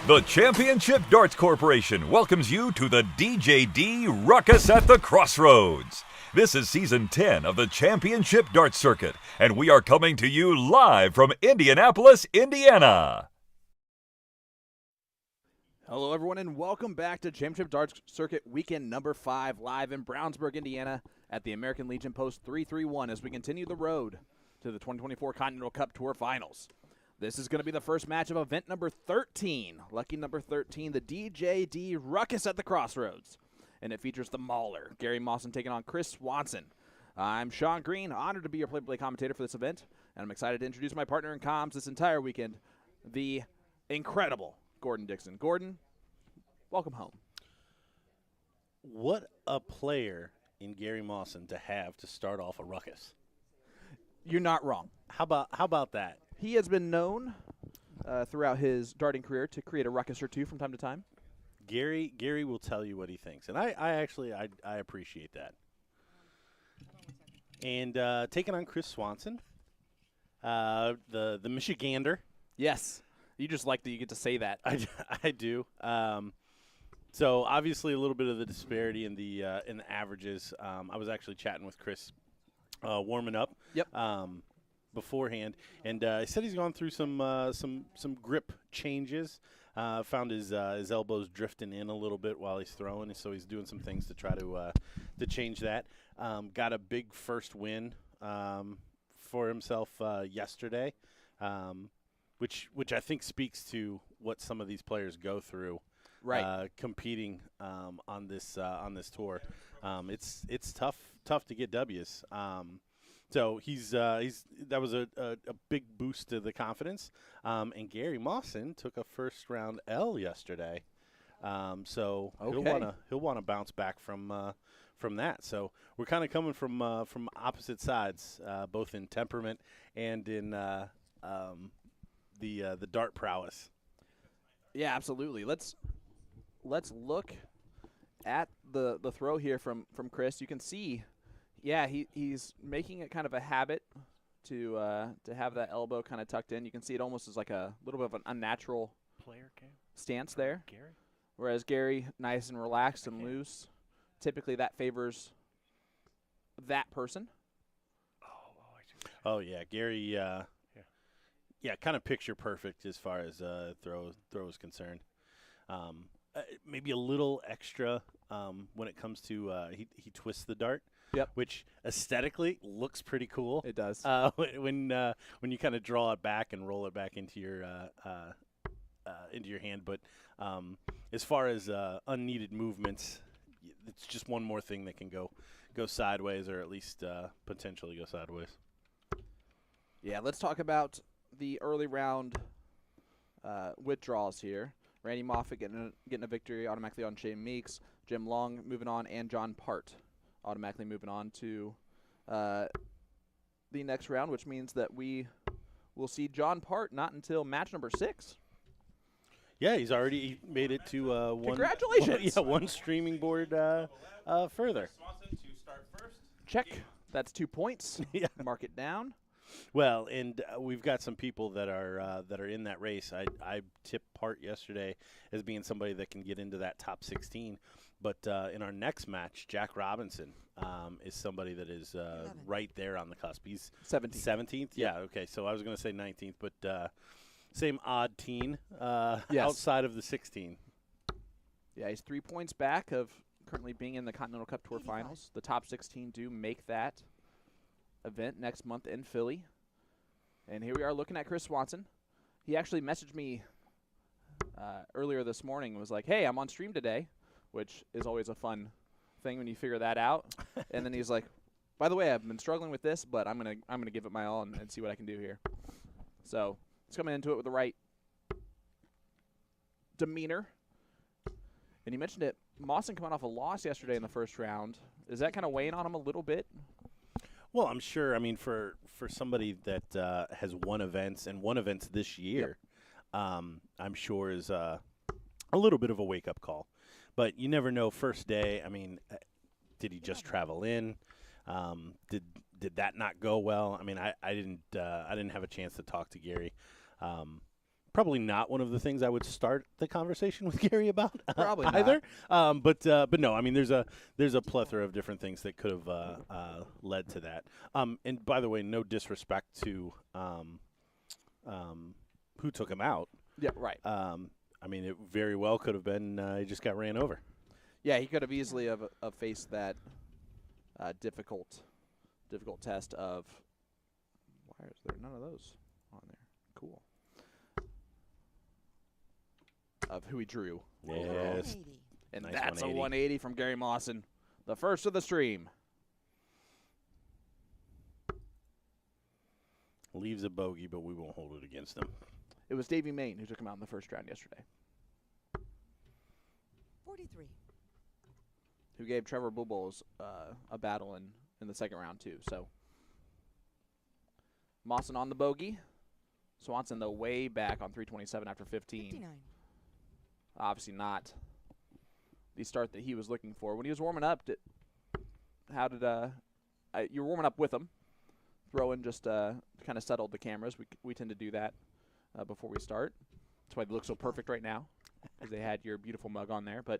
The Championship Darts Corporation welcomes you to the DJD Ruckus at the Crossroads. This is Season 10 of the Championship Darts Circuit, and we are coming to you live from Indianapolis, Indiana. Hello, everyone, and welcome back to Championship Darts Circuit Weekend number 5, live in Brownsburg, Indiana, at the American Legion Post 331 as we continue the road to the 2024 Continental Cup Tour Finals. This is going to be the first match of event number 13, lucky number 13, the DJD Ruckus at the Crossroads. And it features the Mauler, Gary Mawson taking on Chris Swanson. I'm Sean Green, honored to be your play-by-play commentator for this event, and I'm excited to introduce my partner in comms this entire weekend, the incredible Gordon Dixon. Gordon, welcome home. What a player in Gary Mawson to have to start off a ruckus. You're not wrong. How about that? He has been known throughout his darting career to create a ruckus or two from time to time. Gary will tell you what he thinks, and I appreciate that. And taking on Chris Swanson, the Michigander. Yes, you just like that you get to say that. I do. So obviously a little bit of the disparity in the averages. I was actually chatting with Chris, warming up. Yep. Beforehand, and he said he's gone through some grip changes. Found his elbows drifting in a little bit while he's throwing, so he's doing some things to try to change that. Got a big first win for himself yesterday, which I think speaks to what some of these players go through. Right. Competing on this tour, it's tough to get W's. So that was a big boost to the confidence. And Gary Mawson took a first round L yesterday. So he'll want to bounce back from that. So we're kind of coming from opposite sides, both in temperament and in the dart prowess. Yeah, absolutely. Let's look at the throw here from Chris. You can see, yeah, he's making it kind of a habit to have that elbow kind of tucked in. You can see it almost as like a little bit of an unnatural stance there. Gary? Whereas Gary, nice and relaxed and loose. Typically that favors that person. Oh yeah, Gary. Yeah, kind of picture perfect as far as throw is concerned. Maybe a little extra when it comes to he twists the dart. Yep. Which aesthetically looks pretty cool. It does. When you kind of draw it back and roll it back into your hand, but as far as unneeded movements, it's just one more thing that can go sideways, or at least potentially go sideways. Yeah, let's talk about the early round withdrawals here. Randy Moffat getting a victory automatically on Shane Meeks. Jim Long moving on, and John Part automatically moving on to the next round, which means that we will see John Part not until match number 6. Yeah, he's already made it to one. Congratulations! One streaming board further. Check. That's 2 points. Yeah. Mark it down. Well, and we've got some people that are in that race. I tipped Part yesterday as being somebody that can get into that top 16. But in our next match, Jack Robinson is somebody that is right there on the cusp. He's 17th. 17th? Yeah, okay. So I was going to say 19th, but same odd teen Yes. outside of the 16. Yeah, he's 3 points back of currently being in the Continental Cup Tour Finals. The top 16 do make that event next month in Philly. And here we are looking at Chris Swanson. He actually messaged me earlier this morning and was like, hey, I'm on stream today, which is always a fun thing when you figure that out. And then he's like, by the way, I've been struggling with this, but I'm gonna give it my all and see what I can do here. So he's coming into it with the right demeanor. And you mentioned it, Mawson coming off a loss yesterday in the first round. Is that kind of weighing on him a little bit? Well, I'm sure. I mean, for somebody that has won events this year, I'm sure is a little bit of a wake-up call. But you never know. First day, I mean, did he just travel in? Did that not go well? I mean, I didn't have a chance to talk to Gary. Probably not one of the things I would start the conversation with Gary about. Probably either. But no, I mean, there's a plethora of different things that could have led to that. And by the way, no disrespect to who took him out. Yeah, right. I mean, it very well could have been he just got ran over. Yeah, he could have easily have faced that difficult test of. Why is there none of those on there? Cool. Of who he drew. Yes. And Nice that's 180. a 180 from Gary Mawson, the first of the stream. Leaves a bogey, but we won't hold it against him. It was Davey Main who took him out in the first round yesterday. 43. Who gave Trevor Bulbos a battle in the second round too. So Mawson on the bogey. Swanson though way back on 327 after 15. 59. Obviously not the start that he was looking for. When he was warming up, you were warming up with him, throwing just kind of settled the cameras. We tend to do that before we start. That's why they look so perfect right now, because they had your beautiful mug on there. But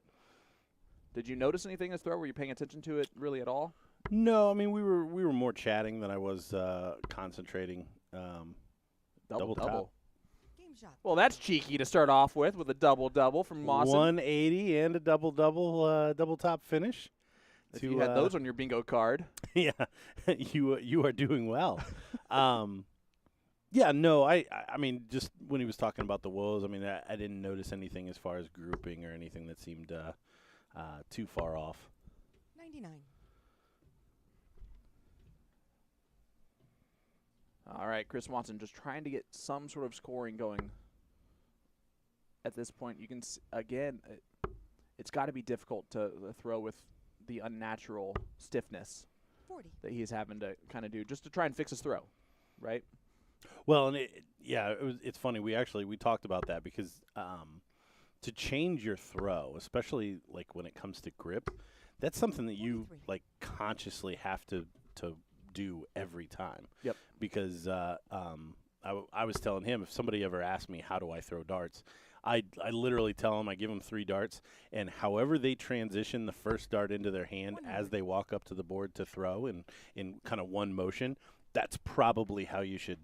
did you notice anything in this throw? Were you paying attention to it really at all? No, I mean we were more chatting than I was concentrating. Double top. Game shot. Well, that's cheeky to start off with a double from Mawson. 180 and a double top finish. If you had those on your bingo card. Yeah, you are doing well. Yeah, no, I mean, just when he was talking about the woes, I mean, I didn't notice anything as far as grouping or anything that seemed too far off. 99. All right, Chris Mawson just trying to get some sort of scoring going. At this point, you can again, it's got to be difficult to throw with the unnatural stiffness 40. that he's having to kind of do just to try and fix his throw, right? Well, and it's funny. We talked about that because to change your throw, especially like when it comes to grip, that's something that you 43. like consciously have to do every time. Yep. Because I was telling him, if somebody ever asked me how do I throw darts, I literally tell them, I give them 3 darts, and however they transition the first dart into their hand 100. as they walk up to the board to throw in kind of one motion, that's probably how you should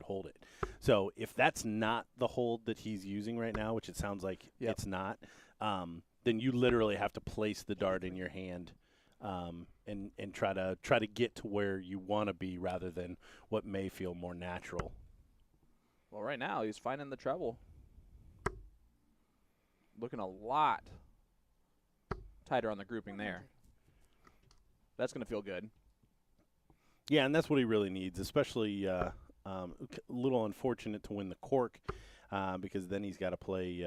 hold it. So if that's not the hold that he's using right now, which it sounds like it's not, then you literally have to place the dart in your hand and try to get to where you want to be rather than what may feel more natural. Well, right now he's finding the treble. Looking a lot tighter on the grouping there. 100. That's going to feel good. Yeah, and that's what he really needs, especially a little unfortunate to win the cork because then he's got to play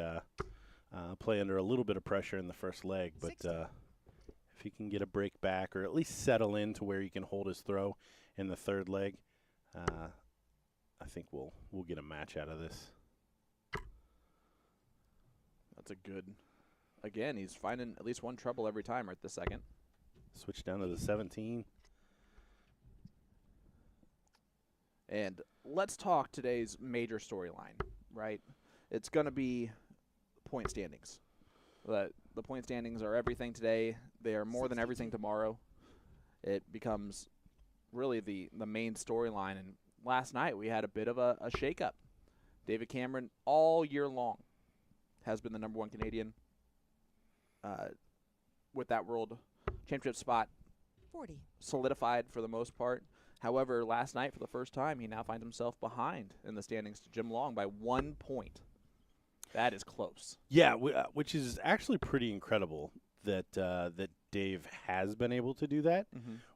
under a little bit of pressure in the first leg. But 60. if he can get a break back or at least settle in to where he can hold his throw in the third leg, I think we'll get a match out of this. That's a good. Again, he's finding at least one treble every time right this second. Switch down to the 17. And let's talk today's major storyline, right? It's going to be point standings. The point standings are everything today. They are more than everything tomorrow. It becomes really the main storyline. And last night we had a bit of a shakeup. David Cameron all year long has been the number 1 Canadian with that world championship spot 40. solidified for the most part. However, last night, for the first time, he now finds himself behind in the standings to Jim Long by 1 point. That is close. Yeah, which is actually pretty incredible that Dave has been able to do that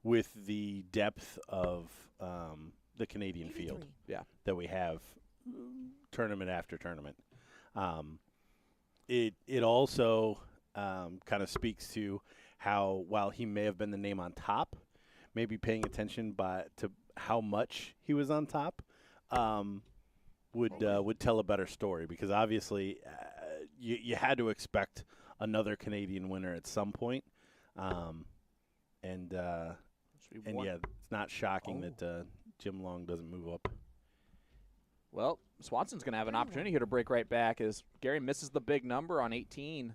with the depth of the Canadian 83. field Yeah. that we have tournament after tournament. It also kind of speaks to how, while he may have been the name on top, maybe paying attention to how much he was on top would tell a better story, because obviously you had to expect another Canadian winner at some point. And yeah, it's not shocking that Jim Long doesn't move up. Well, Swanson's going to have an opportunity here to break right back as Gary misses the big number on 18.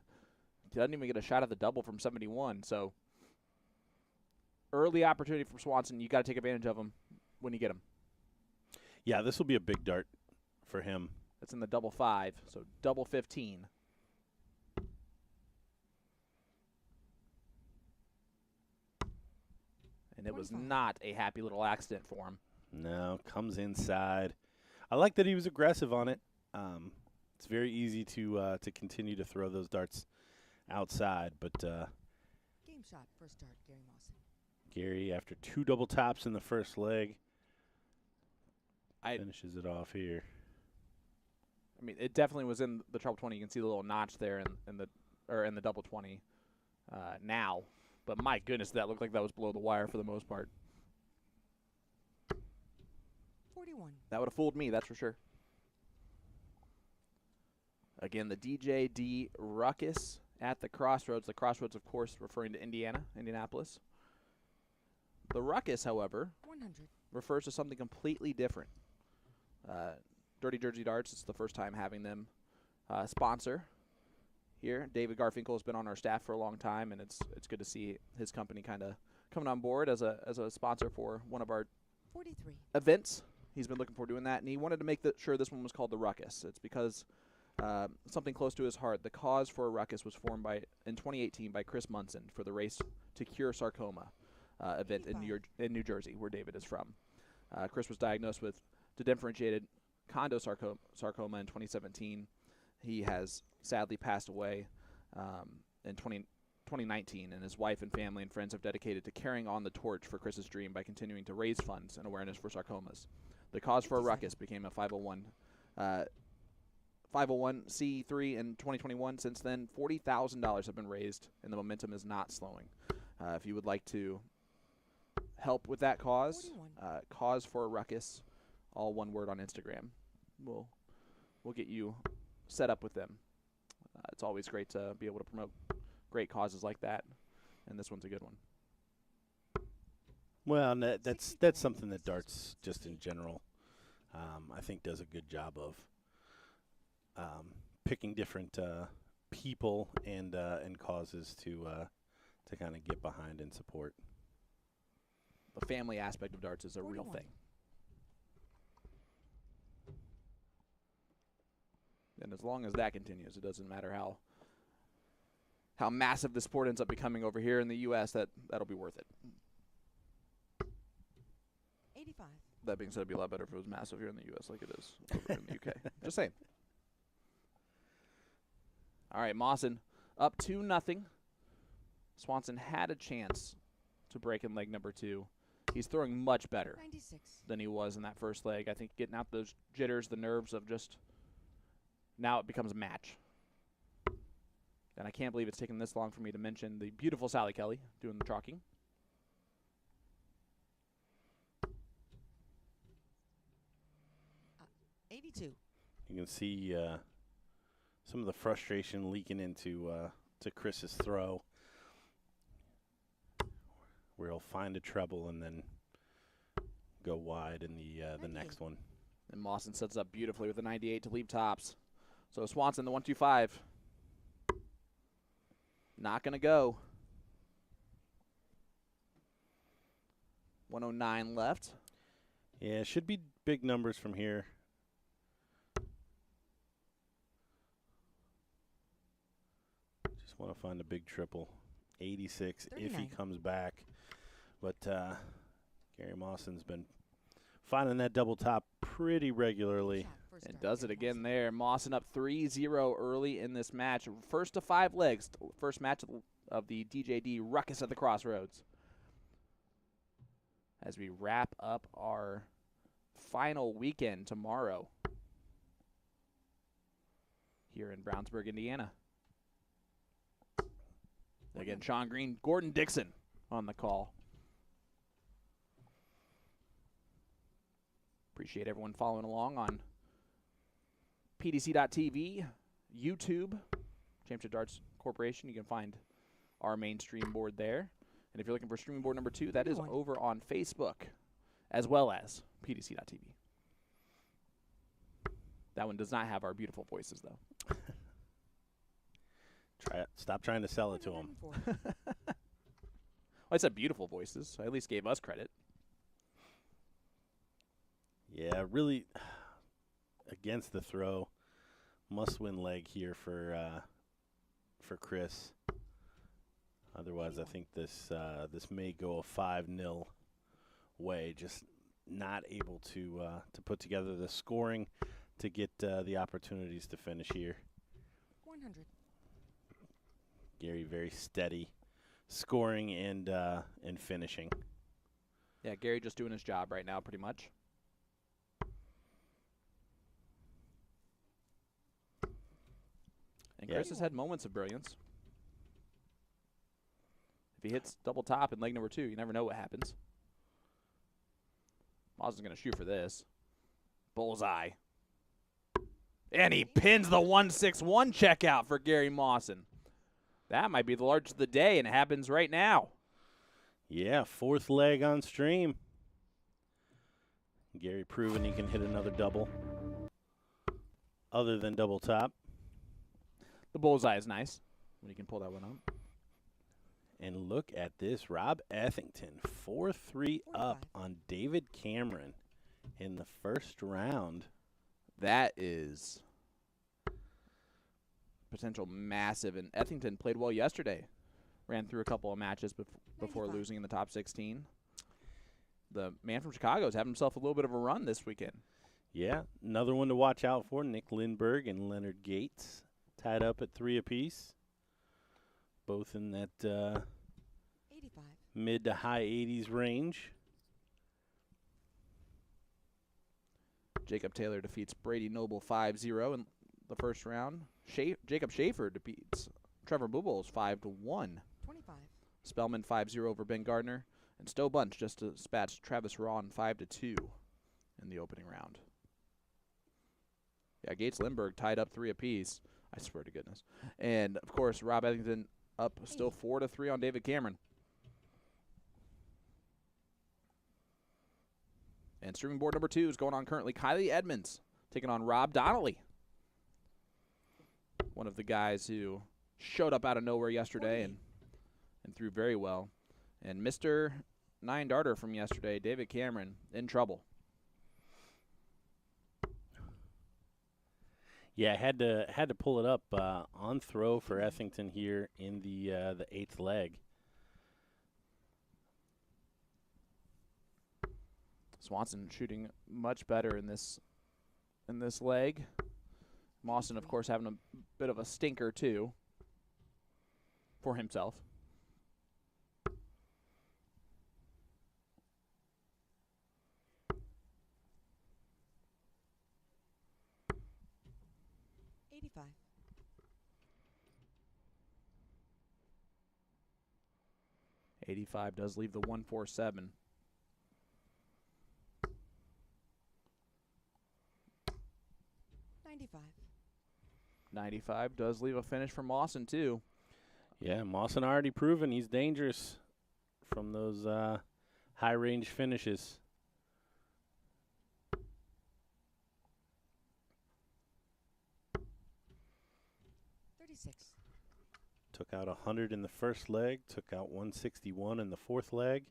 He doesn't even get a shot at the double from 71. So early opportunity for Swanson. You got to take advantage of him when you get him. Yeah, this will be a big dart for him. That's in the double 5, so double 15. And it was 25. not a happy little accident for him. No, comes inside. I like that he was aggressive on it. It's very easy to continue to throw those darts outside, but Game shot. First start. Gary Mawson. Gary, after 2 double tops in the first leg, I finishes it off here. mean, it definitely was in the treble 20. You can see the little notch there in the double 20 now. But my goodness, that looked like that was below the wire for the most part. 41. That would have fooled me, that's for sure. Again, the DJD Ruckus at the Crossroads. The Crossroads, of course, referring to Indianapolis. The Ruckus, however, 100. refers to something completely different. Dirty Jersey Darts, it's the first time having them sponsor here. David Garfinkel has been on our staff for a long time, and it's good to see his company kind of coming on board as a sponsor for one of our 43. events. He's been looking forward to doing that, and he wanted to make sure this one was called the Ruckus. It's because something close to his heart. The cause for a Ruckus was formed in 2018 by Chris Munson for the Race to Cure Sarcoma event in New Jersey, where David is from. Chris was diagnosed with dedifferentiated chondrosarcoma in 2017. He has sadly passed away in 2019, and his wife and family and friends have dedicated to carrying on the torch for Chris's dream by continuing to raise funds and awareness for sarcomas. The Cause for a 57. Ruckus became a 501c3 in 2021. Since then, $40,000 have been raised, and the momentum is not slowing. If you would like to help with that cause, 41. Cause for a Ruckus, all one word on Instagram. We'll get you set up with them. It's always great to be able to promote great causes like that, and this one's a good one. Well, and that's something that darts just in general, I think, does a good job of picking different people and causes to kind of get behind and support. The family aspect of darts is a real 41. thing. And as long as that continues, it doesn't matter how massive the sport ends up becoming over here in the U.S., that'll be worth it. 85. That being said, it'd be a lot better if it was massive here in the U.S. like it is over here in the U.K. Just saying. All right, Mawson up 2-0. Swanson had a chance to break in leg number 2. He's throwing much better 96. than he was in that first leg. I think getting out those jitters, the nerves of just now it becomes a match. And I can't believe it's taken this long for me to mention the beautiful Sally Kelly doing the chalking. Uh, 82. You can see some of the frustration leaking into to Chris's throw, where he'll find a treble and then go wide in the next one. And Mawson sets up beautifully with a 98 to leave tops. So Swanson, the 1-2-5. Not going to go. 109 left. Yeah, it should be big numbers from here. Just want to find a big triple. 86 if he 39. comes back. But Gary Mawson's been finding that double top pretty regularly. Shot, first And start, does it Gary again Mawson. there. Mawson up 3-0 early in this match. First to 5 legs. First match of the DJD Ruckus at the Crossroads. As we wrap up our final weekend tomorrow here in Brownsburg, Indiana. Again, Sean Green, Gordon Dixon on the call. Appreciate everyone following along on PDC.TV, YouTube, Championship Darts Corporation. You can find our main stream board there. And if you're looking for streaming board number 2, that is over on Facebook, as well as PDC.TV. That one does not have our beautiful voices, though. Stop trying to sell it to him. 104. Well, I said beautiful voices, so I at least gave us credit. Yeah, really against the throw. Must-win leg here for Chris. Otherwise, I think this may go a 5-0 way. Just not able to put together the scoring to get the opportunities to finish here. 100. Gary very steady, scoring and finishing. Yeah, Gary just doing his job right now, pretty much. And Yeah. Chris has had moments of brilliance. If he hits double top in leg number 2, you never know what happens. Mawson's going to shoot for this. Bullseye. And he pins the 161 checkout for Gary Mawson. That might be the largest of the day, and it happens right now. Yeah, 4th leg on stream. Gary proving he can hit another double other than double top. The bullseye is nice when you can pull that one up. And look at this. Rob Ethington, 4-3 up 45. on David Cameron in the first round. That is potential massive. And Ethington played well yesterday. Ran through a couple of matches before 95. losing in the top 16. The man from Chicago is having himself a little bit of a run this weekend. Yeah, another one to watch out for. Nick Lindberg and Leonard Gates tied up at 3 apiece. Both in that 85. mid to high 80s range. Jacob Taylor defeats Brady Noble 5-0 in the first round. Jacob Schaefer defeats Trevor Bubbles 5-1. 25. Spellman 5-0 over Ben Gardner. And Stowe Bunch just dispatched Travis Rawn 5-2 in the opening round. Yeah, Gates Lindbergh tied up 3 apiece. I swear to goodness. And, of course, Rob Eddington up still 4-3 on David Cameron. And streaming board number 2 is going on currently. Kylie Edmonds taking on Rob Donnelly. One of the guys who showed up out of nowhere yesterday and threw very well. And Mr. 9-darter from yesterday, David Cameron, in trouble. Yeah, I had to pull it up on throw for Essington here in the 8th leg. Swanson shooting much better in this leg. Mawson, of course, having a bit of a stinker too for himself. $85 does leave the 147. $95 does leave a finish for Mawson too. Yeah, Mawson already proven he's dangerous from those high-range finishes. Took out 100 in the first leg, took out 161 in the 4th leg.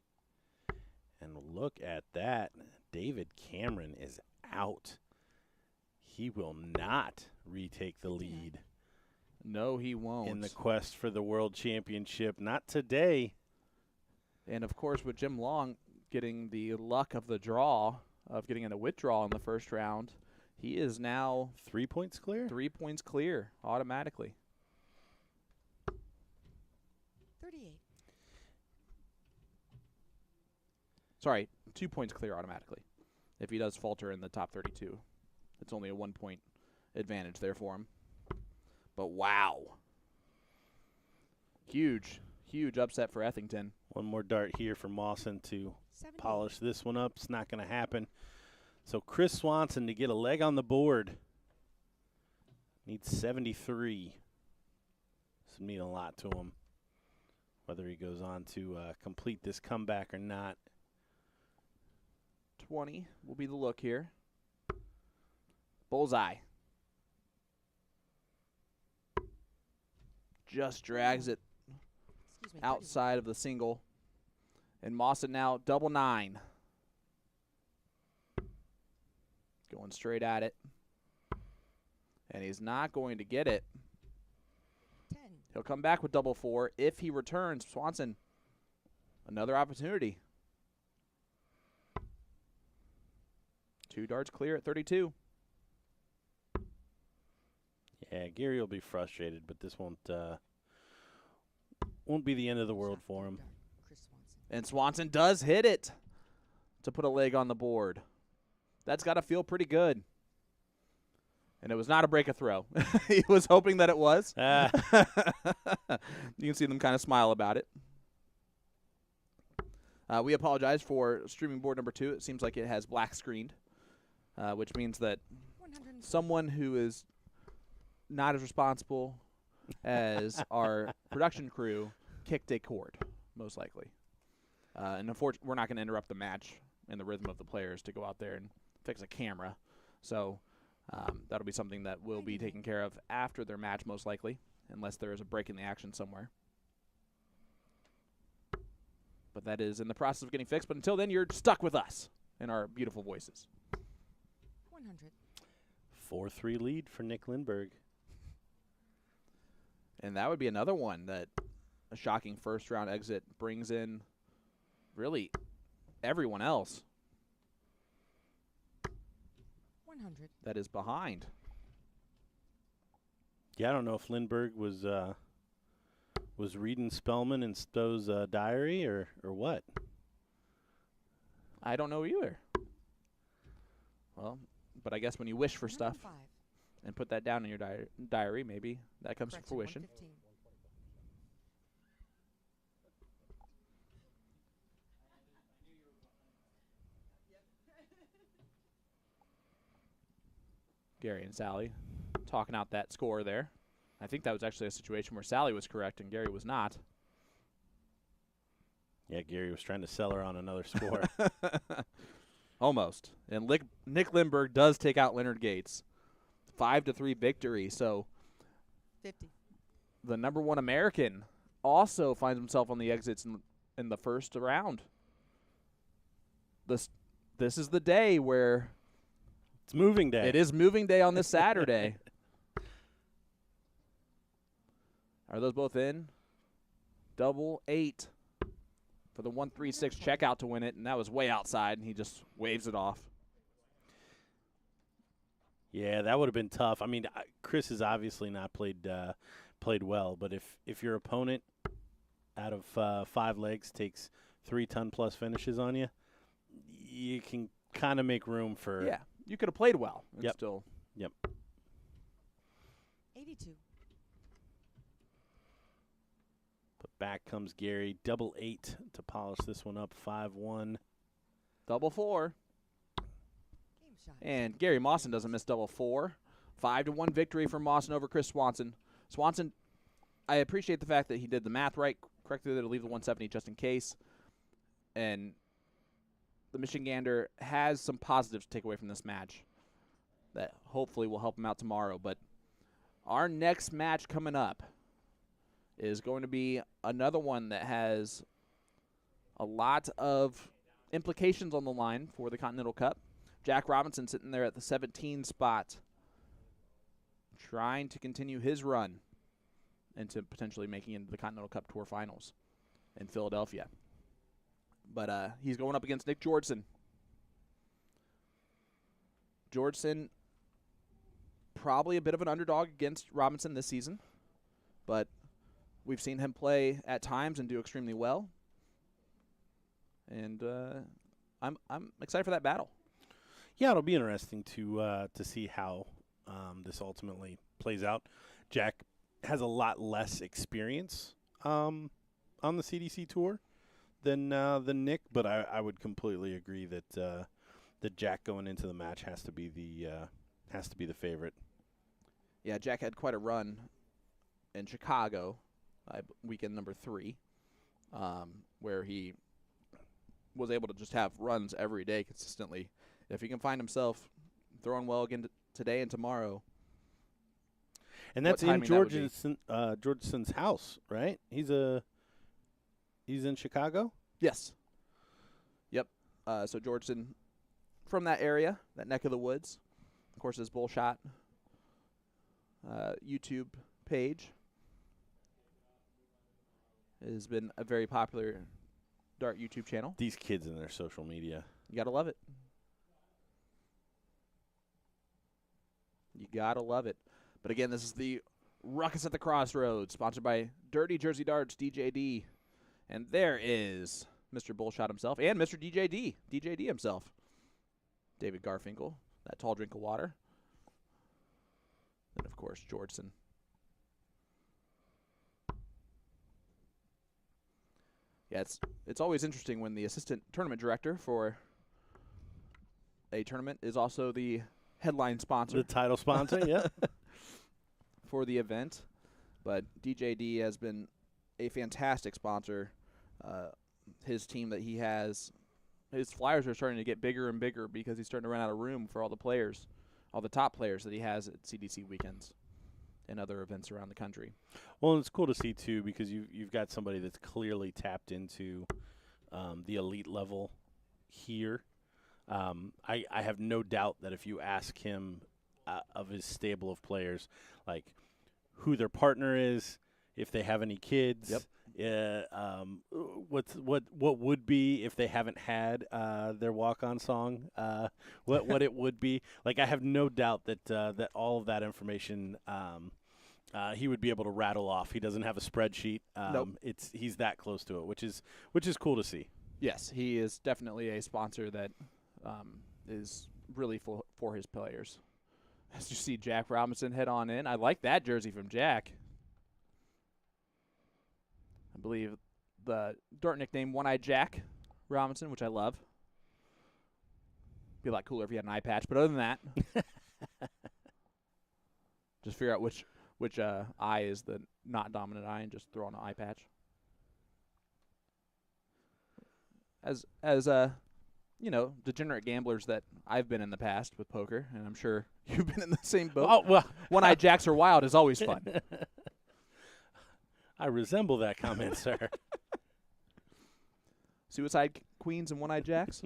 And look at that. David Cameron is out. He will not retake the lead. No, he won't. In the quest for the world championship. Not today. And, of course, with Jim Long getting the luck of the draw, of getting in a withdrawal in the first round, he is now 3 points clear? 3 points clear automatically. 38. Sorry, 2 points clear automatically. If he does falter in the top 32, it's only a 1 point advantage there for him. But wow. Huge upset for Essington. One more dart here for Mawson to 70. polish this one up. It's not going to happen. So Chris Swanson to get a leg on the board needs 73. This would mean a lot to him, whether he goes on to complete this comeback or not. 20 will be the look here. Bullseye. Just drags it outside of the single. And Mawson now double 9. Going straight at it. And he's not going to get it. 10. He'll come back with double 4 if he returns. Swanson, another opportunity. 2 darts clear at 32. Yeah, Gary will be frustrated, but this won't be the end of the world for him. Chris Swanson. And Swanson does hit it to put a leg on the board. That's got to feel pretty good. And it was not a break of throw. He was hoping that it was. You can see them kind of smile about it. We apologize for streaming board number 2. It seems like it has black screened, which means that 100. someone who is not as responsible as our production crew kicked a cord, most likely. And unfortunately, we're not going to interrupt the match and the rhythm of the players to go out there and fix a camera. So that'll be something that will be taken care of after their match, most likely, unless there is a break in the action somewhere. But that is in the process of getting fixed. But until then, you're stuck with us and our beautiful voices. 100. 4-3 lead for Nick Lindbergh. And that would be another one that a shocking first-round exit brings in really everyone else 100. that is behind. Yeah, I don't know if Lindbergh was reading Spellman and Stowe's diary or what. I don't know either. Well, But I guess when you wish for stuff 105. and put that down in your diary, maybe that comes to Correction, fruition. 115. Gary and Sally talking out that score there. I think that was actually a situation where Sally was correct and Gary was not. Yeah, Gary was trying to sell her on another score. Almost. And Nick Lindbergh does take out Leonard Gates. 5-3 victory. So 50. the number 1 American also finds himself on the exits in the first round. This is the day where It's moving day. it is moving day on this Saturday. Are those both in? Double 8 for the 136 checkout to win it, and that was way outside, and he just waves it off. Yeah, that would have been tough. I mean, Chris has obviously not played well, but if your opponent out of 5 legs takes 3 ton-plus finishes on you, you can kind of make room for Yeah, you could have played well and Yep. still. Yep. 82. But back comes Gary. Double 8 to polish this one up. 5-1. Double 4. Game shot. And Gary Mawson doesn't miss double 4. 5-1 victory for Mawson over Chris Swanson. Swanson, I appreciate the fact that he did the math right, correctly there to leave the 170 just in case. And the Michigander has some positives to take away from this match that hopefully will help him out tomorrow. But our next match coming up is going to be another one that has a lot of implications on the line for the Continental Cup. Jack Robinson sitting there at the 17 spot, trying to continue his run into potentially making it into the Continental Cup Tour Finals in Philadelphia. But he's going up against Nick Georgeson. Georgeson, probably a bit of an underdog against Robinson this season, but we've seen him play at times and do extremely well. And I'm excited for that battle. Yeah, it'll be interesting to see how this ultimately plays out. Jack has a lot less experience on the CDC tour than Nick, but I would completely agree that Jack going into the match has to be the favorite. Yeah, Jack had quite a run in Chicago, weekend number 3, where he was able to just have runs every day consistently. If he can find himself throwing well again today and tomorrow. And that's in timing that would be. Georgeson's house, right? He's in Chicago? Yes. Yep. So Georgeson from that area, that neck of the woods. Of course, his Bullshot YouTube page has been a very popular dart YouTube channel. These kids and their social media. You got to love it. You got to love it. But again, this is the Ruckus at the Crossroads, sponsored by Dirty Jersey Darts, DJD. And there is Mr. Bullshot himself and Mr. DJD himself. David Garfinkel, that tall drink of water. And, of course, Georgeson. Yeah, it's always interesting when the assistant tournament director for a tournament is also the headline sponsor. The title sponsor, yeah. For the event. But DJD has been a fantastic sponsor. His team that he has, his flyers are starting to get bigger and bigger because he's starting to run out of room for all the players, all the top players that he has at CDC weekends and other events around the country. Well, it's cool to see, too, because you've got somebody that's clearly tapped into the elite level here. I have no doubt that if you ask him of his stable of players, like who their partner is, if they have any kids, what would be if they haven't had their walk-on song, what it would be. Like, I have no doubt that that all of that information he would be able to rattle off. He doesn't have a spreadsheet. Nope. He's that close to it, which is cool to see. Yes, he is definitely a sponsor that is really for his players. As you see Jack Robinson head on in. I like that jersey from Jack. I believe the Dart nickname One-Eyed Jack Robinson, which I love. Be a lot cooler if he had an eye patch, but other than that, just figure out which eye is the not dominant eye and just throw on an eye patch. As degenerate gamblers that I've been in the past with poker, and I'm sure you've been in the same boat. Oh, well. One-Eyed Jacks are wild is always fun. I resemble that comment, sir. Suicide Queens and One-Eyed Jacks?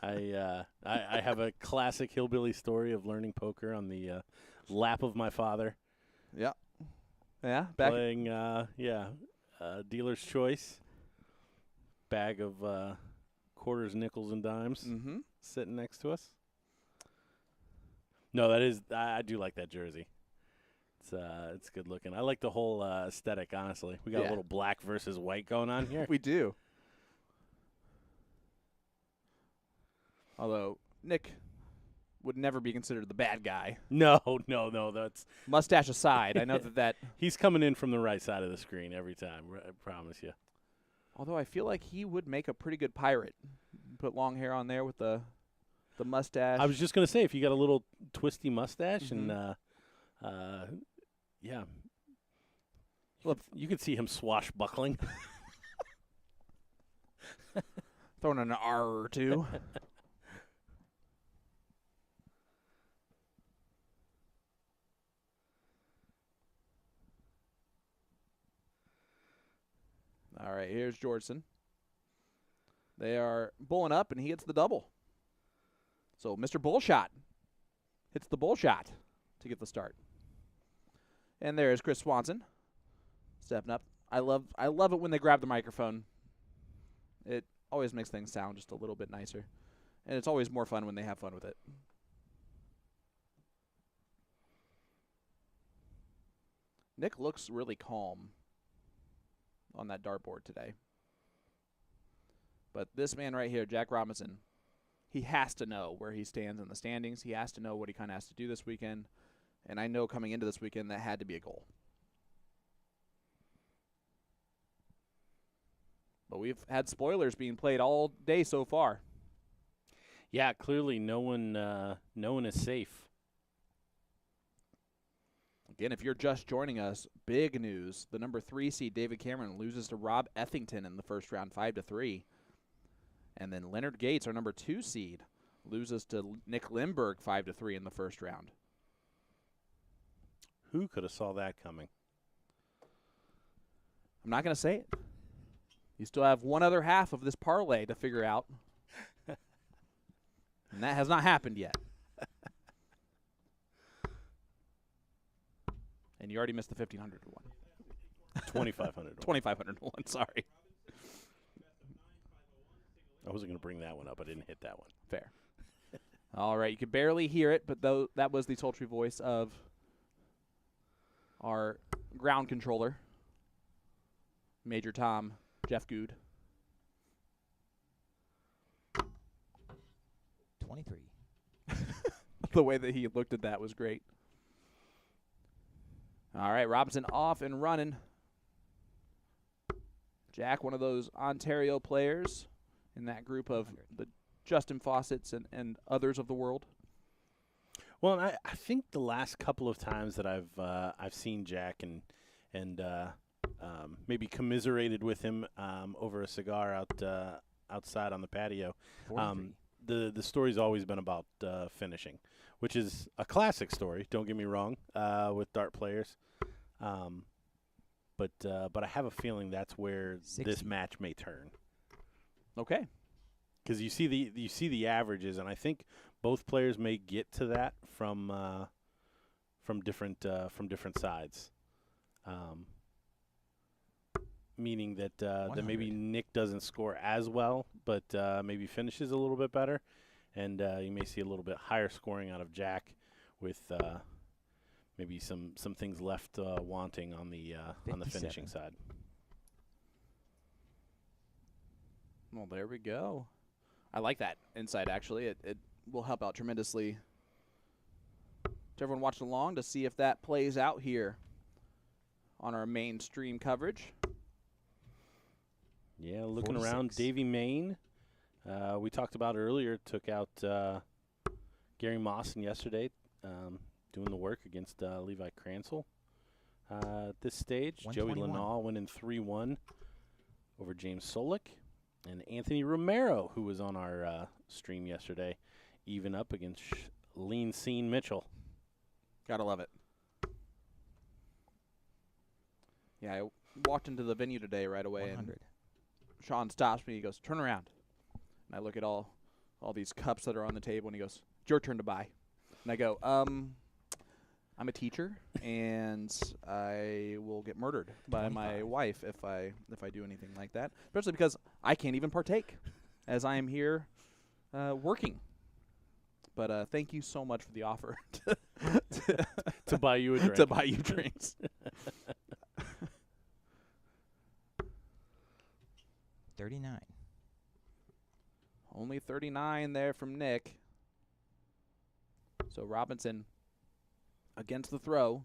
I have a classic hillbilly story of learning poker on the lap of my father. Yeah. Yeah? Playing, dealer's choice. Bag of quarters, nickels, and dimes sitting next to us. No, I do like that jersey. It's good looking. I like the whole aesthetic, honestly. We got a little black versus white going on here. We do. Although Nick would never be considered the bad guy. No. That's mustache aside. I know that he's coming in from the right side of the screen every time. I promise you. Although I feel like he would make a pretty good pirate. Put long hair on there with the mustache. I was just gonna say, if you got a little twisty mustache and well, you could see him swashbuckling. Throwing an R or two. All right, here's Georgeson. They are bulling up, and he hits the double. So Mr. Bullshot hits the bullshot to get the start. And there's Chris Swanson stepping up. I love it when they grab the microphone. It always makes things sound just a little bit nicer. And it's always more fun when they have fun with it. Nick looks really calm on that dartboard today. But this man right here, Jack Robinson, he has to know where he stands in the standings. He has to know what he kind of has to do this weekend. And I know coming into this weekend that had to be a goal. But we've had spoilers being played all day so far. Yeah, clearly no one is safe. Again, if you're just joining us, big news. The number 3 seed, David Cameron, loses to Rob Ethington in the first round, 5-3. And then Leonard Gates, our number 2 seed, loses to Nick Lindberg, 5-3 in the first round. Who could have saw that coming? I'm not going to say it. You still have one other half of this parlay to figure out. And that has not happened yet. And you already missed the 1,500 one. 2,500. 2,500 one, sorry. I wasn't going to bring that one up. I didn't hit that one. Fair. All right, you could barely hear it, but that was the sultry voice of our ground controller, Major Tom, Jeff Good. 23. The way that he looked at that was great. All right, Robinson off and running. Jack, one of those Ontario players in that group of the Justin Fawcett's and others of the world. Well, and I think the last couple of times that I've seen Jack and maybe commiserated with him over a cigar outside on the patio. The story's always been about finishing, which is a classic story. Don't get me wrong, with dart players. But I have a feeling that's where 60. This match may turn. Okay. Because you see the averages, and I think both players may get to that from different sides. Meaning that maybe Nick doesn't score as well, but maybe finishes a little bit better, and you may see a little bit higher scoring out of Jack, with maybe some things left wanting on the finishing side. Well, there we go. I like that insight. Actually, it will help out tremendously to everyone watching along to see if that plays out here on our mainstream coverage. Yeah, looking 46. around, Davy Main, we talked about earlier, took out Gary Mawson yesterday, doing the work against Levi Cransel. At this stage, Joey 121. Lanal winning 3-1 over James Solik. And Anthony Romero, who was on our stream yesterday, even up against Lean Scene Mitchell. Gotta love it. Yeah, I walked into the venue today right away, 100. and Sean stops me. He goes, "Turn around." And I look at all these cups that are on the table, and he goes, "It's your turn to buy." And I go, I'm a teacher, and I will get murdered by my 25. wife if I do anything like that, especially because I can't even partake as I am here working. But thank you so much for the offer To buy you a drink. to buy you drinks. 39. Only 39 there from Nick. So Robinson against the throw.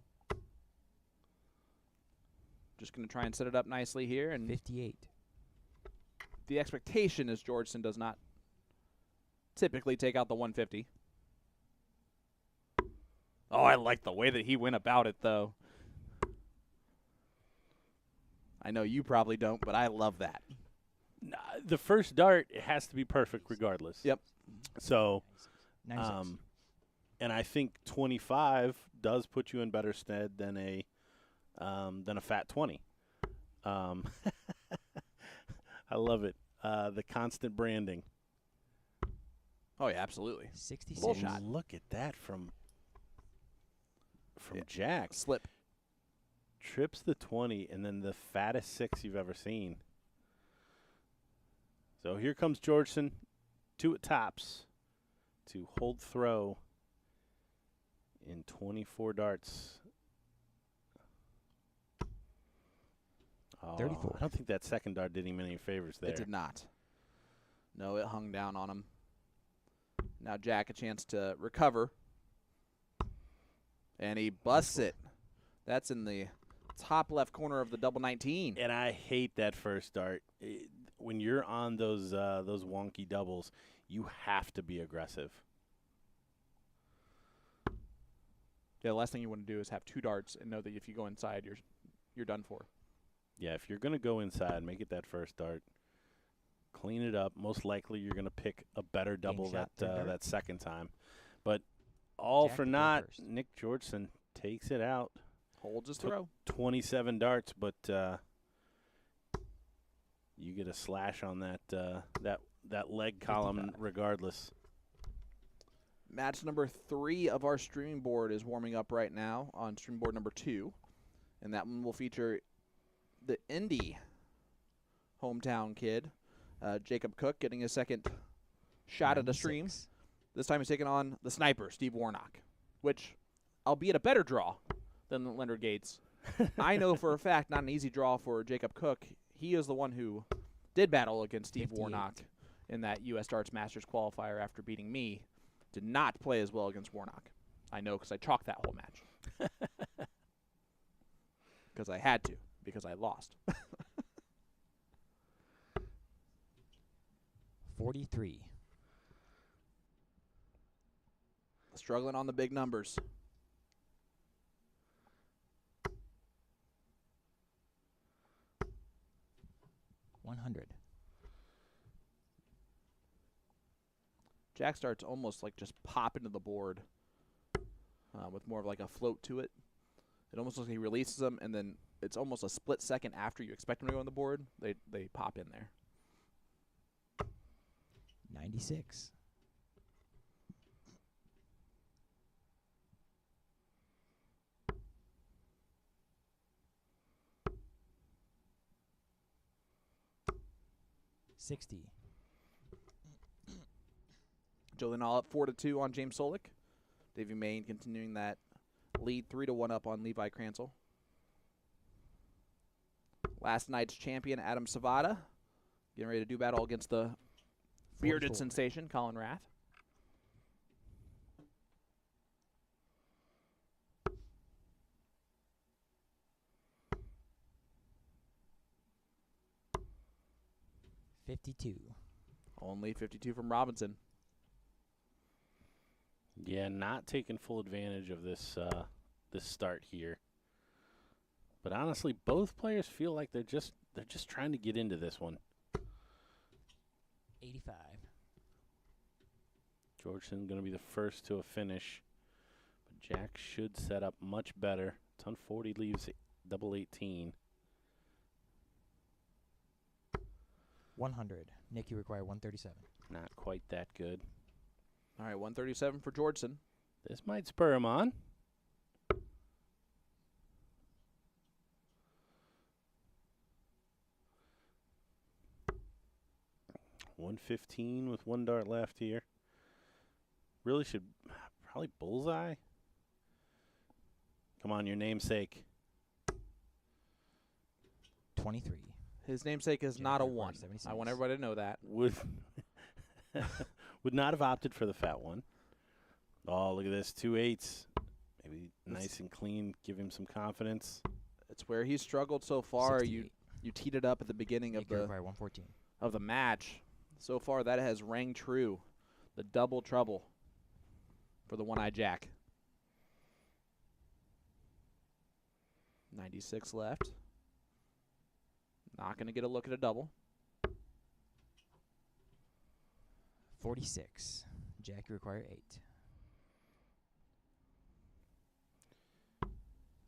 Just going to try and set it up nicely here. And 58. the expectation is Georgeson does not typically take out the 150. Oh, I like the way that he went about it, though. I know you probably don't, but I love that. Nah, the first dart, it has to be perfect regardless. Yep. So, 96. and I think 25 does put you in better stead than a fat 20. I love it. The constant branding. Oh, yeah, absolutely. 66. Full shot. Look at that from Yeah. Jack. Slip. Trips the 20, and then the fattest 6 you've ever seen. So here comes Georgeson, 2 at tops to hold throw in 24 darts. Oh, 34. I don't think that second dart did him any favors there. It did not. No, it hung down on him. Now Jack a chance to recover. And he busts it. That's in the top left corner of the double 19. And I hate that first dart. When you're on those wonky doubles, you have to be aggressive. Yeah, the last thing you want to do is have 2 darts and know that if you go inside, you're done for. Yeah, if you're going to go inside, make it that first dart. Clean it up. Most likely you're going to pick a better double shot, third dart. that second time. But all Jack for to go naught, first. Nick Georgeson takes it out. Holds his Took throw. 27 darts, but you get a slash on that leg column 55. regardless. Match number 3 of our streaming board is warming up right now on stream board number 2. And that one will feature the Indy hometown kid, Jacob Cook, getting his second shot at the stream. 96. This time he's taking on the sniper, Steve Warnock, which, albeit a better draw than Leonard Gates, I know for a fact not an easy draw for Jacob Cook. He is the one who did battle against Steve 58. Warnock in that U.S. Darts Masters qualifier after beating me. Did not play as well against Warnock. I know because I chalked that whole match. Because I had to, because I lost. 43. Struggling on the big numbers. $100. Jack starts almost like just pop into the board with more of like a float to it. It almost looks like he releases them, and then it's almost a split second after you expect him to go on the board, they pop in there. 96. $60. Jolinal up 4-2 on James Solik. Davey Main continuing that lead 3-1 up on Levi Cransel. Last night's champion Adam Savada getting ready to do battle against the bearded 44. sensation Colin Rath. 52. Only 52 from Robinson. Yeah, not taking full advantage of this this start here. But honestly, both players feel like they're just trying to get into this one. 85. Georgeson going to be the first to a finish. But Jack should set up much better. Ton 40 leaves double 18. 100. Nick, you require 137. Not quite that good. All right, 137 for Georgeson. This might spur him on. $115 with one dart left here. Really should probably bullseye. Come on, your namesake. 23. His namesake is Jack not a requires 1. 76. I want everybody to know that. Would would not have opted for the fat one. Oh, look at this. 2 8s. Maybe nice and clean. Give him some confidence. It's where he's struggled so far. 68. You teed it up at the beginning Nick, of you require 114. the match. So far, that has rang true. The double trouble for the one-eyed Jack. 96 left. Not going to get a look at a double. 46. Jack, you require 8.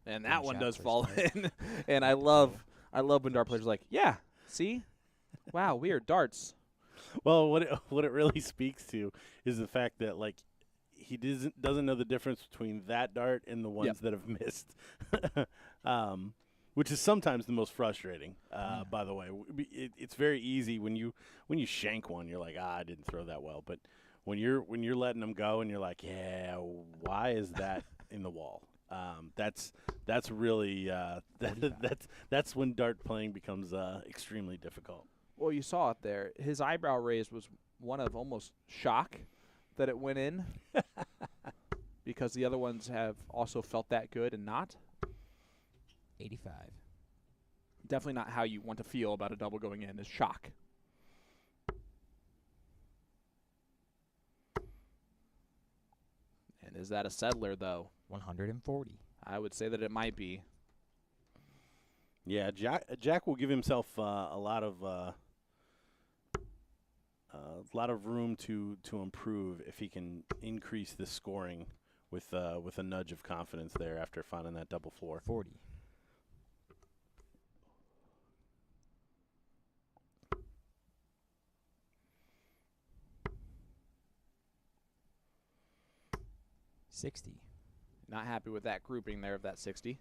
And that One one shot does first fall dart. in. And I love when dart players are like, yeah, see? Wow, weird, darts. Well, what it really speaks to is the fact that, like, he doesn't know the difference between that dart and the ones that have missed, which is sometimes the most frustrating. By the way, it's very easy when you shank one, you're like, I didn't throw that well. But when you're letting them go and you're like, yeah, why is that in the wall? That's really that's when dart playing becomes extremely difficult. Well, you saw it there. His eyebrow raise was one of almost shock that it went in because the other ones have also felt that good and not. 85. Definitely not how you want to feel about a double going in is shock. And is that a settler, though? 140. I would say that it might be. Yeah, Jack will give himself a lot of room to improve if he can increase the scoring with a nudge of confidence there after finding that double 4. 40. $60. Not happy with that grouping there of that 60.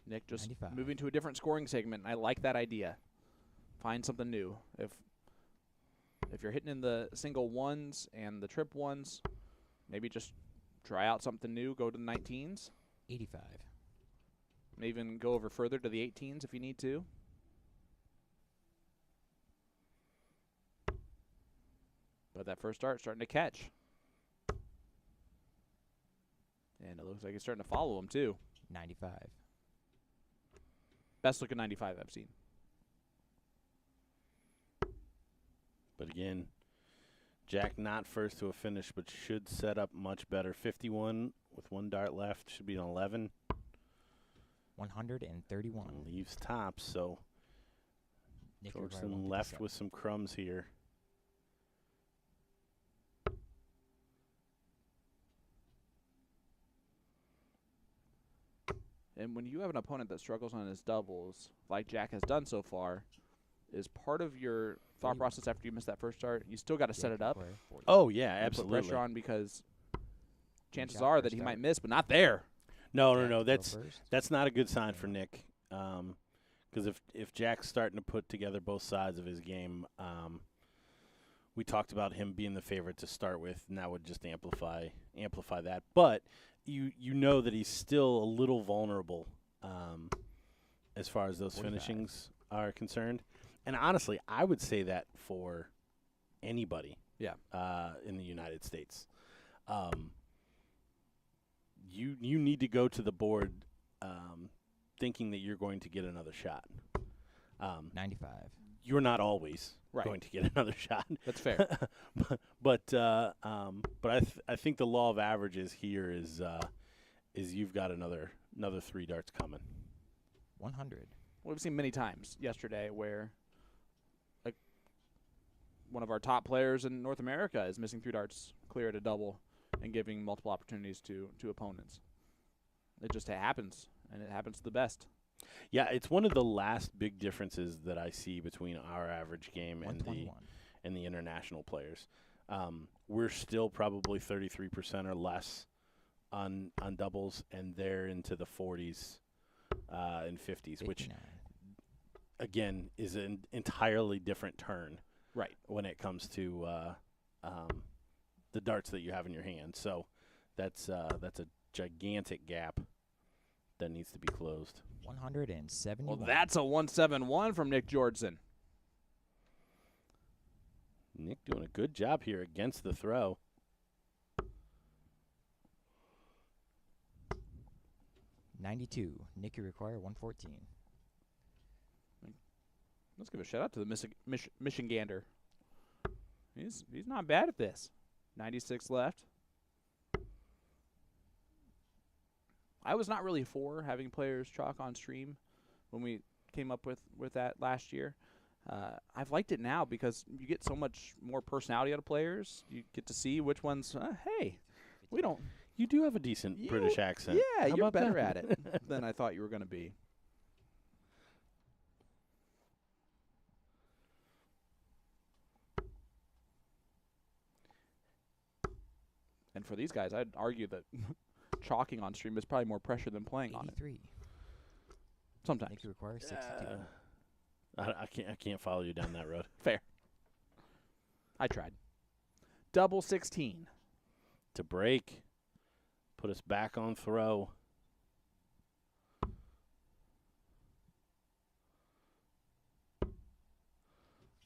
Nick just 95. moving to a different scoring segment. I like that idea. Find something new. If you're hitting in the single ones and the trip ones, maybe just try out something new. Go to the 19s. 85. Maybe even go over further to the 18s if you need to. But that first start starting to catch. And it looks like it's starting to follow him too. 95. Best looking 95 I've seen. But again, Jack not first to a finish, but should set up much better. 51 with one dart left. Should be an 11. 131. Leaves tops, so Nick, you require Georgeson left 157. with some crumbs here. And when you have an opponent that struggles on his doubles, like Jack has done so far, is part of your thought 41. process after you miss that first start, you still got to set Jack it up. require 40. Oh, yeah, and absolutely. Put pressure on because chances shot are first that he start. might miss, but not there. No, Jack, no, go that's first. that's not a good sign for Nick. Because if Jack's starting to put together both sides of his game, we talked about him being the favorite to start with, and that would just amplify that. But you know that he's still a little vulnerable as far as those 45. finishings are concerned. And honestly, I would say that for anybody in the United States. You need to go to the board thinking that you're going to get another shot. 95. You're not always going to get another shot. That's fair. but I think the law of averages here is you've got another 3 darts coming. 100. We've seen many times yesterday where one of our top players in North America is missing 3 darts clear at a double and giving multiple opportunities to opponents. It just happens, and it happens to the best. Yeah, it's one of the last big differences that I see between our average game and the international players. We're still probably 33% or less on doubles, and they're into the 40s and 50s, 59. which, again, is an entirely different turn when it comes to the darts that you have in your hand. So that's a gigantic gap that needs to be closed. 171. Well, that's a 171 from Nick Georgeson. Nick doing a good job here against the throw. .92. Nicky require 114. Let's give a shout out to the Michigander. He's not bad at this. 96 left. I was not really for having players chalk on stream when we came up with that last year. I've liked it now because you get so much more personality out of players. You get to see which ones, hey, we don't. You do have a decent British accent. Yeah, How you're about better that? at it than I thought you were going to be. And for these guys, I'd argue that chalking on stream is probably more pressure than playing on it. 83. Sometimes. Nicky require 62. I can't follow you down that road. Fair. I tried. Double 16. To break, put us back on throw.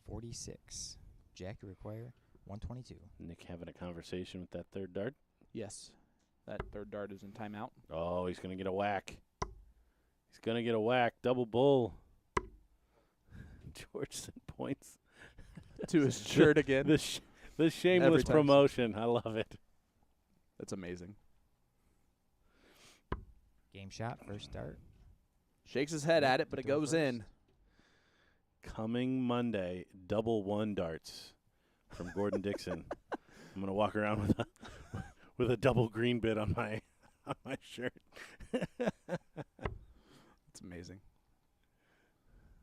46. Jack require 122. Nick having a conversation with that third dart. Yes. That third dart is in timeout. Oh, he's going to get a whack. He's going to get a whack. Double bull. Georgeson points To his shirt again. The shameless time. promotion. I love it. That's amazing. Game shot, first start. Shakes his head at it, but it goes in. Coming Monday, double 1 darts from Gordon Dixon. I'm going to walk around with a double green bit on my shirt. It's amazing.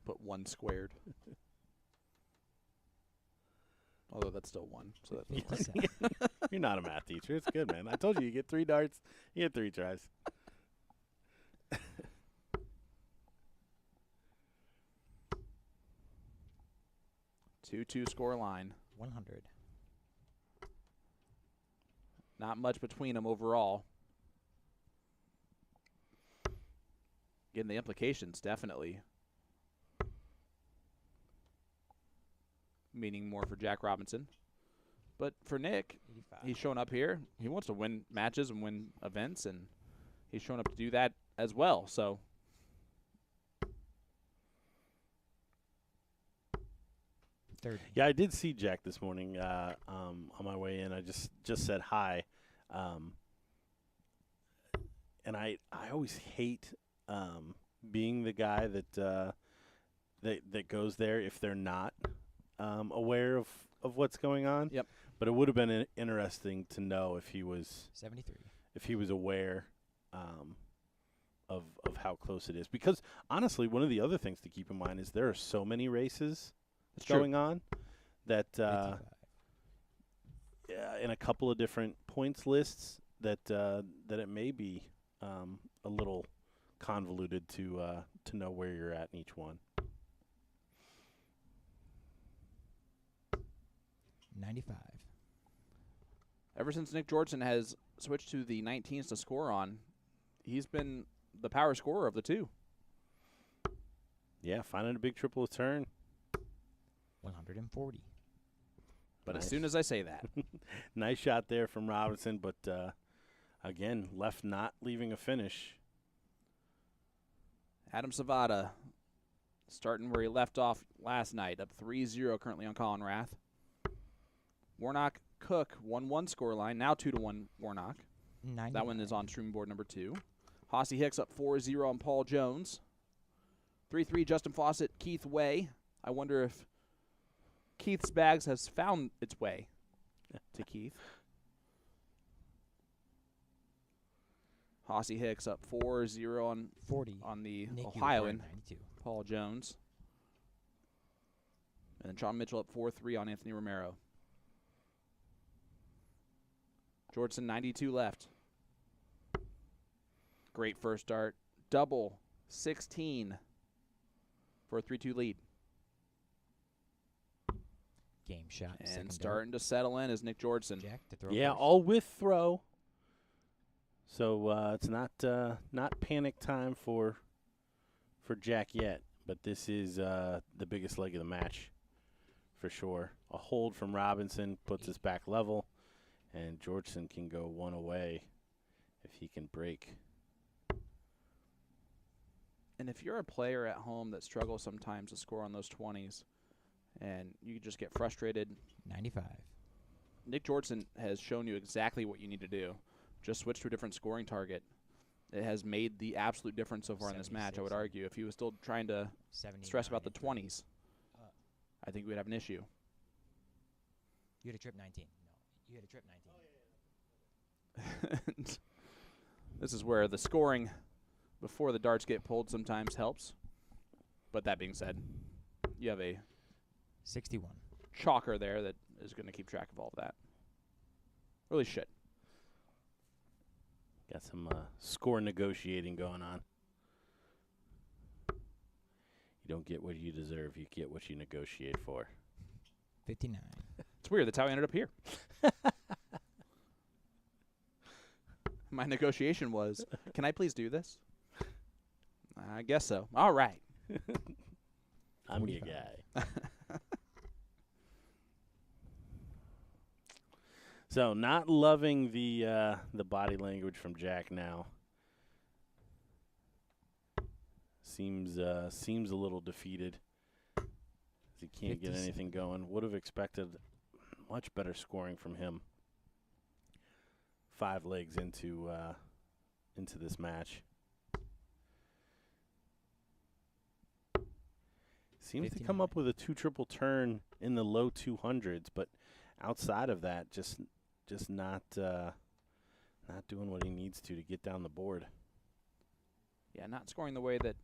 Put 1 squared. Although that's still 1. So that doesn't work. 57. You're not a math teacher. It's good, man. I told you get 3 darts. You get 3 tries. 2-2 score line. 100. Not much between them overall. Getting the implications, definitely. Meaning more for Jack Robinson. But for Nick, 85. he's shown up here. He wants to win matches and win events, and he's shown up to do that as well. So 30. Yeah, I did see Jack this morning on my way in. I just said hi. And I always hate being the guy that goes there if they're not aware of what's going on. Yep. But it would have been interesting to know if he was 73. aware of how close it is. Because honestly, one of the other things to keep in mind is there are so many races going on that 55. in a couple of different points lists that it may be a little convoluted to know where you're at in each one. 95. ever since Nick Georgeson has switched to the 19s to score on, he's been the power scorer of the two. Yeah, finding a big triple a turn. 140. But Nice. as soon as I say that, Nice shot there from Robinson, but again, left not leaving a finish. Adam Savada starting where he left off last night, up 3-0 currently on Colin Rath. Warnock Cook 1-1 scoreline, now 2-1 Warnock. 99. That one is on streaming board number 2. Hossey Hicks up 4-0 on Paul Jones. 3-3 Justin Fawcett, Keith Way. I wonder if Keith's bags has found its way to Keith. Hossey Hicks up 4-0 on 40. the Nick Ohioan 92. Paul Jones. And then Sean Mitchell up 4-3 on Anthony Romero. Georgeson 92 left. Great first start. Double 16 for a 3-2 lead. Game shot. And second starting to settle in is Nick Georgeson. dart. Jack to throw. Yeah, first. all with throw. So it's not panic time for Jack yet, but this is the biggest leg of the match for sure. A hold from Robinson puts us back level, and Georgeson can go one away if he can break. And if you're a player at home that struggles sometimes to score on those 20s and you just get frustrated, 95. Nick Georgeson has shown you exactly what you need to do. Just switch to a different scoring target. It has made the absolute difference so far in this match, I would 76. argue. If he was still trying to 79. stress about the 20s, I think we'd have an issue. You had a trip 19. No, you had a trip 19. This is where the scoring before the darts get pulled sometimes helps. But that being said, you have a 61. chalker there that is going to keep track of all of that. Really should. Got some score negotiating going on. You don't get what you deserve. You get what you negotiate for. 59. It's weird. That's how I ended up here. My negotiation was, can I please do this? I guess so. All right. I'm your 45. guy. So not loving the body language from Jack now. Seems a little defeated. He can't get 57. anything going. Would have expected much better scoring from him. 5 legs into this match. Seems to come 59. up with a 2 triple turn in the low 200s, but outside of that, just not doing what he needs to get down the board. Yeah, not scoring the way that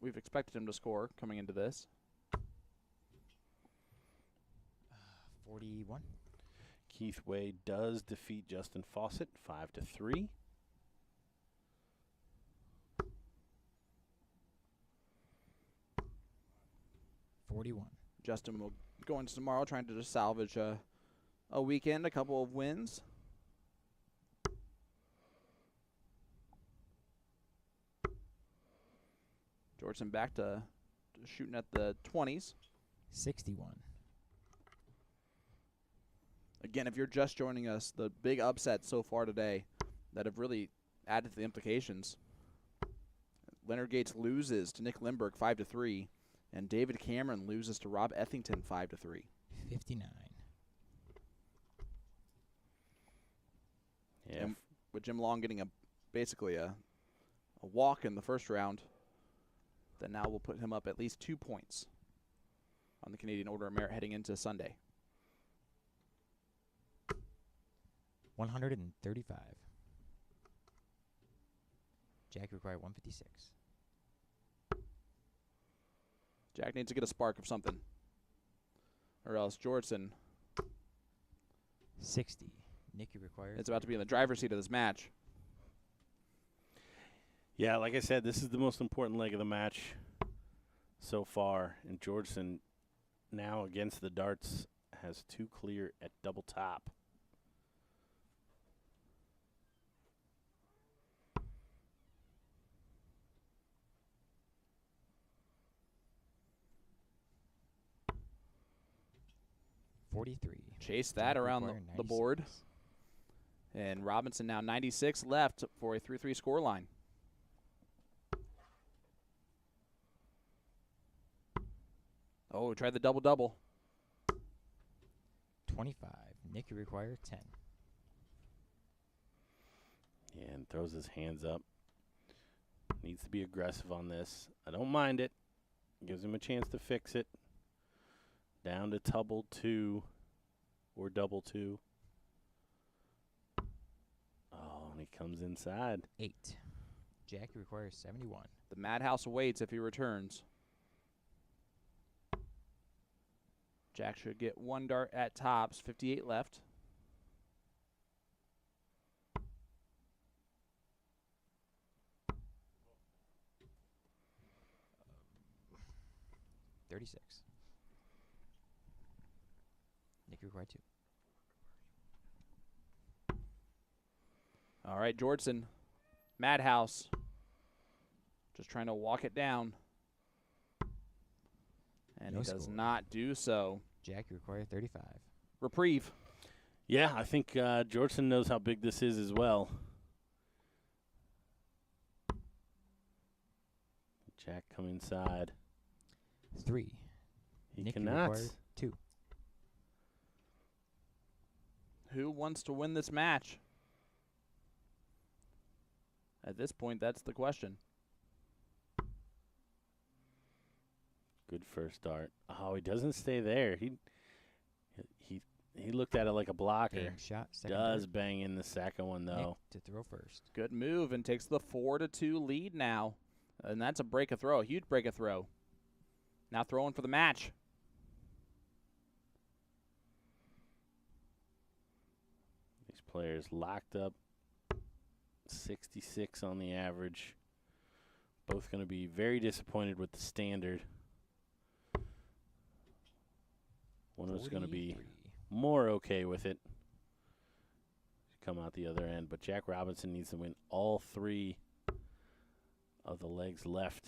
we've expected him to score coming into this. 41. Keith Way does defeat Justin Fawcett 5-3. Justin will go into tomorrow trying to just salvage a weekend, a couple of wins. Georgeson back to shooting at the 20s. 61. Again, if you're just joining us, the big upsets so far today that have really added to the implications. Leonard Gates loses to Nick Lindbergh 5-3, and David Cameron loses to Rob Ethington 5-3. 59. Yeah. And with Jim Long getting basically a walk in the first round, then now we'll put him up at least 2 points on the Canadian Order of Merit heading into Sunday. 135. Jack required 156. Jack needs to get a spark of something, or else Georgeson 60. Nicky required. is about to be in the driver's seat of this match. Yeah, like I said, this is the most important leg of the match so far. And Georgeson now against the darts has 2 clear at double top. 43. Chase that Jack around require the board. 96. And Robinson now 96 left for a 3-3 scoreline. Oh, try the double-double. 25. Nick, you require 10. Yeah, and throws his hands up. Needs to be aggressive on this. I don't mind it. Gives him a chance to fix it. Down to double 2 or double 2. Oh, and he comes inside. 8. Jack, you require 71. The Madhouse awaits if he returns. Jack should get one dart at tops. 58 left. $36. Nick, you require 2. All right, Georgeson. Madhouse. Just trying to walk it down. And No he does score. not do so. Jack, you require 35. Reprieve. Yeah, I think Georgeson knows how big this is as well. Jack come inside. 3. He Nick, you cannot. require 2. Who wants to win this match? At this point, that's the question. Good first dart. Oh, he doesn't stay there. He looked at it like a blocker. Bame shot. Second Does dart. bang in the second one though. Nick to throw first. Good move and takes the 4-2 lead now. And that's a break of throw, a huge break of throw. Now throwing for the match. These players locked up. 66 on the average. Both going to be very disappointed with the standard. One was going to be 43. more okay with it. Come out the other end. But Jack Robinson needs to win all 3 of the legs left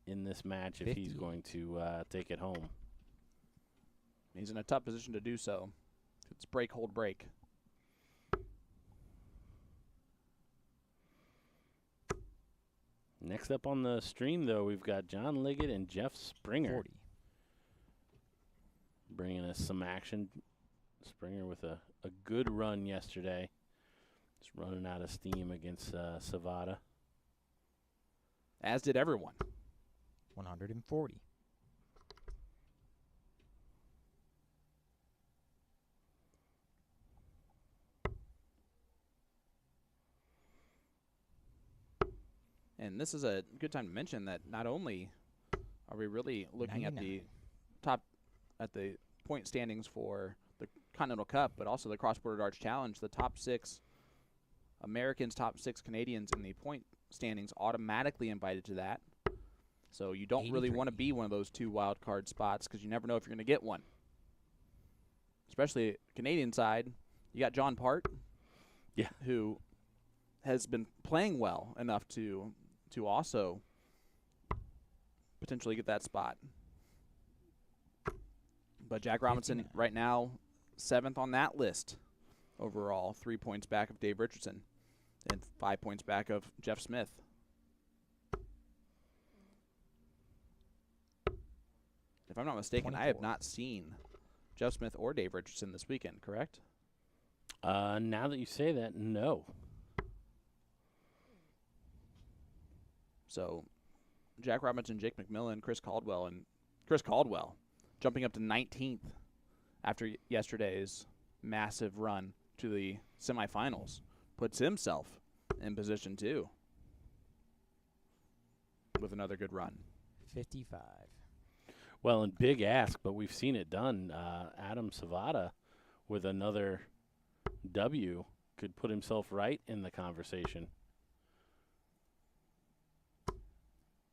in this match if he's 58. going to take it home. He's in a tough position to do so. It's break, hold, break. Next up on the stream, though, we've got John Liggett and Jeff Springer 40. bringing us some action. Springer with a good run yesterday. Just running out of steam against Savada. As did everyone. 140. And this is a good time to mention that not only are we really looking at the 99. at the point standings for the Continental Cup, but also the Cross Border Darts Challenge, the top 6 Americans, top 6 Canadians in the point standings automatically invited to that. So you don't really want to 83. be one of those 2 wild card spots because you never know if you're going to get one. Especially Canadian side, you got John Part, Yeah. who has been playing well enough to also potentially get that spot. But Jack Robinson 59. right now 7th on that list overall, 3 points back of Dave Richardson and 5 points back of Jeff Smith. If I'm not mistaken, I have 24. not seen Jeff Smith or Dave Richardson this weekend, correct? Now that you say that, no. So Jack Robinson, Jake McMillan, Chris Caldwell jumping up to 19th after yesterday's massive run to the semifinals, puts himself in position 2 with another good run. 55. Well, and big ask, but we've seen it done. Adam Savada with another W could put himself right in the conversation.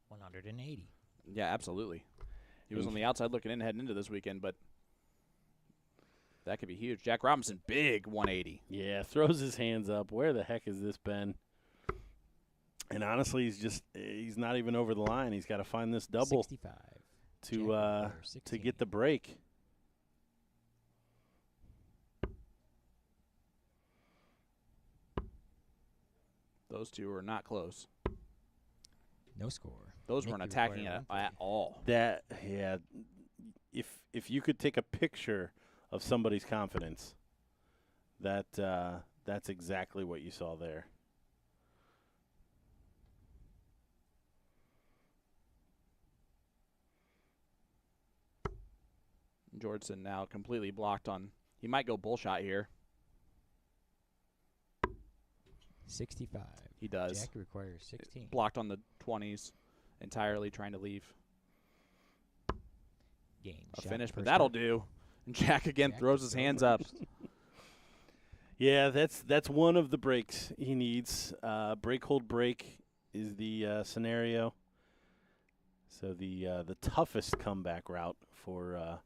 180. Yeah, absolutely. He was on the outside looking in, heading into this weekend, but that could be huge. Jack Robinson, big 180. Yeah, throws his hands up. Where the heck has this been? And honestly, he's not even over the line. He's got to find this double 65. to get the break. Those two are not close. No score. Those Nick, weren't you attacking require it one at play. all. That, yeah. If you could take a picture of somebody's confidence, that's exactly what you saw there. Georgeson now completely blocked on. He might go bull shot here. 65. He does. Jack requires 16. Blocked on the 20s, entirely trying to leave Gain. a Shot finish, but first that'll shot. do. And Jack again Jack throws just his hands up. Yeah, that's one of the breaks he needs. Break, hold, break is the scenario. So the toughest comeback route for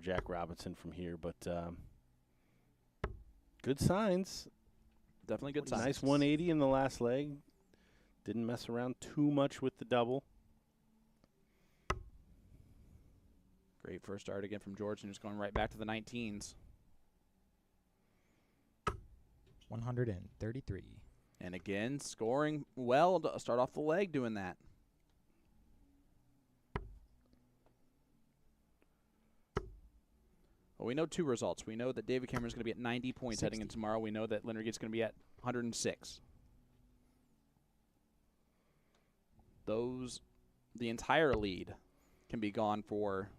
Jack Robinson from here, but good signs. Definitely good signs. Nice 180 in the last leg. Didn't mess around too much with the double. Great first start again from Georgeson, who's going right back to the 19s. 133. And again, scoring well to start off the leg doing that. Well, we know two results. We know that David Cameron's going to be at 90 points heading in 60. tomorrow. We know that Leonard Gates is going to be at 106. The entire lead can be gone for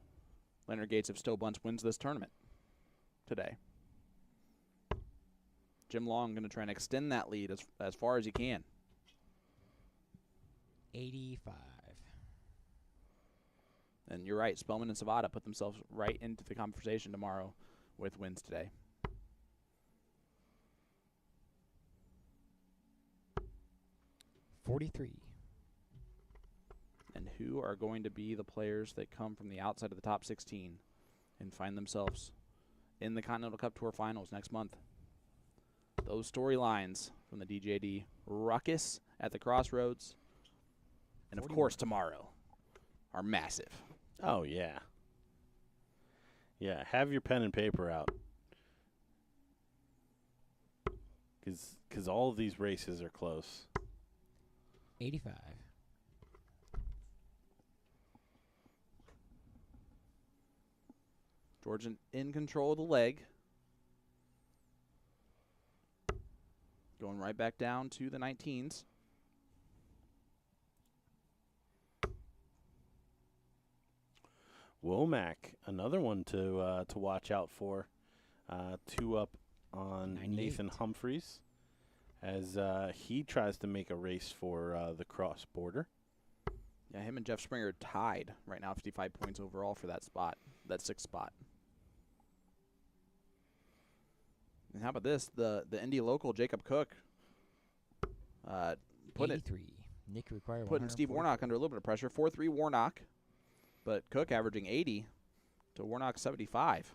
Leonard Gates if Stowe Bunce wins this tournament today. Jim Long going to try and extend that lead as far as he can. 85. And you're right, Spellman and Savada put themselves right into the conversation tomorrow with wins today. $43. And who are going to be the players that come from the outside of the top 16 and find themselves in the Continental Cup Tour Finals next month? Those storylines from the DJD Ruckus at the Crossroads, and of 41. course tomorrow, are massive. Oh, yeah. Yeah, have your pen and paper out. Because all of these races are close. 85. Georgian in control of the leg. Going right back down to the 19s. Womack, another one to watch out for. 2 up on 98. Nathan Humphreys as he tries to make a race for the cross border. Yeah, him and Jeff Springer tied right now, 55 points overall for that spot, that 6th spot. And how about this? The Indy local, Jacob Cook, putting 83. Nick require Steve 144. Warnock under a little bit of pressure. 4-3 Warnock, but Cook averaging 80 to Warnock 75.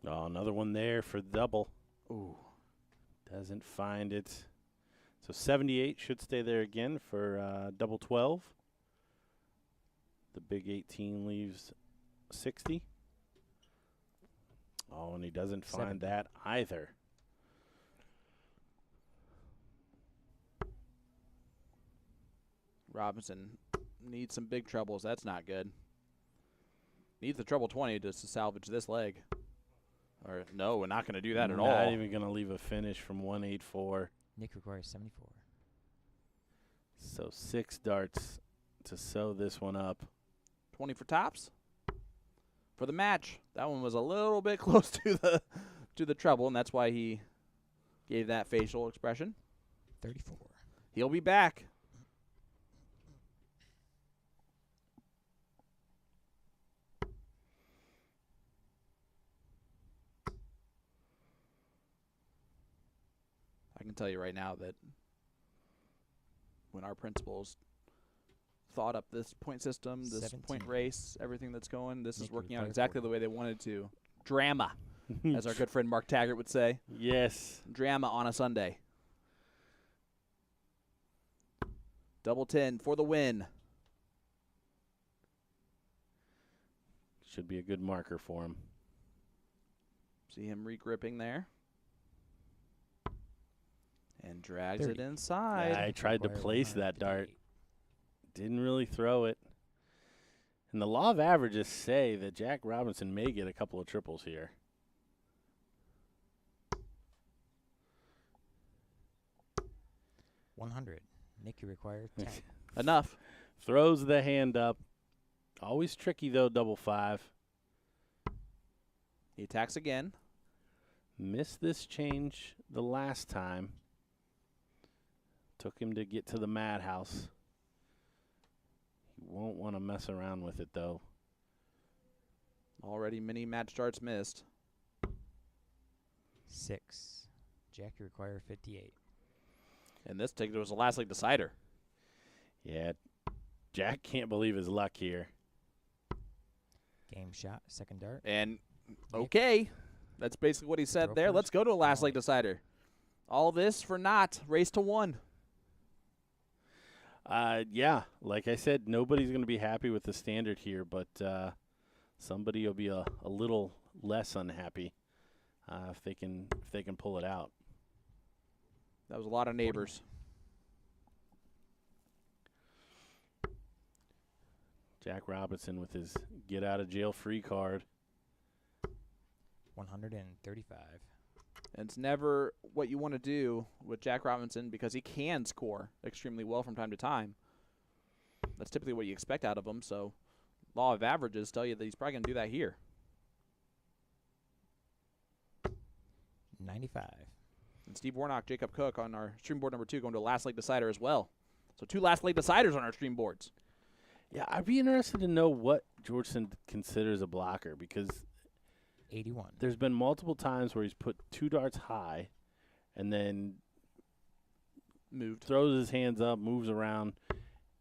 Oh, another one there for the double. Ooh. Doesn't find it. So 78 should stay there again for double 12. The big 18 leaves 60. Oh, and he doesn't find 70. that either. Robinson needs some big troubles. That's not good. Needs the treble 20 just to salvage this leg. Or no, we're not going to do that at all. Not even going to leave a finish from 184. Nick requires 74. So 6 darts to sew this one up. 20 for tops for the match. That one was a little bit close to the treble, and that's why he gave that facial expression. 34. He'll be back. I can tell you right now that when our principals thought up this point system, this 17. point race, everything that's going, this is Nick working out require exactly 40. the way they wanted to. Drama, as our good friend Mark Taggart would say. Yes. Drama on a Sunday. Double 10 for the win. Should be a good marker for him. See him regripping there. And drags 30. it inside. I tried to Require place that dart. 158. Didn't really throw it. And the law of averages say that Jack Robinson may get a couple of triples here. $100. Nick, you require 10. Enough. Throws the hand up. Always tricky, though, double five. He attacks again. Missed this change the last time. Took him to get to the madhouse. He won't want to mess around with it, though. Already many match starts missed. 6. Jack, you require 58. And this ticket was the last league decider. Yeah, Jack can't believe his luck here. Game shot, second dart. And Nick, okay, that's basically what he said Throw there. first. Let's go to a last Oh. league decider. All this for naught. Race to 1. Yeah, like I said, nobody's going to be happy with the standard here, but somebody will be a little less unhappy if they can pull it out. That was a lot of neighbors. Jack Robinson with his get out of jail free card. 135. And it's never what you want to do with Jack Robinson because he can score extremely well from time to time. That's typically what you expect out of him. So law of averages tell you that he's probably going to do that here. 95. And Steve Warnock, Jacob Cook on our stream board number 2 going to a last league decider as well. So 2 last league deciders on our stream boards. Yeah, I'd be interested to know what Georgeson considers a blocker because 81. there's been multiple times where he's put 2 darts high and then Moved. throws his hands up, moves around,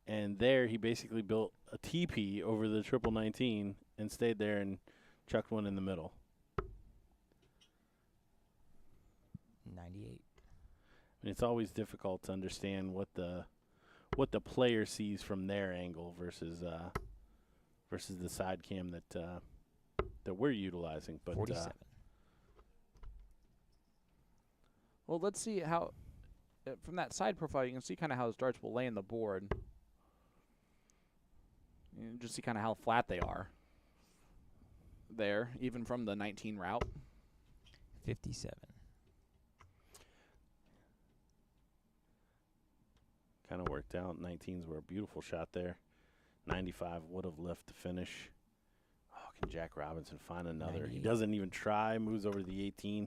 and there he basically built a TP over the 19 and stayed there and chucked one in the middle. 98. I mean, it's always difficult to understand what the player sees from their angle versus the side cam that we're utilizing. But 47. Well, let's see how, from that side profile, you can see kind of how his darts will lay in the board. You can just see kind of how flat they are there, even from the 19 route. 57. kind of worked out. 19s were a beautiful shot there. 95 would have left to finish. Oh, can Jack Robinson find another? He 98. doesn't even try. Moves over to the 18.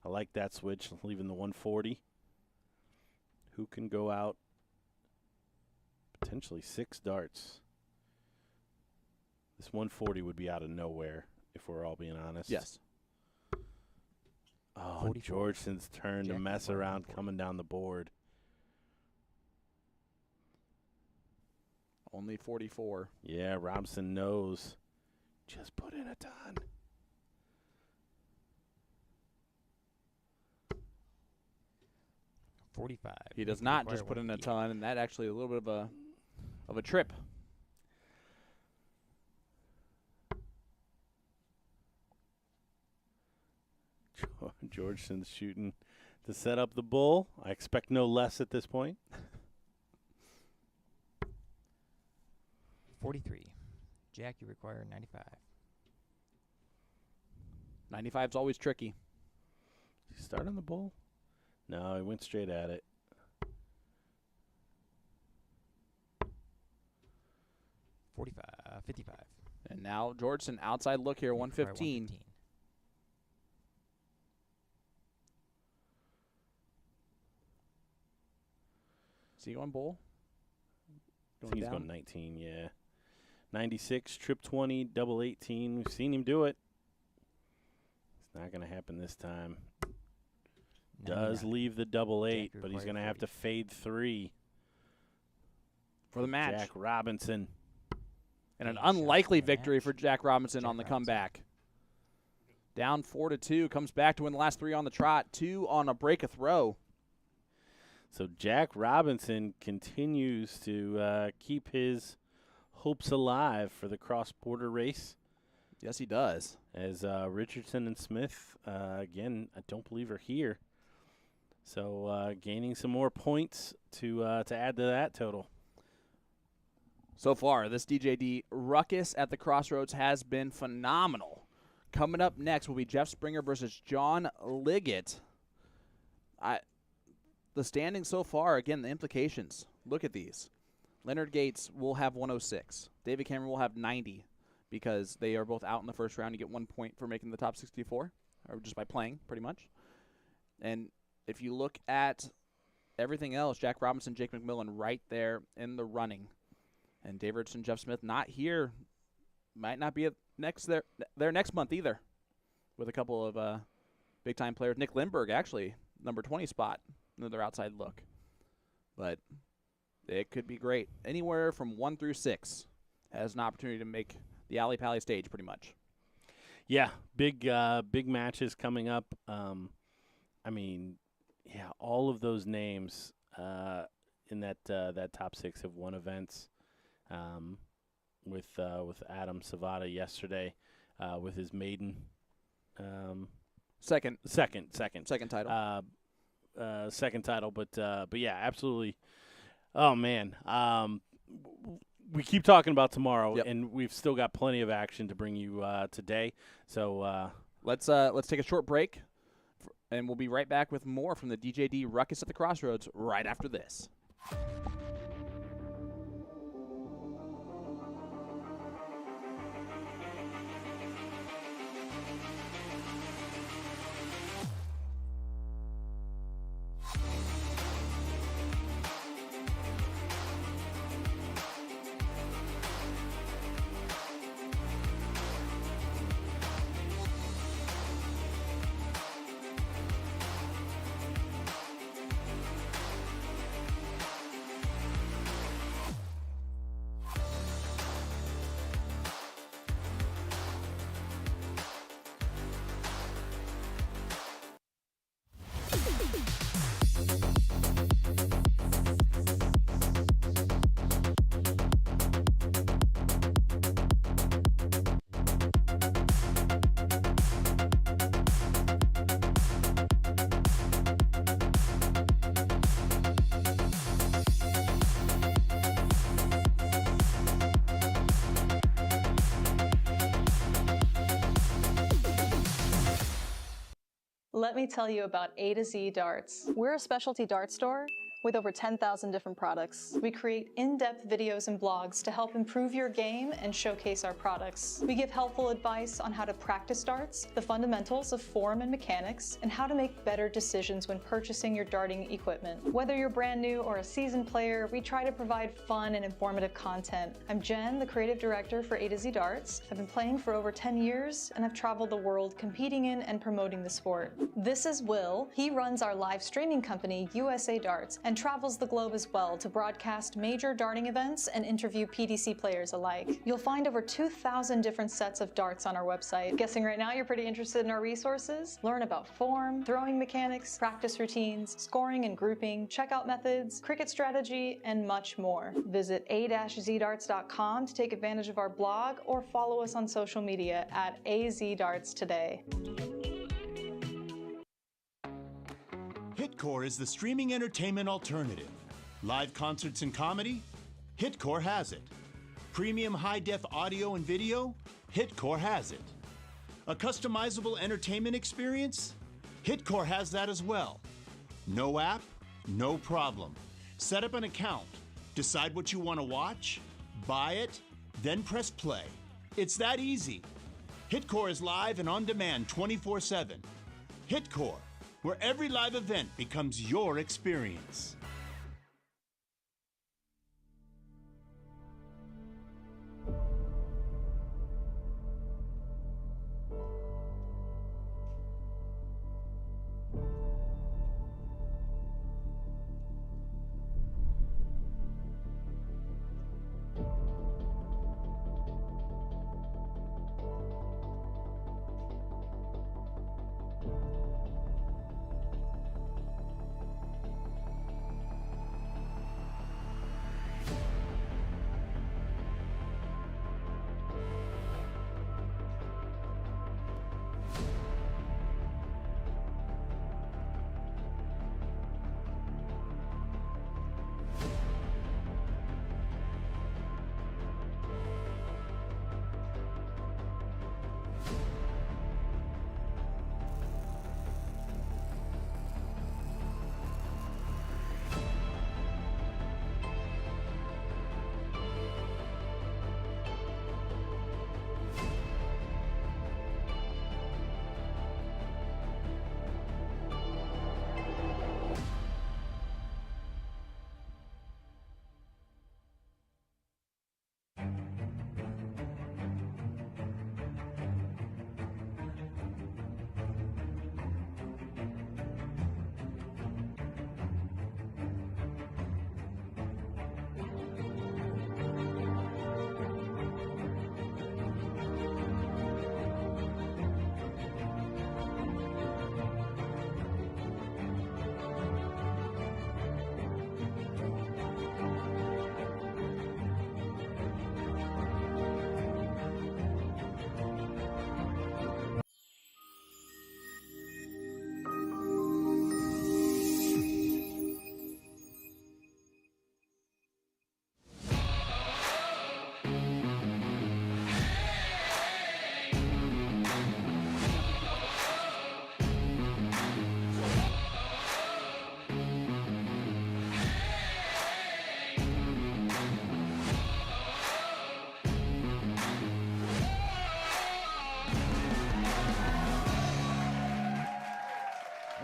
I like that switch, leaving the 140. Who can go out? Potentially 6 darts. This 140 would be out of nowhere, if we're all being honest. Yes. Oh, 44. Georgeson's turn to Jack mess Robinson, around 140. coming down the board. Only 44. Yeah, Robinson knows. Just put in a ton. $45. He does If you not require just put in a 158. ton, and that actually a little bit of a trip. Georgeson's shooting to set up the bull. I expect no less at this point. 43. Jack, you require 95. 95's always tricky. Did he start on the bull? No, he went straight at it. 55. And now Georgeson outside look here, You require 115. Is he going bull? I think he's down? going 19, yeah. 96, trip 20, double 18. We've seen him do it. It's not going to happen this time. Does 99. leave the double 8, Jack but he's required going to have 40. to fade 3. For the match. Jack Robinson. And an Game shot unlikely for the victory match. for Jack Robinson Jack on the Robinson. comeback. Down 4-2, comes back to win the last 3 on the trot, 2 on a break a throw. So Jack Robinson continues to keep his hopes alive for the cross-border race. Yes, he does. As Richardson and Smith, again, I don't believe are here. So gaining some more points to add to that total. So far, this DJD Ruckus at the Crossroads has been phenomenal. Coming up next will be Jeff Springer versus John Liot. The standings so far, again, the implications. Look at these. Leonard Gates will have 106. David Cameron will have 90 because they are both out in the first round. You get 1 point for making the top 64, or just by playing, pretty much. And if you look at everything else, Jack Robinson, Jake McMillan right there in the running. And Dave Richardson, Jeff Smith not here. Might not be there next month either with a couple of big-time players. Nick Lindbergh, actually, number 20 spot, another outside look. But it could be great. Anywhere from 1 through 6 has an opportunity to make the Alley Pally stage pretty much. Yeah, big matches coming up. All of those names in that top 6 have won events. With Adam Savada yesterday, with his maiden Second title. Second title, but yeah, absolutely. Oh man, we keep talking about tomorrow, and we've still got plenty of action to bring you today. So let's take a short break, and we'll be right back with more from the DJD Ruckus at the Crossroads right after this. Let me tell you about A to Z Darts. We're a specialty dart store with over 10,000 different products. We create in-depth videos and blogs to help improve your game and showcase our products. We give helpful advice on how to practice darts, the fundamentals of form and mechanics, and how to make better decisions when purchasing your darting equipment. Whether you're brand new or a seasoned player, we try to provide fun and informative content. I'm Jen, the creative director for A to Z Darts. I've been playing for over 10 years, and I've traveled the world competing in and promoting the sport. This is Will. He runs our live streaming company, USA Darts, and travels the globe as well to broadcast major darting events and interview PDC players alike. You'll find over 2,000 different sets of darts on our website. Guessing right now you're pretty interested in our resources? Learn about form, throwing mechanics, practice routines, scoring and grouping, checkout methods, cricket strategy, and much more. Visit a-zdarts.com to take advantage of our blog or follow us on social media at AZDarts today. Hitcore is the streaming entertainment alternative. Live concerts and comedy? Hitcore has it. Premium high-def audio and video? Hitcore has it. A customizable entertainment experience? Hitcore has that as well. No app? No problem. Set up an account, decide what you want to watch, buy it, then press play. It's that easy. Hitcore is live and on demand 24/7. Hitcore, where every live event becomes your experience.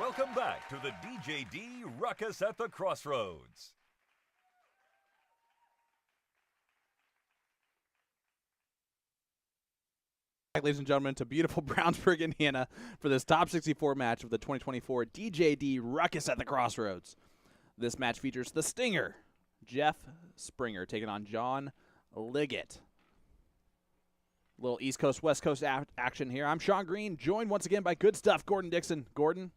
Welcome back to the DJD Ruckus at the Crossroads. Ladies and gentlemen, to beautiful Brownsburg, Indiana, for this top 64 match of the 2024 DJD Ruckus at the Crossroads. This match features the Stinger, Jeff Springer, taking on John Liot. Little East Coast, West Coast action here. I'm Sean Green, joined once again by good stuff, Gordon Dixon. Gordon,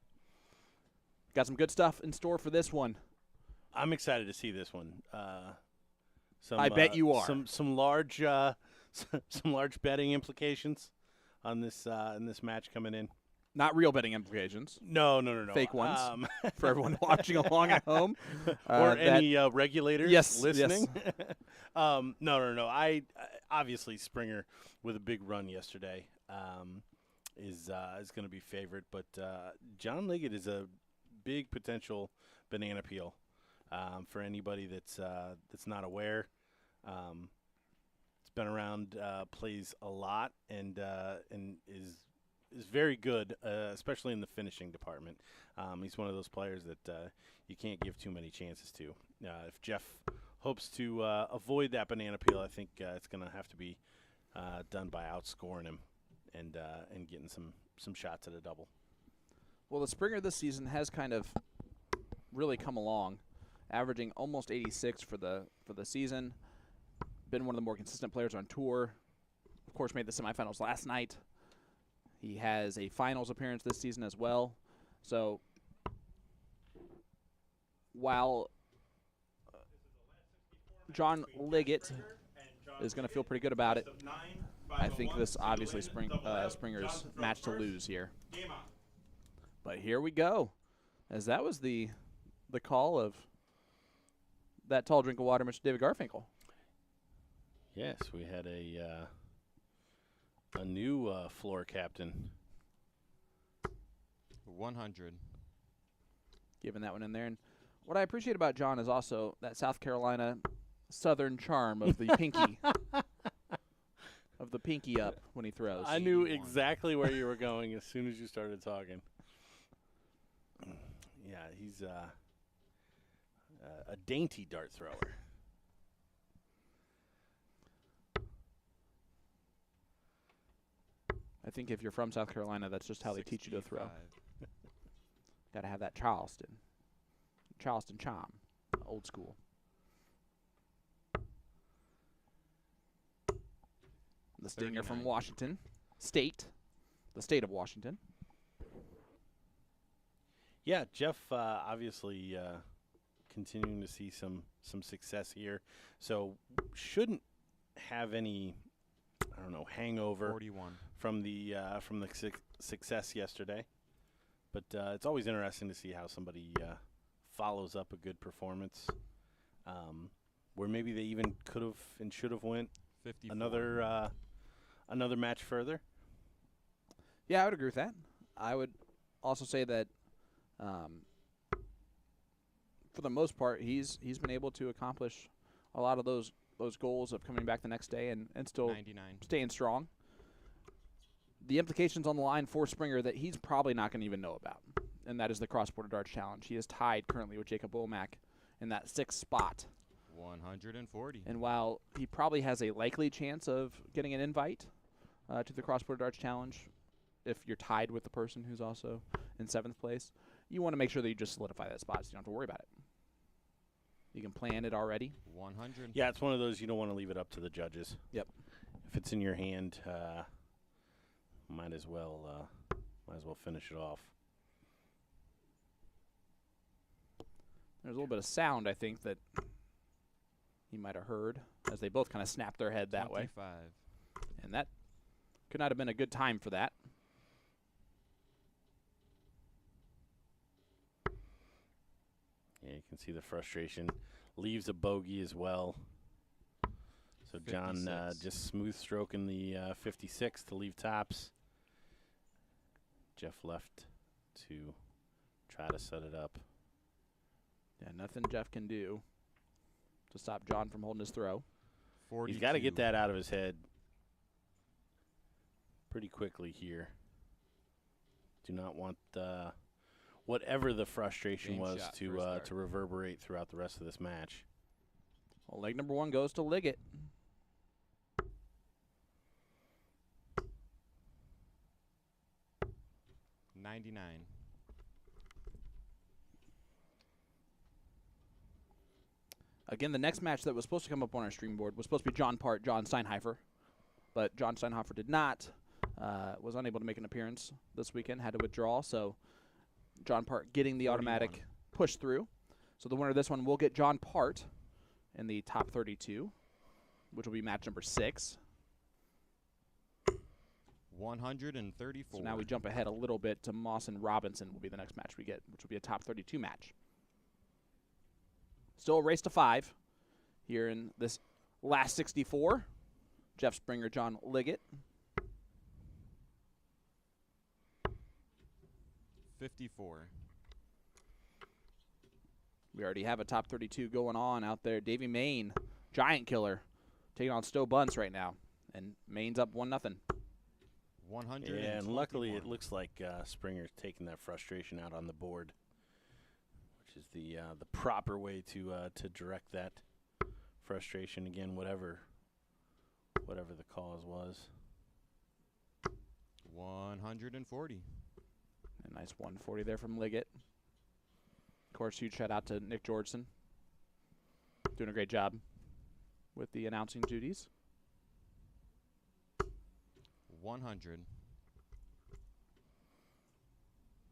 got some good stuff in store for this one. I'm excited to see this one. I bet you are. Some large, some large betting implications on this in this match coming in. Not real betting implications. No. Fake ones for everyone watching along at home. Or any regulators listening. Yes. No. I obviously Springer with a big run yesterday is going to be favored, but John Liot is a big potential banana peel for anybody that's not aware. It's been around, plays a lot, and is very good, especially in the finishing department. He's one of those players that you can't give too many chances to. If Jeff hopes to avoid that banana peel, I think it's going to have to be done by outscoring him and getting some shots at a double. Well, the Springer this season has kind of really come along, averaging almost 86 for the season. Been one of the more consistent players on tour. Of course, made the semifinals last night. He has a finals appearance this season as well. So while John Liot is going to feel pretty good about it, I think this obviously Springer's match to lose here. But here we go, as that was the call of that tall drink of water, Mr. David Garfinkel. Yes, we had a new floor captain. 100. Giving that one in there. And what I appreciate about John is also that South Carolina southern charm of the pinky. Of the pinky up when he throws. I knew exactly where you were going as soon as you started talking. Yeah, he's a dainty dart thrower. I think if you're from South Carolina, that's just how they teach you to throw. Got to have that Charleston charm, old school. The Stinger from Washington State, the state of Washington. Yeah, Jeff obviously continuing to see some success here, so shouldn't have any, I don't know, hangover 41. from the success yesterday. But it's always interesting to see how somebody follows up a good performance, where maybe they even could have and should have went 54. another match further. Yeah, I would agree with that. I would also say that for the most part, he's been able to accomplish a lot of those goals of coming back the next day and still 99. staying strong. The implications on the line for Springer that he's probably not going to even know about, and that is the cross-border darts challenge. He is tied currently with Jacob Womack in that 6th spot. 140. And while he probably has a likely chance of getting an invite to the cross-border darts challenge, if you're tied with the person who's also in 7th place, you want to make sure that you just solidify that spot so you don't have to worry about it. You can plan it already. 100. Yeah, it's one of those you don't want to leave it up to the judges. Yep. If it's in your hand, might as well finish it off. There's a little bit of sound, I think, that he might have heard as they both kind of snapped their head that 25. way. And that could not have been a good time for that. Yeah, you can see the frustration. Leaves a bogey as well. So John 56. just smooth stroking the 56 to leave tops. Jeff left to try to set it up. Yeah, nothing Jeff can do to stop John from holding his throw. 42. He's got to get that out of his head pretty quickly here. Do not want whatever the frustration Game was shot, to first start. to reverberate throughout the rest of this match. Well, leg number 1 goes to Liot. 99. Again, the next match that was supposed to come up on our stream board was supposed to be John Part, John Steinheifer. But John Steinheifer did not, was unable to make an appearance this weekend, had to withdraw. So John Part getting the 41. automatic push through. So the winner of this one will get John Part in the top 32, which will be match number 6. 134. So now we jump ahead a little bit to Mawson Robinson will be the next match we get, which will be a top 32 match. Still a race to 5 here in this last 64. Jeff Springer, John Liggett. 54. We already have a top 32 going on out there. Davey Main, Giant Killer, taking on Stowe Bunce right now. And Main's up 1-0. 100. Yeah, and luckily it looks like Springer's taking that frustration out on the board, which is the proper way to direct that frustration. Again, whatever the cause was. 140. A nice 140 there from Liggett. Of course, huge shout out to Nick Georgeson. Doing a great job with the announcing duties. 100.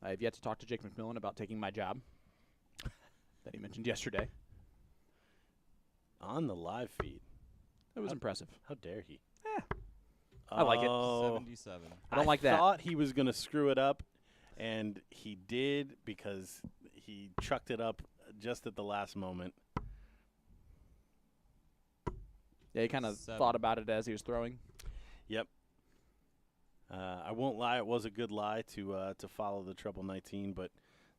I have yet to talk to Jake McMillan about taking my job that he mentioned yesterday. On the live feed. It was impressive. How dare he? I like it. Oh, 77. I don't like that. I thought he was going to screw it up, and he did because he chucked it up just at the last moment. Yeah, he kind of 7. thought about it as he was throwing. Yep. I won't lie, it was a good lie to follow the treble 19, but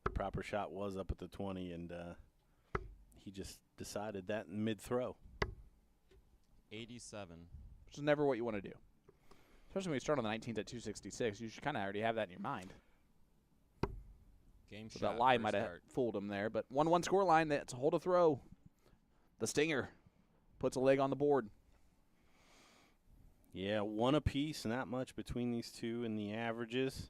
the proper shot was up at the 20, and he just decided that in mid-throw. 87. Which is never what you want to do. Especially when you start on the 19th at 266. You should kind of already have that in your mind. Game So shot. that lie first might have start. fooled him there. But 1-1 score line, that's a hold a throw. The Stinger puts a leg on the board. Yeah, 1 apiece, not much between these two in the averages.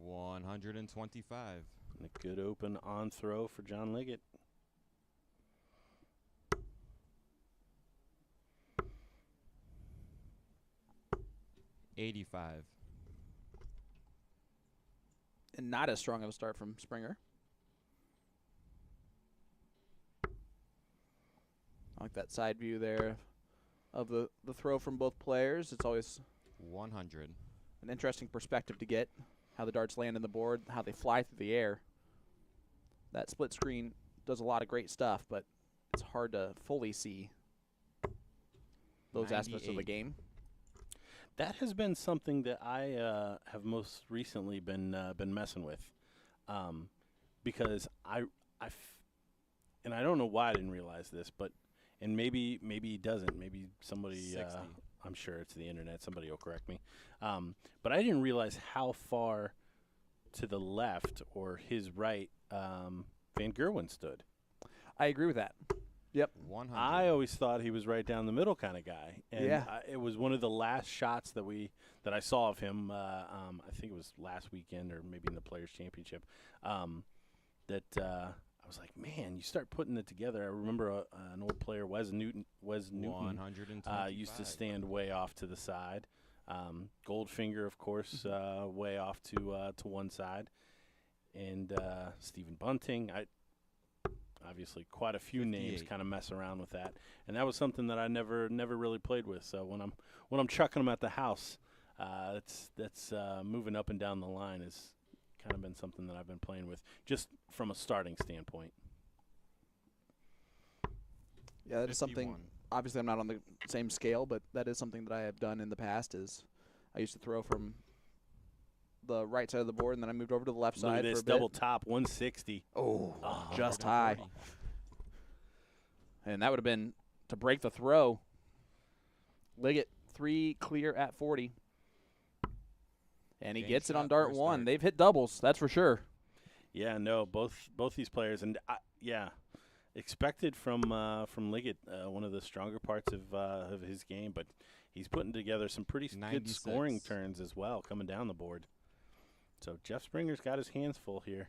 $125. And a good open on throw for John Liggett. $85. And not as strong of a start from Springer. I like that side view there of the throw from both players. It's always 100. an interesting perspective to get, how the darts land on the board, how they fly through the air. That split screen does a lot of great stuff, but it's hard to fully see those aspects of the 98. game. That has been something that I have most recently been messing with, because and I don't know why I didn't realize this, but and maybe he doesn't. Maybe somebody 60. I'm sure it's the internet. Somebody will correct me. But I didn't realize how far to the left or his right Van Gerwen stood. I agree with that. Yep. 100. I always thought he was right down the middle kind of guy. And Yeah. it was one of the last shots that I saw of him. I think it was last weekend or maybe in the Players Championship. That I was like, man, you start putting it together. I remember an old player, Wes Newton, 125. used to stand way off to the side. Goldfinger, of course, way off to one side, and Stephen Bunting. Obviously, quite a few names 58. kind of mess around with that, and that was something that I never really played with. So when I'm chucking them at the house, that's moving up and down the line is kind of been something that I've been playing with, just from a starting standpoint. Yeah, that is something. 51. Obviously, I'm not on the same scale, but that is something that I have done in the past. Is I used to throw from the right side of the board, and then I moved over to the left Look at side this for a bit. double top 160. Oh, Oh, just high. 140. And that would have been to break the throw. Liggett 3 clear at 40. And he Game gets it on shot, dart first 1. dart. They've hit doubles, that's for sure. Yeah, no, both these players, and expected from Liot, one of the stronger parts of his game, but he's putting together some pretty good 96. scoring turns as well, coming down the board. So Jeff Springer's got his hands full here.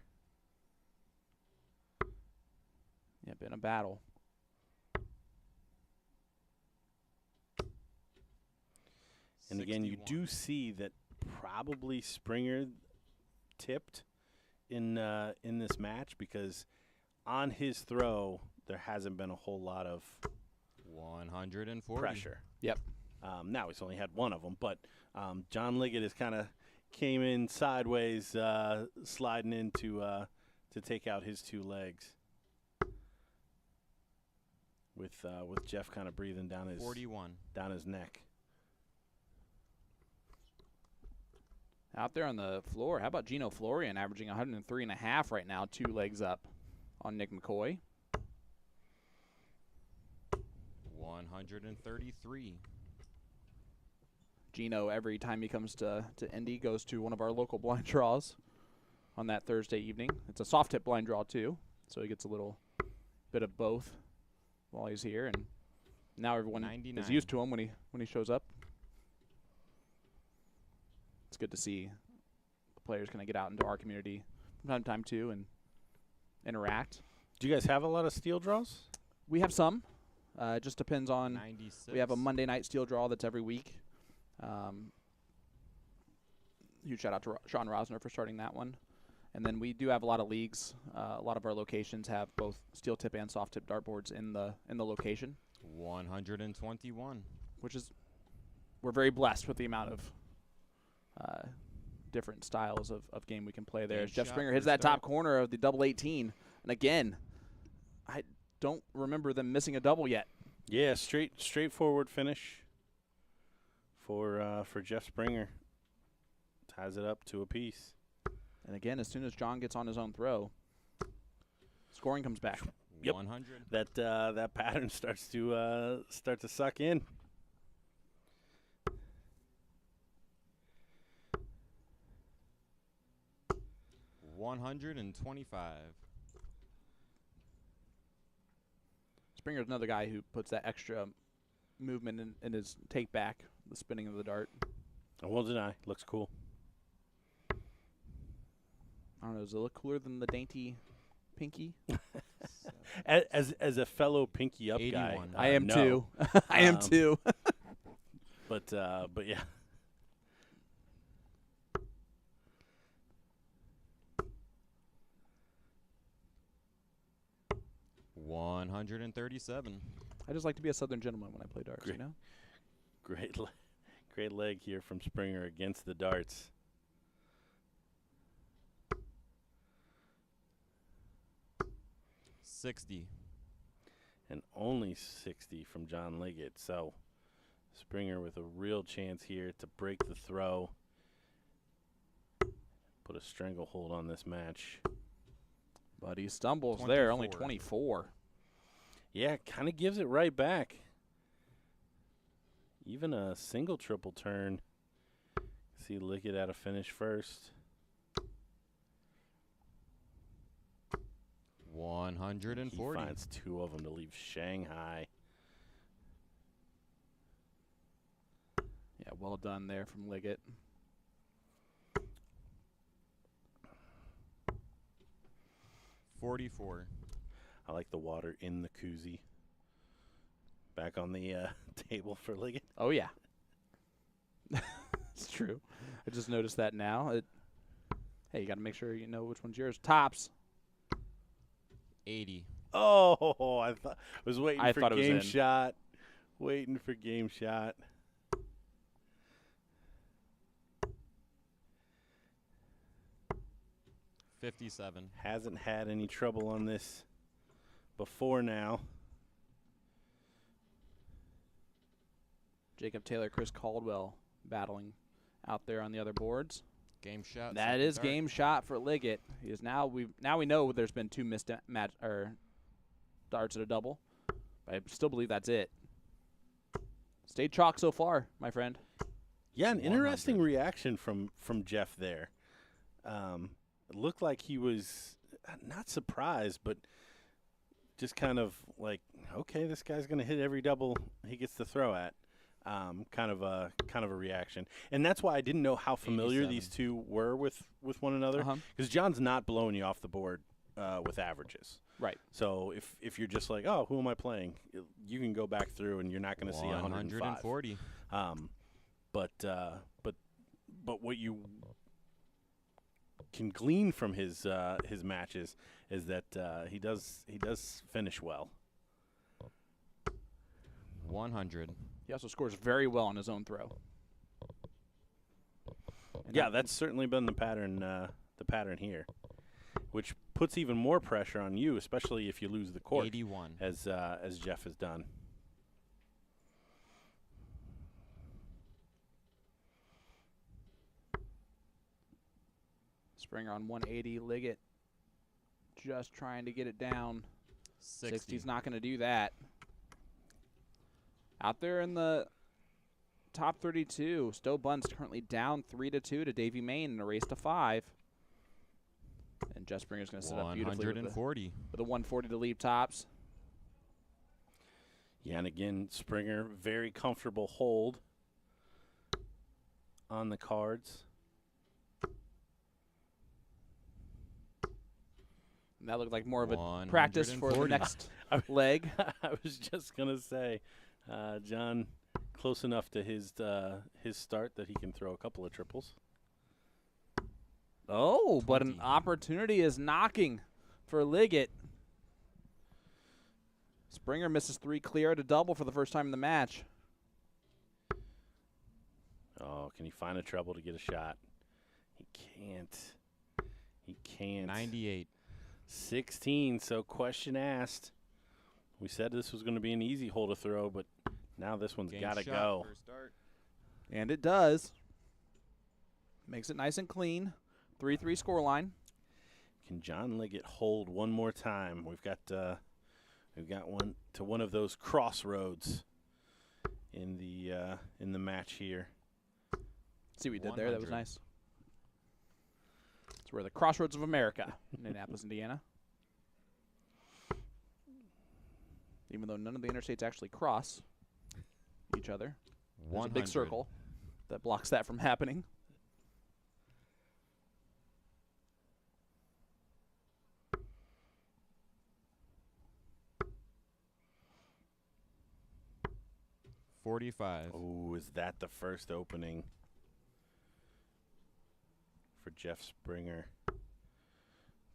Yeah, been a battle. And again, you 61. do see that probably Springer tipped in this match, because on his throw there hasn't been a whole lot of 140. pressure. Yep. Now he's only had one of them, but John Liggett has kind of came in sideways, sliding in to take out his 2 legs. With Jeff kind of breathing down his 41. neck. Out there on the floor, how about Gino Florian averaging 103.5 right now, 2 legs up on Nick McCoy. 133. Gino, every time he comes to Indy, goes to one of our local blind draws on that Thursday evening. It's a soft tip blind draw too, so he gets a little bit of both while he's here, and now everyone 99. is used to him when he shows up. It's good to see the players kind of get out into our community from time to time too and interact. Do you guys have a lot of steel draws? We have some. It just depends on. 96. We have a Monday night steel draw that's every week. Huge shout out to Sean Rosner for starting that one. And then we do have a lot of leagues. A lot of our locations have both steel tip and soft tip dartboards in the location, 121. which is we're very blessed with the amount of different styles of game we can play there. Game As Jeff shot, Springer hits first that top dart. corner of the double 18, and again, I don't remember them missing a double yet. Yeah, straightforward finish for Jeff Springer. Ties it up to a piece. And again, as soon as John gets on his own throw, scoring comes back. Yep. 100. That pattern starts to suck in. $125. Springer's another guy who puts that extra movement in his take back, the spinning of the dart. I won't deny, looks cool. I don't know, does it look cooler than the dainty pinky? As a fellow pinky up guy, 81. I am no. too. I am too. But yeah. $137. I just like to be a Southern gentleman when I play darts, Great. you know? Great leg here from Springer against the darts. $60. And only 60 from John Liggett. So Springer with a real chance here to break the throw. Put a stranglehold on this match. But he stumbles there, only 24. 24. Yeah, kind of gives it right back. Even a single triple turn. See Liggett at a finish first. 140. He finds 2 of them to leave Shanghai. Yeah, well done there from Liggett. $44. I like the water in the koozie. Back on the table for Liggett. Oh, yeah. It's true. I just noticed that now. Hey, you got to make sure you know which one's yours. Tops. 80. Oh, I was waiting I for thought it was game in. shot. Waiting for game shot. $57. Hasn't had any trouble on this before now. Jacob Taylor, Chris Caldwell battling out there on the other boards. Game shot. That second is dart. game shot for Liggett. He is now we know there's been 2 missed darts at a double. But I still believe that's it. Stayed chalk so far, my friend. Yeah, an 100. interesting reaction from Jeff there. It looked like he was not surprised, but just kind of like, okay, this guy's going to hit every double he gets to throw at. Kind of a reaction, and that's why I didn't know how familiar 87. these two were with one another. Because John's not blowing you off the board with averages. Right. So if you're just like, oh, who am I playing? You can go back through and you're not going to see 105. 140. But what you can glean from his matches is that he does finish well. 100. He also scores very well on his own throw. And Yeah, that's certainly been the pattern here, which puts even more pressure on you, especially if you lose the court, 81. as Jeff has done. Springer on 180. Liggett just trying to get it down. 60. 60's not going to do that. Out there in the top 32, Stowe Bunn's currently down 3-2 to Davy Main in a race to 5. And Jeff Springer's going to set up beautifully with 140. with a 140 to leave tops. Yeah, and again, Springer, very comfortable hold on the cards. And that looked like more of a practice for the 140. next leg. I was just going to say, John, close enough to his start that he can throw a couple of triples. Oh, but an 20. opportunity is knocking for Liggett. Springer misses 3 clear at a double for the first time in the match. Oh, can he find a treble to get a shot? He can't. He can't. 98. 16, so question asked. We said this was going to be an easy hole to throw, but now this one's Game got to shot go. for a start. And it does. Makes it nice and clean. 3-3 scoreline. Can John Liggett hold one more time? We've got one to one of those crossroads in the match here. See what we did there? That was 100. nice. It's where the Crossroads of America, in Indianapolis, Indiana. Even though none of the interstates actually cross each other. There's a 100. big circle that blocks that from happening. $45. Oh, is that the first opening for Jeff Springer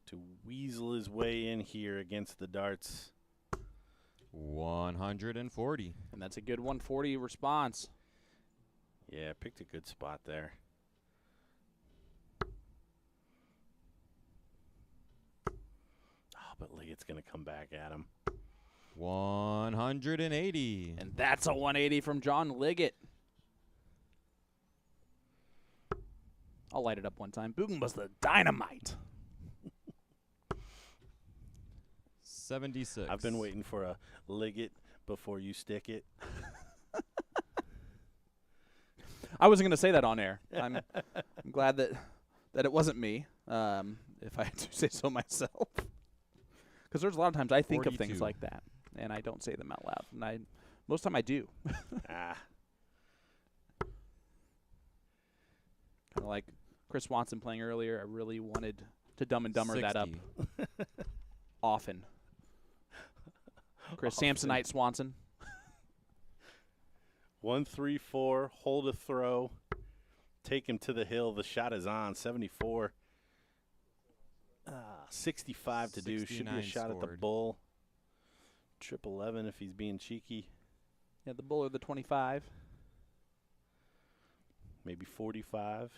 to weasel his way in here against the darts? 140. And that's a good 140 response. Yeah, picked a good spot there. Oh, but Liggett's going to come back at him. 180. And that's a 180 from John Liggett. I'll light it up one time. Boogan was the dynamite. 76. I've been waiting for a Liggett before you stick it. I wasn't going to say that on air. I'm glad that it wasn't me, if I had to say so myself. Because there's a lot of times I think of things 42. like that, and I don't say them out loud. And most of the time I do. Ah. Kind of like Chris Swanson playing earlier. I really wanted to Dumb and Dumber that up 60. often. Chris Samsonite Swanson. 1-3-4, hold a throw, take him to the hill. The shot is on. 74. 65 to do. Should be a 69 shot at the scored. bull. 11 if he's being cheeky. Yeah, the bull or the 25. Maybe 45.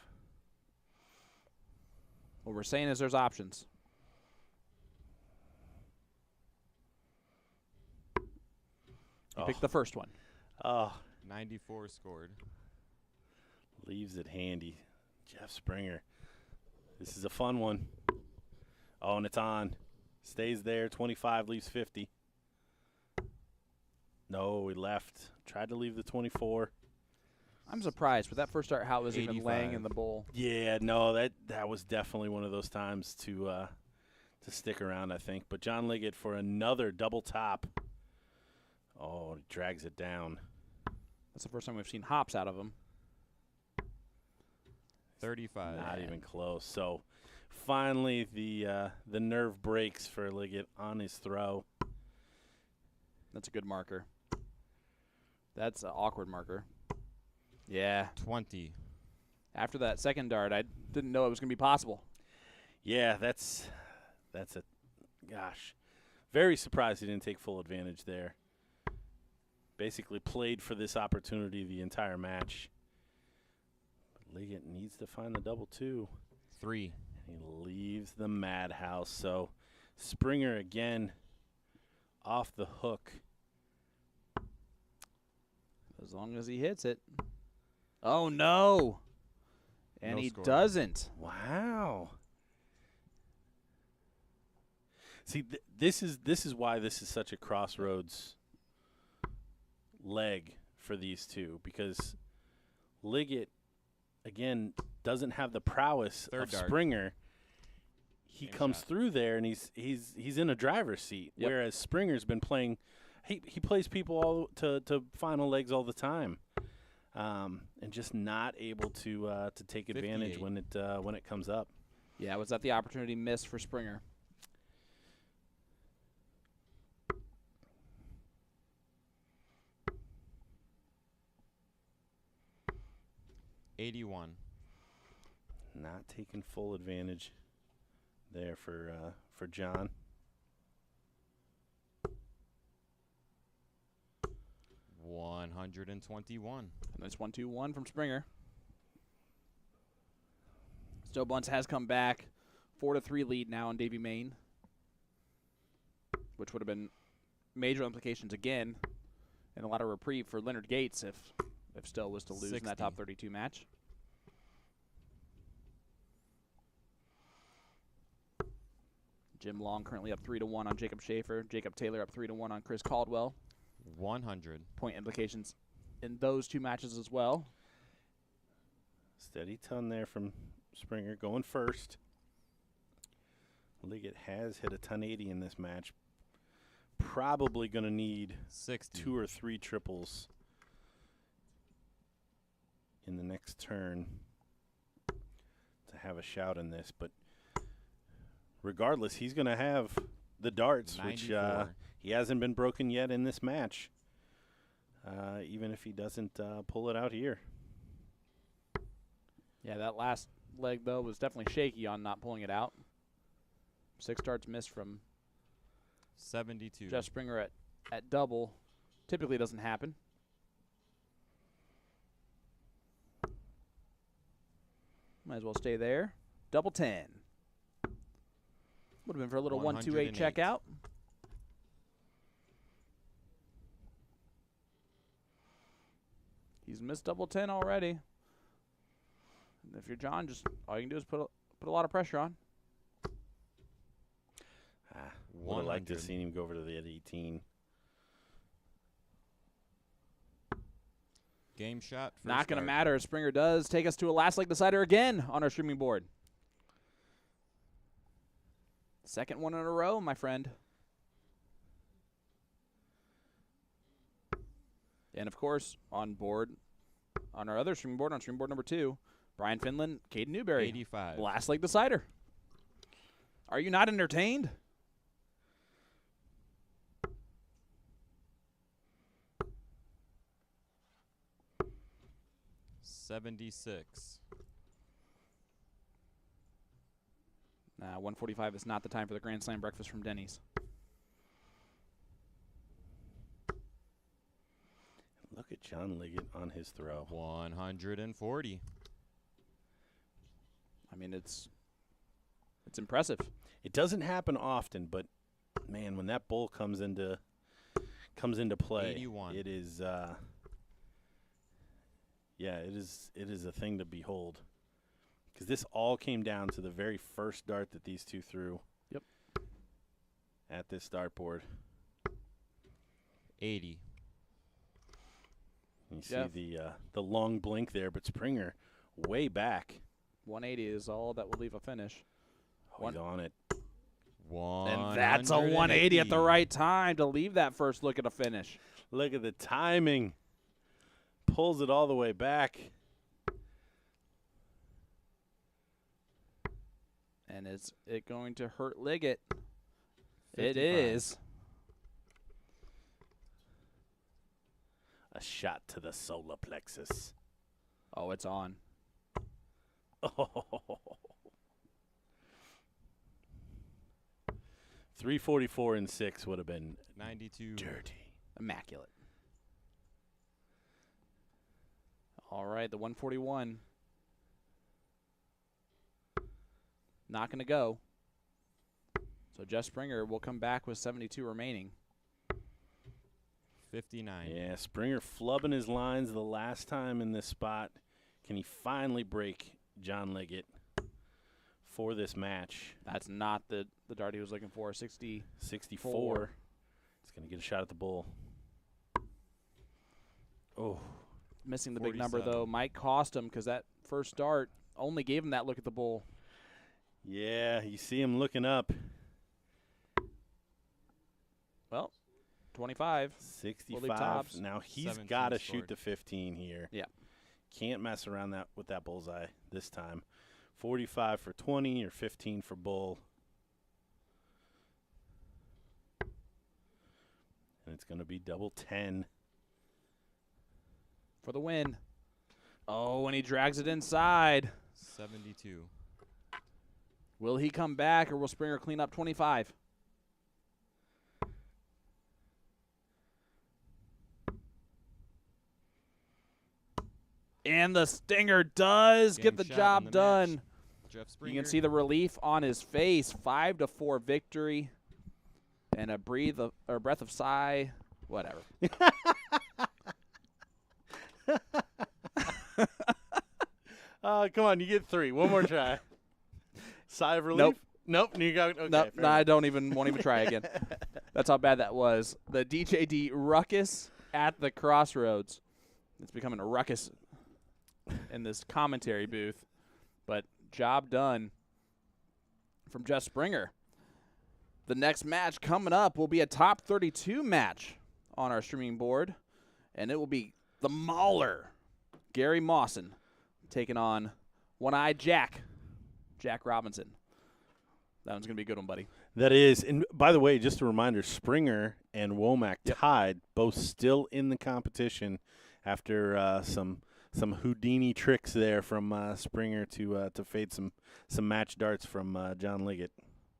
What we're saying is there's options. You picked the first one. Oh, 94 scored. leaves it handy. Jeff Springer. This is a fun one. Oh, and it's on. Stays there. 25 leaves 50. No, he left. Tried to leave the 24. I'm surprised with that first start how it was even laying 85. in the bowl. Yeah, no, that was definitely one of those times to stick around, I think. But John Liggett for another double top. Oh, he drags it down. That's the first time we've seen hops out of him. 35. Not even close. So finally the nerve breaks for Liggett on his throw. That's a good marker. That's an awkward marker. Yeah. 20. After that second dart, I didn't know it was going to be possible. Yeah, that's a gosh. Very surprised he didn't take full advantage there. Basically played for this opportunity the entire match. But Liggett needs to find the double two. 3. He leaves the madhouse. So Springer again off the hook. As long as he hits it. Oh, no. And No he score. doesn't. Wow. See, this is why this is such a crossroads leg for these two, because Liggett again doesn't have the prowess Third of dart. Springer. He Game comes shot. through there and he's in a driver's seat, Yep. whereas Springer's been playing. He plays people all to final legs all the time, and just not able to take advantage 58. when it comes up. Yeah, was that the opportunity missed for Springer? $81. Not taking full advantage there for John. $121. Nice 1-2-1 from Springer. Stowe Bunce has come back. 4-3 lead now on Davy Main, which would have been major implications again and a lot of reprieve for Leonard Gates if Stowe was to lose in that 60. top 32 match. Jim Long currently up 3-1 on Jacob Schaefer. Jacob Taylor up 3-1 on Chris Caldwell. 100. Point implications in those two matches as well. Steady ton there from Springer going first. Liggett has hit a 1080 in this match. Probably going to need 60. 2 or 3 triples in the next turn to have a shout in this. But regardless, he's going to have the darts, which 94. he hasn't been broken yet in this match, even if he doesn't pull it out here. Yeah, that last leg, though, was definitely shaky on not pulling it out. 6 darts missed from 72. Jeff Springer at double. Typically doesn't happen. Might as well stay there. Double 10. Would have been for a little 128 check 108. out. He's missed double 10 already. And if you're John, just all you can do is put a lot of pressure on. Would have liked to 100. see him go over to the 18. Game shot. Not first going to dart. matter if Springer does take us to a last leg decider again on our streaming board. Second one in a row, my friend. And, of course, on our other streaming board, on streaming board number 2, Brian Finland, Caden Newberry. 85. Last leg decider. Are you not entertained? $76. Nah, 145 is not the time for the Grand Slam breakfast from Denny's. Look at John Liggett on his throw. 140. I mean, it's impressive. It doesn't happen often, but man, when that bull comes into play, 81. it is it is a thing to behold. Because this all came down to the very first dart that these two threw. Yep. At this dartboard. 80. You see the long blink there, but Springer way back. 180 is all that will leave a finish. He's on it. And that's a 180 at the right time to leave that first look at a finish. Look at the timing. Pulls it all the way back. And is it going to hurt Liot? 55. It is. A shot to the solar plexus. Oh, it's on. Oh. 344 and 6 would have been 92. dirty. Immaculate. All right, the 141. Not going to go. So Jeff Springer will come back with 72 remaining. 59. Yeah, Springer flubbing his lines the last time in this spot. Can he finally break John Liot for this match? That's not the dart he was looking for. 64. 64. He's going to get a shot at the bull. Oh. Missing the big number, 47. though, might cost him because that first dart only gave him that look at the bull. Yeah, you see him looking up. Well, 25. 65. tops. Now he's 17 got to scored. shoot the 15 here. Yeah. Can't mess around with that bullseye this time. 45 for 20 or 15 for bull. And it's going to be double 10. For the win. Oh, and he drags it inside. 72. Will he come back or will Springer clean up 25? And the Stinger does Game get the shot in job the done. match. Jeff Springer. You can see the relief on his face. 5-4 victory. And a breath of sigh. Whatever. Come on, you get 3. One more try. Sigh of relief? Nope. Nope. You got, okay, Nope, fair no, I enough. won't even try again. That's how bad that was. The DJD Ruckus at the Crossroads. It's becoming a ruckus in this commentary booth. But job done from Jeff Springer. The next match coming up will be a top 32 match on our streaming board. And it will be the Mauler, Gary Mawson, taking on One-Eyed Jack Robinson. That one's going to be a good one, buddy. That is. And by the way, just a reminder, Springer and Womack tied, both still in the competition after some Houdini tricks there from Springer to fade some match darts from John Liot.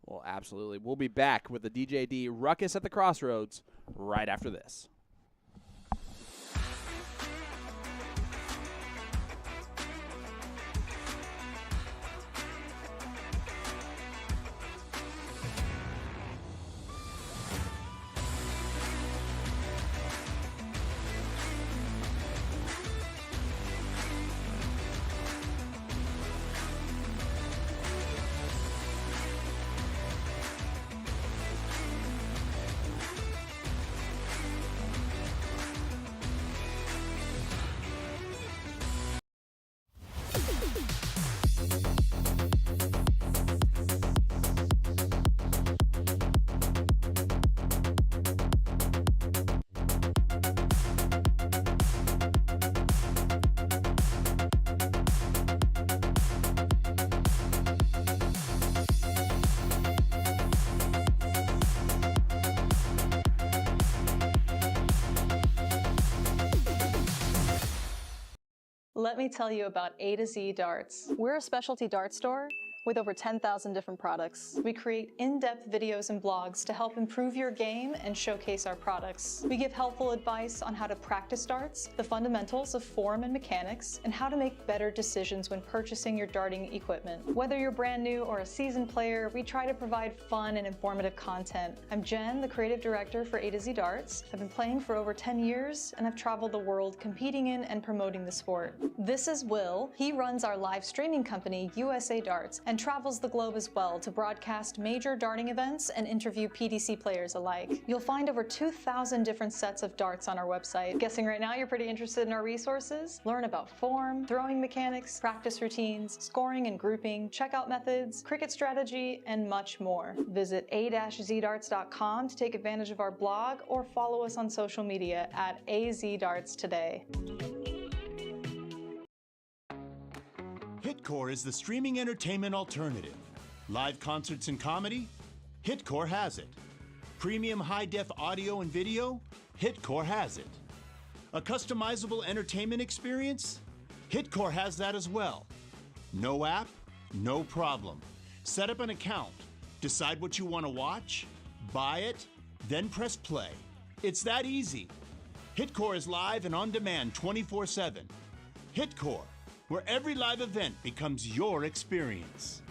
Well, absolutely. We'll be back with the DJD Ruckus at the Crossroads right after this. Let me tell you about A to Z Darts. We're a specialty dart store with over 10,000 different products. We create in-depth videos and blogs to help improve your game and showcase our products. We give helpful advice on how to practice darts, the fundamentals of form and mechanics, and how to make better decisions when purchasing your darting equipment. Whether you're brand new or a seasoned player, we try to provide fun and informative content. I'm Jen, the creative director for A to Z Darts. I've been playing for over 10 years, and I've traveled the world competing in and promoting the sport. This is Will. He runs our live streaming company, USA Darts, and travels the globe as well to broadcast major darting events and interview PDC players alike. You'll find over 2,000 different sets of darts on our website. Guessing right now you're pretty interested in our resources? Learn about form, throwing mechanics, practice routines, scoring and grouping, checkout methods, cricket strategy, and much more. Visit a-zdarts.com to take advantage of our blog or follow us on social media at azdarts today. Hitcore is the streaming entertainment alternative. Live concerts and comedy? Hitcore has it. Premium high-def audio and video? Hitcore has it. A customizable entertainment experience? Hitcore has that as well. No app? No problem. Set up an account, decide what you want to watch, buy it, then press play. It's that easy. Hitcore is live and on demand 24/7. Hitcore, where every live event becomes your experience.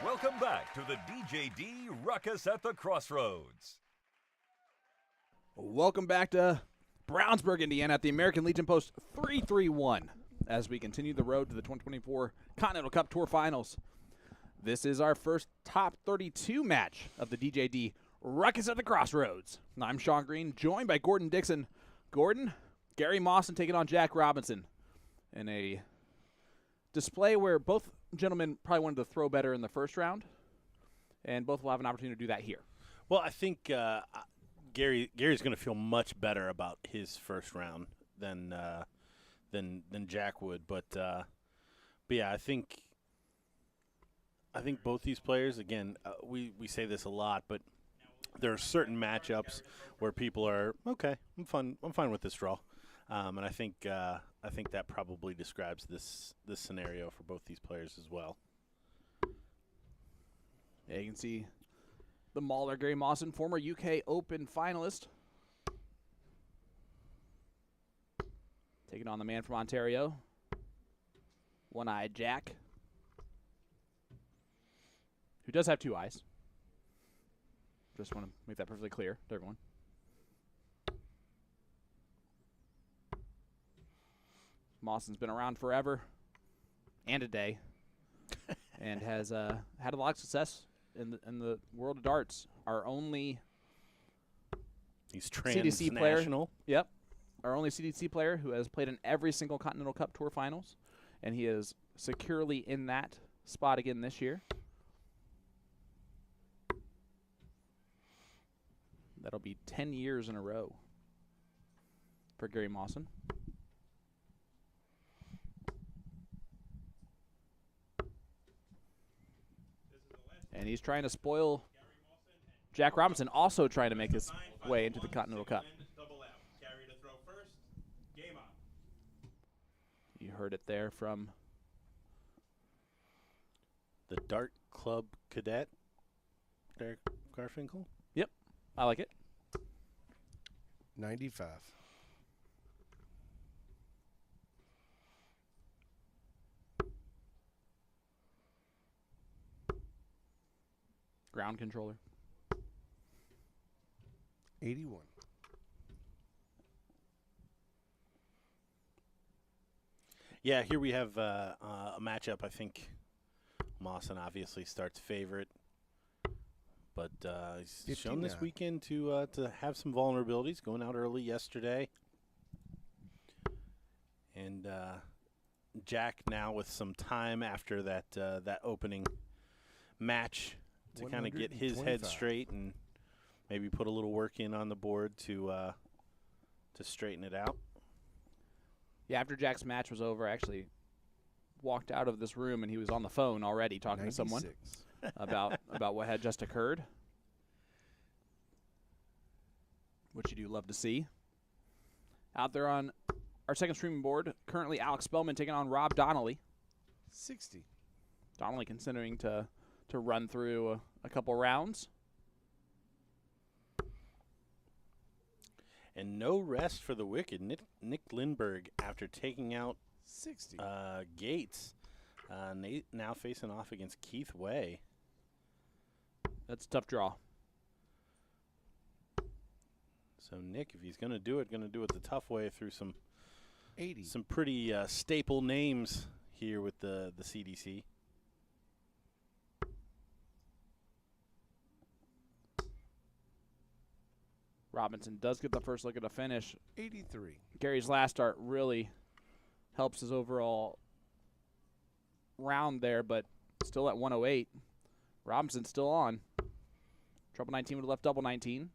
Welcome back to the DJD Ruckus at the Crossroads. Welcome back to Brownsburg, Indiana at the American Legion Post 331 as we continue the road to the 2024 Continental Cup Tour Finals. This is our first top 32 match of the DJD Ruckus at the Crossroads. I'm Sean Green, joined by Gordon Dixon. Gordon, Gary Mawson taking on Jack Robinson in a display where both gentlemen probably wanted to throw better in the first round, and both will have an opportunity to do that here. Well, I think Gary's going to feel much better about his first round than Jack would, but yeah, I think both these players, again, we say this a lot, but there are certain matchups where people are okay. I'm fine with this draw, and I think that probably describes this scenario for both these players as well. Yeah, you can see the mauler Gary Mawson, former UK Open finalist, taking on the man from Ontario, One-Eyed Jack, who does have two eyes. Just want to make that perfectly clear to everyone. Mawson's been around forever and a day and has had a lot of success in the world of darts. Our only He's CDC player. transnational. Yep. Our only CDC player who has played in every single Continental Cup Tour finals, and he is securely in that spot again this year. That'll be 10 years in a row for Gary Mawson. And he's trying to spoil Jack Robinson, also trying to make his way into the Continental Cup. You heard it there from The Dart Club Cadet, Derek Garfinkel. Yep, I like it. 95. Ground controller. 81. Yeah, here we have a matchup. I think Mawson obviously starts favorite, but he's shown this 59. weekend to have some vulnerabilities. Going out early yesterday, and Jack now with some time after that that opening match to kind of get his head 125. straight and maybe put a little work in on the board to straighten it out. Yeah, after Jack's match was over, I actually walked out of this room and he was on the phone already talking to someone 96. about what had just occurred, which you do love to see. Out there on our second streaming board, currently Alex Spellman taking on Rob Donnelly. 60. Donnelly considering to run through a couple rounds. And no rest for the wicked. Nick Lindberg, after taking out 60. Gates, now facing off against Keith Way. That's a tough draw. So Nick, if he's going to do it the tough way through some 80. some pretty staple names here with the CDC. Robinson does get the first look at the finish. 83. Gary's last start really helps his overall round there, but still at 108. Robinson's still on. Trouble 19 would have left double 19.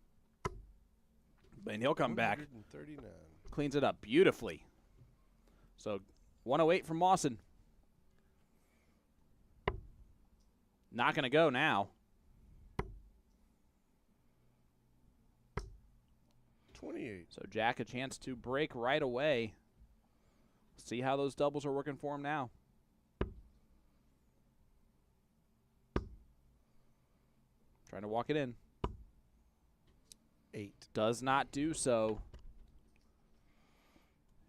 And he'll come back. 139. Cleans it up beautifully. So 108 from Mawson. Not going to go now. 28. So Jack a chance to break right away. See how those doubles are working for him now. Trying to walk it in. 8. Does not do so.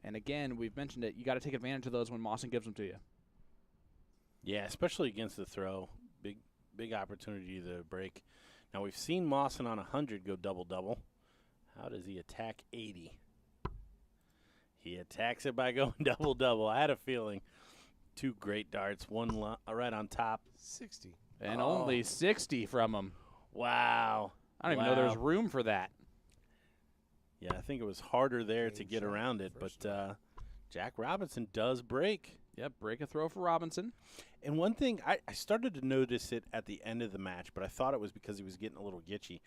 And again, we've mentioned it. You got to take advantage of those when Mawson gives them to you. Yeah, especially against the throw. Big opportunity to break. Now, we've seen Mawson on 100 go double-double. How does he attack 80? He attacks it by going double-double. I had a feeling. Two great darts, one right on top. 60. And only 60 from him. Wow. I don't even know there's room for that. Yeah, I think it was harder there to Game get shot, around it, first but Jack Robinson does break. Yep, break a throw for Robinson. And one thing, I started to notice it at the end of the match, but I thought it was because he was getting a little gitchy.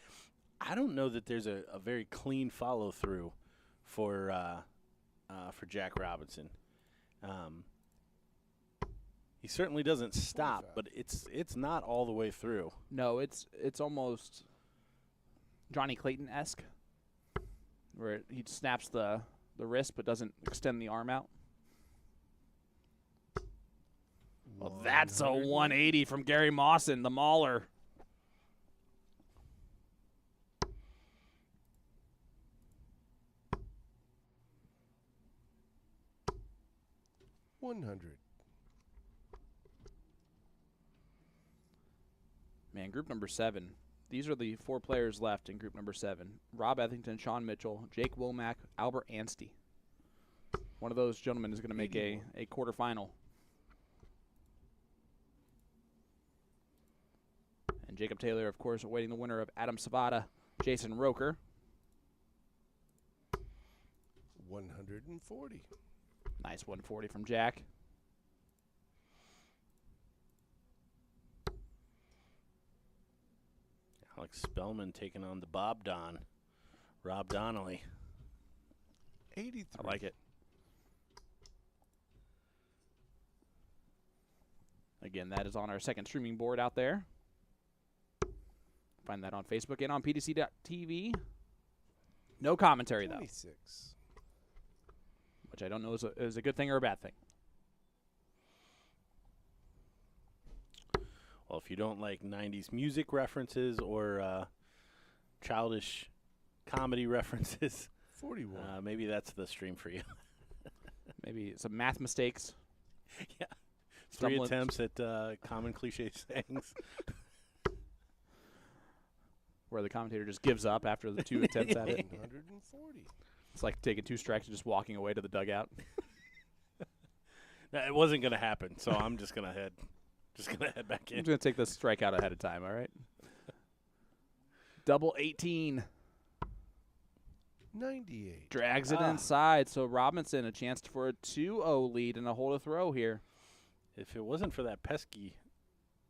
I don't know that there's a very clean follow-through for Jack Robinson. He certainly doesn't stop, 25. but it's not all the way through. No, it's almost Johnny Clayton-esque, where he snaps the wrist but doesn't extend the arm out. Well, that's a 180 from Gary Mawson, the mauler. $100. Man, group number 7. These are the 4 players left in group number 7. Rob Ethington, Sean Mitchell, Jake Womack, Albert Anstey. One of those gentlemen is going to make a quarterfinal. And Jacob Taylor, of course, awaiting the winner of Adam Savada, Jason Roker. 140. Nice 140 from Jack. Alex Spellman taking on the Bob Don. Rob Donnelly. 83. I like it. Again, that is on our second streaming board out there. Find that on Facebook and on PDC.TV. No commentary, though, 26. which I don't know is a good thing or a bad thing. Well, if you don't like 90s music references or childish comedy references, 41. maybe that's the stream for you. Maybe some math mistakes. Yeah. 3 Stumbling- attempts at common cliche sayings. where the commentator just gives up after the 2 attempts at it. 140. It's like taking 2 strikes and just walking away to the dugout. No, it wasn't going to happen, so I'm just going to head back I'm in. just going to take the strikeout ahead of time, all right? Double 18. 98. Drags it inside, so Robinson a chance for a 2-0 lead and a hole to throw here. If it wasn't for that pesky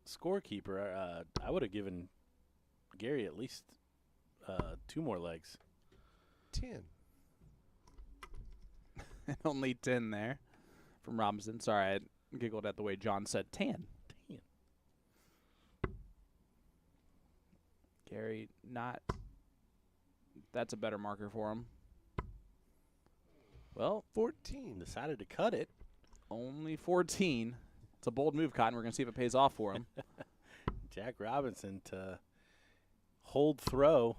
scorekeeper, I would have given Gary at least 2 more legs. 10. Only 10 there from Robinson. Sorry, I giggled at the way John said 10. Gary, not. That's a better marker for him. Well, 14. Decided to cut it. only 14. It's a bold move, Cotton. We're going to see if it pays off for him. Jack Robinson to hold throw.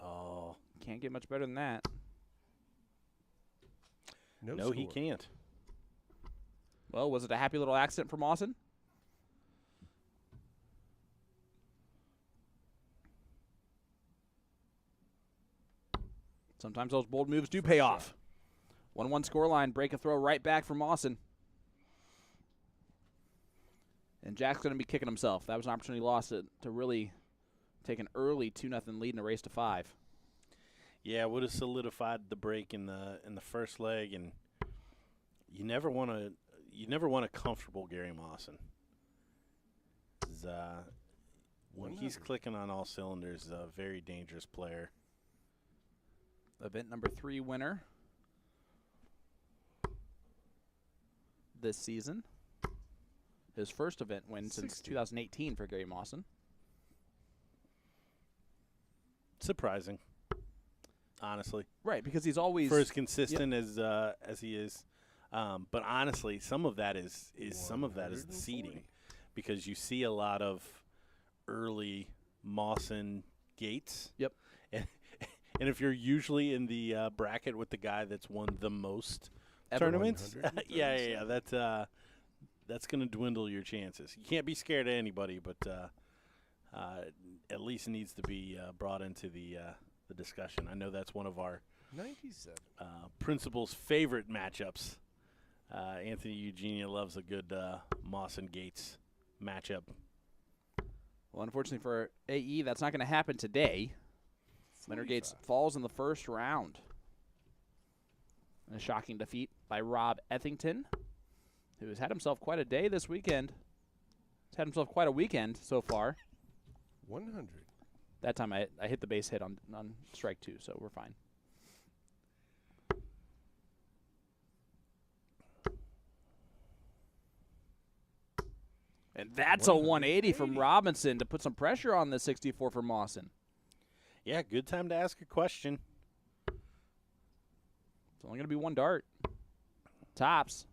Oh, Can't get much better than that. no, he score. can't. Well, was it a happy little accident for Mawson? Sometimes those bold moves do pay off. 1-1 scoreline, break a throw right back for Mawson. And Jack's going to be kicking himself. That was an opportunity lost to really take an early 2-0 lead and a race to 5. Yeah, would have solidified the break in the first leg, and you never want a comfortable Gary Mawson. When he's 100. clicking on all cylinders, a very dangerous player. Event number 3 winner this season. His first event win since 60. 2018 for Gary Mawson. Surprising, honestly, Right, because he's always for as consistent as he is. But honestly, some of that is the seeding, 140. because you see a lot of early Mawson gates. Yep. And if you're usually in the bracket with the guy that's won the most Ever. tournaments, 137. that's going to dwindle your chances. You can't be scared of anybody, but at least needs to be brought into the discussion. I know that's one of our 97. principal's favorite matchups. Anthony Eugenia loves a good Mawson Gates matchup. Well, unfortunately for AE, that's not going to happen today. Leonard Gates falls in the first round. In a shocking defeat by Rob Ethington, who has had himself quite a day this weekend. He's had himself quite a weekend so far. 100. That time I hit the base hit on strike 2, so we're fine. And that's a 180 from Robinson to put some pressure on the 64 for Mawson. Yeah, good time to ask a question. It's only going to be 1 dart. Tops.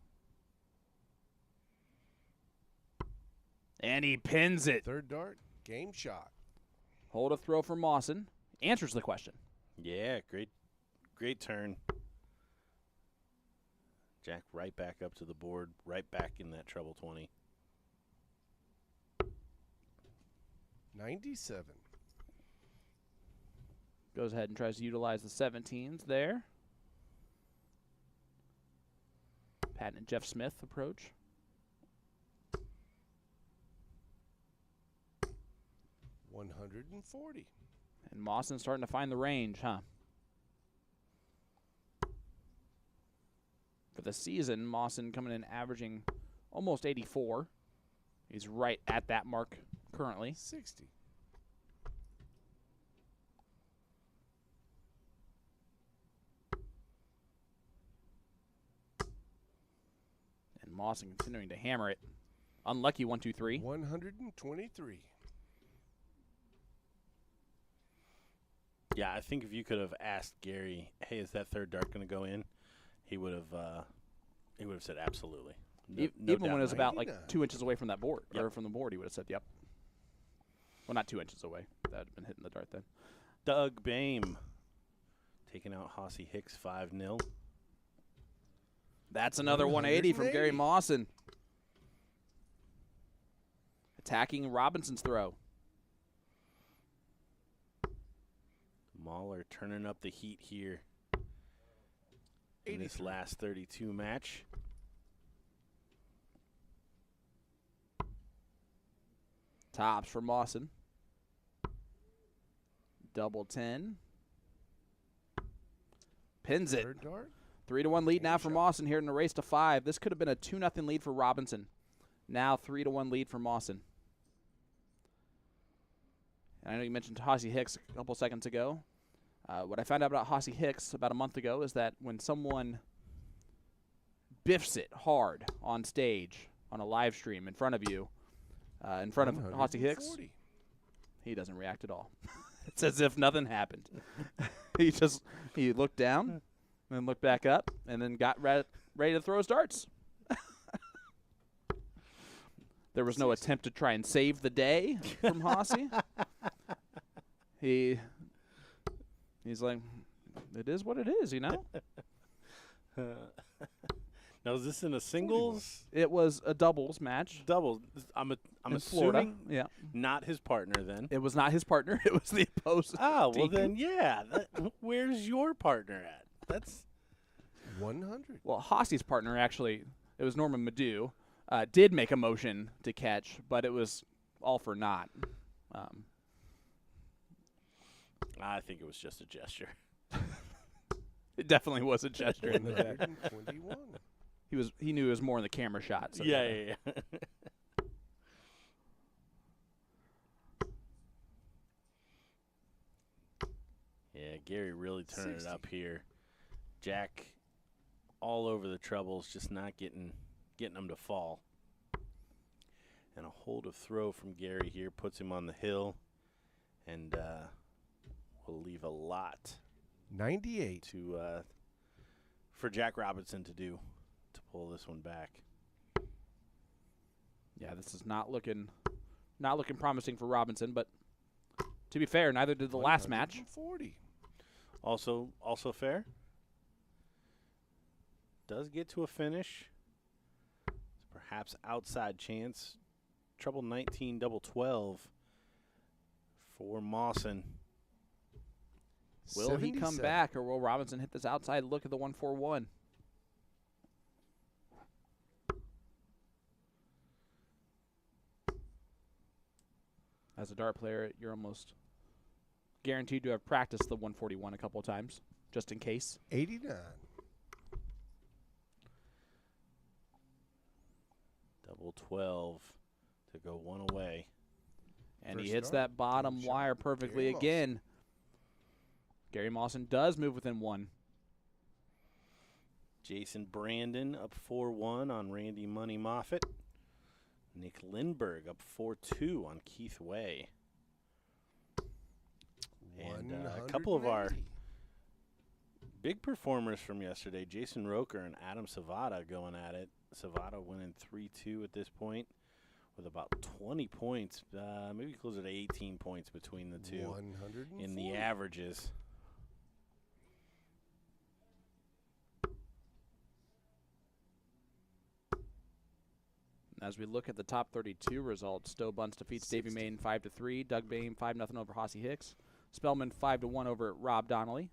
And he pins it. Third dart. Game shot. Hold a throw for Mawson. Answers the question. Yeah, great turn. Jack right back up to the board, right back in that treble 20. 97. Goes ahead and tries to utilize the 17s there. Patton and Jeff Smith approach. 140. And Mawson starting to find the range, huh? For the season, Mawson coming in averaging almost 84. He's right at that mark currently. 60. And Mawson continuing to hammer it. Unlucky 1, 2, 3. 123. Yeah, I think if you could have asked Gary, "Hey, is that third dart going to go in?" He would have said absolutely. No Even doubt when it was in my about like 2 inches away from that board, Yep. or from the board, he would have said, "Yep." Well, not 2 inches away. That would have been hitting the dart then. Doug Bame taking out Hossy Hicks 5-0. That's another 180 from Gary 180. Mawson. Attacking Robinson's throw. Mahler turning up the heat here in this last 32 match. Tops for Mawson. Double 10. Pins it. Third dart. 3-1 lead now for Shot. Mawson here in the race to 5. This could have been a 2-0 lead for Robinson. Now 3-1 lead for Mawson. And I know you mentioned Hossy Hicks a couple seconds ago. What I found out about Hossy Hicks about a month ago is that when someone biffs it hard on stage on a live stream in front of you, in front of Hossy Hicks, 140. he doesn't react at all. It's as if nothing happened. he looked down, then looked back up, and then got ready to throw his darts. There was no attempt to try and save the day from Hossy. He's like, it is what it is, you know? Now, is this in a singles? It was a doubles match. Doubles. I'm in Florida. assuming Yeah. not his partner then. It was not his partner. It was the opposing Ah, well team. then, yeah. Where's your partner at? That's 100. Well, Hossy's partner actually, it was Norman Madu, did make a motion to catch, but it was all for naught. I think it was just a gesture. It definitely was a gesture in the back. 121. He knew it was more in the camera shot. So Yeah. Yeah, Gary really turning 60. it up here. Jack all over the trebles, just not getting them to fall. And a hold of throw from Gary here puts him on the hill, and will leave a lot 98. to for Jack Robinson to do to pull this one back. Yeah, this is not looking promising for Robinson, but to be fair, neither did the last match. 140. Also fair. Does get to a finish. It's perhaps outside chance. Treble 19, double 12 for Mawson. Will he come 77. back, or will Robinson hit this outside look at the 141? As a dart player, you're almost guaranteed to have practiced the 141 a couple of times, just in case. 89. Double 12 to go one away. And he First hits start, that bottom shot, wire perfectly Gary Mawson. again. Gary Mawson does move within 1. Jason Brandon up 4-1 on Randy Money Moffitt. Nick Lindberg up 4-2 on Keith Way. And a couple of our 180. big performers from yesterday, Jason Roker and Adam Savada going at it. Savada winning 3-2 at this point with about 20 points, maybe closer to 18 points between the two 140. in the averages. As we look at the top 32 results, Stowe Bunce defeats Davey Main 5-3, Doug Bame 5-0 over Hossy Hicks, Spellman 5-1 over Rob Donnelly,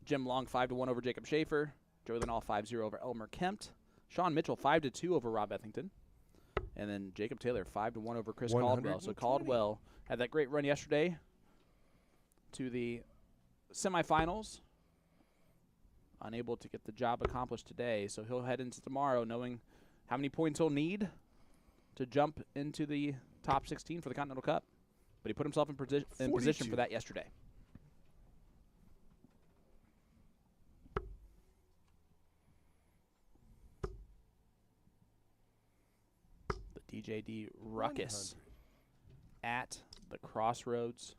Jim Long 5-1 over Jacob Schaefer, Joey Linall 5-0 over Elmer Kempt, Sean Mitchell 5-2 over Rob Ethington, And then Jacob Taylor, 5-1 over Chris Caldwell. So 120. Caldwell had that great run yesterday to the semifinals. Unable to get the job accomplished today. So he'll head into tomorrow knowing how many points he'll need to jump into the top 16 for the Continental Cup. But he put himself in position for that yesterday. The DJD Ruckus 100. at the Crossroads.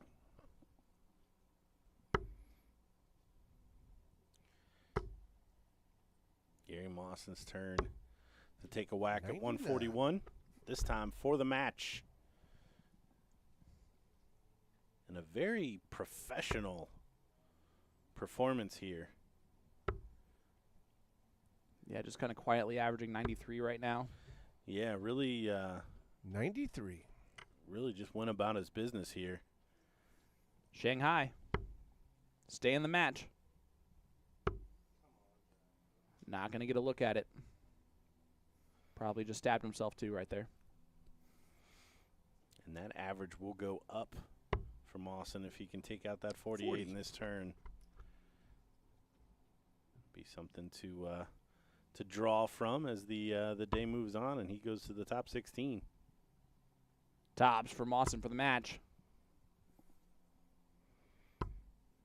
Gary Mawson's turn to take a whack at 99. 141, this time for the match. And a very professional performance here. Yeah, just kind of quietly averaging 93 right now. Yeah, really 93. really just went about his business here. Shanghai, stay in the match. Not going to get a look at it. Probably just stabbed himself too right there. And that average will go up for Mawson if he can take out that 48 40. in this turn. Be something to draw from as the day moves on and he goes to the top 16. Tops for Mawson for the match.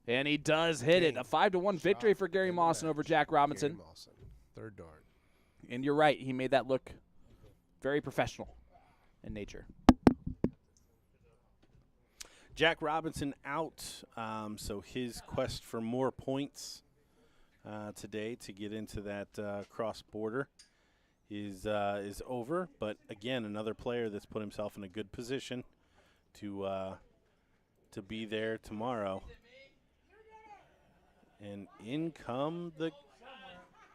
And he does hit it. A 5-1 victory for Gary Mawson over Jack Robinson. Gary Mawson, third dart. And you're right, he made that look very professional in nature. Jack Robinson out, so his quest for more points today to get into that cross border is over. But again, another player that's put himself in a good position to be there tomorrow. And in come the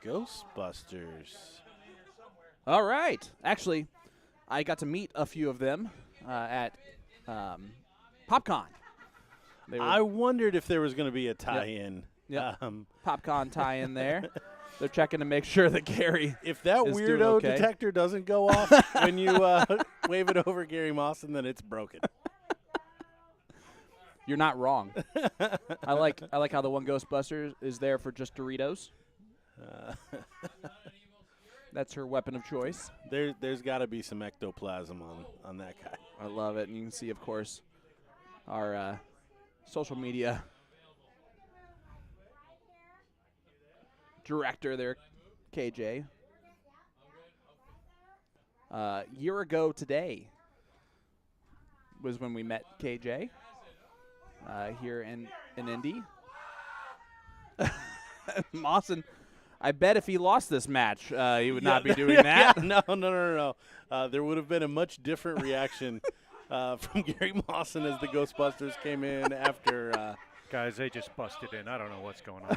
Ghostbusters. All right. Actually, I got to meet a few of them at PopCon. I wondered if there was going to be a tie-in. Yep. PopCon tie-in there. They're checking to make sure that Gary If that is doing weirdo okay. detector doesn't go off when you wave it over Gary Mawson, then it's broken. You're not wrong. I like how the one Ghostbusters is there for just Doritos. That's her weapon of choice. There's got to be some ectoplasm on that guy. I love it. And you can see, of course, our social media director there, KJ. Year ago today was when we met KJ here in Indy. Mawson, I bet if he lost this match, he would not be doing that. Yeah, no. There would have been a much different reaction from Gary Mawson as the Ghostbusters came in after Guys, they just busted in. I don't know what's going on.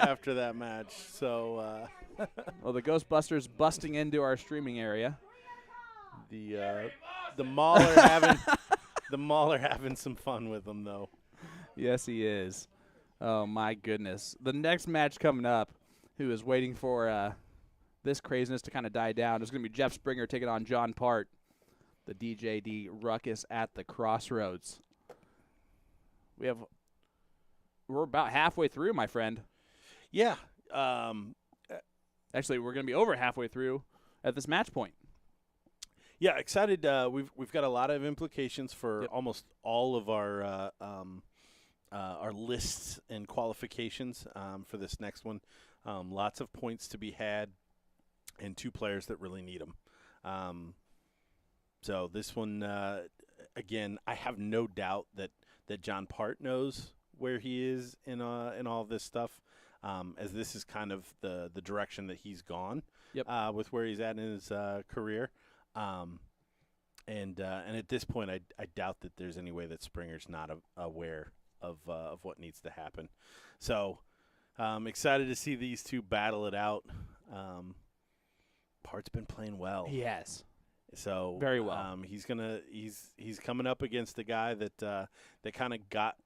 after that match. So Well, the Ghostbusters busting into our streaming area. the Mauler having some fun with them though. Yes, he is. Oh, my goodness. The next match coming up, who is waiting for this craziness to kind of die down, is going to be Jeff Springer taking on John Part, the DJD Ruckus at the Crossroads. We're about halfway through, my friend. Yeah. Actually, we're going to be over halfway through at this match point. Yeah, excited. We've got a lot of implications for almost all of our lists and qualifications for this next one. Lots of points to be had, and two players that really need them. So this one, again, I have no doubt that John Part knows where he is in all of this stuff, as this is kind of the direction that he's gone with where he's at in his career. And at this point, I doubt that there's any way that Springer's not aware of what needs to happen. So excited to see these two battle it out. Part's been playing well. Yes. So very well. He's coming up against a guy that kind of got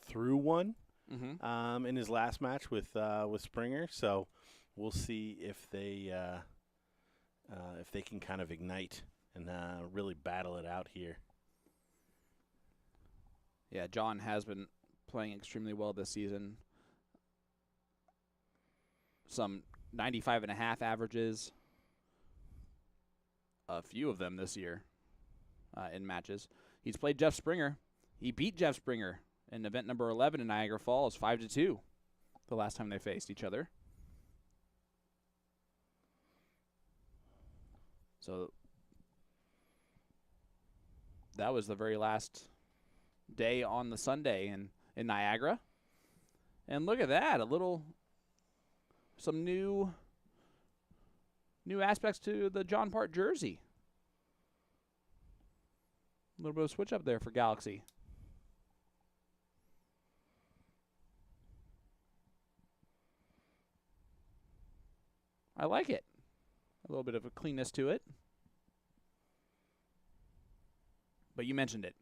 through one in his last match with Springer. So we'll see if they can kind of ignite and really battle it out here. Yeah, John has been playing extremely well this season. Some 95.5 averages. A few of them this year in matches. He's played Jeff Springer. He beat Jeff Springer in event number 11 in Niagara Falls, 5-2, the last time they faced each other. So that was the very last day on the Sunday in Niagara. And look at that, some new aspects to the John Part jersey. A little bit of switch up there for Galaxy. I like it. A little bit of a cleanness to it. But you mentioned it.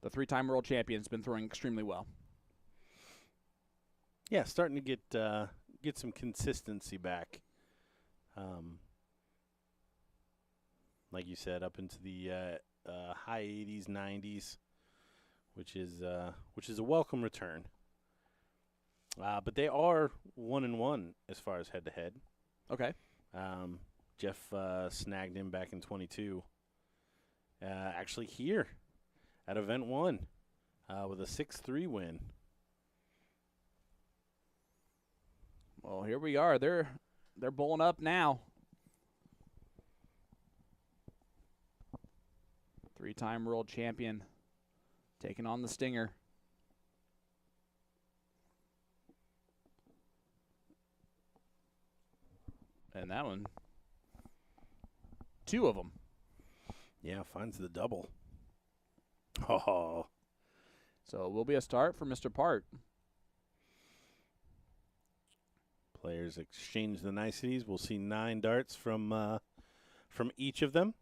The 3-time world champion's been throwing extremely well. Yeah, starting to get some consistency back. Like you said, up into the high 80s, 90s, which is a welcome return. But they are 1-1 as far as head-to-head. Okay. Jeff snagged him back in 22. Actually here at Event 1 with a 6-3 win. Well, here we are. They're bowling up now. 3-time world champion taking on the Stinger. And that one, 2 of them. Yeah, finds the double. Oh. So it will be a start for Mr. Part. Players exchange the niceties. We'll see 9 darts from each of them.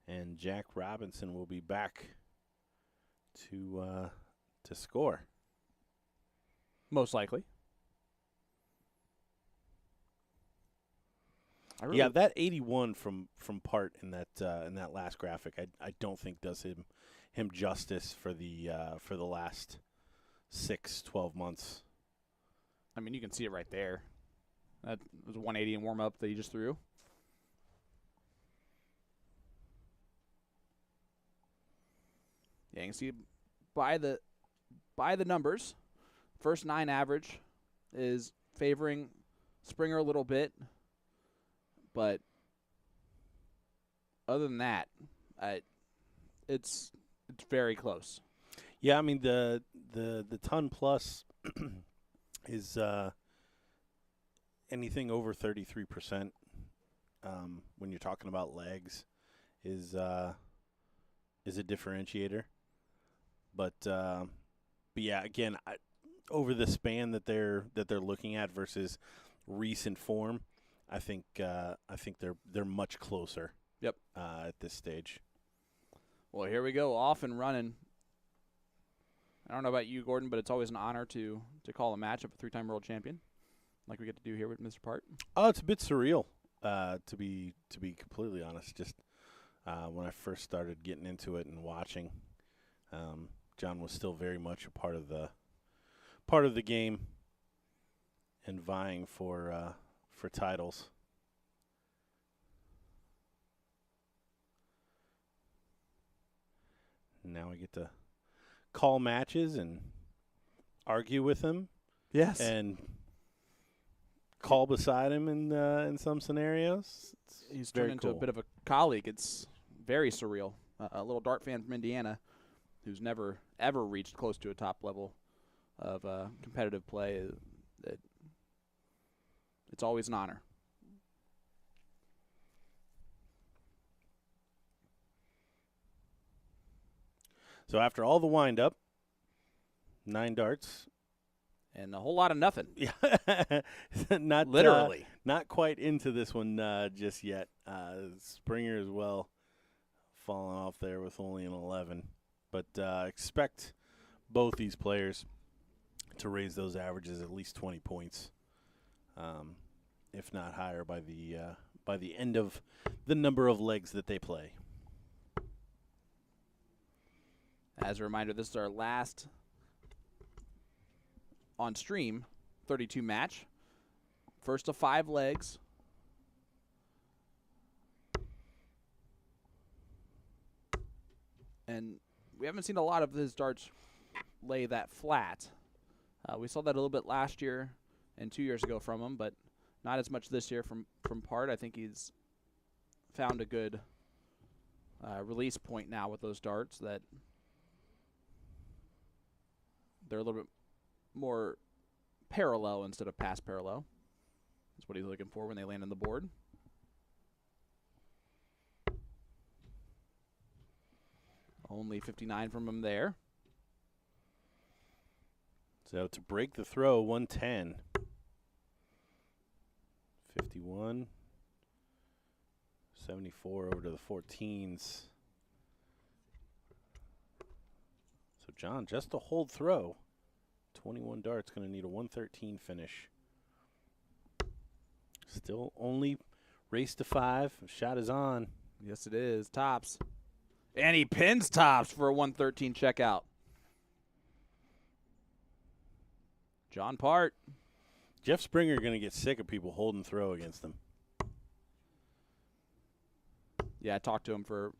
And Jack Robinson will be back to score. Most likely. Yeah, that 81 from Part in that last graphic, I don't think does him justice for the last 6-12 months. I mean, you can see it right there. That was a 180 in warm-up that he just threw. Yeah, you can see by the numbers, first 9 average is favoring Springer a little bit, but other than that, it's very close. Yeah, I mean the ton plus is anything over 33%. When you're talking about legs, is a differentiator. But yeah, again, over the span that they're looking at versus recent form, I think they're much closer. Yep. At this stage. Well, here we go, off and running. I don't know about you, Gordon, but it's always an honor to call a match of a 3-time world champion, like we get to do here with Mr. Part. Oh, it's a bit surreal, to be completely honest. Just when I first started getting into it and watching, John was still very much a part of the game and vying for titles. Now I get to call matches and argue with him. Yes. And call beside him in some scenarios. He's turned into a bit of a colleague. It's very surreal. A little dart fan from Indiana who's never, ever reached close to a top level of competitive play. It's always an honor. So after all the wind-up, 9 darts. And a whole lot of nothing. Yeah, not literally. Not quite into this one just yet. Springer as well, falling off there with only an 11. But expect both these players to raise those averages at least 20 points, if not higher by by the end of the number of legs that they play. As a reminder, this is our last on stream 32 match. First of 5 legs. And we haven't seen a lot of his darts lay that flat. We saw that a little bit last year and 2 years ago from him, but not as much this year from Part. I think he's found a good release point now with those darts that they're a little bit more parallel instead of pass parallel. That's what he's looking for when they land on the board. Only 59 from him there. So to break the throw, 110. 51. 74 over to the 14s. So John, just a hold throw. 21 darts, going to need a 113 finish. Still only race to 5. Shot is on. Yes, it is. Tops. And he pins tops for a 113 checkout. John Part. Jeff Springer going to get sick of people holding throw against him. Yeah, I talked to him for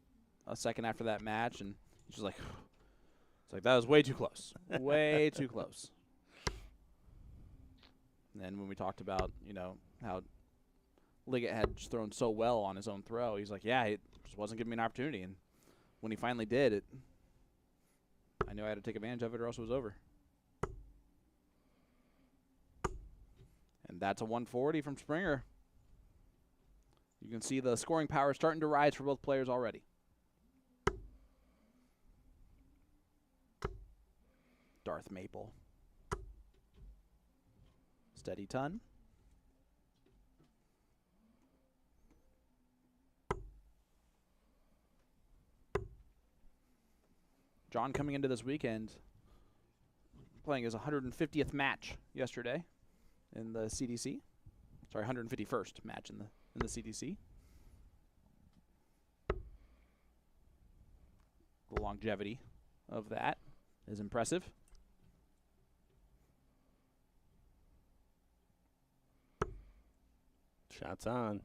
a second after that match, and he's just like, it's like, that was way too close. Way too close. And then when we talked about, you know, how Liot had just thrown so well on his own throw, he's like, yeah, it just wasn't giving me an opportunity. And when he finally did, I knew I had to take advantage of it or else it was over. And that's a 140 from Springer. You can see the scoring power starting to rise for both players already. Darth Maple. Steady ton. John coming into this weekend playing his 150th match yesterday in the CDC. Sorry, 151st match in the CDC. The longevity of that is impressive. Shots on.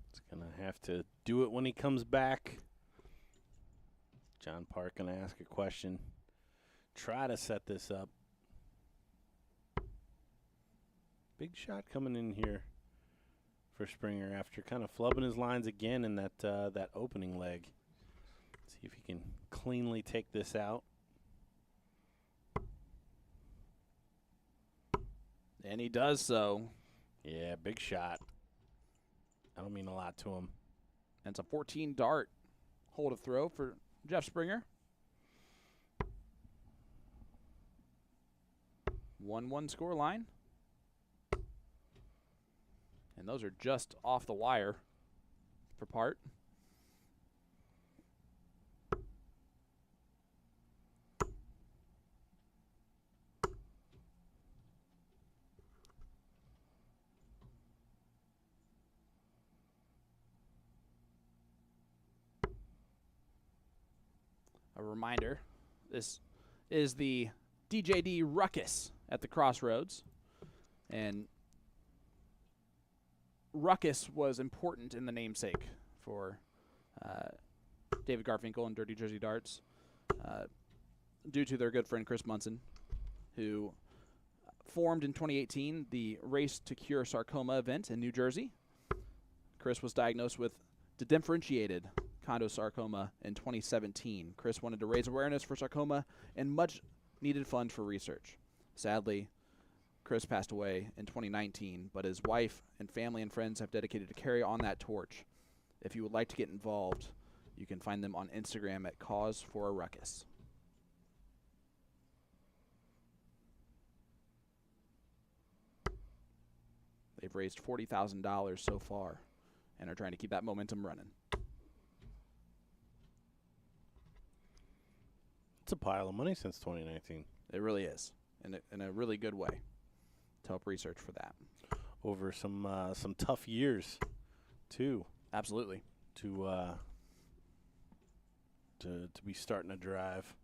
It's going to have to do it when he comes back. John Park going to ask a question. Try to set this up. Big shot coming in here for Springer after kind of flubbing his lines again in that opening leg. See if he can cleanly take this out. And he does so. Yeah, big shot. That'll mean a lot to him. And it's a 14 dart hold of throw for Jeff Springer. 1-1 score line. And those are just off the wire for Part. A reminder, this is the DJD Ruckus at the Crossroads. And Ruckus was important in the namesake for David Garfinkel and Dirty Jersey Darts due to their good friend Chris Munson, who formed in 2018 the Race to Cure Sarcoma event in New Jersey. Chris was diagnosed with dedifferentiated chondrosarcoma in 2017. Chris wanted to raise awareness for sarcoma and much needed funds for research. Sadly, Chris passed away in 2019, but his wife and family and friends have dedicated to carry on that torch. If you would like to get involved, you can find them on Instagram at Cause for a Ruckus. They've raised $40,000 so far and are trying to keep that momentum running. It's a pile of money since 2019. It really is, in a really good way to help research for that. over some tough years, too. Absolutely. To be starting a drive.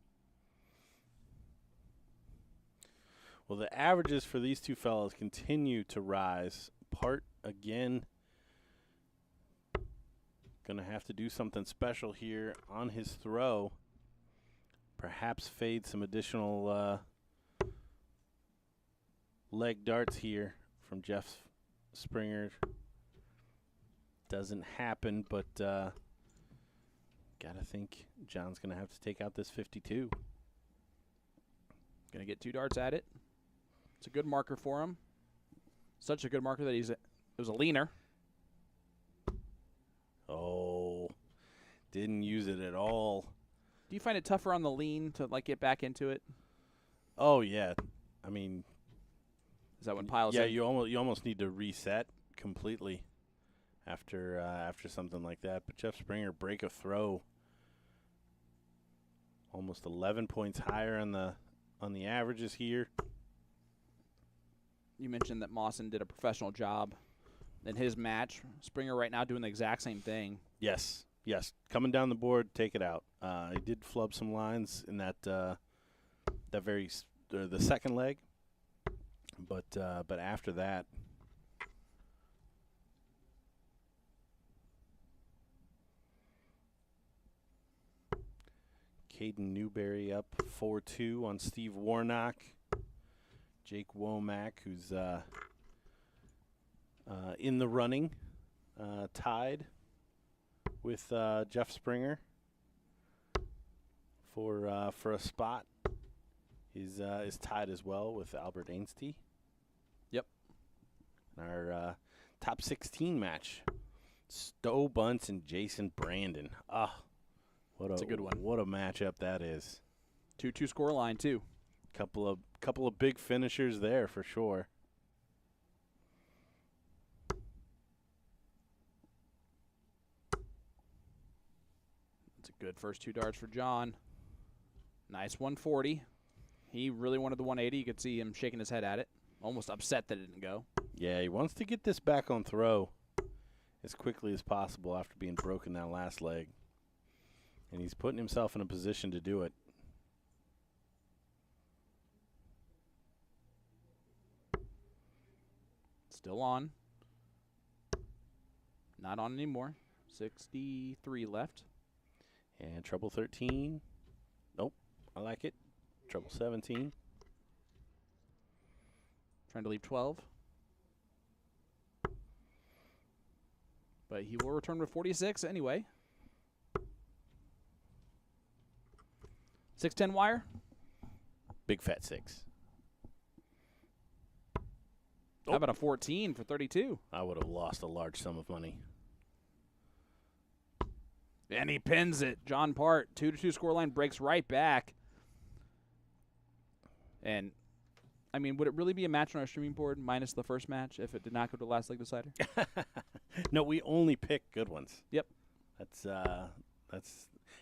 Well, the averages for these two fellas continue to rise. Part again. Gonna have to do something special here on his throw. Perhaps fade some additional leg darts here from Jeff Springer. Doesn't happen, but gotta think John's gonna have to take out this 52. Gonna get 2 darts at it. It's a good marker for him. Such a good marker that it was a leaner. Oh, didn't use it at all. Do you find it tougher on the lean to like get back into it? Oh yeah, I mean, is that when piles? Yeah, in? you almost need to reset completely after something like that. But Jeff Springer break a throw, almost 11 points higher on the averages here. You mentioned that Mawson did a professional job in his match. Springer right now doing the exact same thing. Yes. Coming down the board, take it out. He did flub some lines in that the second leg, but after that, Caden Newberry up 4-2 on Steve Warnock. Jake Womack, who's in the running, tied with Jeff Springer for a spot. Is tied as well with Albert Ainsty. Yep. Our top 16 match, Stowe Bunce and Jason Brandon. That's a good one. What a matchup that is. 2-2 score line too. Couple of big finishers there for sure. That's a good first 2 darts for John. Nice 140. He really wanted the 180. You could see him shaking his head at it. Almost upset that it didn't go. Yeah, he wants to get this back on throw as quickly as possible after being broken that last leg. And he's putting himself in a position to do it. Still on. Not on anymore. 63 left. And treble 13. Nope, I like it. Treble 17. Trying to leave 12. But he will return with 46 anyway. 610 wire. Big fat 6. How about a 14 for 32? I would have lost a large sum of money. And he pins it. John Part, 2-2 scoreline, breaks right back. And, I mean, would it really be a match on our streaming board minus the first match if it did not go to last leg decider? No, we only pick good ones. Yep.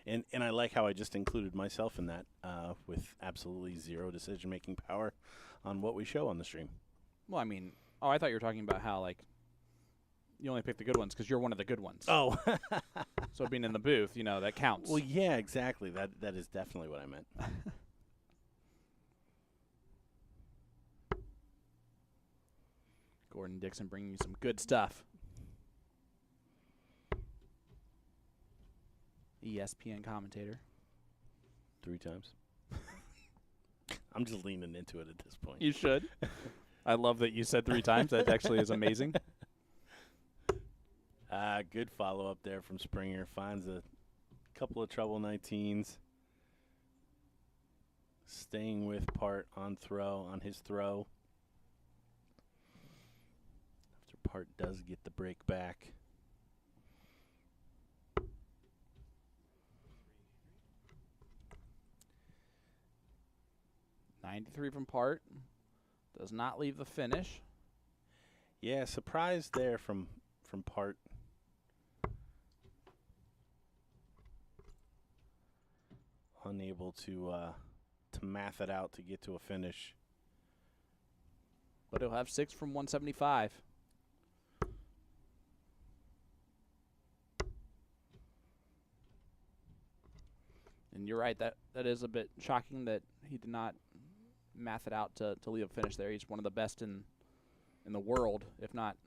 And I like how I just included myself in that with absolutely zero decision-making power on what we show on the stream. Well, I mean, I thought you were talking about how, like, you only pick the good ones because you're one of the good ones. Oh. So being in the booth, that counts. Well, yeah, exactly. That is definitely what I meant. Gordon Dixon bringing you some good stuff. ESPN commentator. 3 times. I'm just leaning into it at this point. You should. I love that you said 3 times. That actually is amazing. Good follow-up there from Springer. Finds a couple of treble 19s. Staying with Part on his throw. After Part does get the break back. .93 from Part. Does not leave the finish. Yeah, surprise there from Part. Unable to math it out to get to a finish. But he'll have 6 from 175. And you're right, that is a bit shocking that he did not math it out to Liot finish there. He's one of the best in the world, if not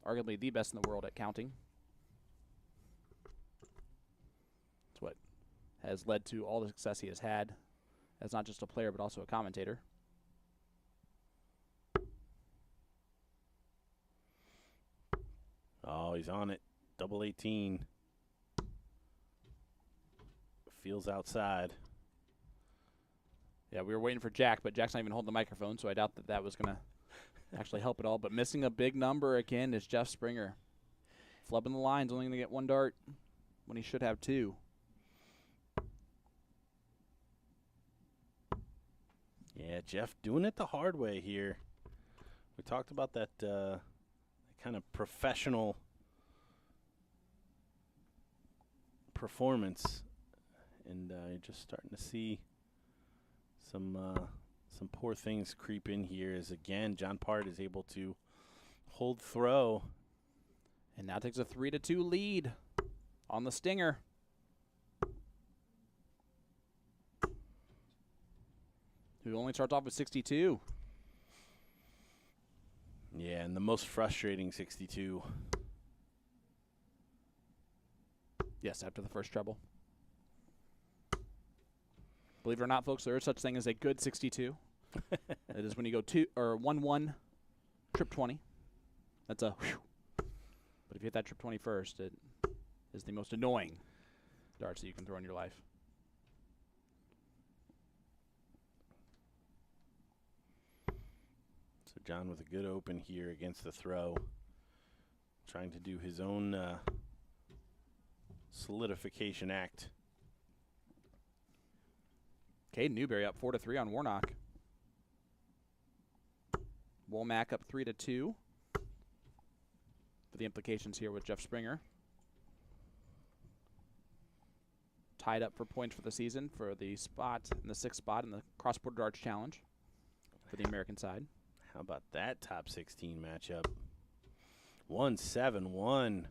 arguably the best in the world at counting. It's what has led to all the success he has had as not just a player but also a commentator. Oh, he's on it. Double 18. Feels outside. Yeah, we were waiting for Jack, but Jack's not even holding the microphone, so I doubt that was going to actually help at all. But missing a big number again is Jeff Springer. Flubbing the lines, only going to get 1 dart when he should have 2. Yeah, Jeff doing it the hard way here. We talked about that kind of professional performance, and you're just starting to see some poor things creep in here as, again, John Part is able to hold throw. And now takes a 3-2 lead on the Stinger. Who only starts off with 62. Yeah, and the most frustrating 62. Yes, after the first treble. Believe it or not, folks, there is such thing as a good 62. It is when you go 1-1, trip 20. That's a whew. But if you hit that trip 20 first, it is the most annoying darts that you can throw in your life. So John with a good open here against the throw. Trying to do his own solidification act. Caden Newberry up 4-3 on Warnock. Womack up 3-2. For the implications here with Jeff Springer. Tied up for points for the season for the spot in the 6th spot in the cross-border darts challenge for the American side. How about that top 16 matchup? 1-7-1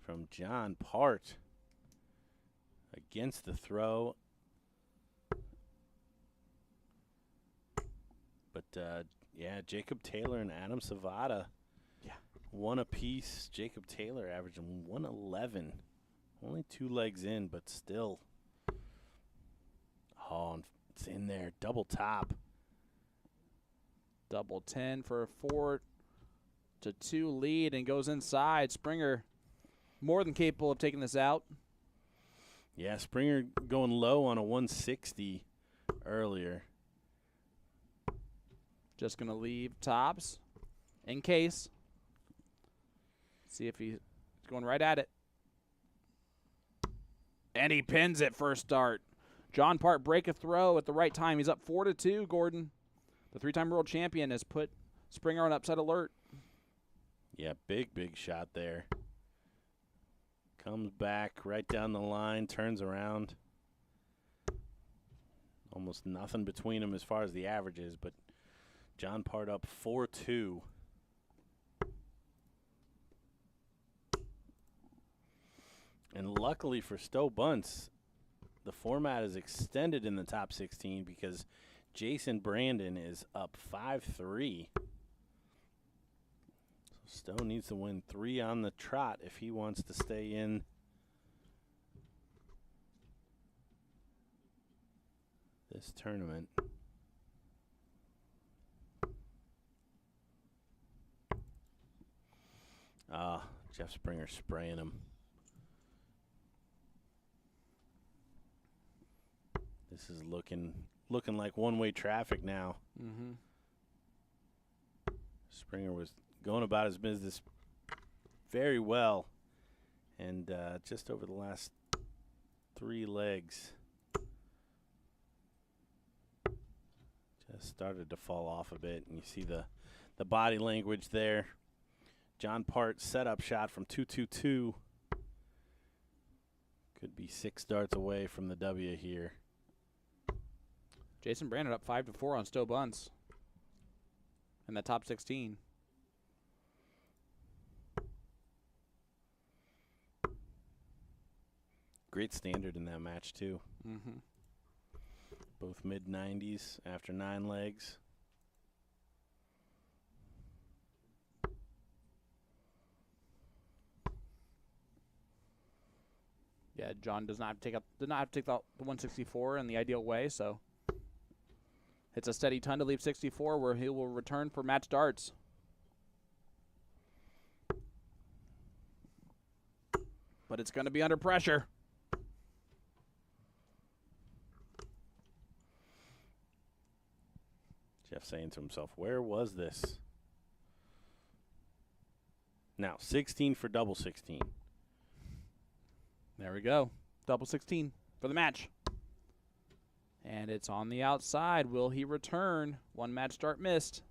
from John Part against the throw. But, yeah, Jacob Taylor and Adam Savada. Yeah. 1 apiece. Jacob Taylor averaging 111. Only 2 legs in, but still. Oh, and it's in there. Double top. Double 10 for a 4-2 lead and goes inside. Springer more than capable of taking this out. Yeah, Springer going low on a 160 earlier. Just going to leave tops in case. See if he's going right at it. And he pins it first start. John Part break a throw at the right time. He's up 4-2, Gordon. The 3-time world champion has put Springer on upset alert. Yeah, big shot there. Comes back right down the line, turns around. Almost nothing between them as far as the average is, but John Part up 4-2. And luckily for Stowe Bunce, the format is extended in the top 16 because Jason Brandon is up 5-3. So Stowe needs to win 3 on the trot if he wants to stay in this tournament. Jeff Springer spraying him. This is looking like one-way traffic now. Mm-hmm. Springer was going about his business very well, and just over the last 3 legs, just started to fall off a bit, and you see the body language there. John Part setup shot from 2-2-2. Could be 6 darts away from the W here. Jason Brandon up 5-4 on Stowe Bunce in the top 16. Great standard in that match, too. Mm-hmm. Both mid-90s after 9 legs. Yeah, John did not have to take the 164 in the ideal way, so it's a steady ton to leave 64 where he will return for match darts. But it's going to be under pressure. Jeff saying to himself, where was this? Now, 16 for double 16. There we go. Double 16 for the match. And it's on the outside. Will he return? One match start missed.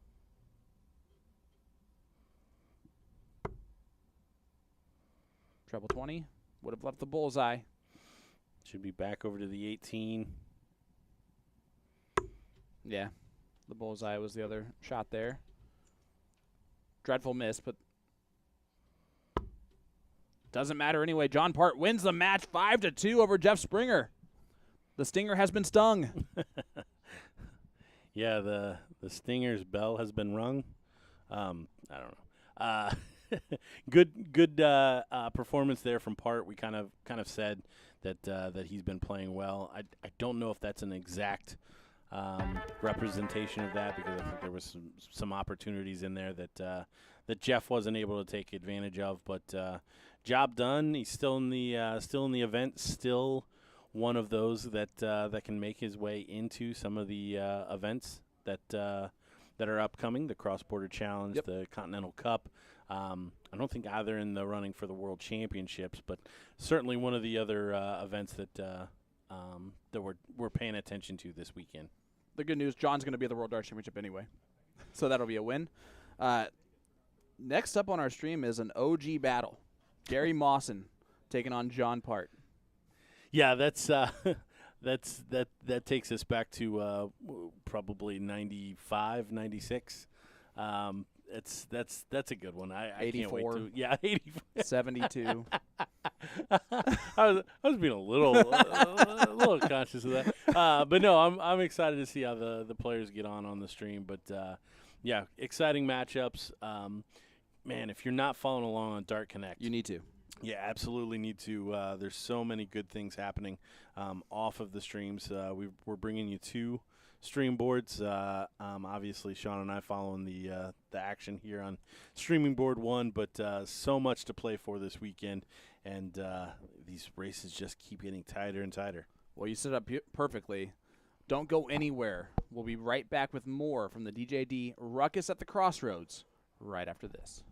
Treble 20 would have left the bullseye. Should be back over to the 18. Yeah, the bullseye was the other shot there. Dreadful miss, but doesn't matter anyway. John Part wins the match 5-2 over Jeff Springer. The Stinger has been stung. Yeah, the Stinger's bell has been rung. I don't know. Good performance there from Part. We kind of said that he's been playing well. I don't know if that's an exact representation of that, because I think there was some opportunities in there that Jeff wasn't able to take advantage of. But job done. He's still in the event. Still one of those that can make his way into some of the events that are upcoming. The Cross Border Challenge, yep. The Continental Cup. I don't think either in the running for the World Championships, but certainly one of the other events that we're paying attention to this weekend. The good news, John's going to be at the World Darts Championship anyway, so that'll be a win. Next up on our stream is an OG battle. Gary Mawson taking on John Part. Yeah, that takes us back to probably 95, 96. That's a good one. I can't wait to. Yeah, 84. 72. I was being a little conscious of that. But no, I'm excited to see how the players get on the stream. But yeah, exciting matchups. Man, if you're not following along on Dart Connect, you need to. Yeah, absolutely need to. There's so many good things happening off of the streams. We're bringing you 2 stream boards. Obviously, Sean and I following the action here on streaming board 1, but so much to play for this weekend, and these races just keep getting tighter and tighter. Well, you set up perfectly. Don't go anywhere. We'll be right back with more from the DJD Ruckus at the Crossroads right after this.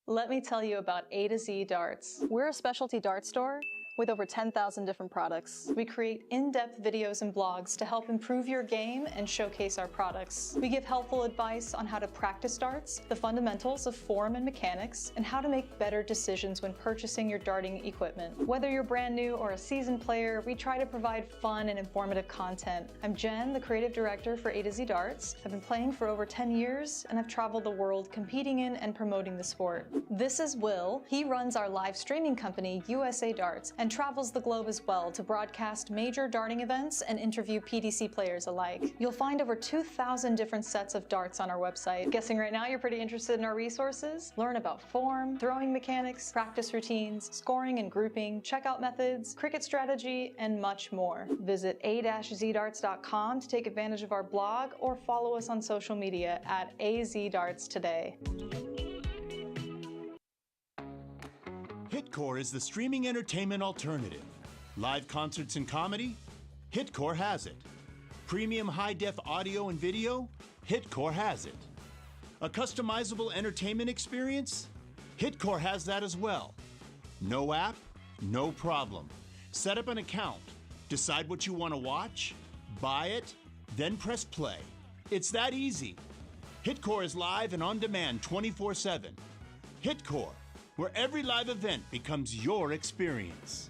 Let me tell you about A to Z Darts. We're a specialty dart store with over 10,000 different products. We create in-depth videos and blogs to help improve your game and showcase our products. We give helpful advice on how to practice darts, the fundamentals of form and mechanics, and how to make better decisions when purchasing your darting equipment. Whether you're brand new or a seasoned player, we try to provide fun and informative content. I'm Jen, the creative director for A to Z Darts. I've been playing for over 10 years, and I've traveled the world competing in and promoting the sport. This is Will. He runs our live streaming company, USA Darts, and and travels the globe as well to broadcast major darting events and interview PDC players alike. You'll find over 2,000 different sets of darts on our website. Guessing right now you're pretty interested in our resources? Learn about form, throwing mechanics, practice routines, scoring and grouping, checkout methods, cricket strategy, and much more. Visit a-zdarts.com to take advantage of our blog or follow us on social media at azdarts today. Hitcore is the streaming entertainment alternative. Live concerts and comedy? Hitcore has it. Premium high-def audio and video? Hitcore has it. A customizable entertainment experience? Hitcore has that as well. No app? No problem. Set up an account, decide what you want to watch, buy it, then press play. It's that easy. Hitcore is live and on demand 24/7. Hitcore, where every live event becomes your experience.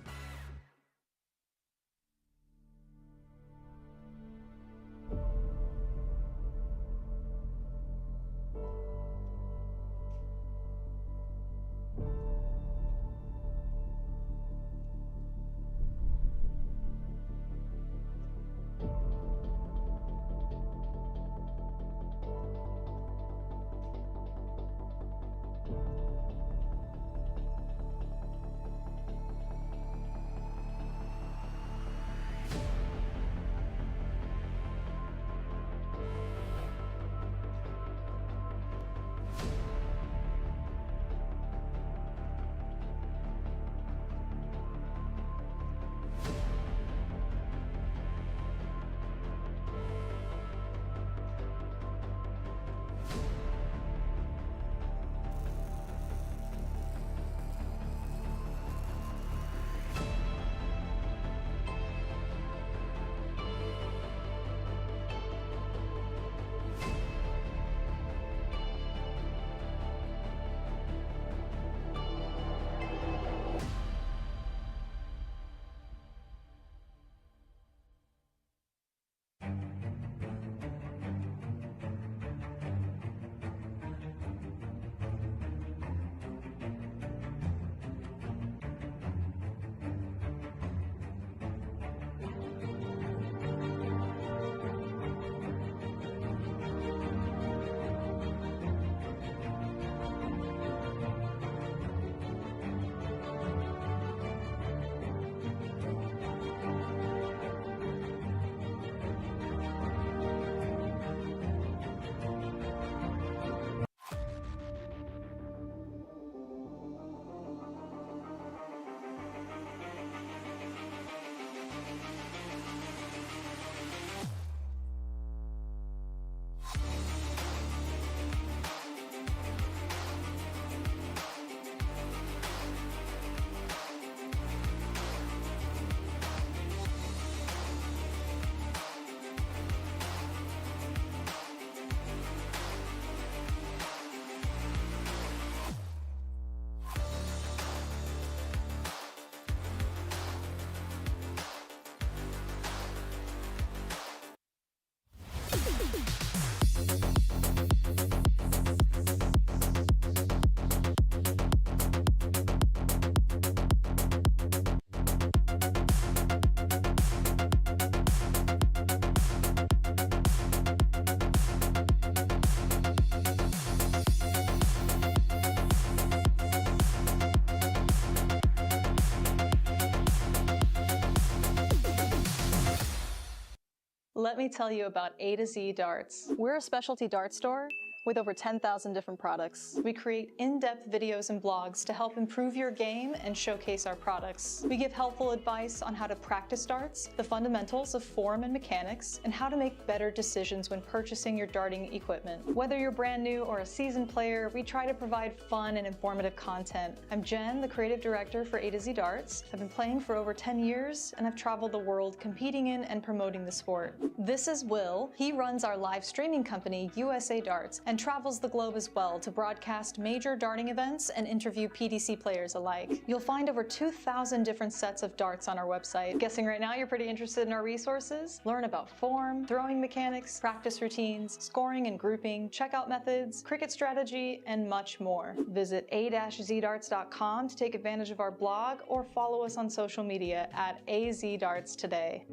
Let me tell you about A to Z Darts. We're a specialty dart store with over 10,000 different products. We create in-depth videos and blogs to help improve your game and showcase our products. We give helpful advice on how to practice darts, the fundamentals of form and mechanics, and how to make better decisions when purchasing your darting equipment. Whether you're brand new or a seasoned player, we try to provide fun and informative content. I'm Jen, the creative director for A to Z Darts. I've been playing for over 10 years, and I've traveled the world competing in and promoting the sport. This is Will. He runs our live streaming company, USA Darts, and travels the globe as well to broadcast major darting events and interview PDC players alike. You'll find over 2,000 different sets of darts on our website. Guessing right now you're pretty interested in our resources? Learn about form, throwing mechanics, practice routines, scoring and grouping, checkout methods, cricket strategy, and much more. Visit a-zdarts.com to take advantage of our blog or follow us on social media at azdarts today.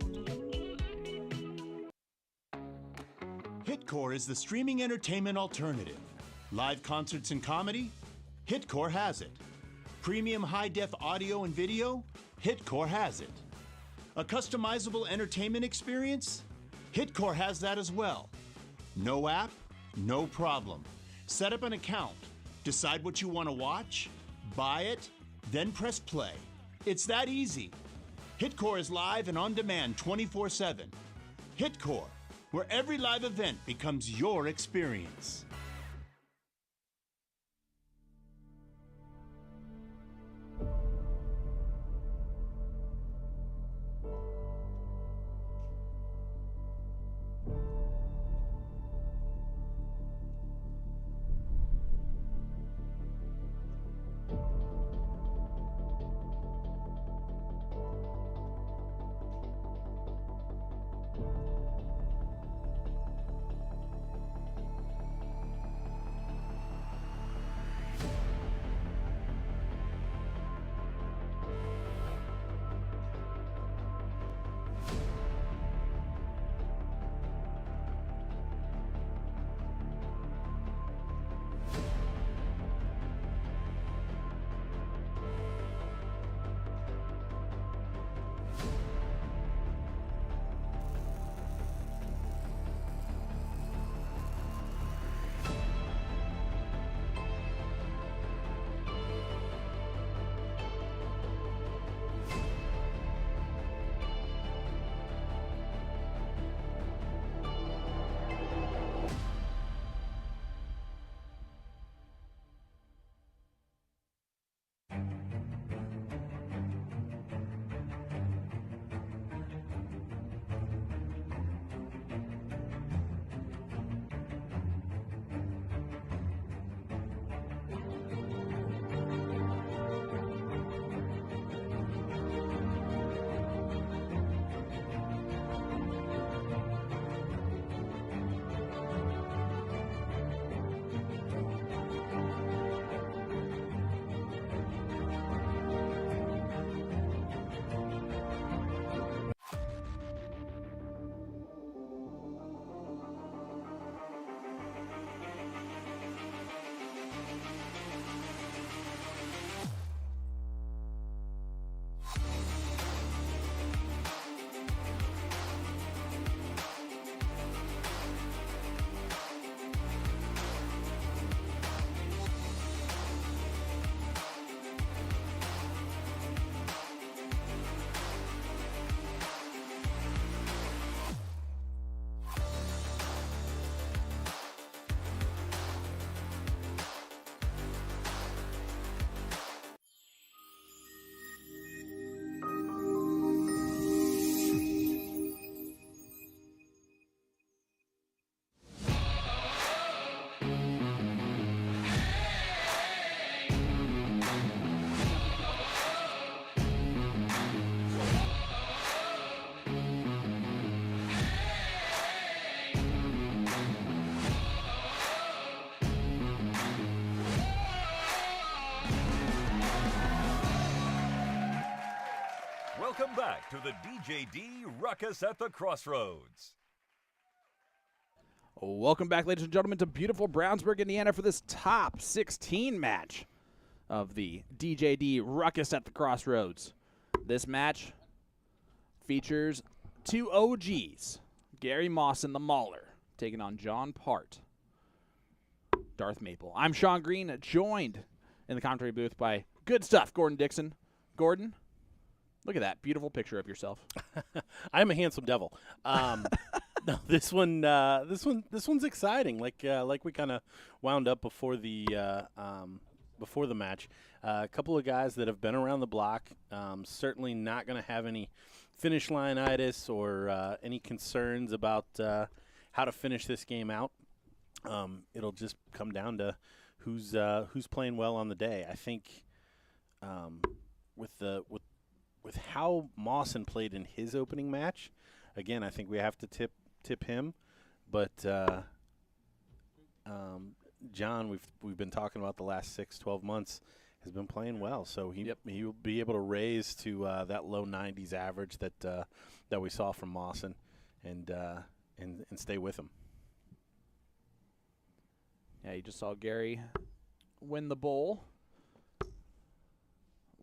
Hitcore is the streaming entertainment alternative. Live concerts and comedy? Hitcore has it. Premium high-def audio and video? Hitcore has it. A customizable entertainment experience? Hitcore has that as well. No app? No problem. Set up an account. Decide what you want to watch, buy it, then press play. It's that easy. Hitcore is live and on demand 24/7. Hitcore, where every live event becomes your experience. Welcome back to the DJD Ruckus at the Crossroads. Welcome back, ladies and gentlemen, to beautiful Brownsburg, Indiana for this top 16 match of the DJD Ruckus at the Crossroads. This match features two OGs, Gary Mawson, the Mauler, taking on John Part, Darth Maple. I'm Sean Green, joined in the commentary booth by good stuff, Gordon Dixon. Gordon, look at that beautiful picture of yourself. I'm a handsome devil. No, this one's exciting. Like we kind of wound up before the match. A couple of guys that have been around the block. Certainly not going to have any finish line-itis or any concerns about how to finish this game out. it'll just come down to who's playing well on the day. I think with how Mawson played in his opening match, again, I think we have to tip him. But John, we've been talking about the last 6-12 months, has been playing well, so he will be able to raise to that low 90s average that we saw from Mawson, and stay with him. Yeah, you just saw Gary win the bowl.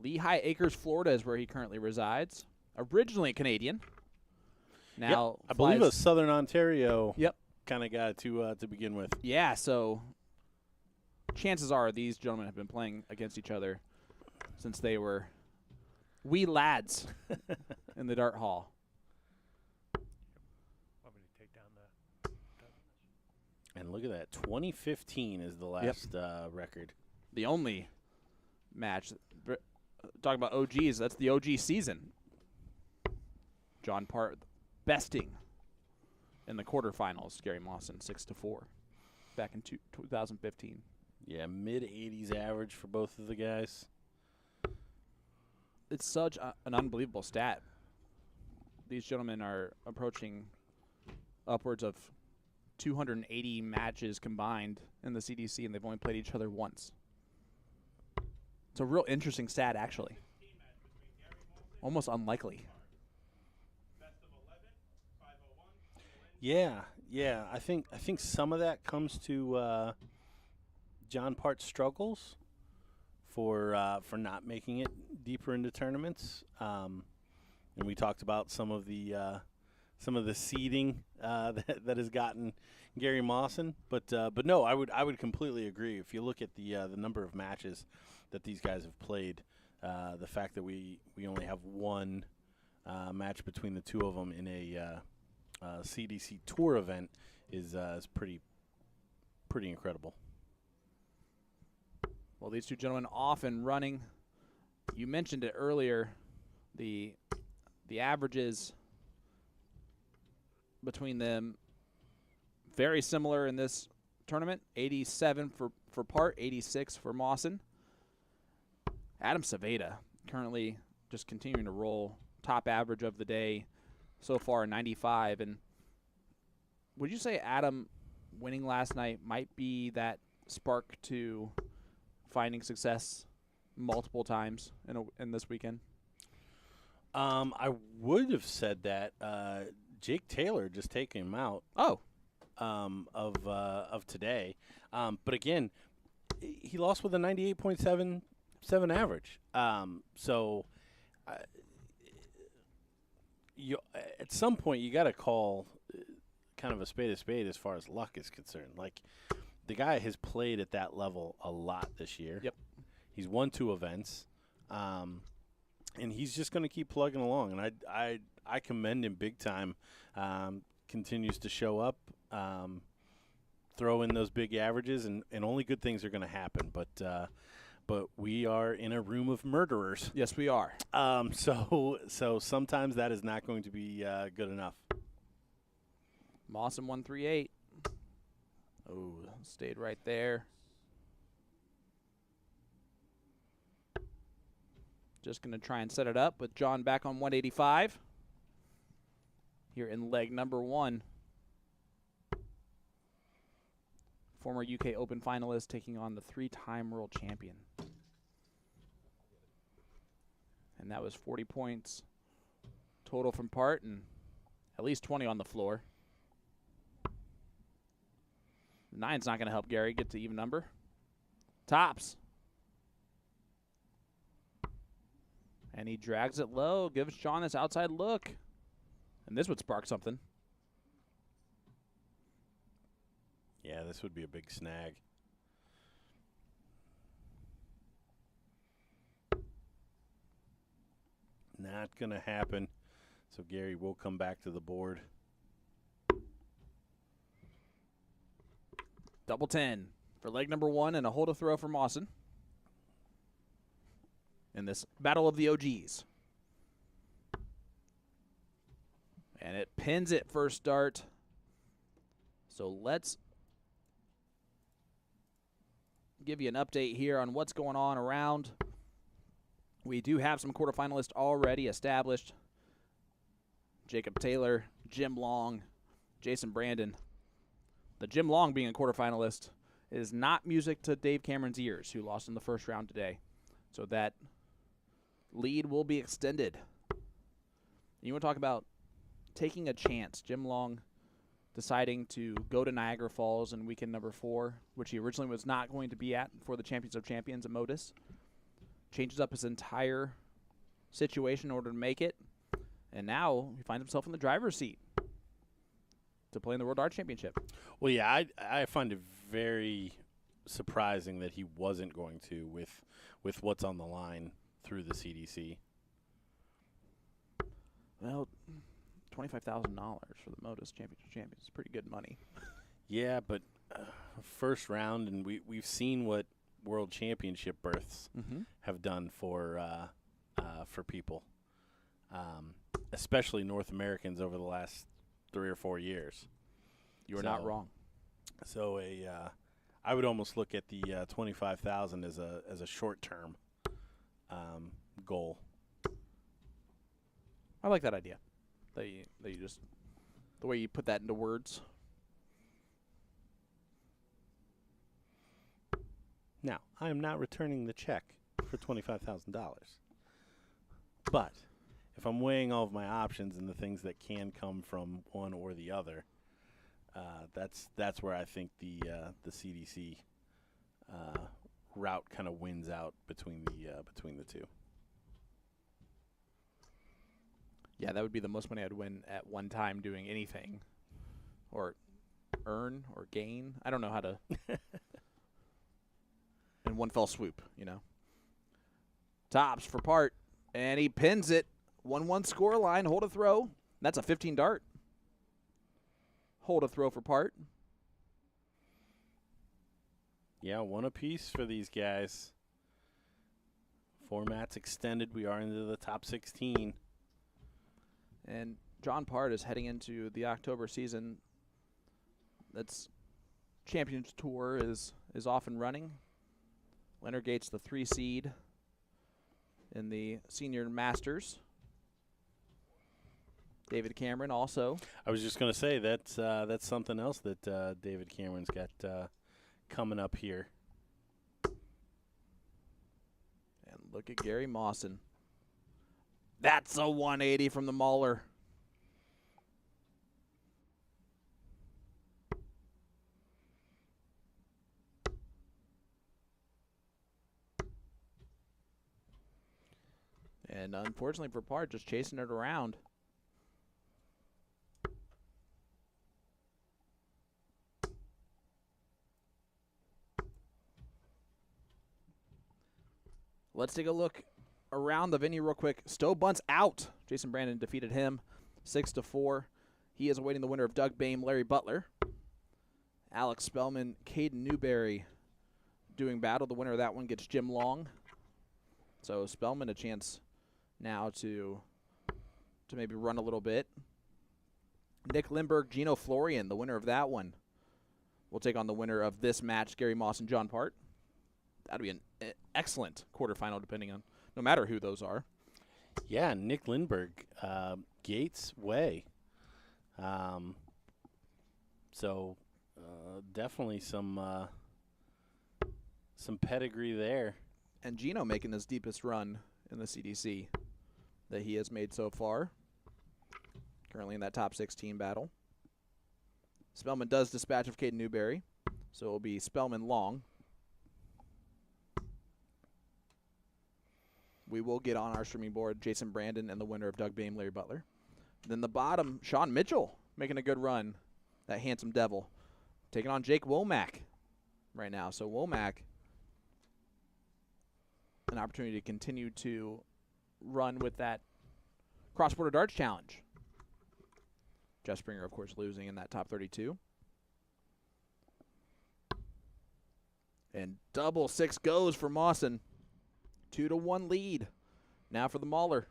Lehigh Acres, Florida is where he currently resides. Originally Canadian. Now I believe flies- a Southern Ontario Yep. kind of guy to begin with. Yeah, so chances are these gentlemen have been playing against each other since they were wee lads in the dart hall. Want me to take down And look at that. 2015 is the last record. The only match. Talking about OGs, that's the OG season. John Part besting in the quarterfinals, Gary Mawson, 6-4, back in 2015. Yeah, mid-80s average for both of the guys. It's such an unbelievable stat. These gentlemen are approaching upwards of 280 matches combined in the CDC, and they've only played each other once. It's a real interesting stat, actually. Almost unlikely. Yeah. I think some of that comes to John Part's struggles for not making it deeper into tournaments, and we talked about some of the seeding that has gotten Gary Mawson, but no, I would completely agree. If you look at the number of matches that these guys have played, the fact that we only have one match between the two of them in a CDC tour event is pretty incredible. Well, these two gentlemen off and running. You mentioned it earlier, the averages between them very similar in this tournament. 87 for Part, 86 for Mawson. Adam Saveda currently just continuing to roll. Top average of the day so far, 95. And would you say Adam winning last night might be that spark to finding success multiple times in this weekend? I would have said that. Jake Taylor just taking him out. Oh. Of today. But again, he lost with a 98.77 average. So at some point you got to call kind of a spade as far as luck is concerned. Like, the guy has played at that level a lot this year. Yep. He's won 2 events. And he's just going to keep plugging along, and I commend him big time. Continues to show up, throw in those big averages, and only good things are going to happen. But we are in a room of murderers. Yes, we are. So sometimes that is not going to be good enough. Mawson 138. Oh, stayed right there. Just going to try and set it up with John back on 185 here in leg number 1. Former UK Open finalist taking on the 3-time world champion. And that was 40 points total from Part and at least 20 on the floor. 9's not going to help Gary get to even number. Tops. And he drags it low, gives John this outside look. And this would spark something. Yeah, this would be a big snag. Not going to happen. So Gary will come back to the board. Double 10 for leg number 1 and a hold to throw for Mawson in this battle of the OGs. And it pins it first start. So let's give you an update here on what's going on around. We do have some quarterfinalists already established. Jacob Taylor, Jim Long, Jason Brandon. The Jim Long being a quarterfinalist is not music to Dave Cameron's ears, who lost in the first round today. So that lead will be extended. You want to talk about taking a chance. Jim Long deciding to go to Niagara Falls in weekend number 4, which he originally was not going to be at for the Champions of Champions at Modus. Changes up his entire situation in order to make it. And now he finds himself in the driver's seat to play in the World Dart Championship. Well, yeah, I find it very surprising that he wasn't going to with what's on the line through the CDC. Well, $25,000 for the Modus Championship Champions is pretty good money. Yeah, but first round, and we've seen what World Championship berths have done for people, especially North Americans over the last 3 or 4 years. You are not wrong. So I would almost look at the $25,000 as a short-term goal. I like that idea. That you just the way you put that into words. Now, I am not returning the check for $25,000. But if I'm weighing all of my options and the things that can come from one or the other, that's where I think the CDC route kind of wins out between the two. Yeah, that would be the most money I'd win at one time doing anything, or earn or gain. I don't know how to. In one fell swoop, you know. Tops for Part, and he pins it. 1-1 score line, hold a throw. That's a 15 dart. Hold a throw for Part. Yeah, one apiece for these guys. Formats extended. We are into the top 16. And John Part is heading into the October season. That's Champions Tour is off and running. Leonard Gates, the 3 seed in the Senior Masters. David Cameron also. I was just going to say that's something else that David Cameron's got coming up here. And look at Gary Mawson. That's a 180 from the Mauler. And unfortunately for Part, just chasing it around. Let's take a look around the venue real quick. Stowe bunts out. Jason Brandon defeated him 6-4. He is awaiting the winner of Doug Bame, Larry Butler. Alex Spellman, Caden Newberry doing battle. The winner of that one gets Jim Long. So Spellman a chance now to maybe run a little bit. Nick Lindbergh, Gino Florian, the winner of that one, will take on the winner of this match, Gary Moss and John Part. That'd be an excellent quarterfinal, depending on no matter who those are. Yeah, Nick Lindbergh, Gates Way. So definitely some pedigree there. And Gino making his deepest run in the CDC that he has made so far. Currently in that top 16 battle. Spellman does dispatch of Caden Newberry, so it will be Spellman Long. We will get on our streaming board Jason Brandon and the winner of Doug Bame, Larry Butler. Then the bottom, Sean Mitchell making a good run. That handsome devil. Taking on Jake Womack right now. So Womack, an opportunity to continue to run with that cross-border darts challenge. Jeff Springer, of course, losing in that top 32. And double 6 goes for Mawson. 2-1 lead. Now for the Mauler.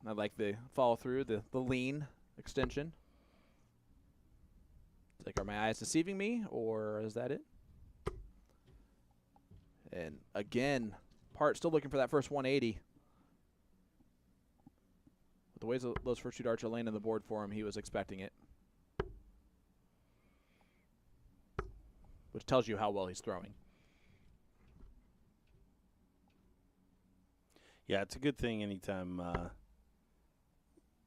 I like the follow through, the lean extension. It's like, are my eyes deceiving me, or is that it? And again, Part still looking for that first 180. With the ways those first 2 darts are laying on the board for him, he was expecting it. Which tells you how well he's throwing. Yeah, it's a good thing anytime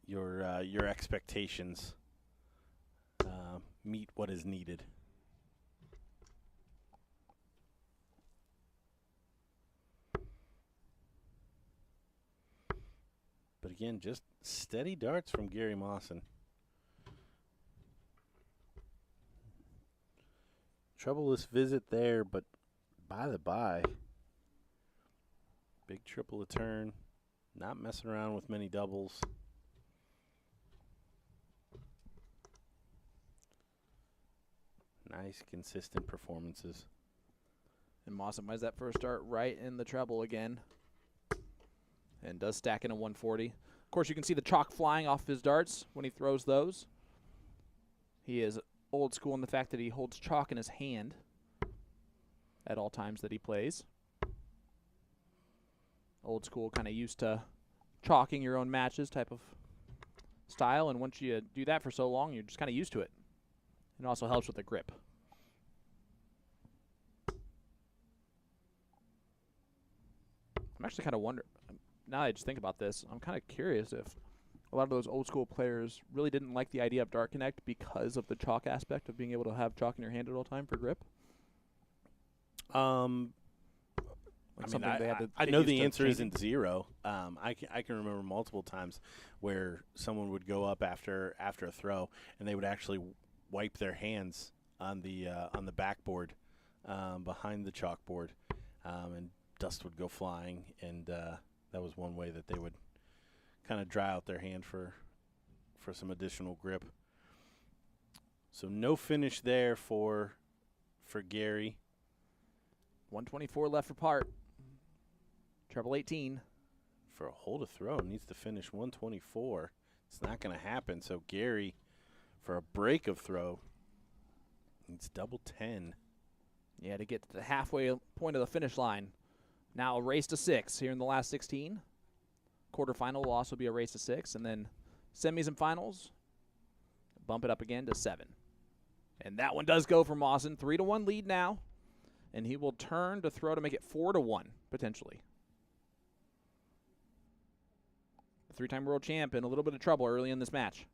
your expectations meet what is needed. But again, just steady darts from Gary Mawson. Troubleless visit there, but by the by, big triple a turn, not messing around with many doubles. Nice, consistent performances. And Mawson buys that first dart right in the treble again. And does stack in a 140. Of course, you can see the chalk flying off his darts when he throws those. He is old school in the fact that he holds chalk in his hand at all times that he plays. Old school, kind of used to chalking your own matches type of style. And once you do that for so long, you're just kind of used to it. It also helps with the grip. I'm actually kind of wondering, now I just think about this, I'm kind of curious if a lot of those old school players really didn't like the idea of Dart Connect because of the chalk aspect of being able to have chalk in your hand at all time for grip. I know the answer isn't 0. I can remember multiple times where someone would go up after a throw and they would actually wipe their hands on the backboard behind the chalkboard, and dust would go flying, and that was one way that they would kind of dry out their hand for some additional grip. So no finish there for Gary. 124 left for Part. Treble 18. For a hole to throw, needs to finish 124. It's not going to happen. So Gary, for a break of throw, needs double 10. Yeah, to get to the halfway point of the finish line. Now a race to 6 here in the last 16. Quarterfinal will also be a race to 6. And then semis and finals, bump it up again to 7. And that one does go for Mawson. 3-1 lead now. And he will turn to throw to make it 4-1, potentially. The 3-time world champ in a little bit of trouble early in this match.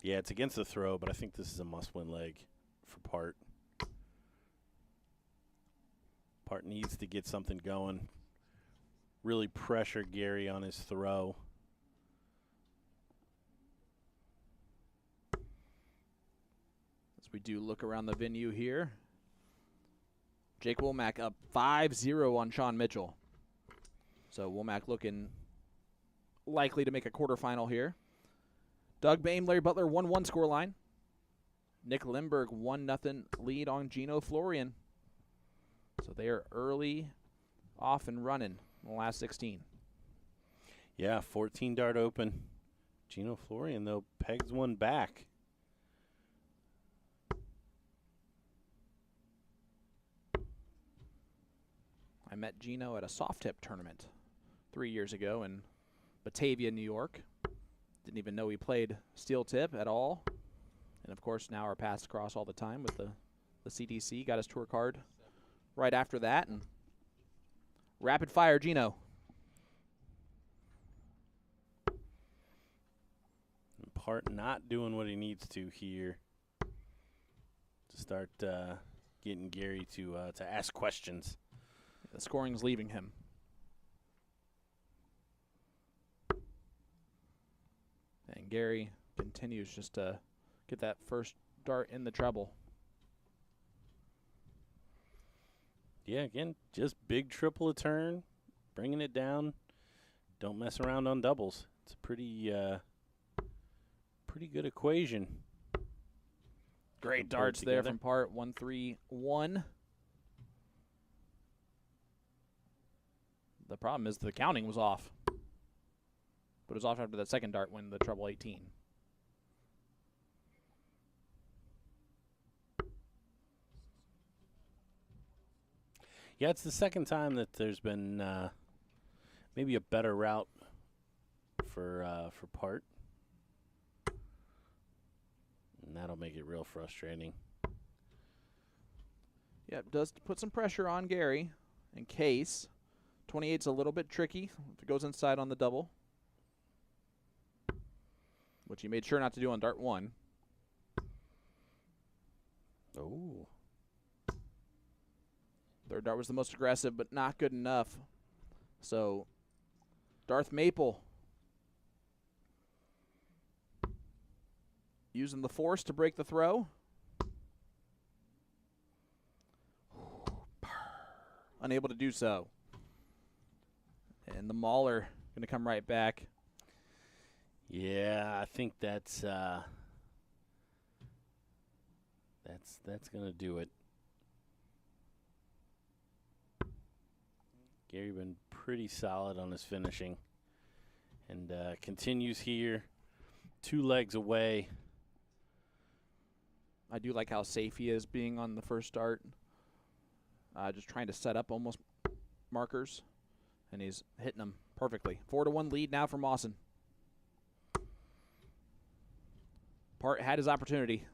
Yeah, it's against the throw, but I think this is a must-win leg for Part. Part needs to get something going. Really pressure Gary on his throw. As we do look around the venue here, Jake Womack up 5-0 on Sean Mitchell. So Womack looking likely to make a quarterfinal here. Doug Bame, Larry Butler, 1-1 scoreline. Nick Lindbergh, 1-0 lead on Gino Florian. So they are early off and running in the last 16. Yeah, 14 dart open. Gino Florian, though, pegs one back. I met Gino at a soft tip tournament 3 years ago in Batavia, New York. Didn't even know he played steel tip at all. And, of course, now our paths cross all the time with the CDC. Got his tour card right after that. And rapid fire, Gino. Part not doing what he needs to here to start getting Gary to ask questions. The scoring's leaving him. And Gary continues just to get that first dart in the treble. Yeah, again, just big triple a turn, bringing it down. Don't mess around on doubles. It's a pretty good equation. Great darts there from Part. 1-3-1. The problem is the counting was off. But it was off after that second dart when the treble 18. Yeah, it's the second time that there's been maybe a better route for Part. And that'll make it real frustrating. Yeah, it does put some pressure on Gary in case. 28's a little bit tricky if it goes inside on the double, which he made sure not to do on dart 1. Oh. Third dart was the most aggressive, but not good enough. So, Darth Maple using the force to break the throw. Unable to do so. And the Mauler going to come right back. Yeah, I think that's going to do it. Gary been pretty solid on his finishing, and continues here, 2 legs away. I do like how safe he is being on the first dart. Just trying to set up almost markers, and he's hitting them perfectly. 4-1 lead now for Mawson. Part had his opportunity.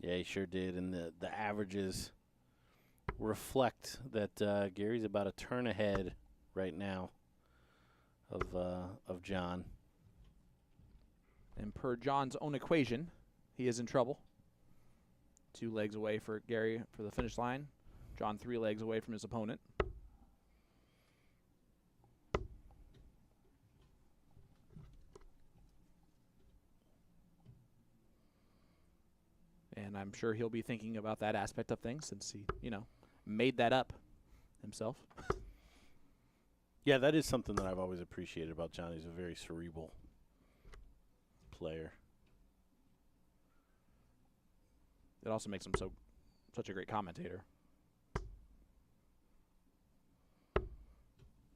Yeah, he sure did, and the averages reflect that Gary's about a turn ahead right now of John. And per John's own equation, he is in trouble. 2 legs away for Gary for the finish line. John 3 legs away from his opponent. And I'm sure he'll be thinking about that aspect of things since he, made that up himself. Yeah, that is something that I've always appreciated about John. He's a very cerebral player. It also makes him such a great commentator.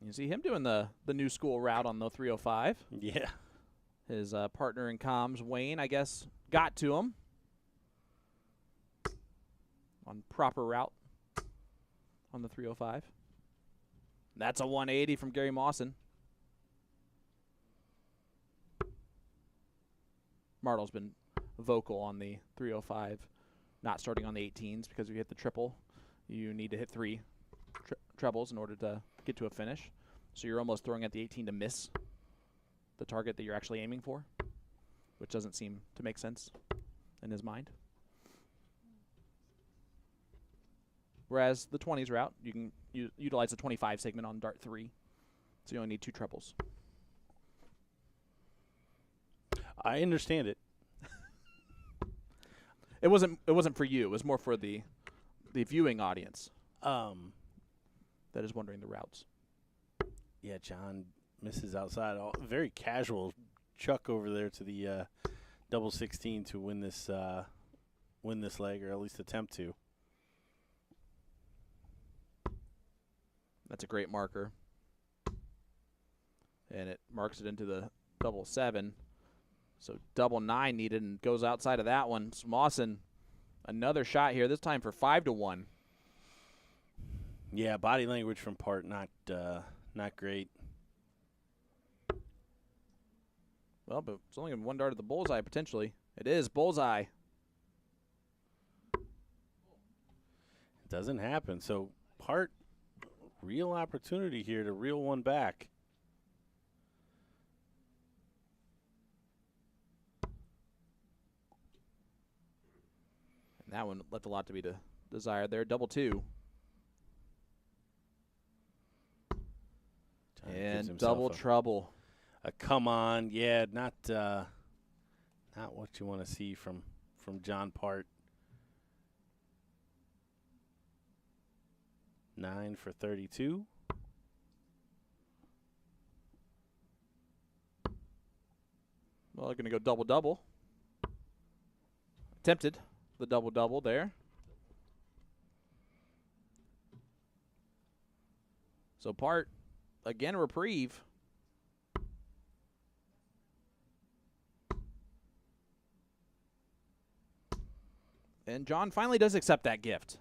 You see him doing the new school route on the 305. Yeah. His partner in comms, Wayne, I guess, got to him on proper route on the 305. That's a 180 from Gary Mawson. Martel's been vocal on the 305, not starting on the 18s because if you hit the triple, you need to hit 3 trebles in order to get to a finish. So you're almost throwing at the 18 to miss the target that you're actually aiming for, which doesn't seem to make sense in his mind. Whereas the 20s route, you can utilize the 25 segment on dart 3, so you only need 2 trebles. I understand it. It wasn't for you. It was more for the viewing audience that is wondering the routes. Yeah, John misses outside. Very casual chuck over there to the double 16 to win this leg, or at least attempt to. That's a great marker. And it marks it into the double 7. So double 9 needed and goes outside of that one. So Mawson, another shot here, this time for 5-1. Yeah, body language from Part not great. Well, but it's only 1 dart at the bullseye potentially. It is bullseye. It doesn't happen. So Part, real opportunity here to reel one back. And that one left a lot to be desired there. Double 2. And double trouble. Come on. Yeah, not what you want to see from John Part. 9 for 32. Well, they're going to go double-double. Attempted the double-double there. So Part, again, a reprieve. And John finally does accept that gift.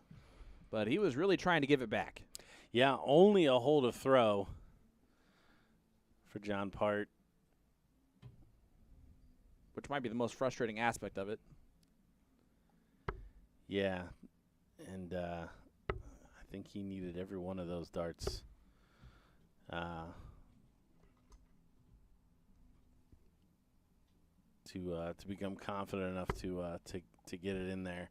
but he was really trying to give it back. Yeah, only a hole to throw for John Part. Which might be the most frustrating aspect of it. Yeah, and I think he needed every one of those darts. To become confident enough to get it in there.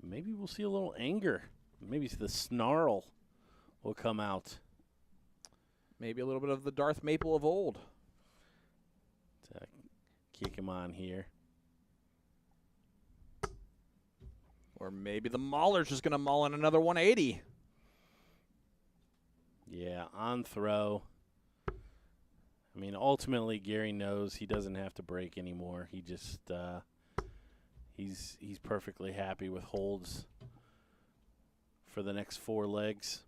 Maybe we'll see a little anger. Maybe the snarl will come out. Maybe a little bit of the Darth Maple of old. To kick him on here. Or maybe the Mauler's just going to maul in another 180. Yeah, on throw. I mean, ultimately, Gary knows he doesn't have to break anymore. He just he's perfectly happy with holds for the next 4 legs.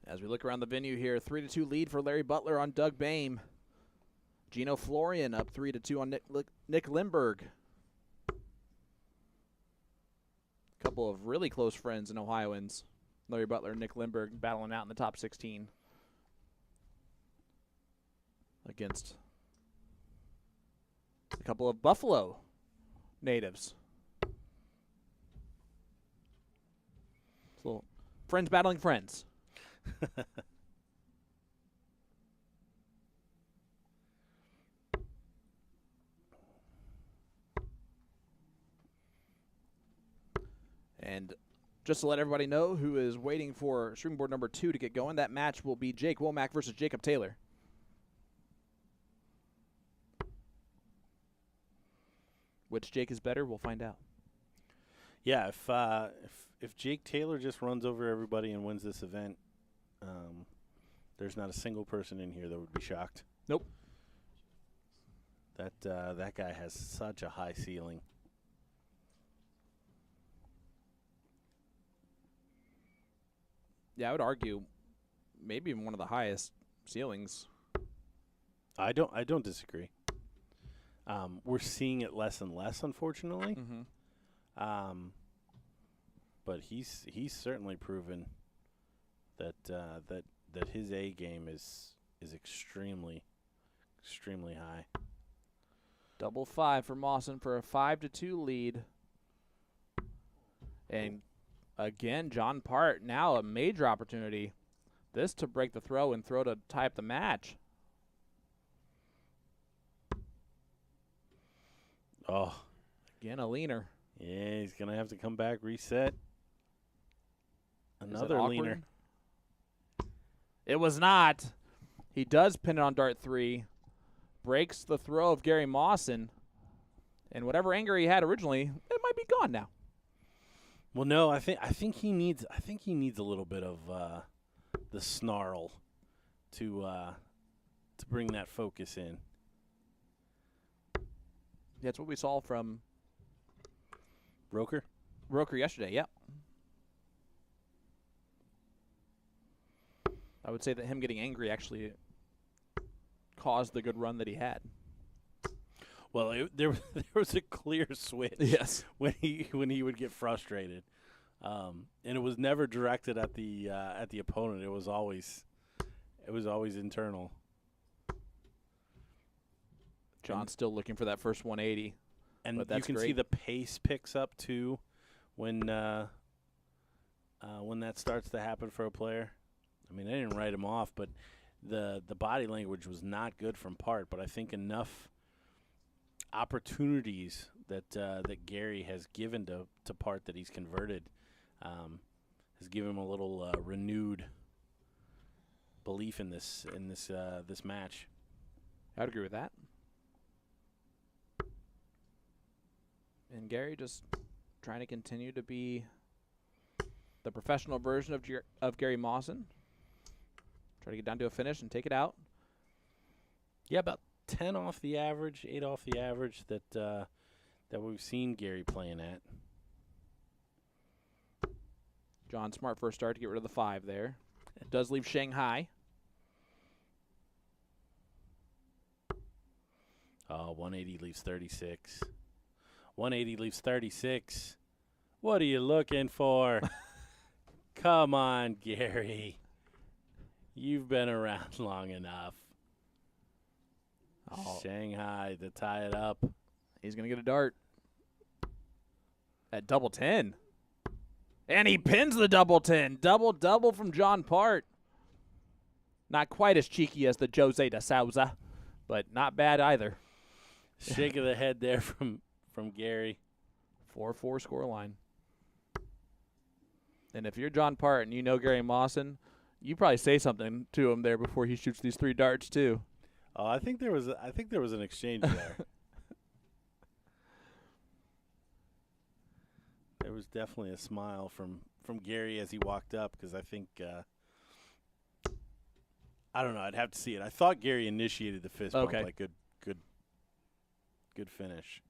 As we look around the venue here, 3-2 lead for Larry Butler on Doug Bame. Gino Florian up 3-2 on Nick Lindberg. A couple of really close friends in Ohioans. Larry Butler and Nick Lindberg battling out in the top 16 against a couple of Buffalo natives. So, friends battling friends. And just to let everybody know who is waiting for shooting board number 2 to get going, that match will be Jake Womack versus Jacob Taylor. Which Jake is better, we'll find out. Yeah, if Jake Taylor just runs over everybody and wins this event, there's not a single person in here that would be shocked. Nope. That guy has such a high ceiling. Yeah, I would argue maybe even one of the highest ceilings. I don't disagree. We're seeing it less and less, unfortunately. Mm-hmm. But he's certainly proven that his A game is extremely high. Double 5 for Mawson for a 5-2 lead. And again, John Part now a major opportunity. This to break the throw and throw to tie up the match. Oh. Again, a leaner. Yeah, he's going to have to come back, reset. Another awkward? leaner. It was not. He does pin it on dart 3. Breaks the throw of Gary Mawson. And whatever anger he had originally, it might be gone now. Well, no, I think he needs a little bit of the snarl to bring that focus in. That's what we saw from Roker yesterday. Yep. I would say that him getting angry actually caused the good run that he had. Well, there was a clear switch. Yes. When he would get frustrated, and it was never directed at the opponent. It was always internal. John's still looking for that first 180, and but that's you can great. see the pace picks up too when that starts to happen for a player. I mean, I didn't write him off, but the body language was not good from Part. But I think enough opportunities that Gary has given to Part that he's converted has given him a little renewed belief in this match. I'd agree with that. And Gary just trying to continue to be the professional version of Gary Mawson. Try to get down to a finish and take it out. Yeah, about 10 off the average, 8 off the average that we've seen Gary playing at. John, smart first start to get rid of the 5 there. It does leave Shanghai. 180 leaves 36. 180 leaves 36. What are you looking for? Come on, Gary. You've been around long enough. Oh. Shanghai to tie it up. He's going to get a dart. At double 10. And he pins the double 10. Double from John Part. Not quite as cheeky as the Jose de Souza, but not bad either. Shake of the head there from Gary. 4-4 scoreline. And if you're John Part and you know Gary Mawson, you probably say something to him there before he shoots these 3 darts too. Oh, I think there was an exchange there. There was definitely a smile from Gary as he walked up because I think I don't know. I'd have to see it. I thought Gary initiated the fist bump. Okay. Like good finish.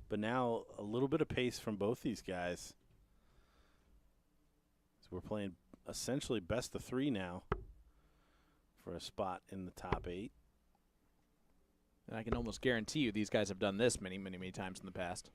But now a little bit of pace from both these guys. So we're playing essentially best of 3 now for a spot in the top 8. And I can almost guarantee you these guys have done this many, many, many times in the past.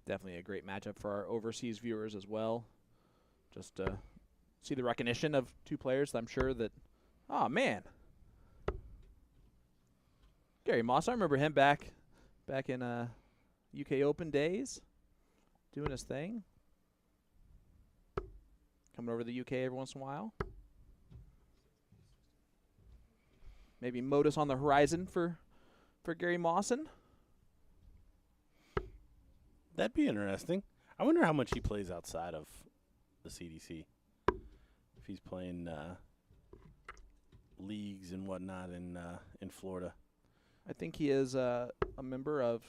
Definitely a great matchup for our overseas viewers as well. Just to see the recognition of 2 players. I'm sure that, oh man, Gary Moss. I remember him back in UK Open days, doing his thing. Coming over to the UK every once in a while. Maybe Modus on the horizon for Gary Mawson. That'd be interesting. I wonder how much he plays outside of the CDC. If he's playing leagues and whatnot in Florida. I think he is a member of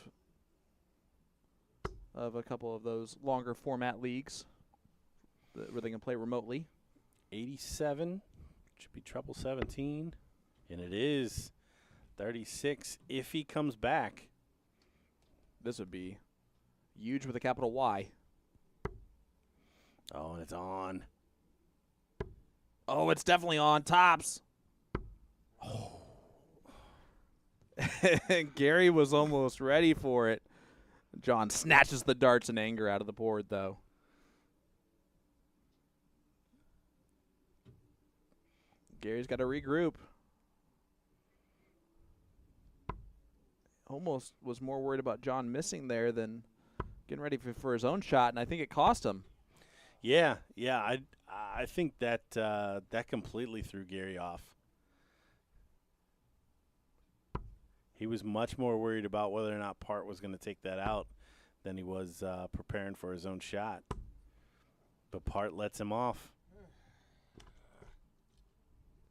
a couple of those longer format leagues where they can play remotely. 87 should be treble 17, and it is 36 if he comes back. This would be huge with a capital Y. Oh, and it's on. Oh, it's definitely on. Tops. Oh. Gary was almost ready for it. John snatches the darts in anger out of the board, though. Gary's got to regroup. Almost was more worried about John missing there than getting ready for his own shot, and I think it cost him. Yeah. I think that that completely threw Gary off. He was much more worried about whether or not Part was going to take that out than he was preparing for his own shot. But Part lets him off.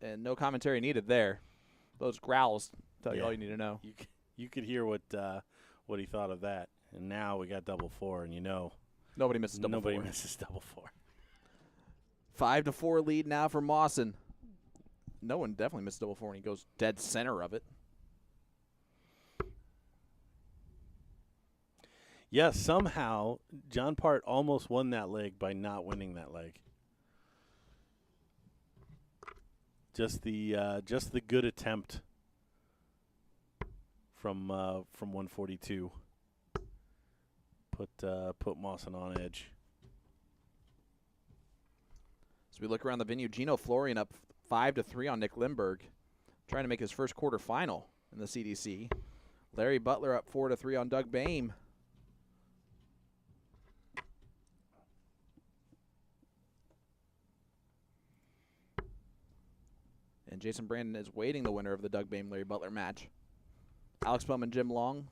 And no commentary needed there. Those growls tell you all you need to know. You could hear what he thought of that. And now we got double 4, and you know. Nobody misses double 4. Nobody misses double 4. 5-4 lead now for Mawson. No one definitely misses double 4 when he goes dead center of it. Yeah, somehow John Part almost won that leg by not winning that leg. Just the good attempt from 142 put Mawson on edge. As we look around the venue, Gino Florian up 5-3 on Nick Lindberg, trying to make his first quarterfinal in the CDC. Larry Butler up 4-3 on Doug Bame. And Jason Brandon is waiting the winner of the Doug Bame-Larry Butler match. Alex Bowman, Jim Long,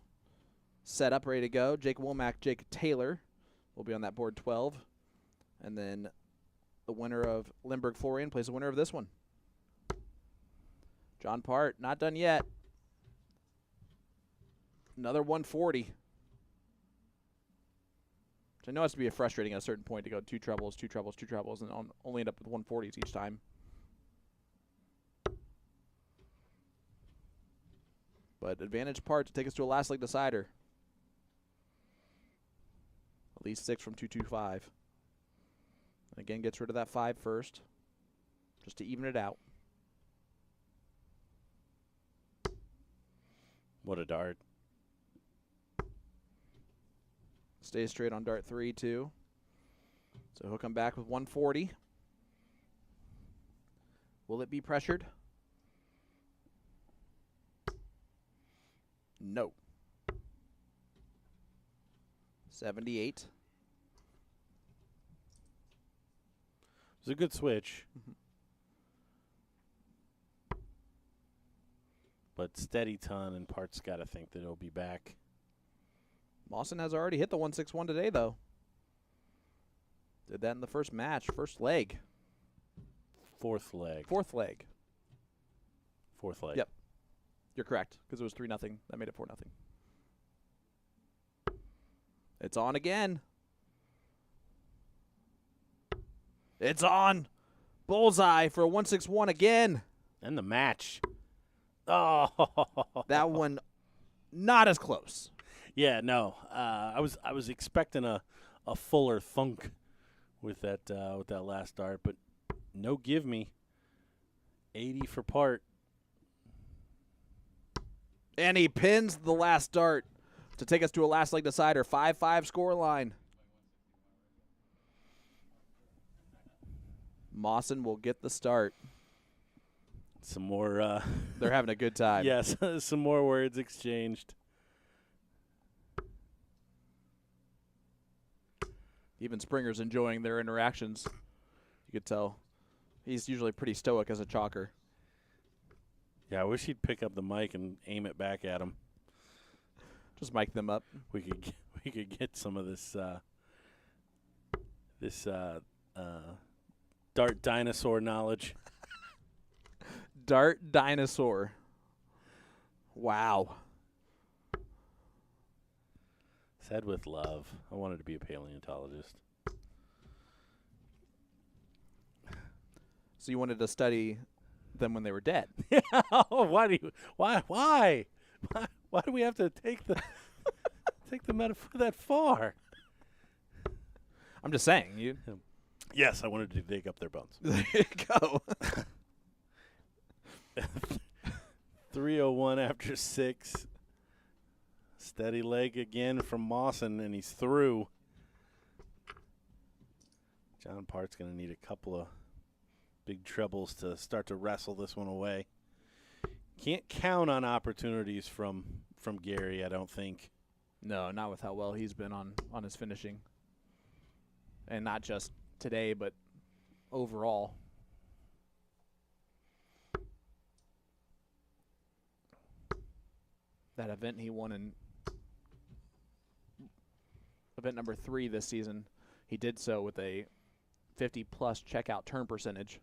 set up, ready to go. Jake Womack, Jake Taylor will be on that board 12. And then the winner of Lindbergh-Florian plays the winner of this one. John Part, not done yet. Another 140. I know it has to be frustrating at a certain point to go two trebles, and only end up with 140s each time. But advantage part to take us to a last leg decider. At least 6 from 225. And again, gets rid of that 5 first, just to even it out. What a dart. Stays straight on dart 3, too. So he'll come back with 140. Will it be pressured? No. 78. It was a good switch. But steady ton, and Part's got to think that it'll be back. Mawson has already hit the 161 today, though. Did that in the first match, first leg. Fourth leg. Fourth leg. Fourth leg. Yep. You're correct, because it was 3-0. That made it 4-0. It's on again. It's on. Bullseye for a 161 again. And the match. Oh. That one not as close. Yeah, no. I was expecting a fuller thunk with that last dart, but no give me. 80 for Part. And he pins the last dart to take us to a last leg decider. 5-5 score line. Mawson will get the start. Some more. They're having a good time. Yes, some more words exchanged. Even Springer's enjoying their interactions. You could tell. He's usually pretty stoic as a chalker. Yeah, I wish he'd pick up the mic and aim it back at him. Just mic them up. We could get some of this dart dinosaur knowledge. Dart dinosaur. Wow. Said with love. I wanted to be a paleontologist. So you wanted to study them when they were dead? Why do we have to take the metaphor that far? I'm just saying. You. Yes, I wanted to dig up their bones. There you go. 3:01 after 6. Steady leg again from Mawson, and he's through. John Part's going to need a couple of big trebles to start to wrestle this one away. Can't count on opportunities from Gary, I don't think. No, not with how well he's been on his finishing. And not just today, but overall. That event he won in event number 3 this season, he did so with a 50-plus checkout turn percentage.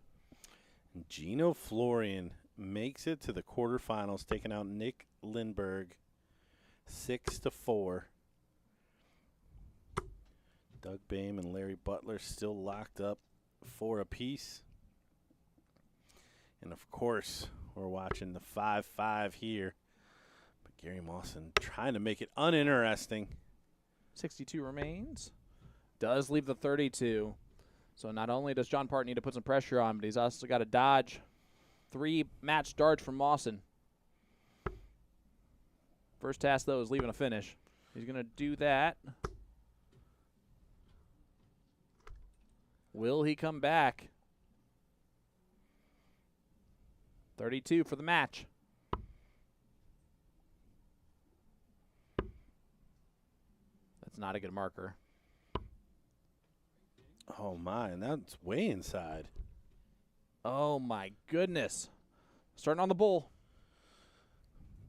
Gino Florian makes it to the quarterfinals, taking out Nick Lindberg 6-4. Doug Bame and Larry Butler still locked up 4 apiece. And, of course, we're watching the 5-5 here. But Gary Mawson trying to make it uninteresting. 62 remains. Does leave the 32. So not only does John Part need to put some pressure on, but he's also got to dodge 3 match darts from Mawson. First task, though, is leaving a finish. He's going to do that. Will he come back? 32 for the match. That's not a good marker. Oh, my, and that's way inside. Oh, my goodness. Starting on the bull.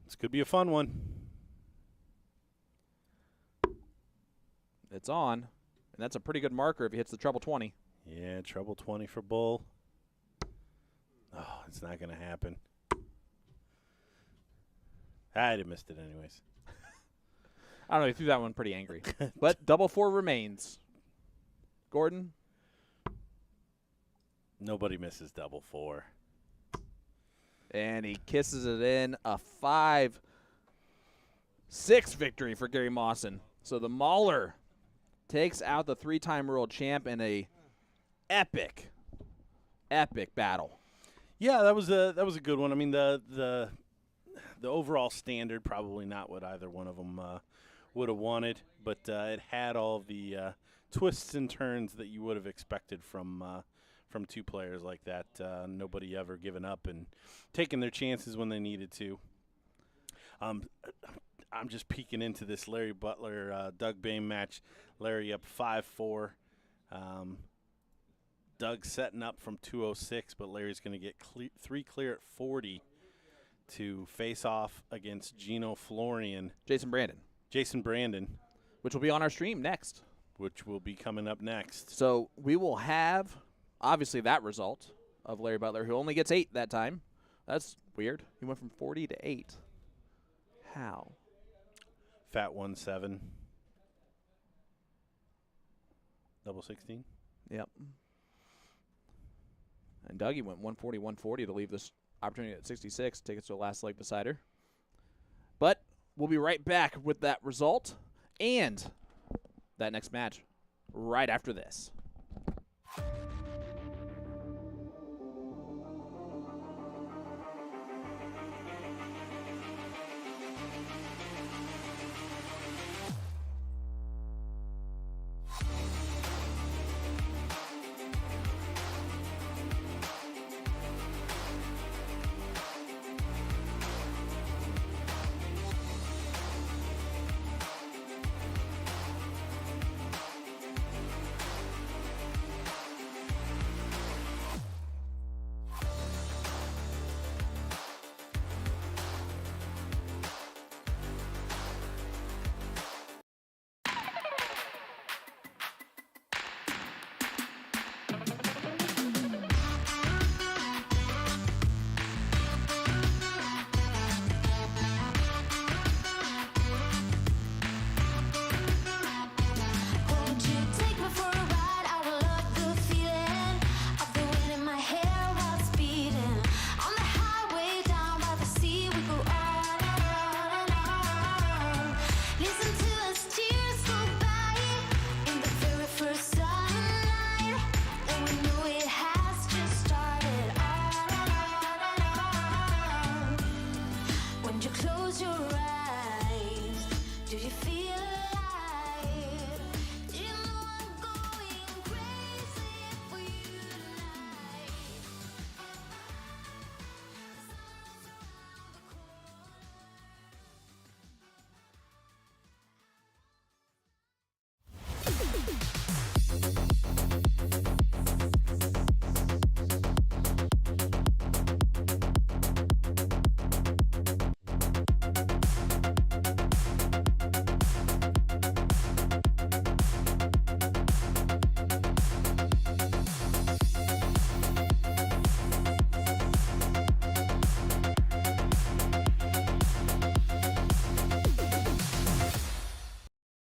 This could be a fun one. It's on, and that's a pretty good marker if he hits the treble 20. Yeah, treble 20 for bull. Oh, it's not going to happen. I'd have missed it anyways. I don't know, he threw that one pretty angry. But double 4 remains. Gordon? Nobody misses double 4. And he kisses it in. A 5-6 victory for Gary Mawson. So the Mauler takes out the 3-time world champ in a epic battle. Yeah, that was a good one. I mean, the overall standard probably not what either one of them would have wanted, but it had all the twists and turns that you would have expected from 2 players like that. Nobody ever giving up and taking their chances when they needed to. I'm just peeking into this Larry Butler Doug Bame match. Larry up 5-4. Doug setting up from 206, but Larry's going to get 3 clear at 40 to face off against Gino Florian. Jason Brandon. Which will be on our stream next. Which will be coming up next. So we will have, obviously, that result of Larry Butler, who only gets 8 that time. That's weird. He went from 40 to 8. How? Fat 1-7. Double 16. Yep. And Dougie went 140 to leave this opportunity at 66, take us to the last leg decider. But we'll be right back with that result and that next match right after this.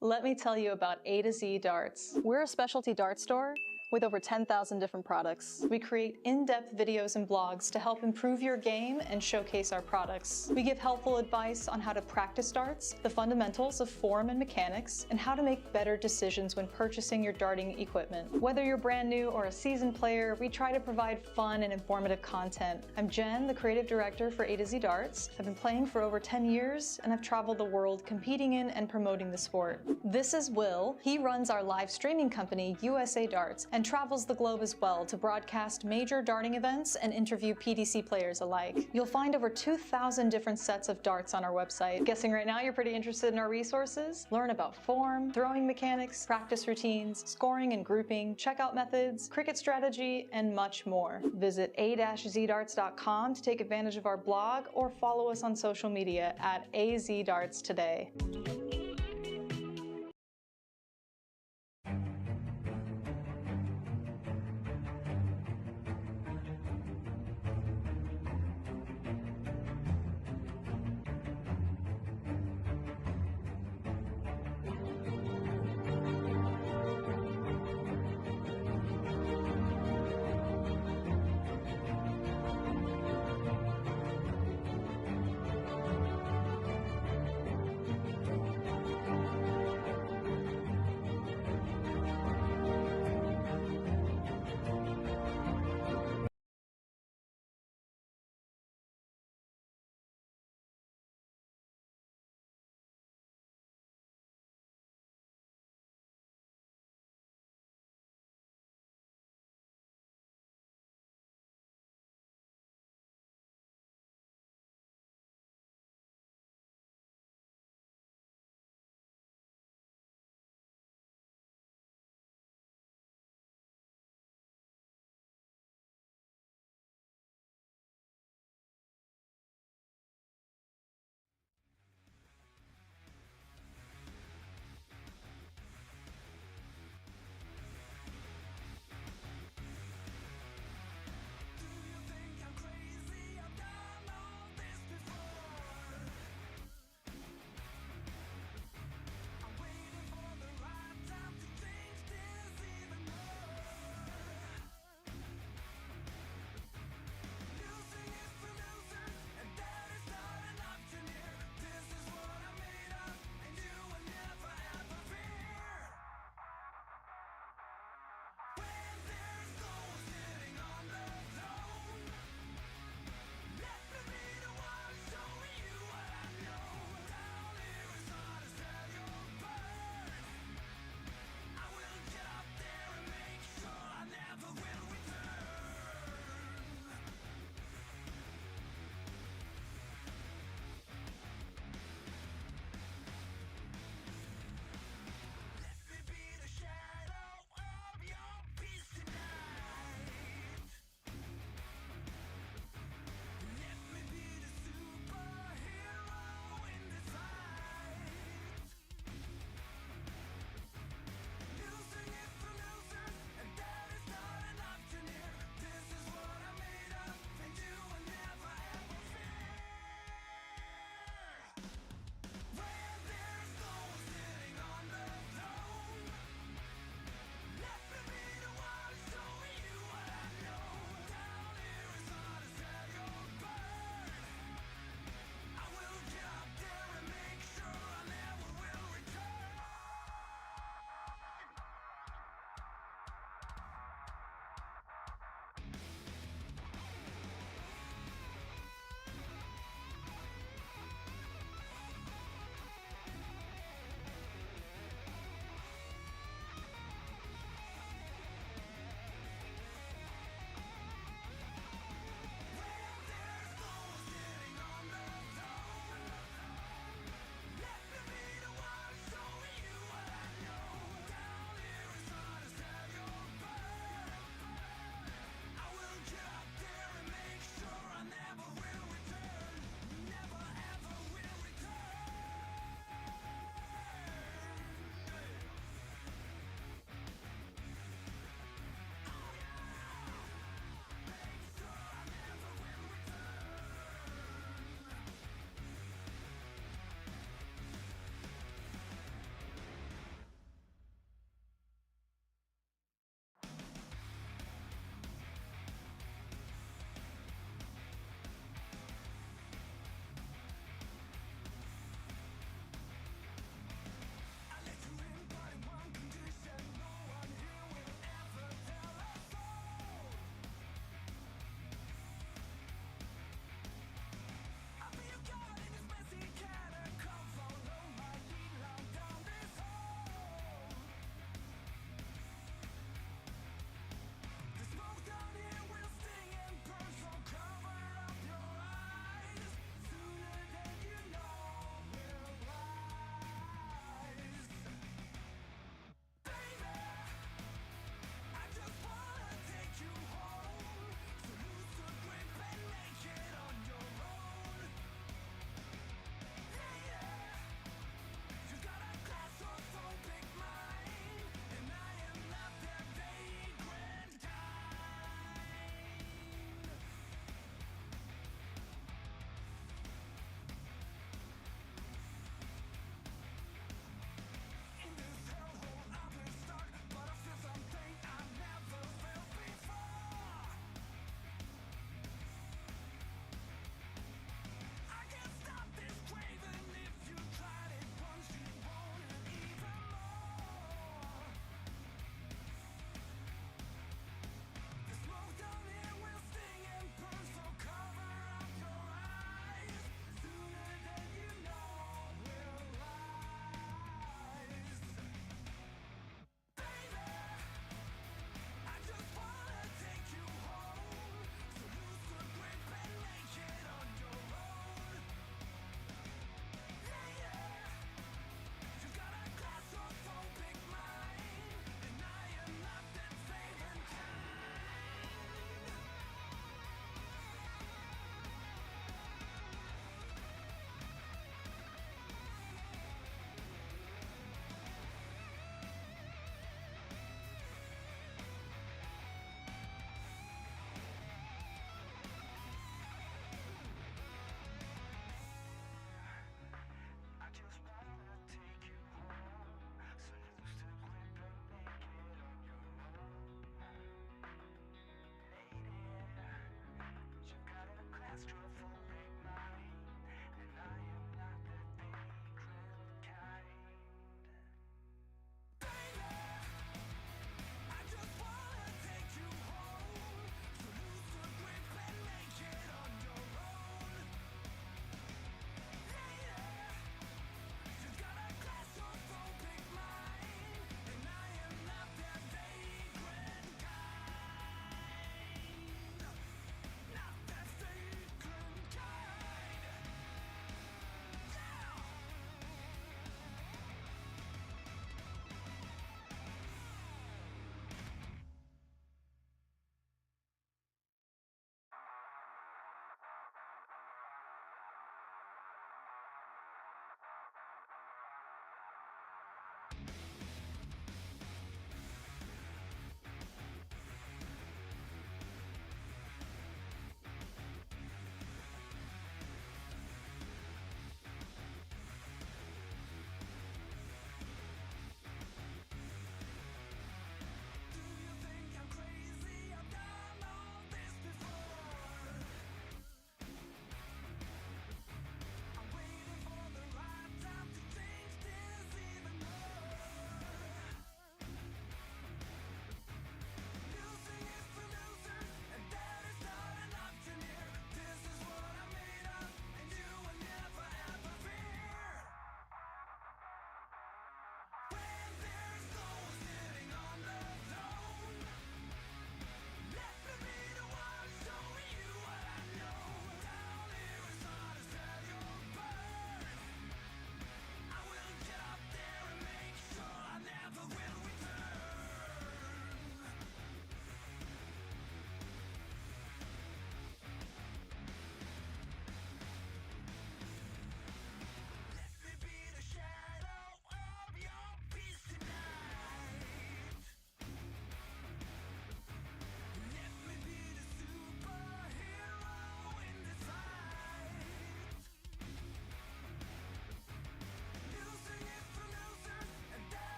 Let me tell you about A to Z Darts. We're a specialty dart store with over 10,000 different products. We create in-depth videos and blogs to help improve your game and showcase our products. We give helpful advice on how to practice darts, the fundamentals of form and mechanics, and how to make better decisions when purchasing your darting equipment. Whether you're brand new or a seasoned player, we try to provide fun and informative content. I'm Jen, the creative director for A to Z Darts. I've been playing for over 10 years, and I've traveled the world competing in and promoting the sport. This is Will. He runs our live streaming company, USA Darts, and travels the globe as well to broadcast major darting events and interview PDC players alike. You'll find over 2,000 different sets of darts on our website. Guessing right now you're pretty interested in our resources? Learn about form, throwing mechanics, practice routines, scoring and grouping, checkout methods, cricket strategy, and much more. Visit a-zdarts.com to take advantage of our blog or follow us on social media at AZDarts today.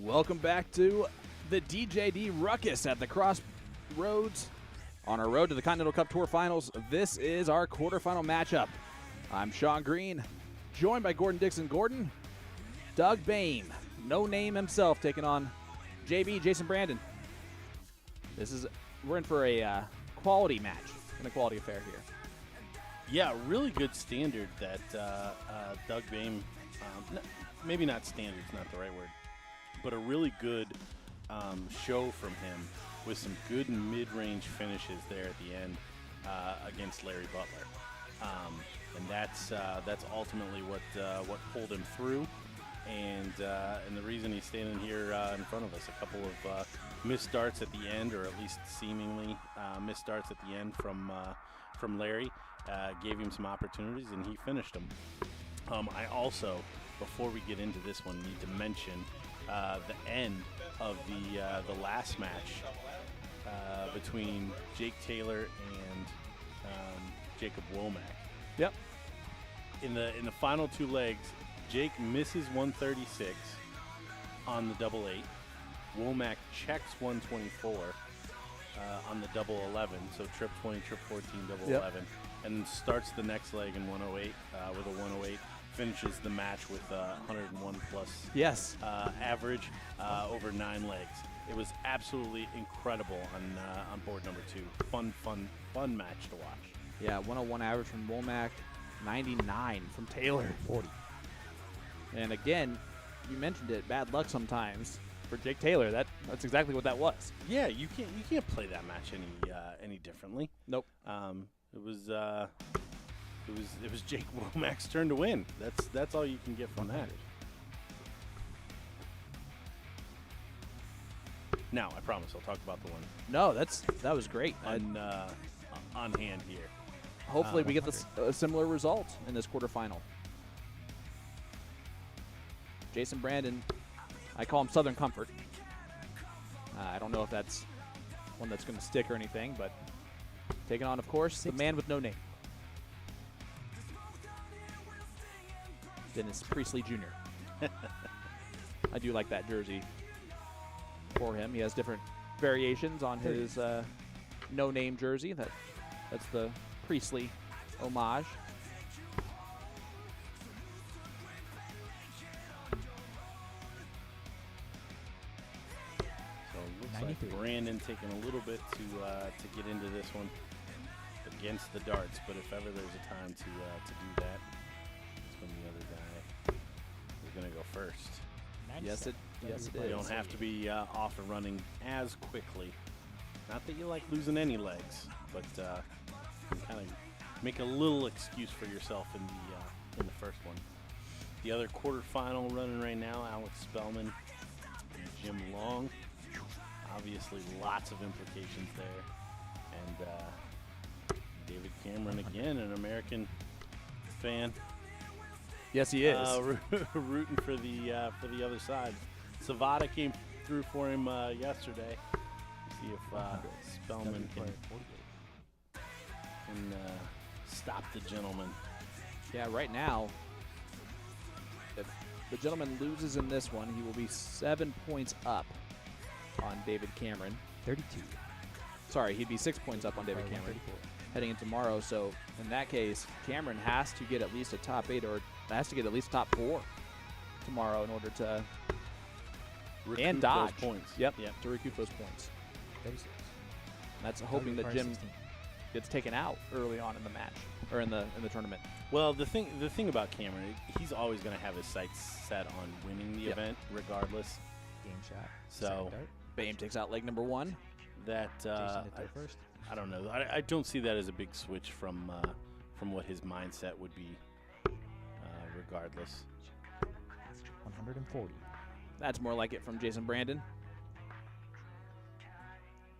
Welcome back to the DJD Ruckus at the Crossroads on our road to the Continental Cup Tour Finals. This is our quarterfinal matchup. I'm Sean Green, joined by Gordon Dixon. Gordon, Doug Bame, no name himself, taking on JB, Jason Brandon. We're in for a quality match, and a quality affair here. Yeah, really good standard that Doug Bame, maybe not standard's not the right word, but a really good show from him with some good mid-range finishes there at the end against Larry Butler. And that's ultimately what pulled him through. And the reason he's standing here in front of us, a couple of missed darts at the end, or at least seemingly missed darts at the end from Larry, gave him some opportunities, and he finished them. I also, before we get into this one, need to mention the end of the last match between Jake Taylor and Jacob Womack. Yep. In the final two legs, Jake misses 136 on the double 8. Womack checks 124 on the double 11, so trip 20, trip 14, double 11, and starts the next leg in 108 with a 108. Finishes the match with 101 plus average over 9 legs. It was absolutely incredible on board number 2. Fun match to watch. Yeah, 101 average from Womack, 99 from Taylor. 40. And again, you mentioned it, bad luck sometimes for Jake Taylor. That's exactly what that was. Yeah, you can't play that match any differently. Nope. It was Jake Womack's turn to win. That's all you can get from that. Now, I promise I'll talk about the one. No, that was great. On hand here. Hopefully we get a similar result in this quarterfinal. Jason Brandon, I call him Southern Comfort. I don't know if that's one that's going to stick or anything, but taking on, of course, the man with no name. Dennis Priestley Jr. I do like that jersey for him. He has different variations on his no-name jersey. That's the Priestley homage. So it looks like Brandon taking a little bit to get into this one against the darts, but if ever there's a time to do that, it's when the other guy is going to go first. Yes, it is. You don't have to be off and running as quickly. Not that you like losing any legs, but kind of make a little excuse for yourself in the first one. The other quarterfinal running right now, Alex Spellman and Jim Long. Obviously, lots of implications there. And David Cameron again, an American fan. Yes, he is. Rooting for the other side. Savada came through for him yesterday. See if Spellman can stop the gentleman. Yeah, right now, if the gentleman loses in this one, he will be 7 points up on David Cameron. 32. Sorry, he'd be 6 points up on David Cameron 34. heading into tomorrow. So in that case, Cameron has to get at least a top 8 or has to get at least top 4 tomorrow in order to Recoup dodge those points. Yep, to recoup those points. 36. That's hoping that Jim 16. gets taken out early on in the match or in the tournament. Well, the thing about Cameron, he's always going to have his sights set on winning the event, regardless. Game shot. So Second dart. Bame takes out leg number 1. that Jason hit that first. I don't know. I don't see that as a big switch from what his mindset would be, regardless. 140. That's more like it from Jason Brandon.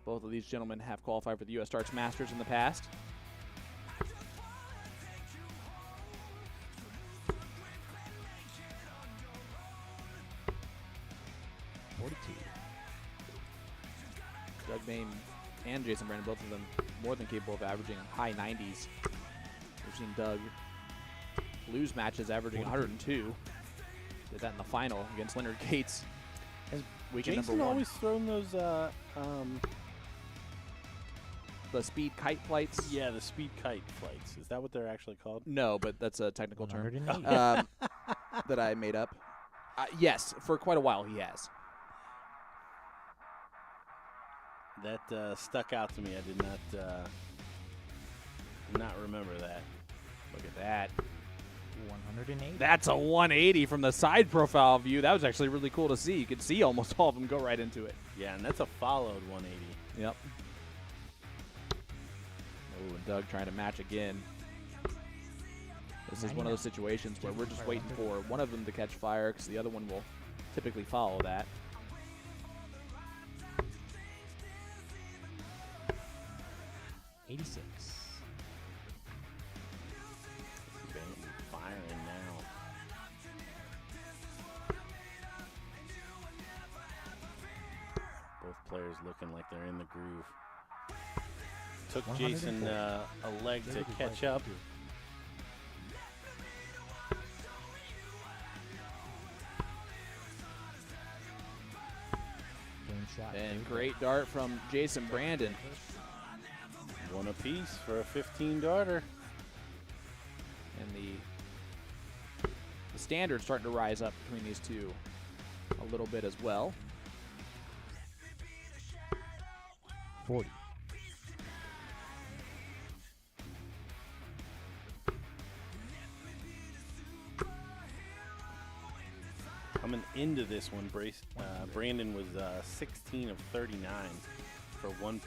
Both of these gentlemen have qualified for the U.S. Darts Masters in the past. Doug Bame and Jason Brandon, both of them more than capable of averaging high 90s. We've seen Doug lose matches averaging 102. Did that in the final against Leonard Gates. weekend Jason number 1. always thrown those. The speed kite flights. Yeah, the speed kite flights. Is that what they're actually called? No, but that's a technical term 180. that I made up. Yes, for quite a while he has. That stuck out to me. I did not remember that. Look at that. 180. That's a 180 from the side profile view. That was actually really cool to see. You could see almost all of them go right into it. Yeah, and that's a followed 180. Yep. Oh, and Doug trying to match again. This is one of those situations where we're just waiting for one of them to catch fire because the other one will typically follow that. $86. Bame firing now. Both players looking like they're in the groove. Took Jason a leg to catch up. Game shot. And great dart from Jason Brandon. One apiece for a 15-darter. And the standard's starting to rise up between these two a little bit as well. 40. Coming into this one, Brandon was 16 of 39 for 1%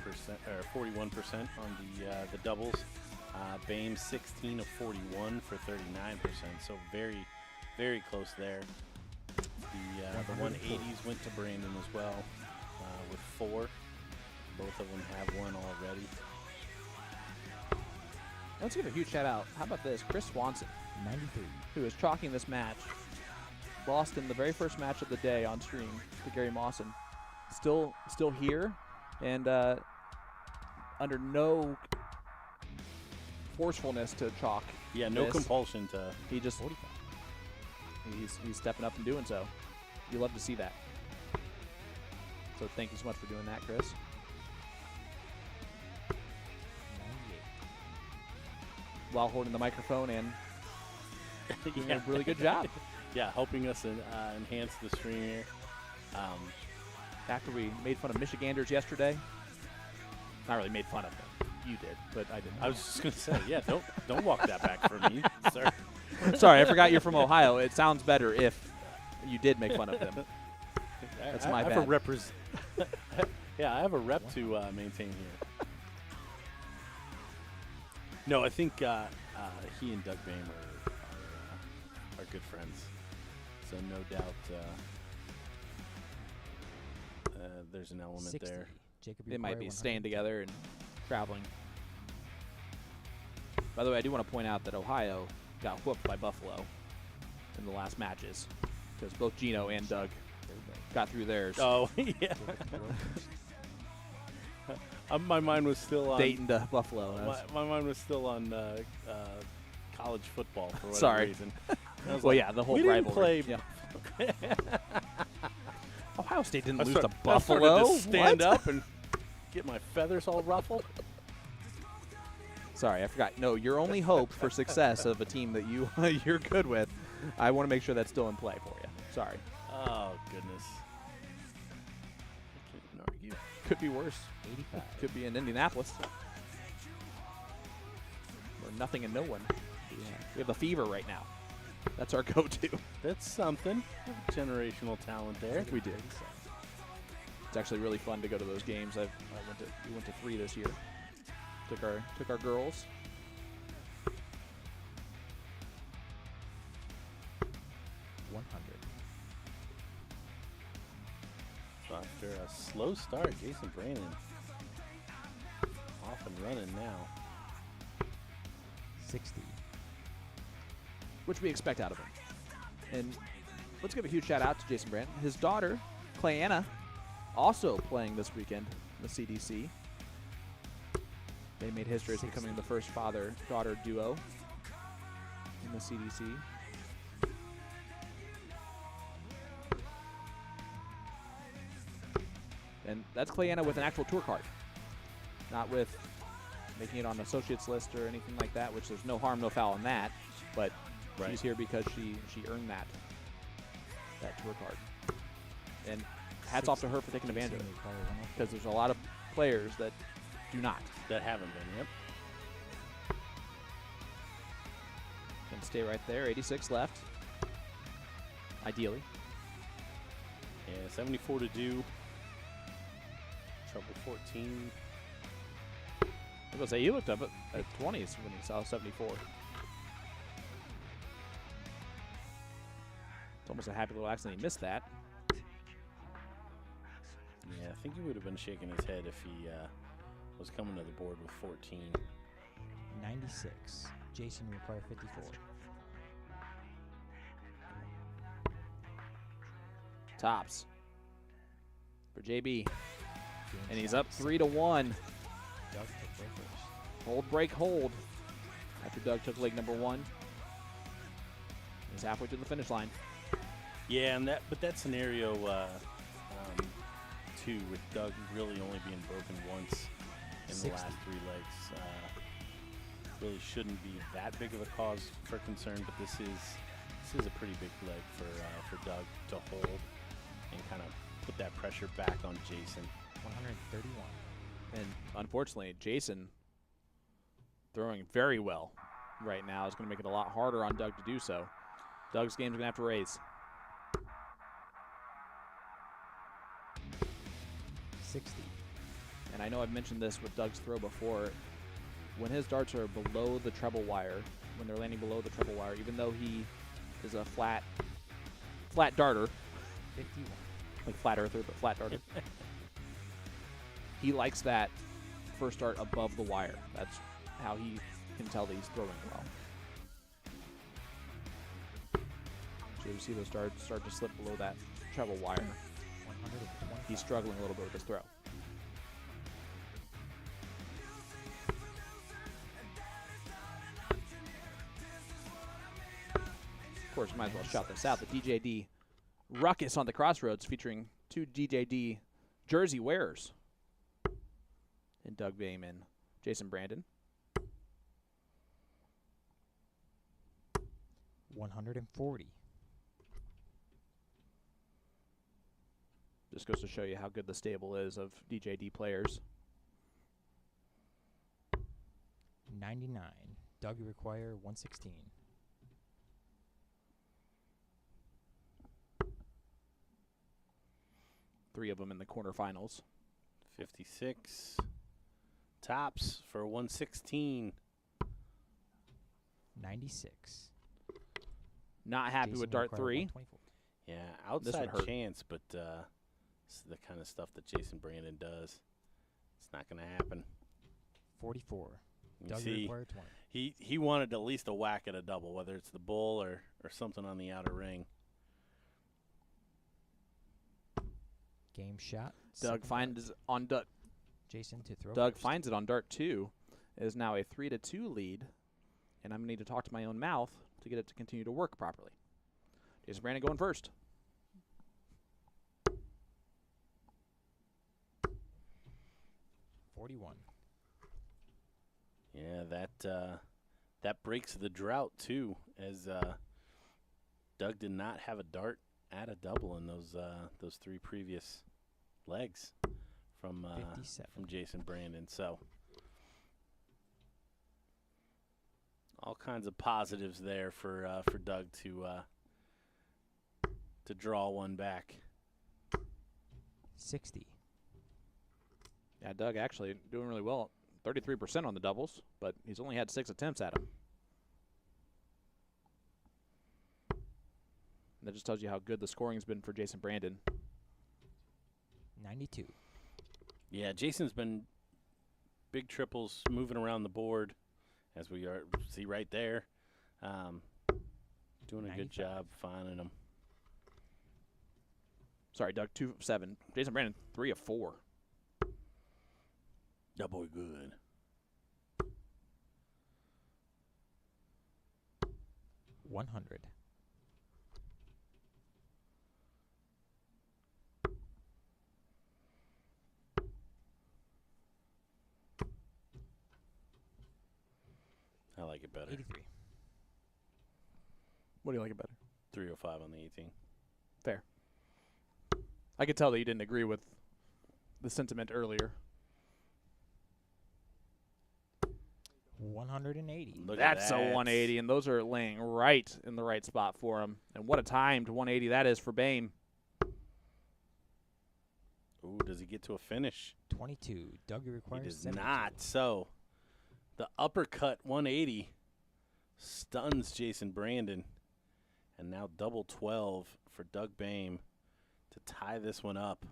or 41% on the doubles. Bame 16 of 41 for 39%. So very, very close there. The 180s went to Brandon as well with 4. Both of them have one already. Let's give a huge shout out. How about this? Chris Swanson, 93. who is chalking this match. Lost in the very first match of the day on stream to Gary Mawson. Still here, and under no forcefulness to chalk. Yeah, no this. compulsion to. He just he's stepping up and doing so. You love to see that. So thank you so much for doing that, Chris. 98. While holding the microphone and doing Yeah. a really good job. Yeah, helping us enhance the stream here. After we made fun of Michiganders yesterday, not really made fun of them. You did, but I didn't. I was just gonna say, yeah, don't walk that back from me, sir. Sorry, I forgot you're from Ohio. It sounds better if you did make fun of them. That's my I bad. have a yeah, I have a rep to maintain here. No, I think he and Doug Bame are good friends. So no doubt there's an element 60. there. Jacob They might be Uruguay, staying 100. together and traveling. By the way, I do want to point out that Ohio got whooped by Buffalo in the last matches because both Gino and Doug got through theirs. Oh, yeah. My mind was still on Dayton to Buffalo. My mind was still on college football for whatever Sorry. reason. I was Well, like, yeah, the whole we didn't rivalry. play. Yeah. Ohio State didn't I lose start- to I started Buffalo. to stand What? up and get my feathers all ruffled. Sorry, I forgot. No, your only hope for success of a team that you're good with, I want to make sure that's still in play for you. Sorry. Oh goodness. I can't even argue. Could be worse. 85. Could be in Indianapolis. Or nothing and no one. We have the fever right now. That's our go-to. That's something. Generational talent there. We did. It's actually really fun to go to those games. We went to 3 this year. Took our girls. After a slow start, Jason Brandon off and running now. 60. Which we expect out of him. And let's give a huge shout out to Jason Brandon. His daughter, Clayana, also playing this weekend in the CDC. They made history as becoming the first father-daughter duo in the CDC. And that's Clayana with an actual tour card, not with making it on associates list or anything like that, which there's no harm, no foul in that. But she's here because she earned that tour card. And hats off to her for taking advantage of it, because there's a lot of players that do not. That haven't been, yep. Can stay right there. 86 left. Ideally. Yeah, 74 to do. Trouble 14. I was going to say, he looked up at 20s when he saw 74. It's almost a happy little accident he missed that. Yeah, I think he would have been shaking his head if he was coming to the board with 14. 96. Jason will require 54. Tops for JB. And he's up 3-1. Doug took break first. Hold, break, hold. After Doug took leg number 1. He's halfway to the finish line. Yeah, and that scenario too, with Doug really only being broken once in 60. the last 3 legs, really shouldn't be that big of a cause for concern. But this is a pretty big leg for Doug to hold and kind of put that pressure back on Jason. 131. And unfortunately, Jason throwing very well right now is going to make it a lot harder on Doug to do so. Doug's game's going to have to raise. 60. And I know I've mentioned this with Doug's throw before. When his darts are below the treble wire, when they're landing below the treble wire, even though he is a flat darter, 51. like flat earther, but flat darter, he likes that first dart above the wire. That's how he can tell that he's throwing well. So you see those darts start to slip below that treble wire. 125. He's struggling a little bit with his throw. Of course, might as well shout this out. The DJD Ruckus on the Crossroads, featuring 2 DJD jersey wearers in Doug Bame and Jason Brandon. 140. Just goes to show you how good the stable is of DJD players. 99. Doug will require 116. Three of them in the quarterfinals. 56. Tops for 116. 96. Not happy Jason with will dart require 3. 124. Yeah, This one outside hurt. chance, but this is the kind of stuff that Jason Brandon does. It's not going to happen. 44. You Doug will see, require 20. he wanted at least a whack at a double, whether it's the bull or something on the outer ring. Game shot. Doug second finds dart. on Doug. Jason to throw. Doug first. finds it on dart 2. It is now a 3-2 lead, and I'm going to need to talk to my own mouth to get it to continue to work properly. Jason Brandon going first. 41. Yeah, that breaks the drought too, as Doug did not have a dart at a double in those 3 previous legs from 57. Jason Brandon. So all kinds of positives there for Doug to draw one back. 60. Yeah, Doug actually doing really well. 33% on the doubles, but he's only had 6 attempts at them. And that just tells you how good the scoring's been for Jason Brandon. 92. Yeah, Jason's been big triples moving around the board, as we see right there. Doing a 95. good job finding them. Sorry, Doug, 2 of 7. Jason Brandon, 3 of 4. That boy good. 100. I like it better. 83. What do you like it better? 305 on the 18. Fair. I could tell that you didn't agree with the sentiment earlier. 180. Look at That's a that. 180, and those are laying right in the right spot for him. And what a timed 180 that is for Bame. Ooh, does he get to a finish? 22. Doug, you He require does 72. not. So the uppercut 180 stuns Jason Brandon. And now double 12 for Doug Bame to tie this one up.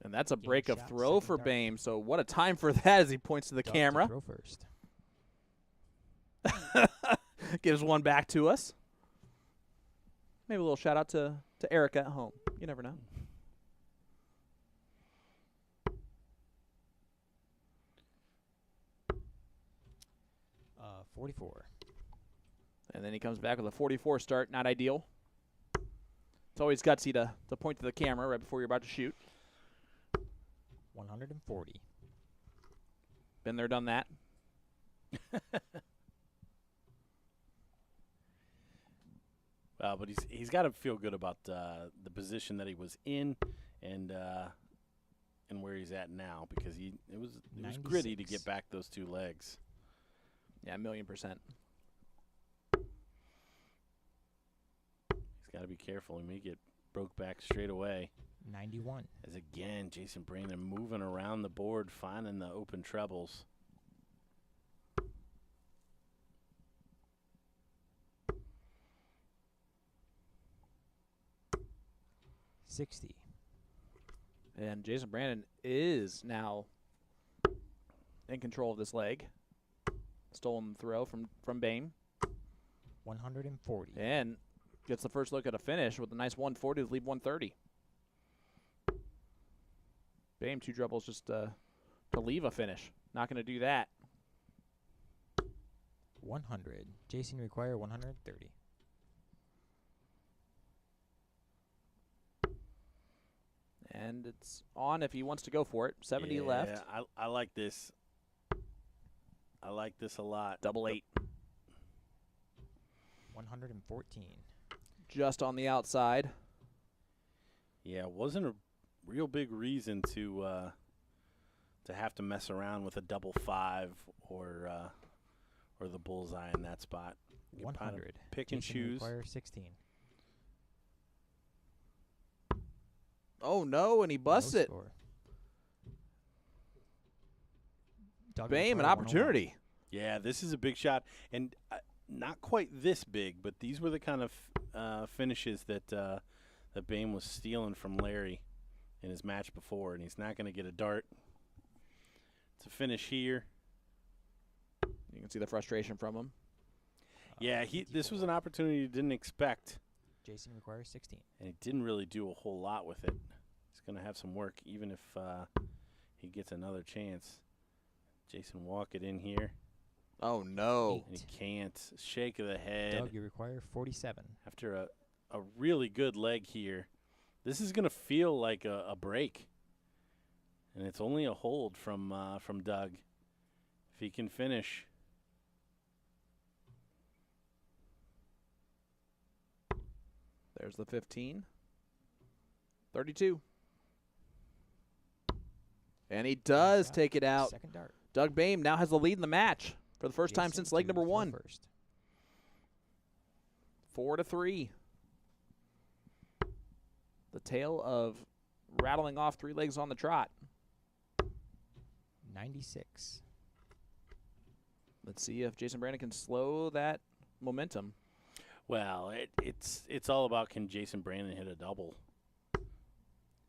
And that's a Game break of shot, throw second for dart. Bame. So what a time for that as he points to the Doug camera. To throw first. Gives one back to us. Maybe a little shout out to Erica at home. You never know. Uh, 44. And then he comes back with a 44 start. Not ideal. It's always gutsy to point to the camera right before you're about to shoot. 140. Been there, done that. But he's got to feel good about the position that he was in and where he's at now, because it was gritty to 96. get back those two legs. Yeah, 1,000,000%. He's got to be careful. He may get broke back straight away. 91. As again, Jason Brandon moving around the board, finding the open trebles. $60. And Jason Brandon is now in control of this leg. Stolen throw from Bame. 140. And gets the first look at a finish with a nice 140 to leave 130. Bame, 2 dribbles just to leave a finish. Not going to do that. 100. Jason require 130. And it's on if he wants to go for it. 70 left. I like this. I like this a lot. Double 8. 114. Just on the outside. Yeah, it wasn't a real big reason to have to mess around with a double 5 or the bullseye in that spot. You can kind of 100. pick and Jason choose. require 16. Oh, no, and he busts No it. score. Doug Bame, an require 101. opportunity. Yeah, this is a big shot, and not quite this big, but these were the kind of finishes that Bame was stealing from Larry in his match before, and he's not going to get a dart to finish here. You can see the frustration from him. Yeah, this was an opportunity he didn't expect, Jason requires 16. and he didn't really do a whole lot with it. He's going to have some work, even if he gets another chance. Jason walk it in here. Oh, no. And he can't. Shake of the head. Doug, you require 47. After a really good leg here, this is going to feel like a break. And it's only a hold from Doug. If he can finish. There's the 15. 32. And he does Shot. take it out. Second dart. Doug Bame now has the lead in the match for the first time Jason since leg to number throw 1. First. 4-3. The tale of rattling off 3 legs on the trot. 96. Let's see if Jason Brandon can slow that momentum. Well, it's all about, can Jason Brandon hit a double?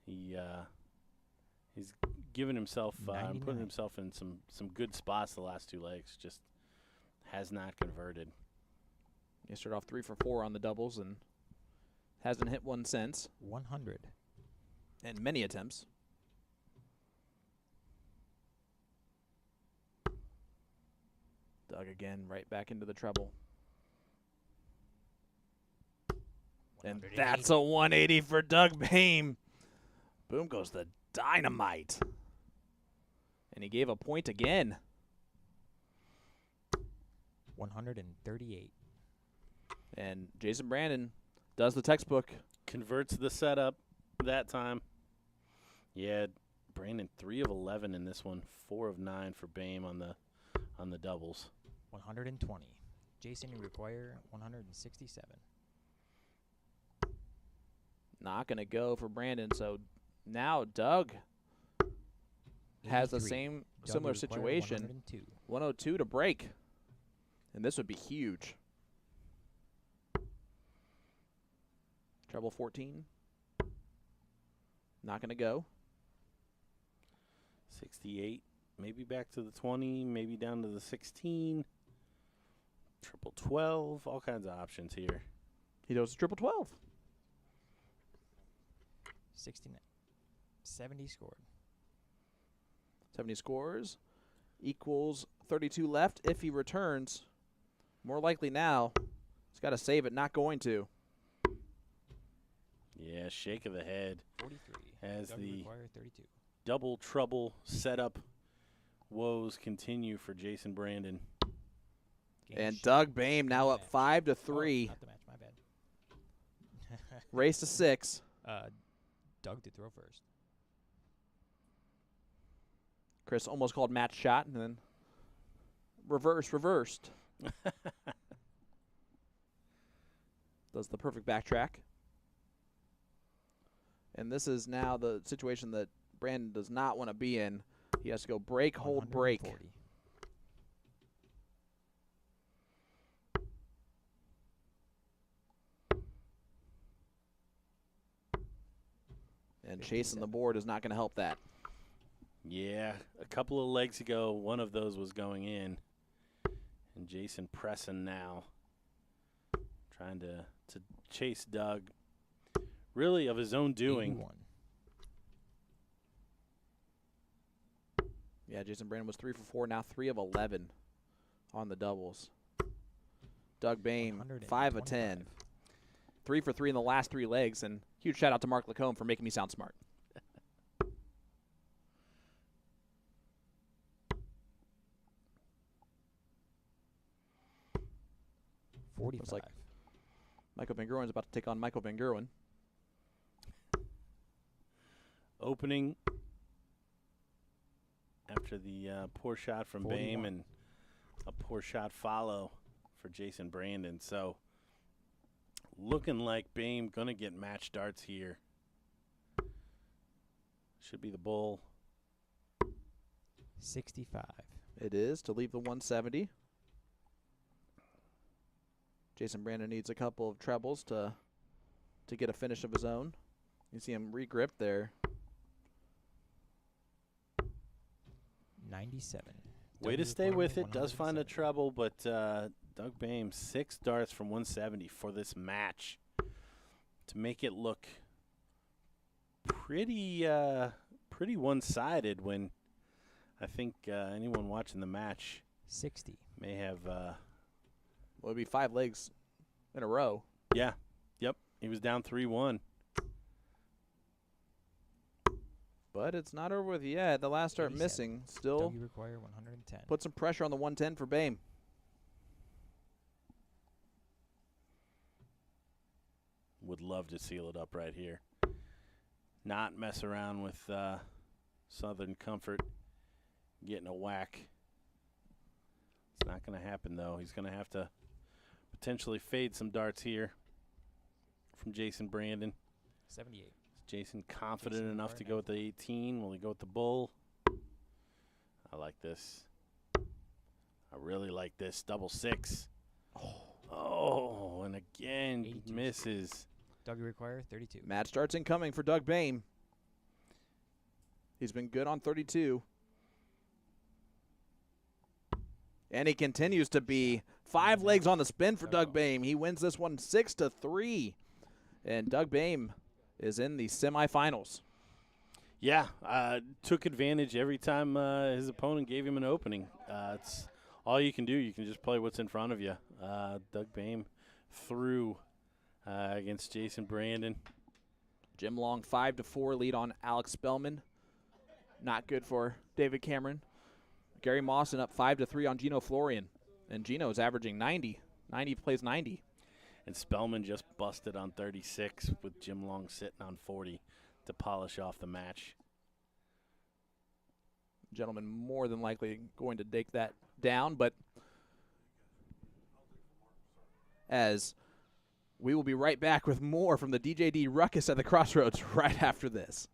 He's given himself and putting 99. himself in some good spots the last 2 legs. Just has not converted. He started off 3 for 4 on the doubles and hasn't hit one since. 100. And many attempts. Doug again, right back into the treble. And that's a 180 for Doug Bame. Boom goes the dynamite. And he gave a point again. 138. And Jason Brandon does the textbook. Converts the setup that time. Yeah, Brandon 3 of 11 in this one, 4 of 9 for Bame on the doubles. 120. Jason, you require 167. Not going to go for Brandon. So now Doug has the 83. same Doug, similar you require situation. 102. 102 to break. And this would be huge. Treble 14. Not going to go. 68, maybe back to the 20, maybe down to the 16. Triple 12, all kinds of options here. He does triple 12. 69. 70 scored. 70 scores equals 32 left. If he returns, more likely now, he's got to save it, not going to. Yeah, shake of the head 43. as Doug, the you require 32. double trouble setup woes continue for Jason Brandon. Game And shot. Doug Bame now up Match. 5 to Oh, 3. not the match, my bad. Race to 6. Doug to throw first. Chris almost called match shot and then reversed. Does the perfect backtrack. And this is now the situation that Brandon does not want to be in. He has to go break, hold, break. 140. And chasing the board is not going to help that. Yeah, a couple of legs ago, one of those was going in. And Jason pressing now. Trying to chase Doug. Really of his own doing. 81. Yeah, Jason Brandon was 3 for 4, now 3 of 11 on the doubles. Doug Bame, 5 of 10. 3 for 3 in the last 3 legs, and huge shout out to Mark Lacombe for making me sound smart. Looks like Michael Van Gerwen's about to take on Michael Van Gerwen. Opening after the poor shot from 41. Bame and a poor shot follow for Jason Brandon. So looking like Bame going to get match darts here. Should be the bull. 65. It is to leave the 170. Jason Brandon needs a couple of trebles to get a finish of his own. You see him regrip there. 97. Way Doug, to you stay require with it. Does find a 170. treble, but Doug Bame, 6 darts from 170 for this match to make it look pretty one-sided when I think anyone watching the match 60. may have Well, it'd be 5 legs in a row. yeah. Yep. He was down 3-1. But it's not over with yet. The last start 87. missing. Still Doug, you require 110. put some pressure on the 110 for Bame. Would love to seal it up right here. Not mess around with Southern Comfort getting a whack. It's not going to happen, though. He's going to have to potentially fade some darts here from Jason Brandon. 78. Is Jason confident Jason enough to Brandon. go with the 18? Will he go with the bull? I like this. I really like this. Double 6. Oh, and again, 82. misses. Doug, you require 32. Match starts incoming for Doug Bame. He's been good on 32. And he continues to be 5 legs on the spin for Doug Bame. He wins this one 6-3. And Doug Bame is in the semifinals. Yeah, took advantage every time his opponent gave him an opening. It's all you can do. You can just play what's in front of you. Doug Bame through against Jason Brandon. Jim Long 5-4 lead on Alex Spellman. Not good for David Cameron. Gary Mawson up 5-3 on Gino Florian. And Gino is averaging 90. 90 plays 90. And Spellman just busted on 36 with Jim Long sitting on 40 to polish off the match. Gentleman more than likely going to take that down, but as we will be right back with more from the DJD Ruckus at the Crossroads right after this.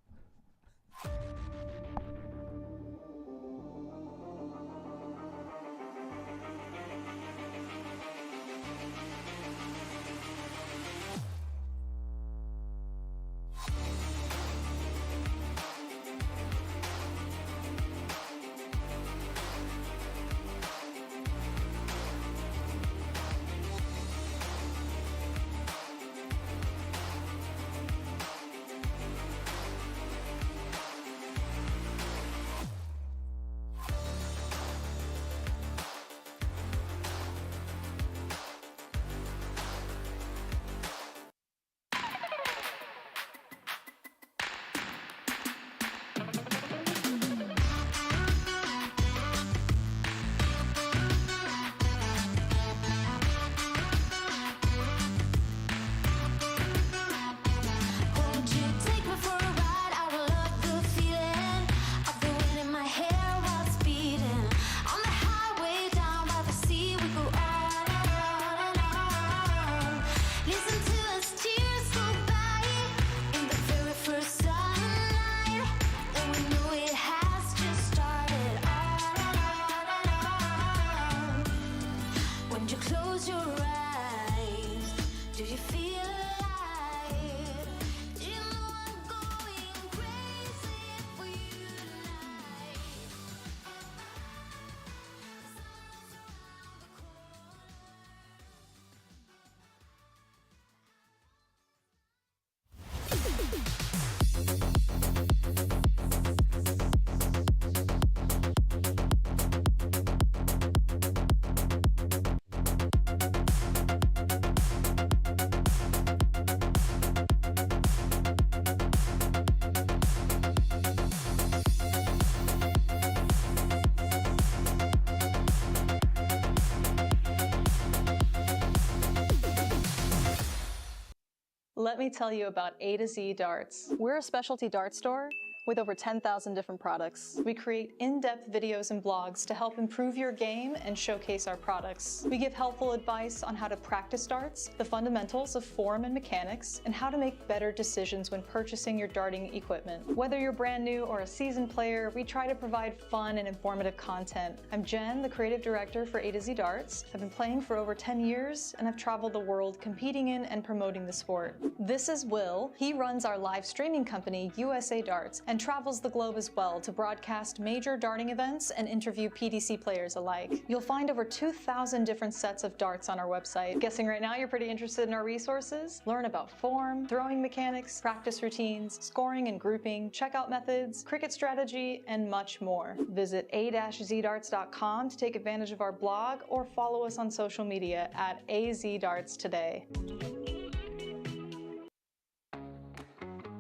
Let me tell you about A to Z Darts. We're a specialty dart store with over 10,000 different products. We create in-depth videos and blogs to help improve your game and showcase our products. We give helpful advice on how to practice darts, the fundamentals of form and mechanics, and how to make better decisions when purchasing your darting equipment. Whether you're brand new or a seasoned player, we try to provide fun and informative content. I'm Jen, the creative director for A to Z Darts. I've been playing for over 10 years, and I've traveled the world competing in and promoting the sport. This is Will. He runs our live streaming company, USA Darts, and travels the globe as well to broadcast major darting events and interview PDC players alike. You'll find over 2,000 different sets of darts on our website. Guessing right now you're pretty interested in our resources? Learn about form, throwing mechanics, practice routines, scoring and grouping, checkout methods, cricket strategy, and much more. Visit a-zdarts.com to take advantage of our blog or follow us on social media at azdarts today.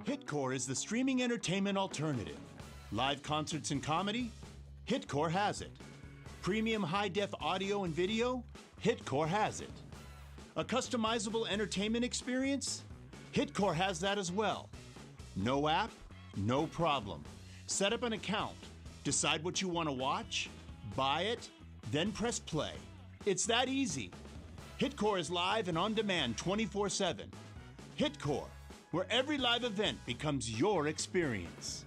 Hitcore is the streaming entertainment alternative. Live concerts and comedy? Hitcore has it. Premium high-def audio and video? Hitcore has it. A customizable entertainment experience? Hitcore has that as well. No app? No problem. Set up an account, decide what you want to watch, buy it, then press play. It's that easy. Hitcore is live and on demand 24/7. Hitcore, where every live event becomes your experience.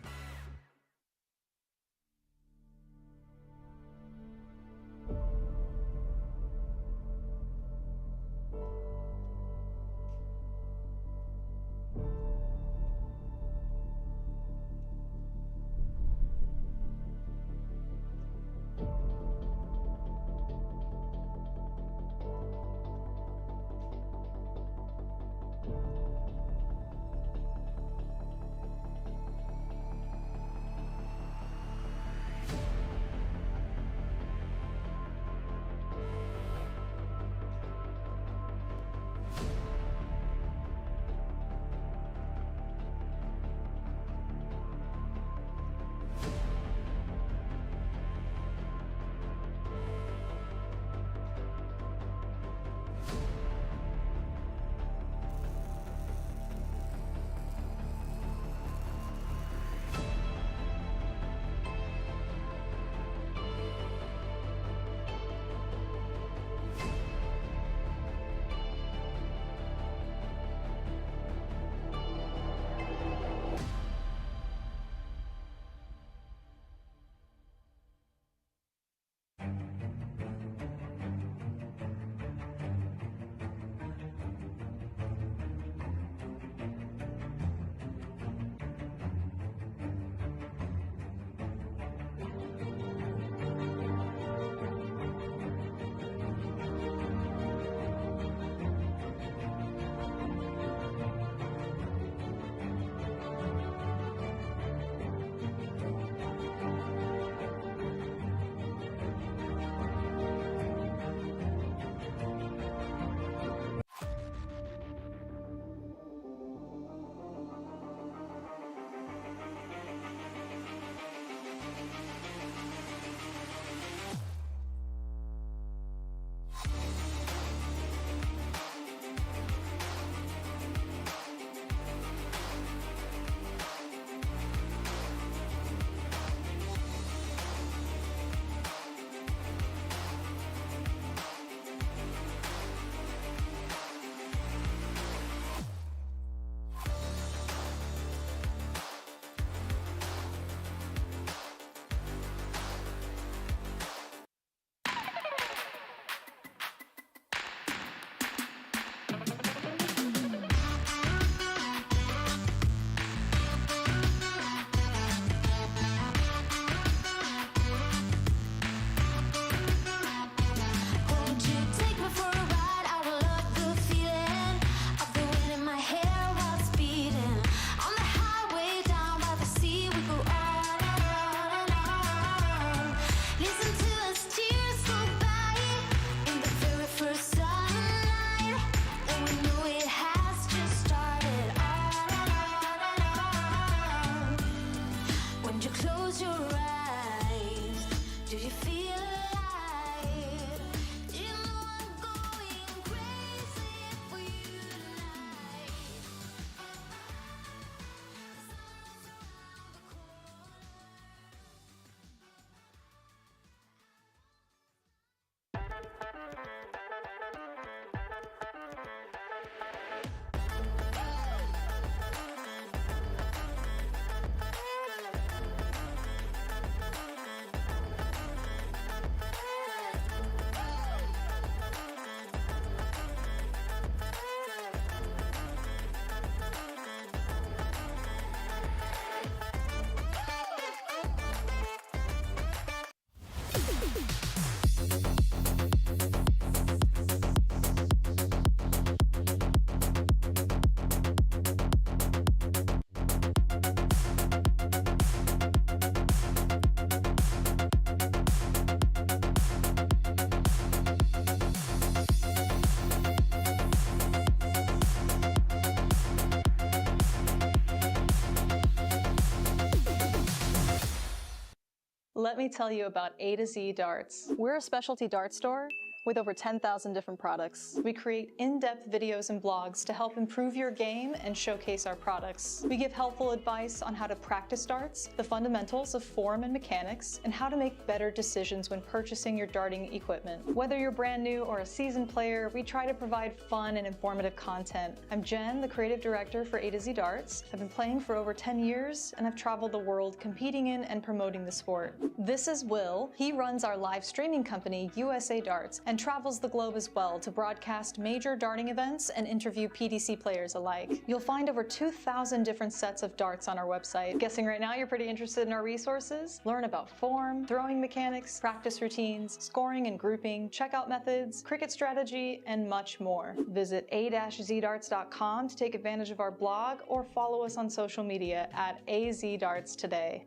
Let me tell you about A to Z Darts. We're a specialty dart store with over 10,000 different products. We create in-depth videos and blogs to help improve your game and showcase our products. We give helpful advice on how to practice darts, the fundamentals of form and mechanics, and how to make better decisions when purchasing your darting equipment. Whether you're brand new or a seasoned player, we try to provide fun and informative content. I'm Jen, the creative director for A to Z Darts. I've been playing for over 10 years, and I've traveled the world competing in and promoting the sport. This is Will. He runs our live streaming company, USA Darts, and travels the globe as well to broadcast major darting events and interview PDC players alike. You'll find over 2,000 different sets of darts on our website. Guessing right now you're pretty interested in our resources? Learn about form, throwing mechanics, practice routines, scoring and grouping, checkout methods, cricket strategy, and much more. Visit a-zdarts.com to take advantage of our blog or follow us on social media at AZDarts today.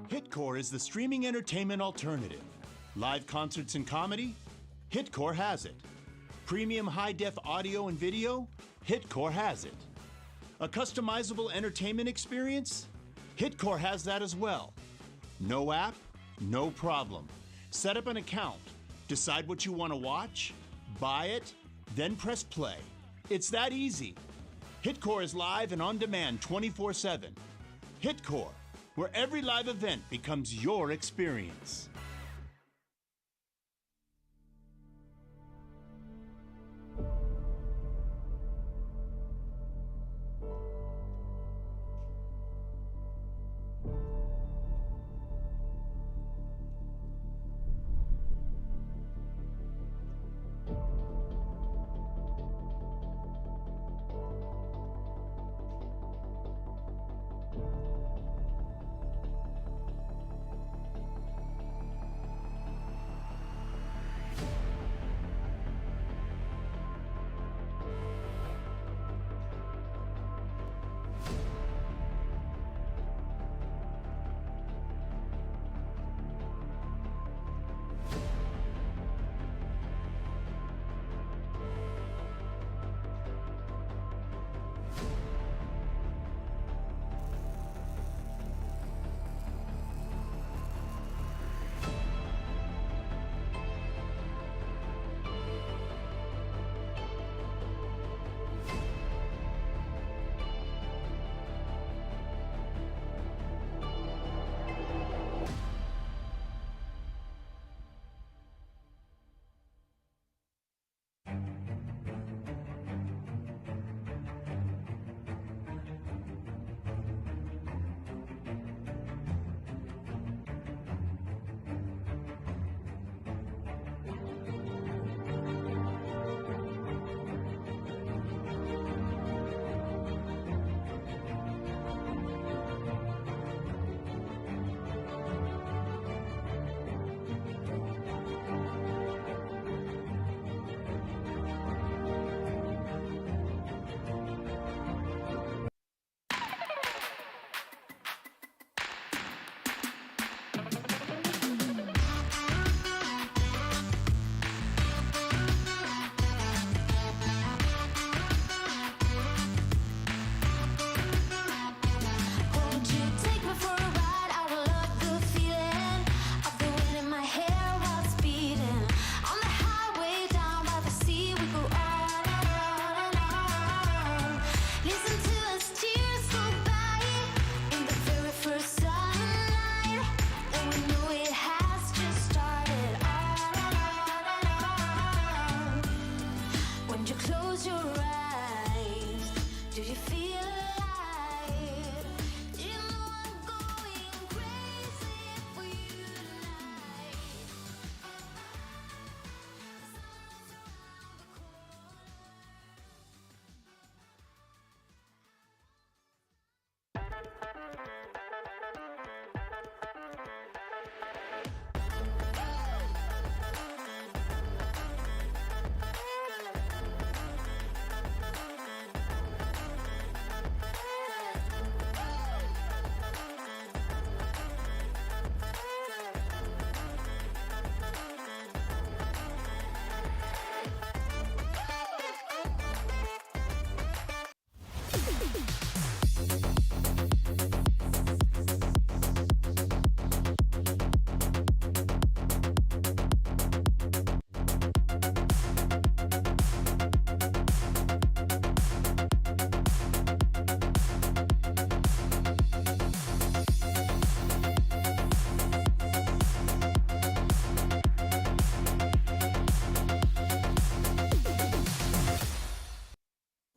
Hitcore is the streaming entertainment alternative. Live concerts and comedy? Hitcore has it. Premium high-def audio and video? Hitcore has it. A customizable entertainment experience? Hitcore has that as well. No app? No problem. Set up an account, decide what you want to watch, buy it, then press play. It's that easy. Hitcore is live and on demand 24/7. Hitcore, where every live event becomes your experience.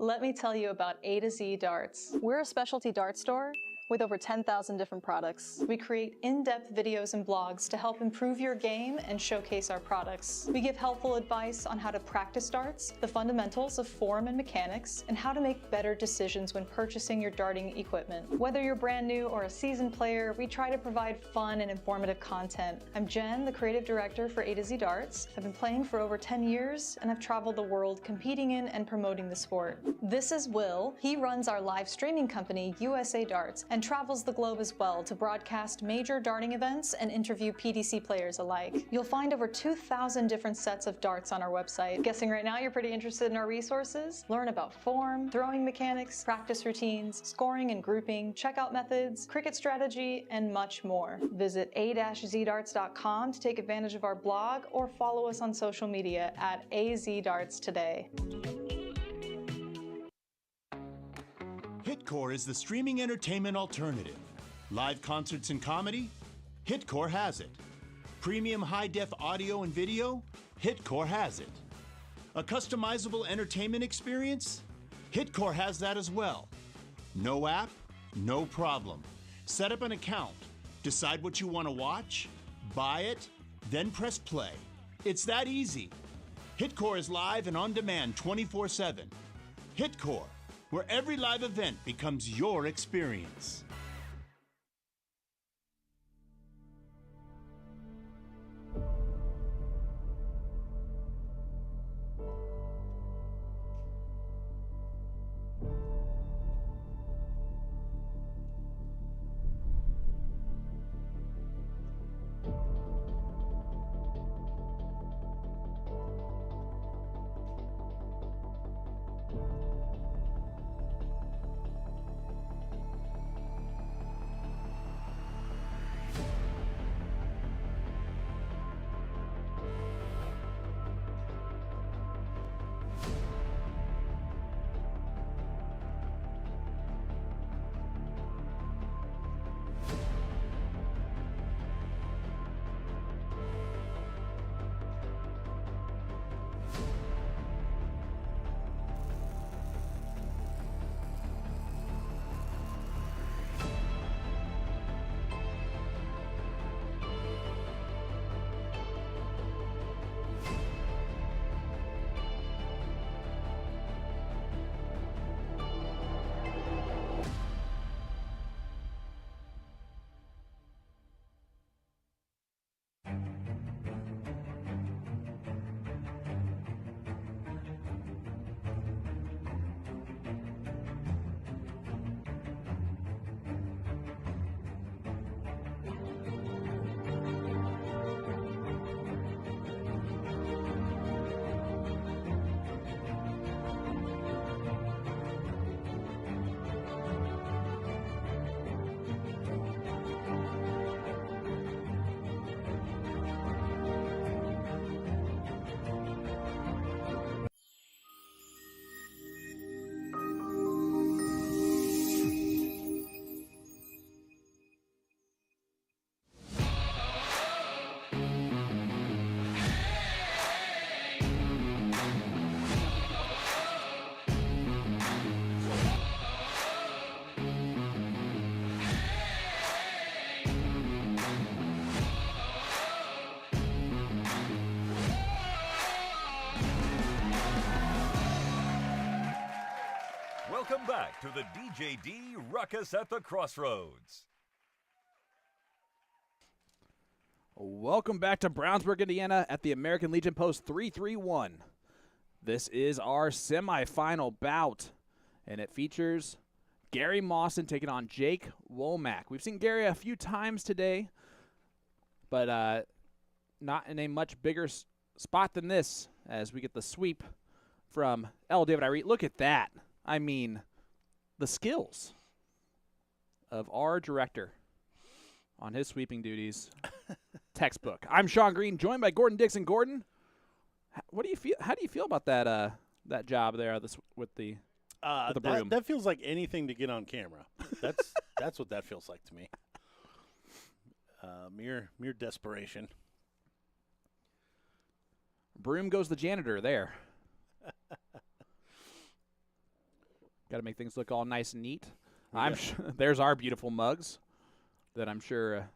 Let me tell you about A to Z Darts. We're a specialty dart store with over 10,000 different products. We create in-depth videos and blogs to help improve your game and showcase our products. We give helpful advice on how to practice darts, the fundamentals of form and mechanics, and how to make better decisions when purchasing your darting equipment. Whether you're brand new or a seasoned player, we try to provide fun and informative content. I'm Jen, the creative director for A to Z Darts. I've been playing for over 10 years, and I've traveled the world competing in and promoting the sport. This is Will. He runs our live streaming company, USA Darts, and travels the globe as well to broadcast major darting events and interview PDC players alike. You'll find over 2,000 different sets of darts on our website. Guessing right now you're pretty interested in our resources? Learn about form, throwing mechanics, practice routines, scoring and grouping, checkout methods, cricket strategy, and much more. Visit a-zdarts.com to take advantage of our blog or follow us on social media at AZDarts today. Hitcore is the streaming entertainment alternative. Live concerts and comedy? Hitcore has it. Premium high-def audio and video? Hitcore has it. A customizable entertainment experience? Hitcore has that as well. No app? No problem. Set up an account. Decide what you want to watch, buy it, then press play. It's that easy. Hitcore is live and on demand 24/7. Hitcore, where every live event becomes your experience. Welcome back to the DJD Ruckus at the Crossroads. Welcome back to Brownsburg, Indiana at the American Legion Post 331. This is our semifinal bout, and it features Gary Mawson taking on Jake Womack. We've seen Gary a few times today, but not in a much bigger spot than this as we get the sweep from L. David Irene. Look at that. I mean, the skills of our director on his sweeping duties. Textbook. I'm Sean Green, joined by Gordon Dixon. Gordon, what do you feel? How do you feel about that that job there with the broom? That feels like anything to get on camera. That's what that feels like to me. Mere desperation. Broom goes the janitor there. Got to make things look all nice and neat. Yeah. I'm sure there's our beautiful mugs that I'm sure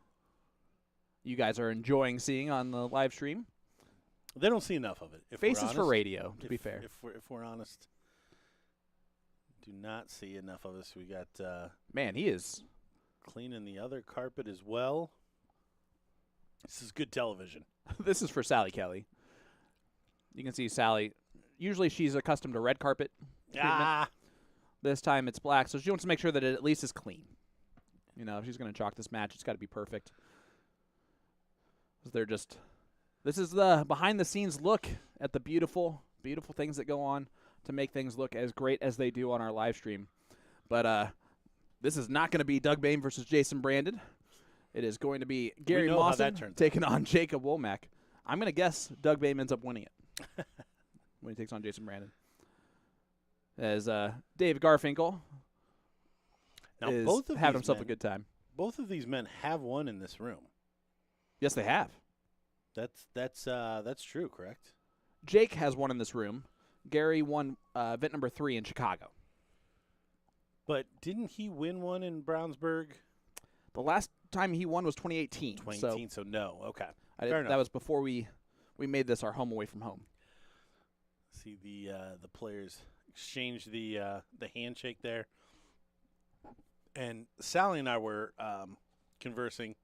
you guys are enjoying seeing on the live stream. They don't see enough of it. If Faces we're for honest. radio, to be fair. If we're honest, do not see enough of us. We got Man, he is. cleaning the other carpet as well. This is good television. This is for Sally Kelly. You can see Sally. Usually she's accustomed to red carpet treatment. Ah, This time it's black, so she wants to make sure that it at least is clean. You know, if she's going to chalk this match, it's got to be perfect. This is the behind-the-scenes look at the beautiful, beautiful things that go on to make things look as great as they do on our live stream. But this is not going to be Doug Bame versus Jason Brandon. It is going to be Gary know how Mawson that turns taking on Jacob Womack. I'm going to guess Doug Bame ends up winning it when he takes on Jason Brandon. As Dave Garfinkel now is both of having these himself men, a good time. Both of these men have won in this room. Yes, they have. That's true, correct? Jake has one in this room. Gary won event number 3 in Chicago. But didn't he win one in Brownsburg? The last time he won was 2018. 2018, so no. Okay. Fair Fair that enough. was before we made this our home away from home. See the players exchange the handshake there. And Sally and I were conversing.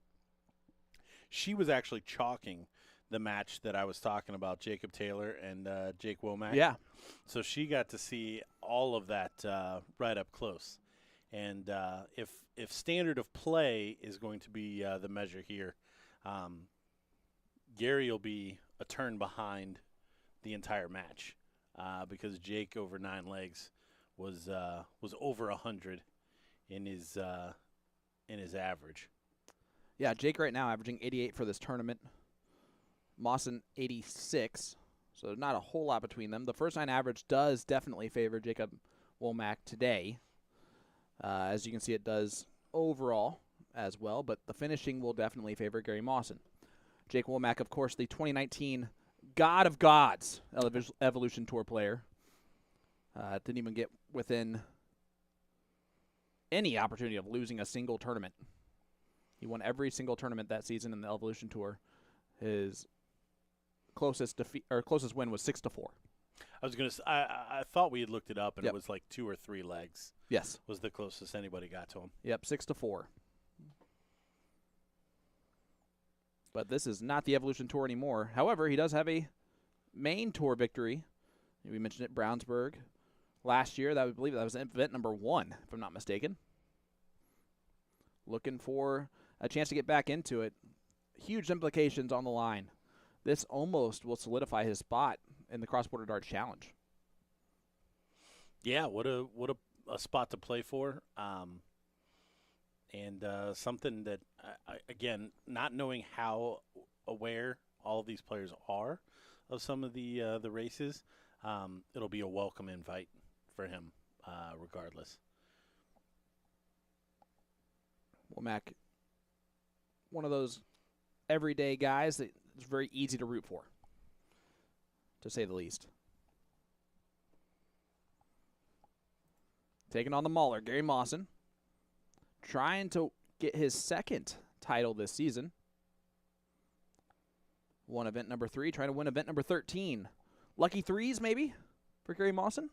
She was actually chalking the match that I was talking about, Jacob Taylor and Jake Womack. Yeah. So she got to see all of that right up close. And if standard of play is going to be the measure here, Gary will be a turn behind the entire match because Jake over 9 legs was over 100 in his average. Yeah, Jake right now averaging 88 for this tournament. Mawson 86, so not a whole lot between them. The first 9 average does definitely favor Jacob Womack today. As you can see, it does overall as well, but the finishing will definitely favor Gary Mawson. Jake Womack, of course, the 2019 God of Gods Evolution Tour player. Didn't even get within any opportunity of losing a single tournament. He won every single tournament that season in the Evolution Tour. His closest win was 6-4. I was gonna. I thought we had looked it up, and Yep. it was like 2 or 3 legs. Yes. Was the closest anybody got to him. Yep, 6-4. But this is not the Evolution Tour anymore. However, he does have a main tour victory. We mentioned it, Brownsburg. Last year, I believe that was event number 1, if I'm not mistaken. Looking for a chance to get back into it. Huge implications on the line. This almost will solidify his spot in the Cross-Border Darts Challenge. Yeah, what a spot to play for. And something that, again, not knowing how aware all of these players are of some of the races, it'll be a welcome invite for him, regardless. Womack, one of those everyday guys that is very easy to root for, to say the least. Taking on the Mauler, Gary Mawson, trying to get his second title this season. Won event number 3, trying to win event number 13. Lucky threes, maybe, for Gary Mawson?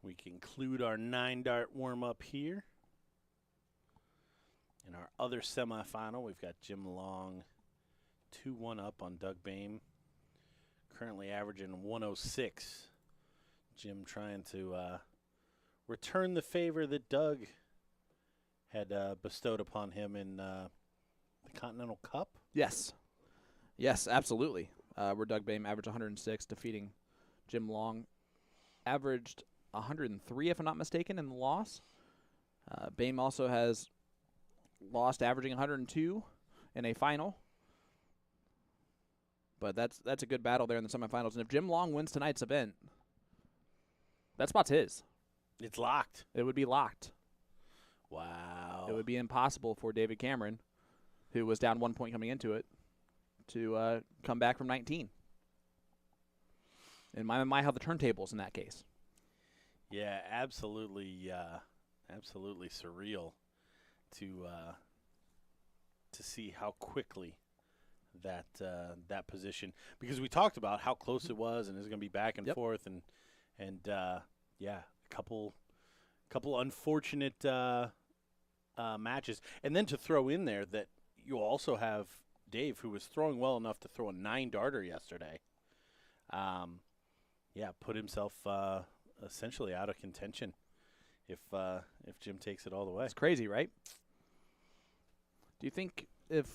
We conclude our 9-dart warm-up here. In our other semifinal, we've got Jim Long 2-1 up on Doug Bame. Currently averaging 106. Jim trying to return the favor that Doug had bestowed upon him in the Continental Cup. Yes. Yes, absolutely. Where Doug Bame averaged 106, defeating Jim Long. Averaged 103, if I'm not mistaken, in the loss. Bame also has lost averaging 102 in a final. But that's a good battle there in the semifinals. And if Jim Long wins tonight's event, that spot's his. It's locked. It would be locked. Wow. It would be impossible for David Cameron, who was down 1 point coming into it, to come back from 19. And might have the turntables in that case. Yeah, absolutely, absolutely surreal to see how quickly that position, because we talked about how close it was, and it's going to be back and forth, and yeah, a couple unfortunate matches, and then to throw in there that you also have Dave, who was throwing well enough to throw a 9-darter yesterday. Yeah, put himself essentially out of contention if Jim takes it all the way. It's crazy, right? Do you think if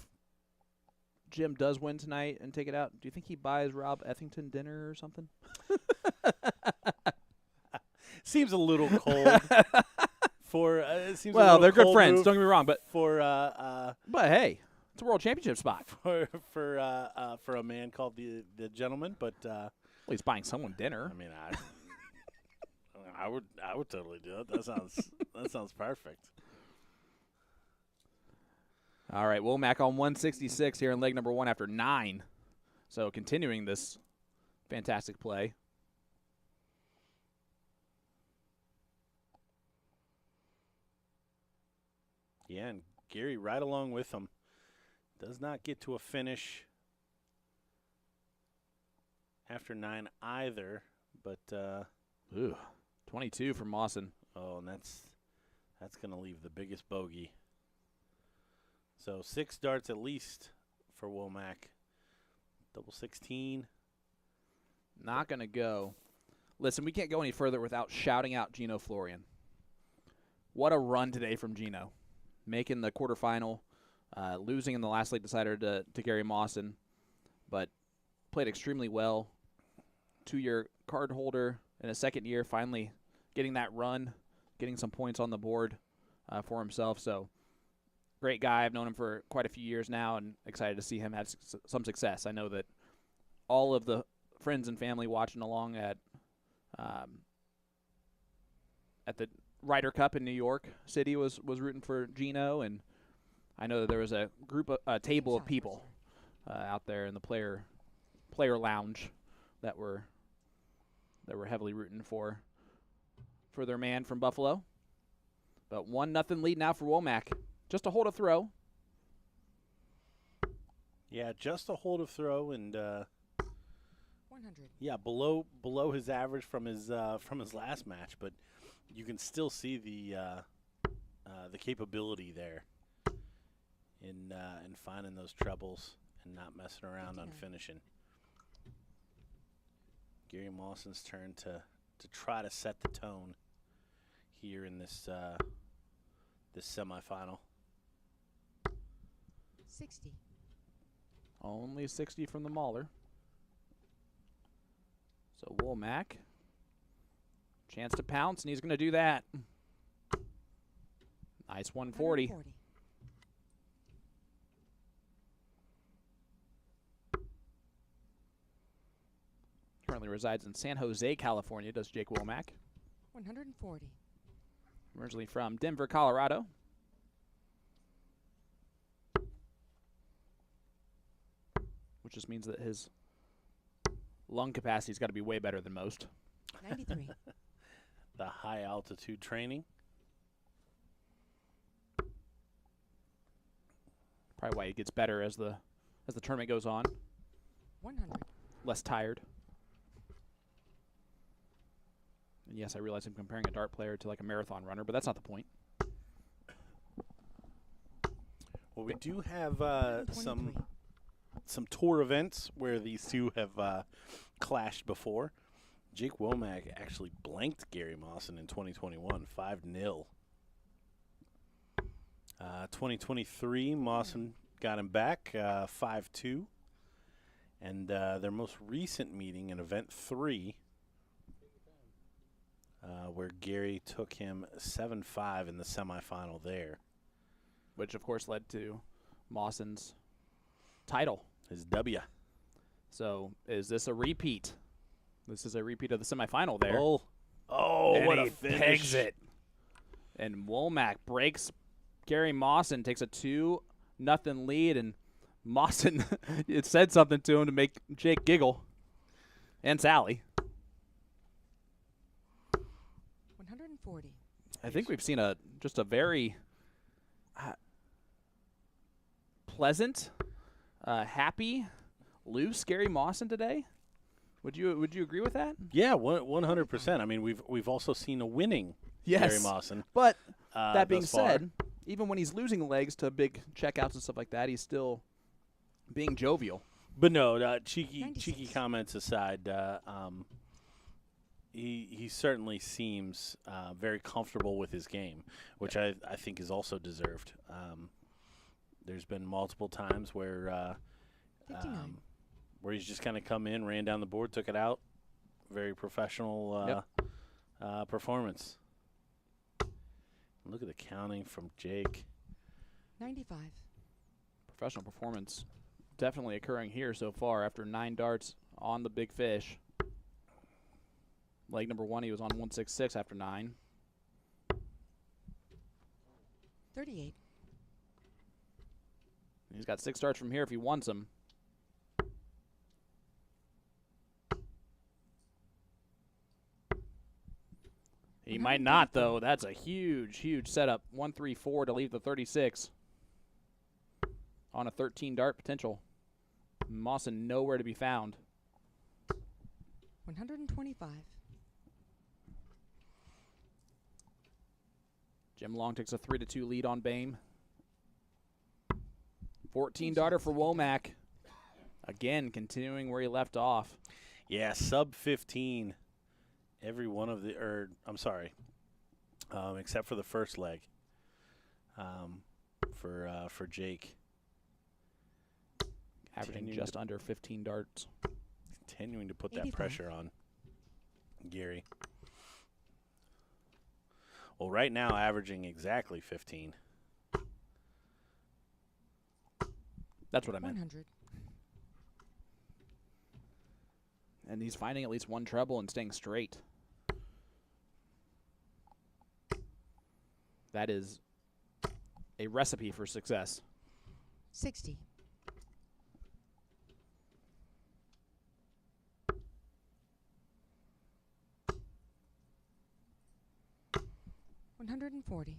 Jim does win tonight and take it out, do you think he buys Rob Ethington dinner or something? Seems a little cold. They're good friends. Don't get me wrong, but hey, it's a world championship spot for a man called the gentleman. But well, he's buying someone dinner. I mean, I would totally do it. That sounds perfect. All right, Womack on 166 here in leg number 1 after 9. So continuing this fantastic play. Yeah, and Gary right along with him. Does not get to a finish after 9 either, but 22 for Mawson. Oh, and that's going to leave the biggest bogey. So 6 darts at least for Womack. Double 16. Not going to go. Listen, we can't go any further without shouting out Gino Florian. What a run today from Gino. Making the quarterfinal, losing in the last late decider to Gary Mawson, but played extremely well. 2-year card holder in a second year, finally getting that run, getting some points on the board for himself. So great guy. I've known him for quite a few years now and excited to see him have some success. I know that all of the friends and family watching along at the Ryder Cup in New York City was rooting for Gino, and I know that there was a table of people out there in the player lounge that were heavily rooting for their man from Buffalo. But 1-0 lead now for Womack. Just a hold of throw. Yeah, just a hold of throw, and 100. Yeah, below his average from his last match, but you can still see the capability there in finding those trebles and not messing around on finishing. Gary Mawson's turn to try to set the tone here in this semifinal. 60. Only 60 from the Mauler. So Womack, chance to pounce, and he's going to do that. Nice 140. Currently resides in San Jose, California, does Jake Womack. 140. Originally from Denver, Colorado. Which just means that his lung capacity's got to be way better than most. 93. The high altitude training. Probably why it gets better as the tournament goes on. 100. Less tired. And yes, I realize I'm comparing a dart player to like a marathon runner, but that's not the point. Well, we do have some tour events where these two have clashed before. Jake Womack actually blanked Gary Mawson in 2021, 5-0. 2023, Mawson got him back 5-2. And their most recent meeting in Event 3, where Gary took him 7-5 in the semifinal there. Which, of course, led to Mawson's title. His W. So, is this a repeat? This is a repeat of the semifinal there. Oh, and what he a finish. pegs it. And Womack breaks Gary Mawson, takes a 2-0 lead, and Mawson, it said something to him to make Jake giggle. And Sally. 140. I think we've seen just a very pleasant, happy, loose Gary Mawson today. Would you agree with that? Yeah, 100%. I mean, we've also seen a winning Gary Mawson. But that being thus far. said, even when he's losing legs to big checkouts and stuff like that, he's still being jovial. But no, cheeky 96. comments aside, he certainly seems very comfortable with his game, which I think is also deserved. There's been multiple times where 59. where he's just kind of come in, ran down the board, took it out. Very professional performance. Look at the counting from Jake. 95. Professional performance definitely occurring here so far after 9 darts on the big fish. Leg number 1, he was on 166 after 9. 38. He's got 6 darts from here if he wants them. He might not, though. That's a huge, huge setup. 134 to leave the 36 on a 13 dart potential. Mawson nowhere to be found. 125. Jim Long takes a 3-2 lead on Bame. 14 darter for Womack. Again, continuing where he left off. Yeah, sub 15. Every one of the, except for the first leg, for Jake. Averaging just under 15 darts. Continuing to put 85. that pressure on Gary. Well, right now, averaging exactly 15. That's what I meant. 100. And he's finding at least one treble and staying straight. That is a recipe for success. 60. 140.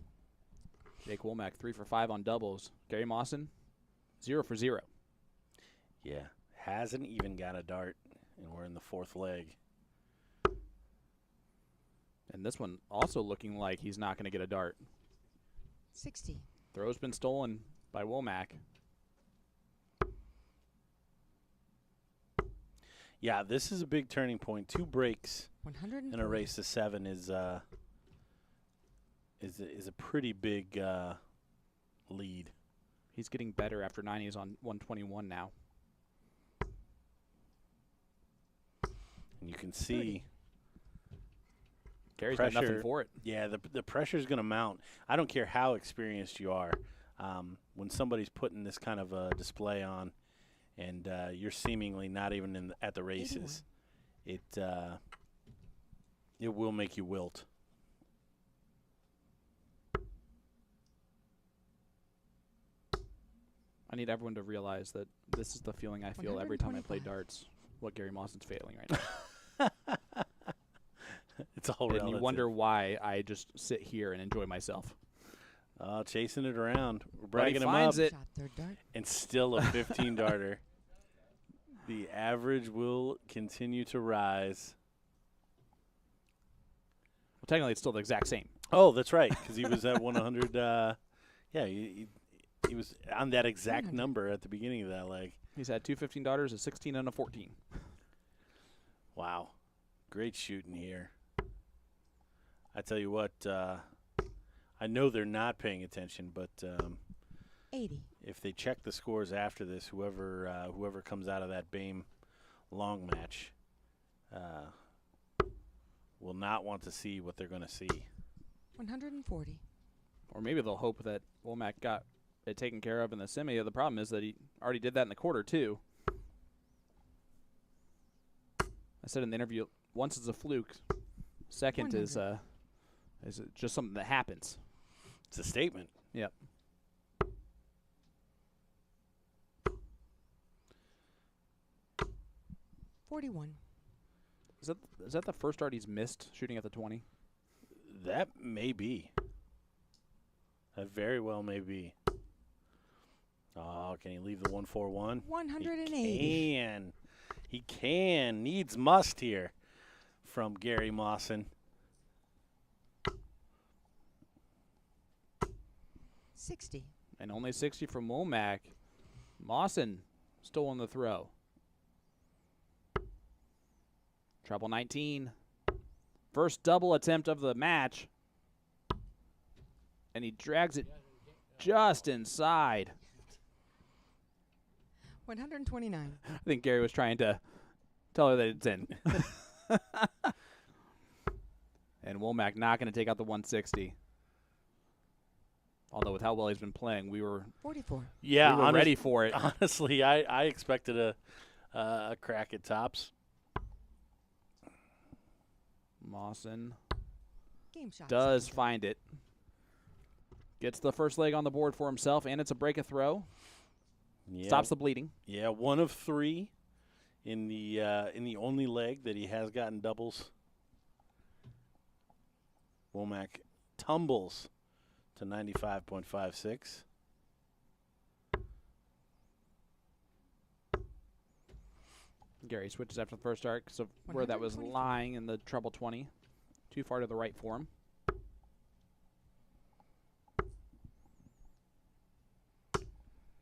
Jake Womack 3 for 5 on doubles. Gary Mawson 0 for 0. Yeah, hasn't even got a dart, and we're in the fourth leg. And this one also looking like he's not going to get a dart. 60. Throw's been stolen by Womack. Yeah, this is a big turning point. 2 breaks 140. in a race to 7 is a pretty big lead. He's getting better after 9. He's on 121 now. And you can see Gary's got nothing for it. Yeah, the pressure's going to mount. I don't care how experienced you are. When somebody's putting this kind of a display on and you're seemingly not even at the races, it will make you wilt. I need everyone to realize that this is the feeling I feel every time I play darts, what Gary Mawson's failing right now. It's all and relative. you wonder why I just sit here and enjoy myself. Chasing it around. We're But he bragging him finds up. it. Shot third dart. And still a 15 darter. The average will continue to rise. Well, technically, it's still the exact same. Oh, that's right, because he was at 100. He was on that exact 100. number at the beginning of that leg. He's had 2 15 darters, a 16 and a 14. Wow. Great shooting here. I tell you what, I know they're not paying attention, but 80. if they check the scores after this, whoever comes out of that Bame long match will not want to see what they're going to see. 140. Or maybe they'll hope that Womack got it taken care of in the semi. The problem is that he already did that in the quarter, too. I said in the interview, once it's a fluke, second is just something that happens. It's a statement. Yep. 41. Is that the first dart he's missed shooting at the 20? That may be. That very well may be. Oh, can he leave the 141? 180. He can. He can. Needs must here from Gary Mawson. 60. And only 60 from Womack. Mawson still on the throw. Treble 19. First double attempt of the match. And he drags it just inside. 129. I think Gary was trying to tell her that it's in. And Womack not going to take out the 160. Although with how well he's been playing, we were 44. Yeah, we were ready for it. Honestly, I expected a crack at tops. Mawson Game shot. does second. find it. Gets the first leg on the board for himself, and it's a break a throw. Yeah. Stops the bleeding. Yeah, 1 of 3 in the only leg that he has gotten doubles. Womack tumbles to 95.56. Gary switches after the first arc, so where that was 124. lying in the treble 20. Too far to the right for him.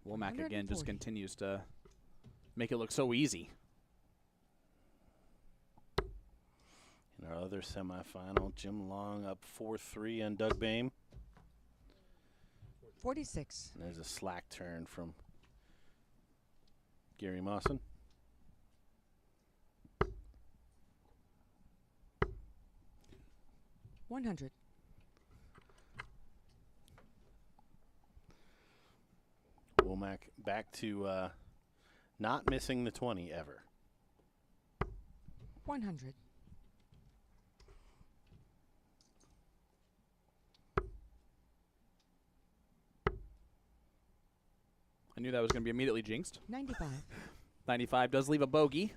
Womack again just 140. continues to make it look so easy. In our other semifinal, Jim Long up 4-3 on Doug Bame. 46. And there's a slack turn from Gary Mawson. $100. Womack back to not missing the 20 ever. 100. I knew that was going to be immediately jinxed. 95. 95 does leave a bogey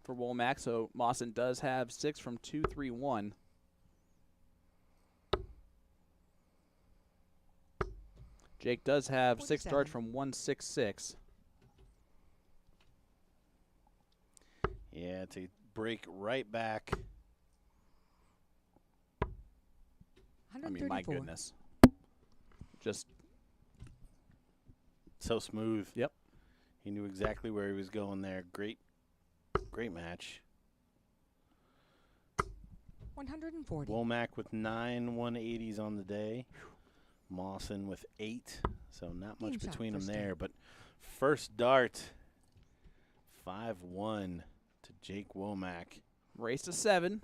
for Womack, so Mawson does have 6 from 2-3-1. Jake does have 6 darts 47. from 1-6-6. Yeah, to break right back. I mean, my 134. goodness. Just So smooth. Yep. He knew exactly where he was going there. Great match. 140. Womack with 9 180s on the day. Mawson with 8. So not much Game shot between them first there. dart. But first dart, 5-1 to Jake Womack. race to 7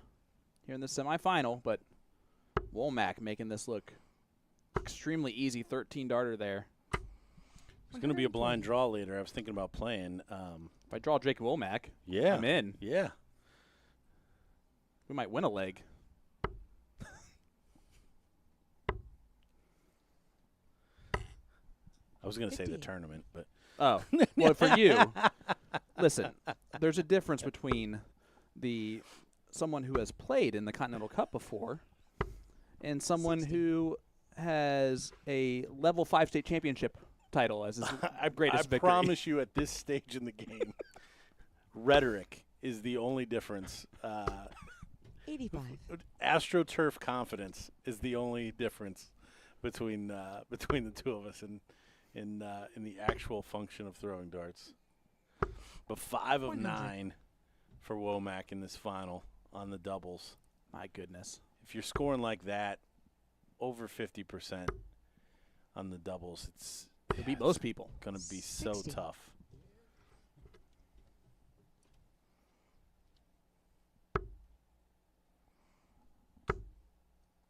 here in the semifinal, but Womack making this look extremely easy. 13 darter there. It's going to be a blind draw later. I was thinking about playing. If I draw Jake Womack, Yeah. I'm in. Yeah. We might win a leg. I was going to say the 50. tournament, but Oh, well, for you, listen, there's a difference between someone who has played in the Continental Cup before and someone 60. who has a level 5 state championship title as his greatest I victory. promise you at this stage in the game, rhetoric is the only difference. 85. AstroTurf confidence is the only difference between the two of us in the actual function of throwing darts. But 5 of 100. 9 for Womack in this final on the doubles. My goodness. If you're scoring like that, over 50% on the doubles, it's To beat most people. going to be so 60. tough.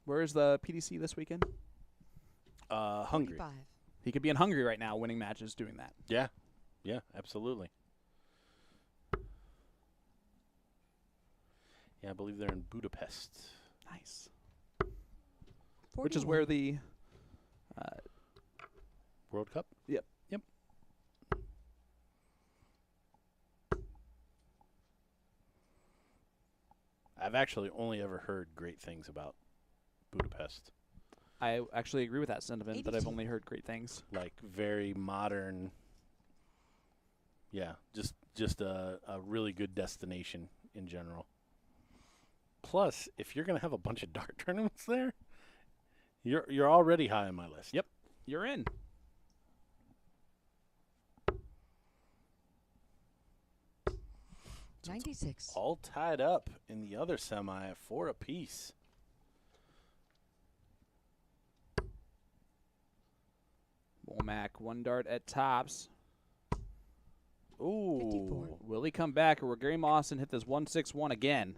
Where is the PDC this weekend? Hungry. 45. He could be in Hungary right now winning matches doing that. Yeah. Yeah, absolutely. Yeah, I believe they're in Budapest. Nice. Which is 41. where the World Cup? Yep. Yep. I've actually only ever heard great things about Budapest. I actually agree with that sentiment, but I've 82. only heard great things. Like very modern. Yeah, just a really good destination in general. Plus, if you're going to have a bunch of dart tournaments there, you're already high on my list. Yep, you're in. So 96. All tied up in the other semi at 4 apiece. Womack, one dart at tops. Ooh. 54. Will he come back, or will Gary Mawson hit this 1-6-1 again?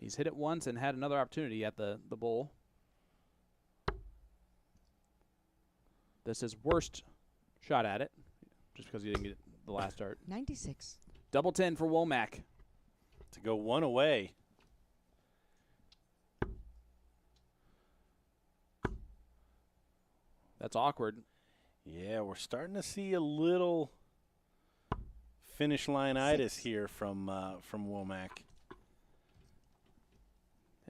He's hit it once and had another opportunity at the bowl. This is worst shot at it, just because he didn't get the last dart. 96. Double 10 for Womack. To go one away. That's awkward. Yeah, we're starting to see a little finish line-itis here from Womack.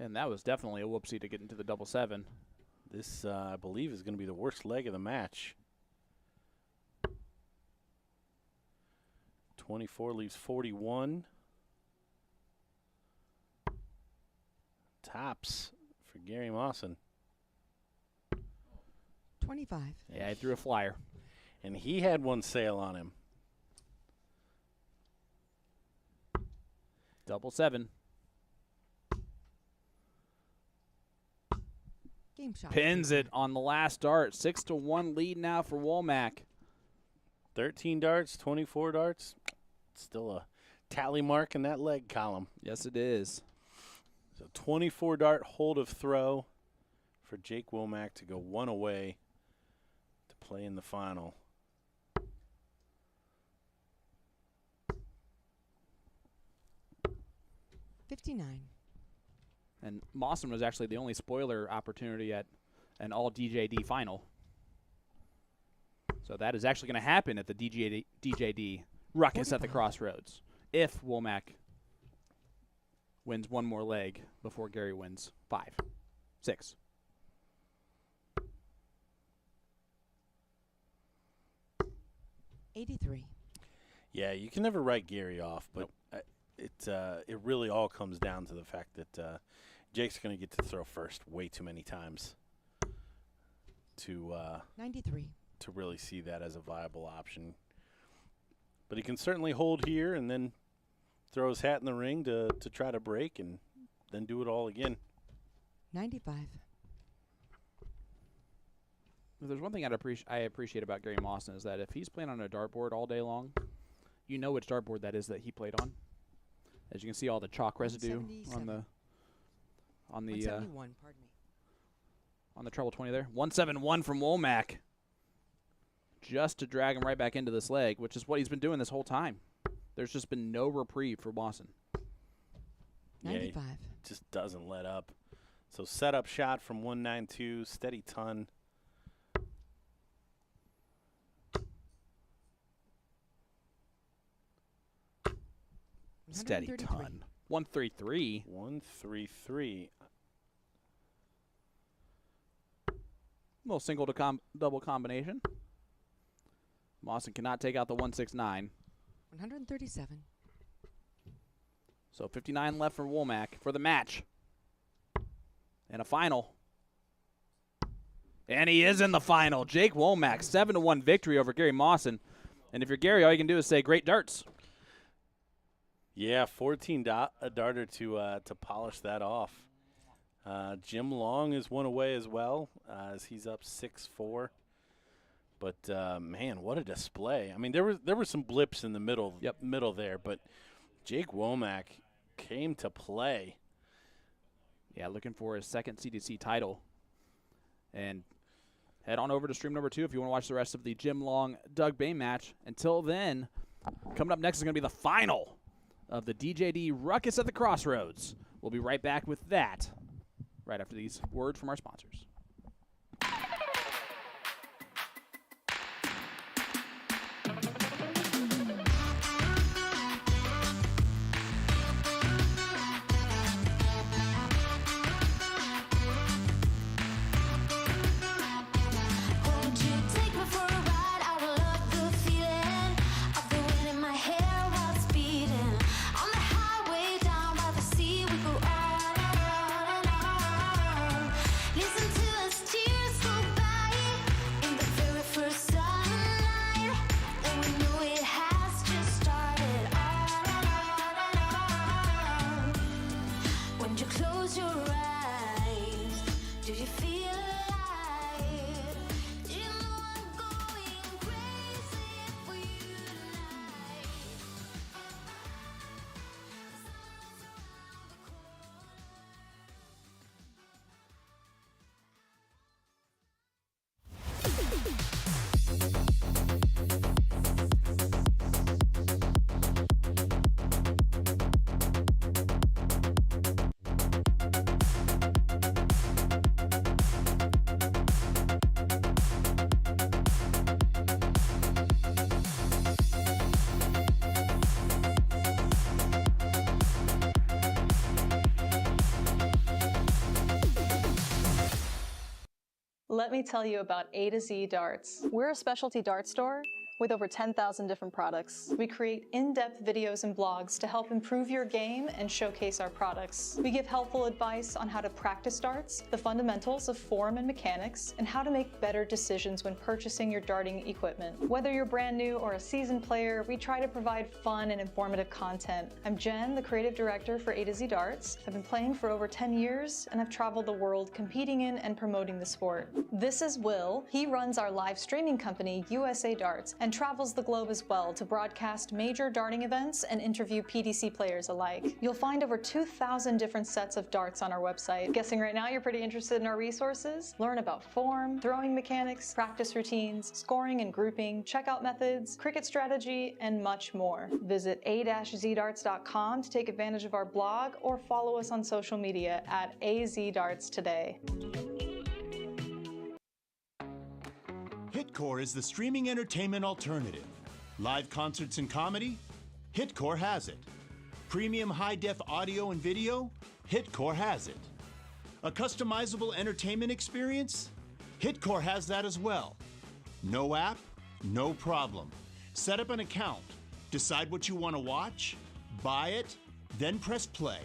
And that was definitely a whoopsie to get into the double 7. This, I believe, is going to be the worst leg of the match. 24 leaves 41. Tops for Gary Mawson. 25. Yeah, he threw a flyer. And he had one sail on him. Double 7. Game shot. Pins it on the last dart. 6-1 lead now for Womack. 13 darts, 24 darts. Still a tally mark in that leg column. Yes, it is. So 24 dart hold of throw for Jake Womack to go one away to play in the final. $59. And Mawson was actually the only spoiler opportunity at an all DJD final. So that is actually going to happen at the DJD Ruckus at the Crossroads if Womack wins one more leg before Gary wins 5, 6. $83. Yeah, you can never write Gary off, but it really all comes down to the fact that Jake's going to get to throw first way too many times to 93. to really see that as a viable option. But he can certainly hold here and then throw his hat in the ring to try to break and then do it all again. 95. If there's one thing I appreciate about Gary Mawson is that if he's playing on a dartboard all day long, you know which dartboard that is that he played on. As you can see, all the chalk residue on the 171, pardon me. on the treble 20 there. 171 from Womack, just to drag him right back into this leg, which is what he's been doing this whole time. There's just been no reprieve for Mawson. 95. Yeah, he just doesn't let up. So setup shot from 192, steady ton. Steady 133. ton. 133. 133. Little single to double combination. Mawson cannot take out the 169. 137. So 59 left for Womack for the match. And a final. And he is in the final. Jake Womack, 7-1 victory over Gary Mawson. And if you're Gary, all you can do is say, great darts. Yeah, 14 a darter to polish that off. Jim Long is one away as well, as he's up 6-4. But man, what a display! I mean, there were some blips in the middle there, but Jake Womack came to play. Yeah, looking for his second CDC title. And head on over to stream number 2 if you want to watch the rest of the Jim Long Doug Bame match. Until then, coming up next is going to be the final of the DJD Ruckus at the Crossroads. We'll be right back with that right after these words from our sponsors. Let me tell you about A to Z Darts. We're a specialty dart store with over 10,000 different products. We create in-depth videos and blogs to help improve your game and showcase our products. We give helpful advice on how to practice darts, the fundamentals of form and mechanics, and how to make better decisions when purchasing your darting equipment. Whether you're brand new or a seasoned player, we try to provide fun and informative content. I'm Jen, the creative director for A to Z Darts. I've been playing for over 10 years, and I've traveled the world competing in and promoting the sport. This is Will. He runs our live streaming company, USA Darts, and travels the globe as well to broadcast major darting events and interview PDC players alike. You'll find over 2,000 different sets of darts on our website. Guessing right now you're pretty interested in our resources? Learn about form, throwing mechanics, practice routines, scoring and grouping, checkout methods, cricket strategy, and much more. Visit a-zdarts.com to take advantage of our blog or follow us on social media at AZDarts today. Hitcore is the streaming entertainment alternative. Live concerts and comedy? Hitcore has it. Premium high-def audio and video? Hitcore has it. A customizable entertainment experience? Hitcore has that as well. No app? No problem. Set up an account, decide what you want to watch, buy it, then press play.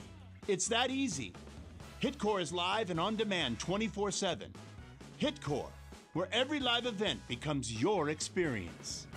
It's that easy. Hitcore is live and on demand 24/7. Hitcore, where every live event becomes your experience.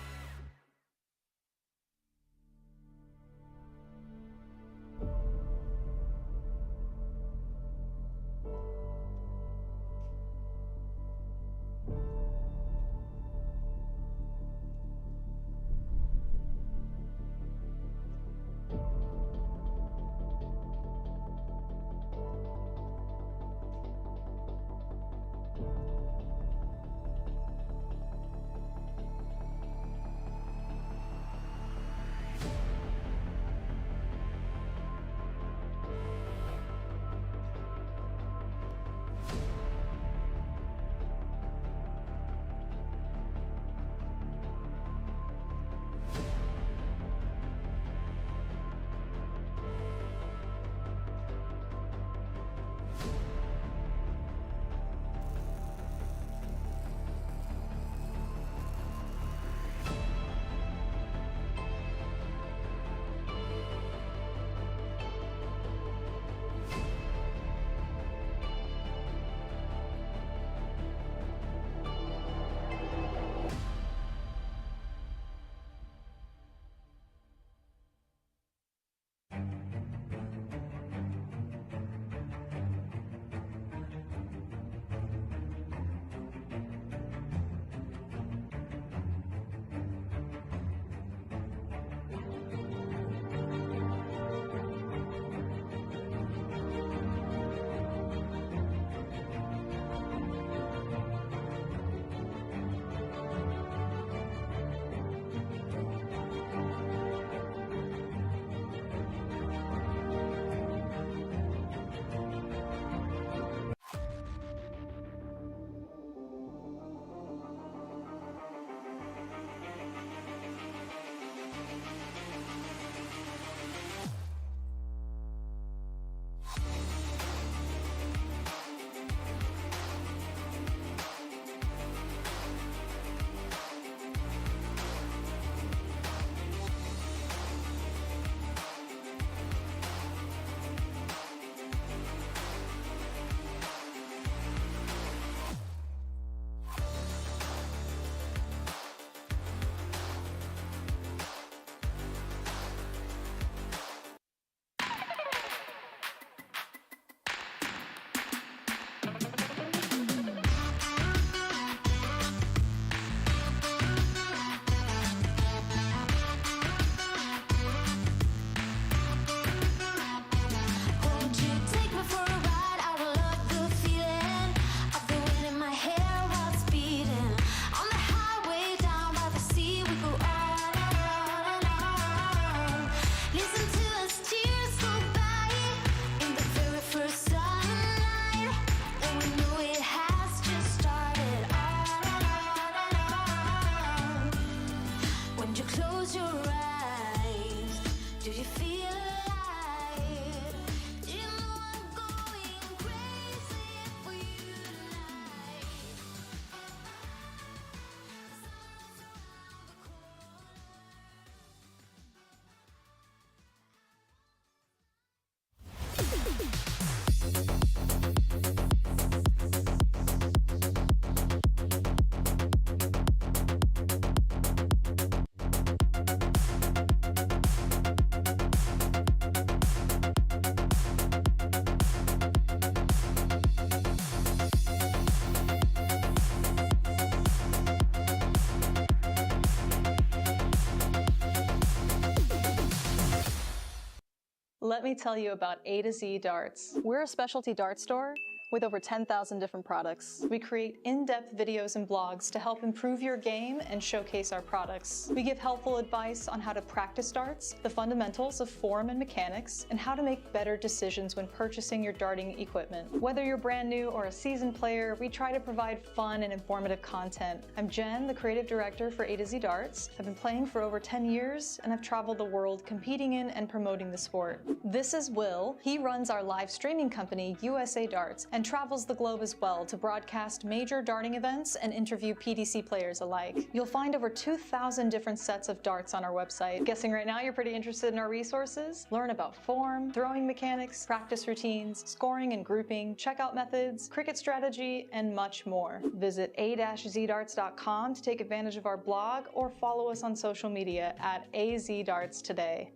Let me tell you about A to Z Darts. We're a specialty dart store with over 10,000 different products. We create in-depth videos and blogs to help improve your game and showcase our products. We give helpful advice on how to practice darts, the fundamentals of form and mechanics, and how to make better decisions when purchasing your darting equipment. Whether you're brand new or a seasoned player, we try to provide fun and informative content. I'm Jen, the creative director for A to Z Darts. I've been playing for over 10 years, and I've traveled the world competing in and promoting the sport. This is Will. He runs our live streaming company, USA Darts, and travels the globe as well to broadcast major darting events and interview PDC players alike. You'll find over 2,000 different sets of darts on our website. Guessing right now you're pretty interested in our resources? Learn about form, throwing mechanics, practice routines, scoring and grouping, checkout methods, cricket strategy, and much more. Visit a-zdarts.com to take advantage of our blog or follow us on social media at AZDarts today.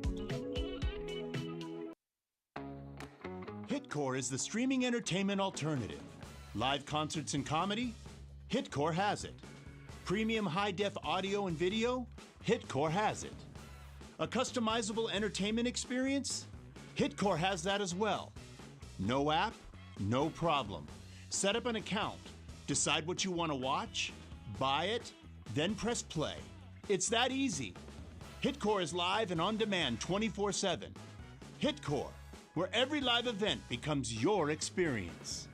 Hitcore is the streaming entertainment alternative. Live concerts and comedy? Hitcore has it. Premium high-def audio and video? Hitcore has it. A customizable entertainment experience? Hitcore has that as well. No app? No problem. Set up an account, decide what you want to watch, buy it, then press play. It's that easy. Hitcore is live and on demand 24/7. Hitcore, where every live event becomes your experience.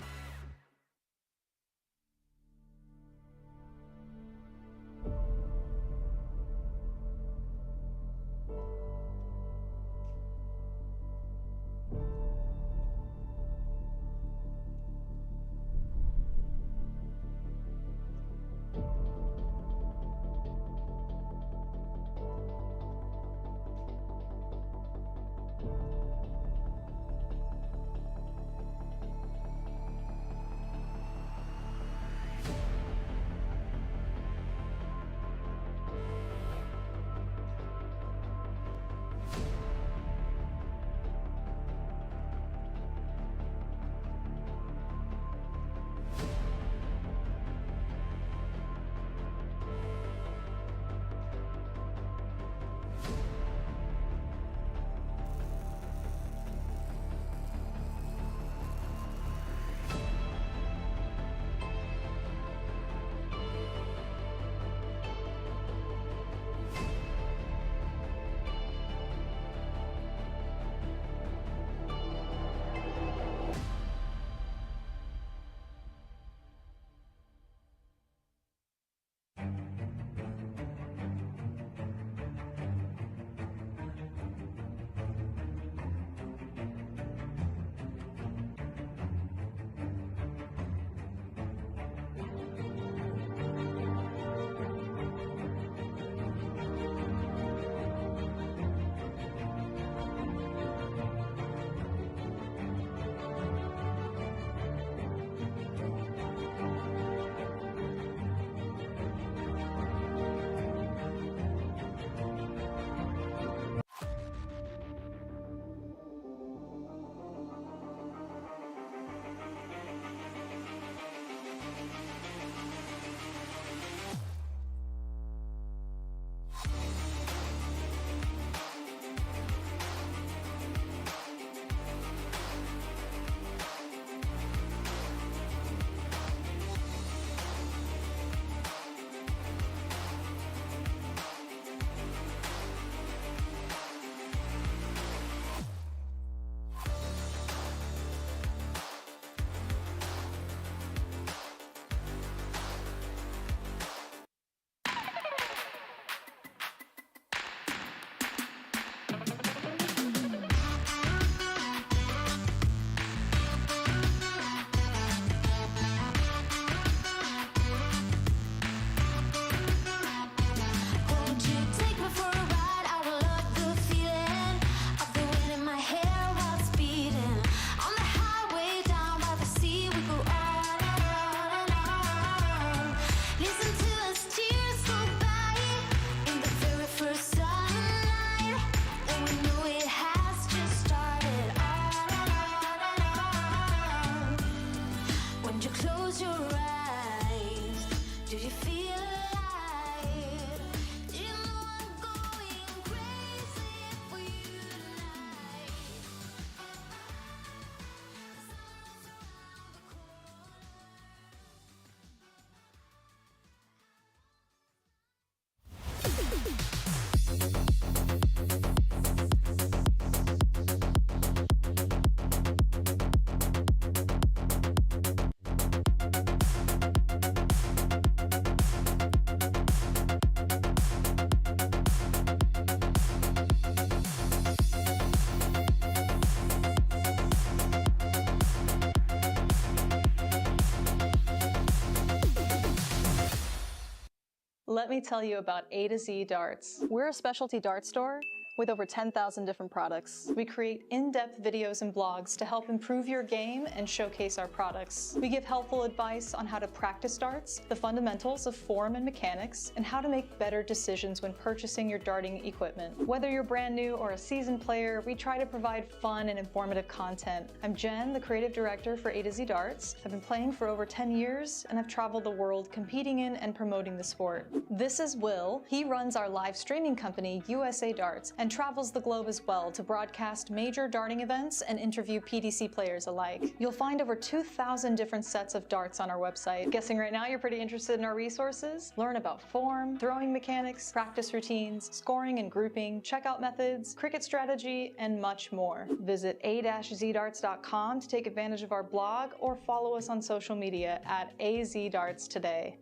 Let me tell you about A to Z Darts. We're a specialty dart store with over 10,000 different products. We create in-depth videos and blogs to help improve your game and showcase our products. We give helpful advice on how to practice darts, the fundamentals of form and mechanics, and how to make better decisions when purchasing your darting equipment. Whether you're brand new or a seasoned player, we try to provide fun and informative content. I'm Jen, the creative director for A to Z Darts. I've been playing for over 10 years, and I've traveled the world competing in and promoting the sport. This is Will. He runs our live streaming company, USA Darts, and travels the globe as well to broadcast major darting events and interview PDC players alike. You'll find over 2,000 different sets of darts on our website. Guessing right now you're pretty interested in our resources? Learn about form, throwing mechanics, practice routines, scoring and grouping, checkout methods, cricket strategy, and much more. Visit a-zdarts.com to take advantage of our blog or follow us on social media at AZDarts today.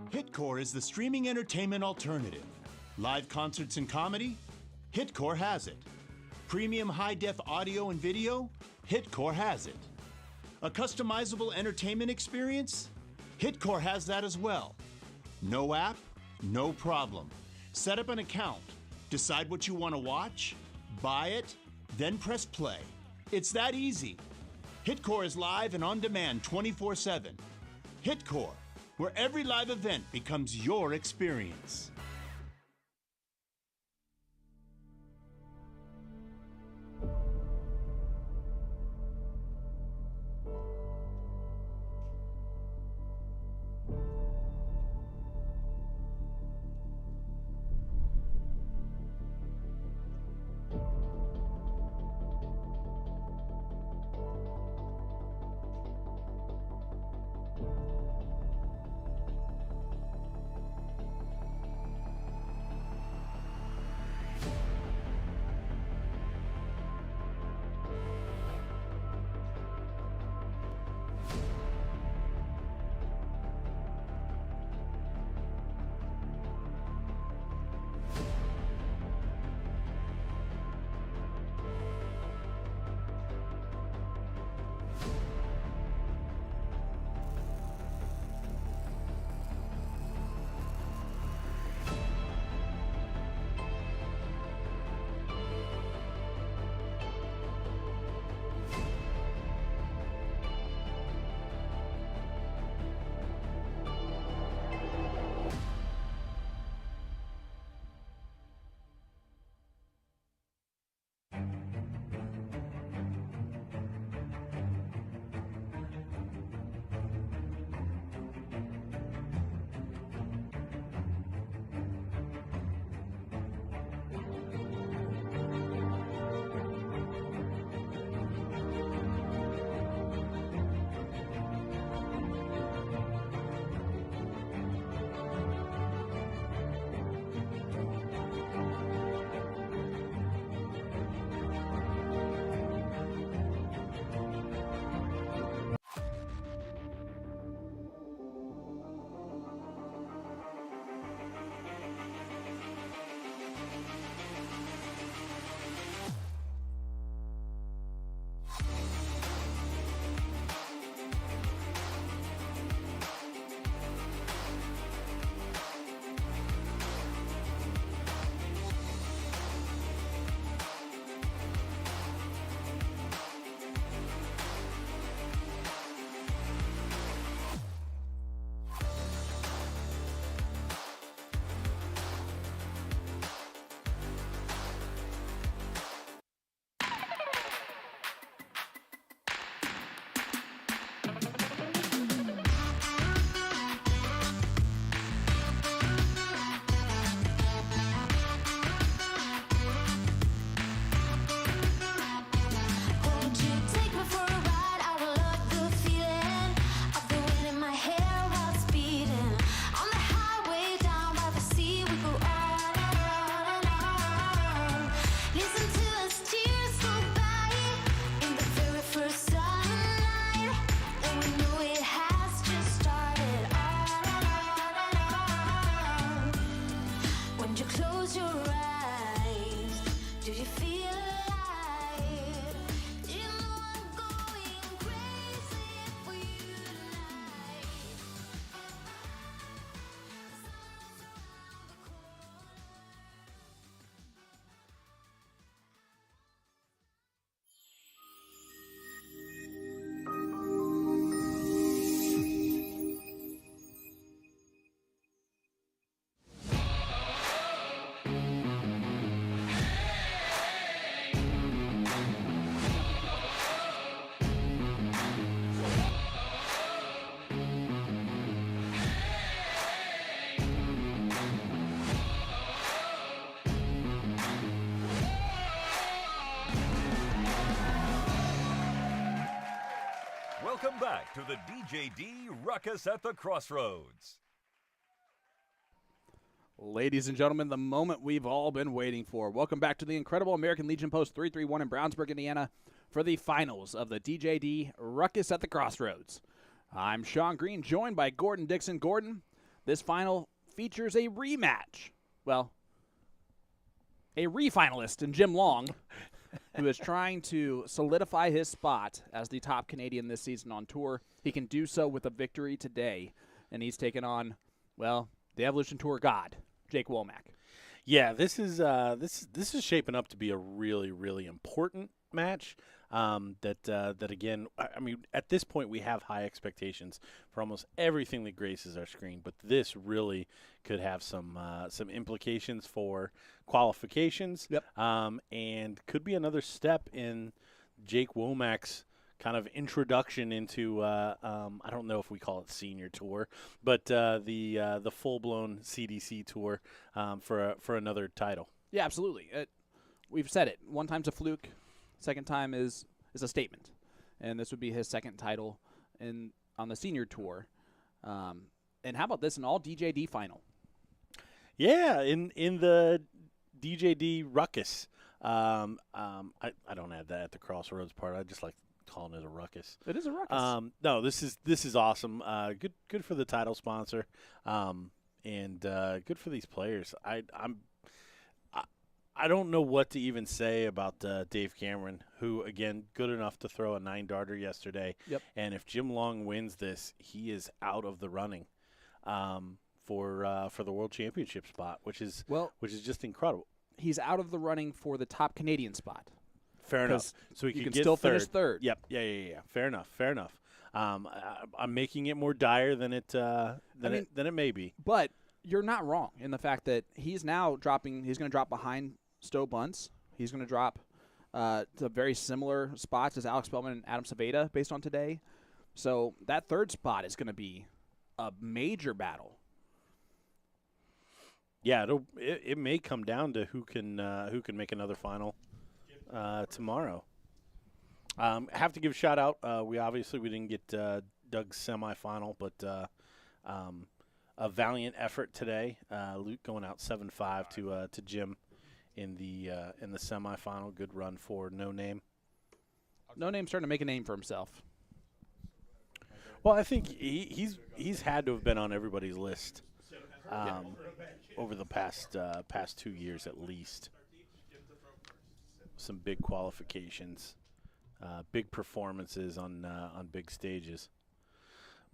Hitcore is the streaming entertainment alternative. Live concerts and comedy? Hitcore has it. Premium high-def audio and video? Hitcore has it. A customizable entertainment experience? Hitcore has that as well. No app? No problem. Set up an account, decide what you want to watch, buy it, then press play. It's that easy. Hitcore is live and on demand 24/7. Hitcore, where every live event becomes your experience. Welcome back to the DJD Ruckus at the Crossroads. Ladies and gentlemen, the moment we've all been waiting for. Welcome back to the incredible American Legion Post 331 in Brownsburg, Indiana, for the finals of the DJD Ruckus at the Crossroads. I'm Sean Green, joined by Gordon Dixon. Gordon, this final features a rematch. Well, a refinalist in Jim Long, who is trying to solidify his spot as the top Canadian this season on tour. He can do so with a victory today, and he's taken on, well, the Evolution Tour god, Jake Womack. Yeah, this is shaping up to be a really, really important match. That again, I mean, at this point we have high expectations for almost everything that graces our screen, but this really could have some implications for qualifications. Yep. And could be another step in Jake Womack's kind of introduction into I don't know if we call it senior tour, but the full-blown CDC tour for another title. Yeah, absolutely. We've said it. One time's a fluke. Second time is a statement, and this would be his second title on the senior tour. And how about this, an all DJD final? Yeah, in the DJD Ruckus. I don't add that at the Crossroads part. I just like calling it a ruckus. It is a ruckus. No, this is awesome. Good for the title sponsor, and good for these players. I don't know what to even say about Dave Cameron, who, again, good enough to throw a 9-darter yesterday. Yep. And if Jim Long wins this, he is out of the running for the World Championship spot, which is just incredible. He's out of the running for the top Canadian spot. Fair enough. So he can get still third. finish third. Yep. Yeah. Fair enough. I'm making it more dire than it may be. But you're not wrong in the fact that he's now dropping. He's going to drop behind Stowe Bunce. He's going to drop to very similar spots as Alex Spellman and Adam Saveda based on today. So that third spot is going to be a major battle. Yeah, it may come down to who can make another final tomorrow. Have to give a shout out. We didn't get Doug's semifinal, but a valiant effort today. Luke going out 7-5 to Jim in the semifinal. Good run for No Name. No Name's starting to make a name for himself. Well, I think he's had to have been on everybody's list over the past 2 years at least. Some big qualifications, big performances on big stages.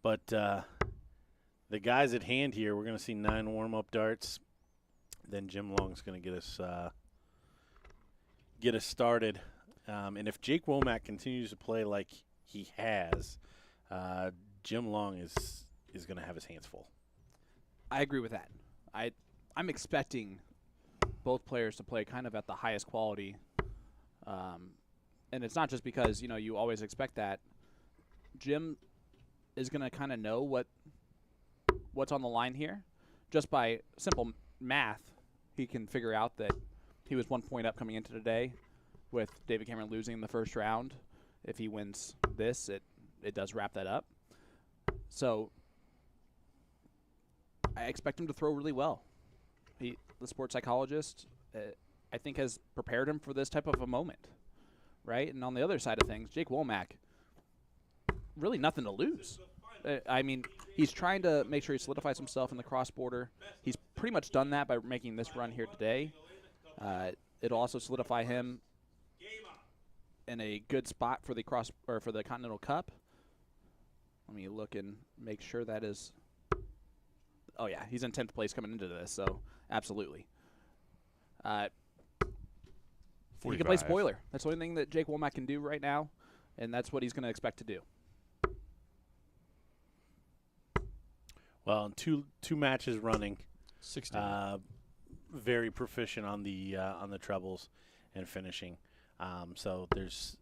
But the guys at hand here, we're going to see 9 warm-up darts. Then Jim Long's going to get us started. And if Jake Womack continues to play like he has, Jim Long is going to have his hands full. I agree with that. I'm expecting both players to play kind of at the highest quality. And it's not just because, you always expect that. Jim is going to kind of know what's on the line here. Just by simple math, he can figure out that he was 1 point up coming into today with David Cameron losing in the first round. If he wins this, it does wrap that up. So I expect him to throw really well. The sports psychologist, I think, has prepared him for this type of a moment, right? And on the other side of things, Jake Womack, really nothing to lose. He's trying to make sure he solidifies himself in the cross-border. He's pretty much done that by making this run here today. It'll also solidify him in a good spot for the for the Continental Cup. Let me look and make sure that is. Oh yeah, he's in 10th place coming into this, so absolutely. He can play spoiler. That's the only thing that Jake Womack can do right now, and that's what he's going to expect to do. Well, two matches running, 16. very proficient on the trebles and finishing. So there's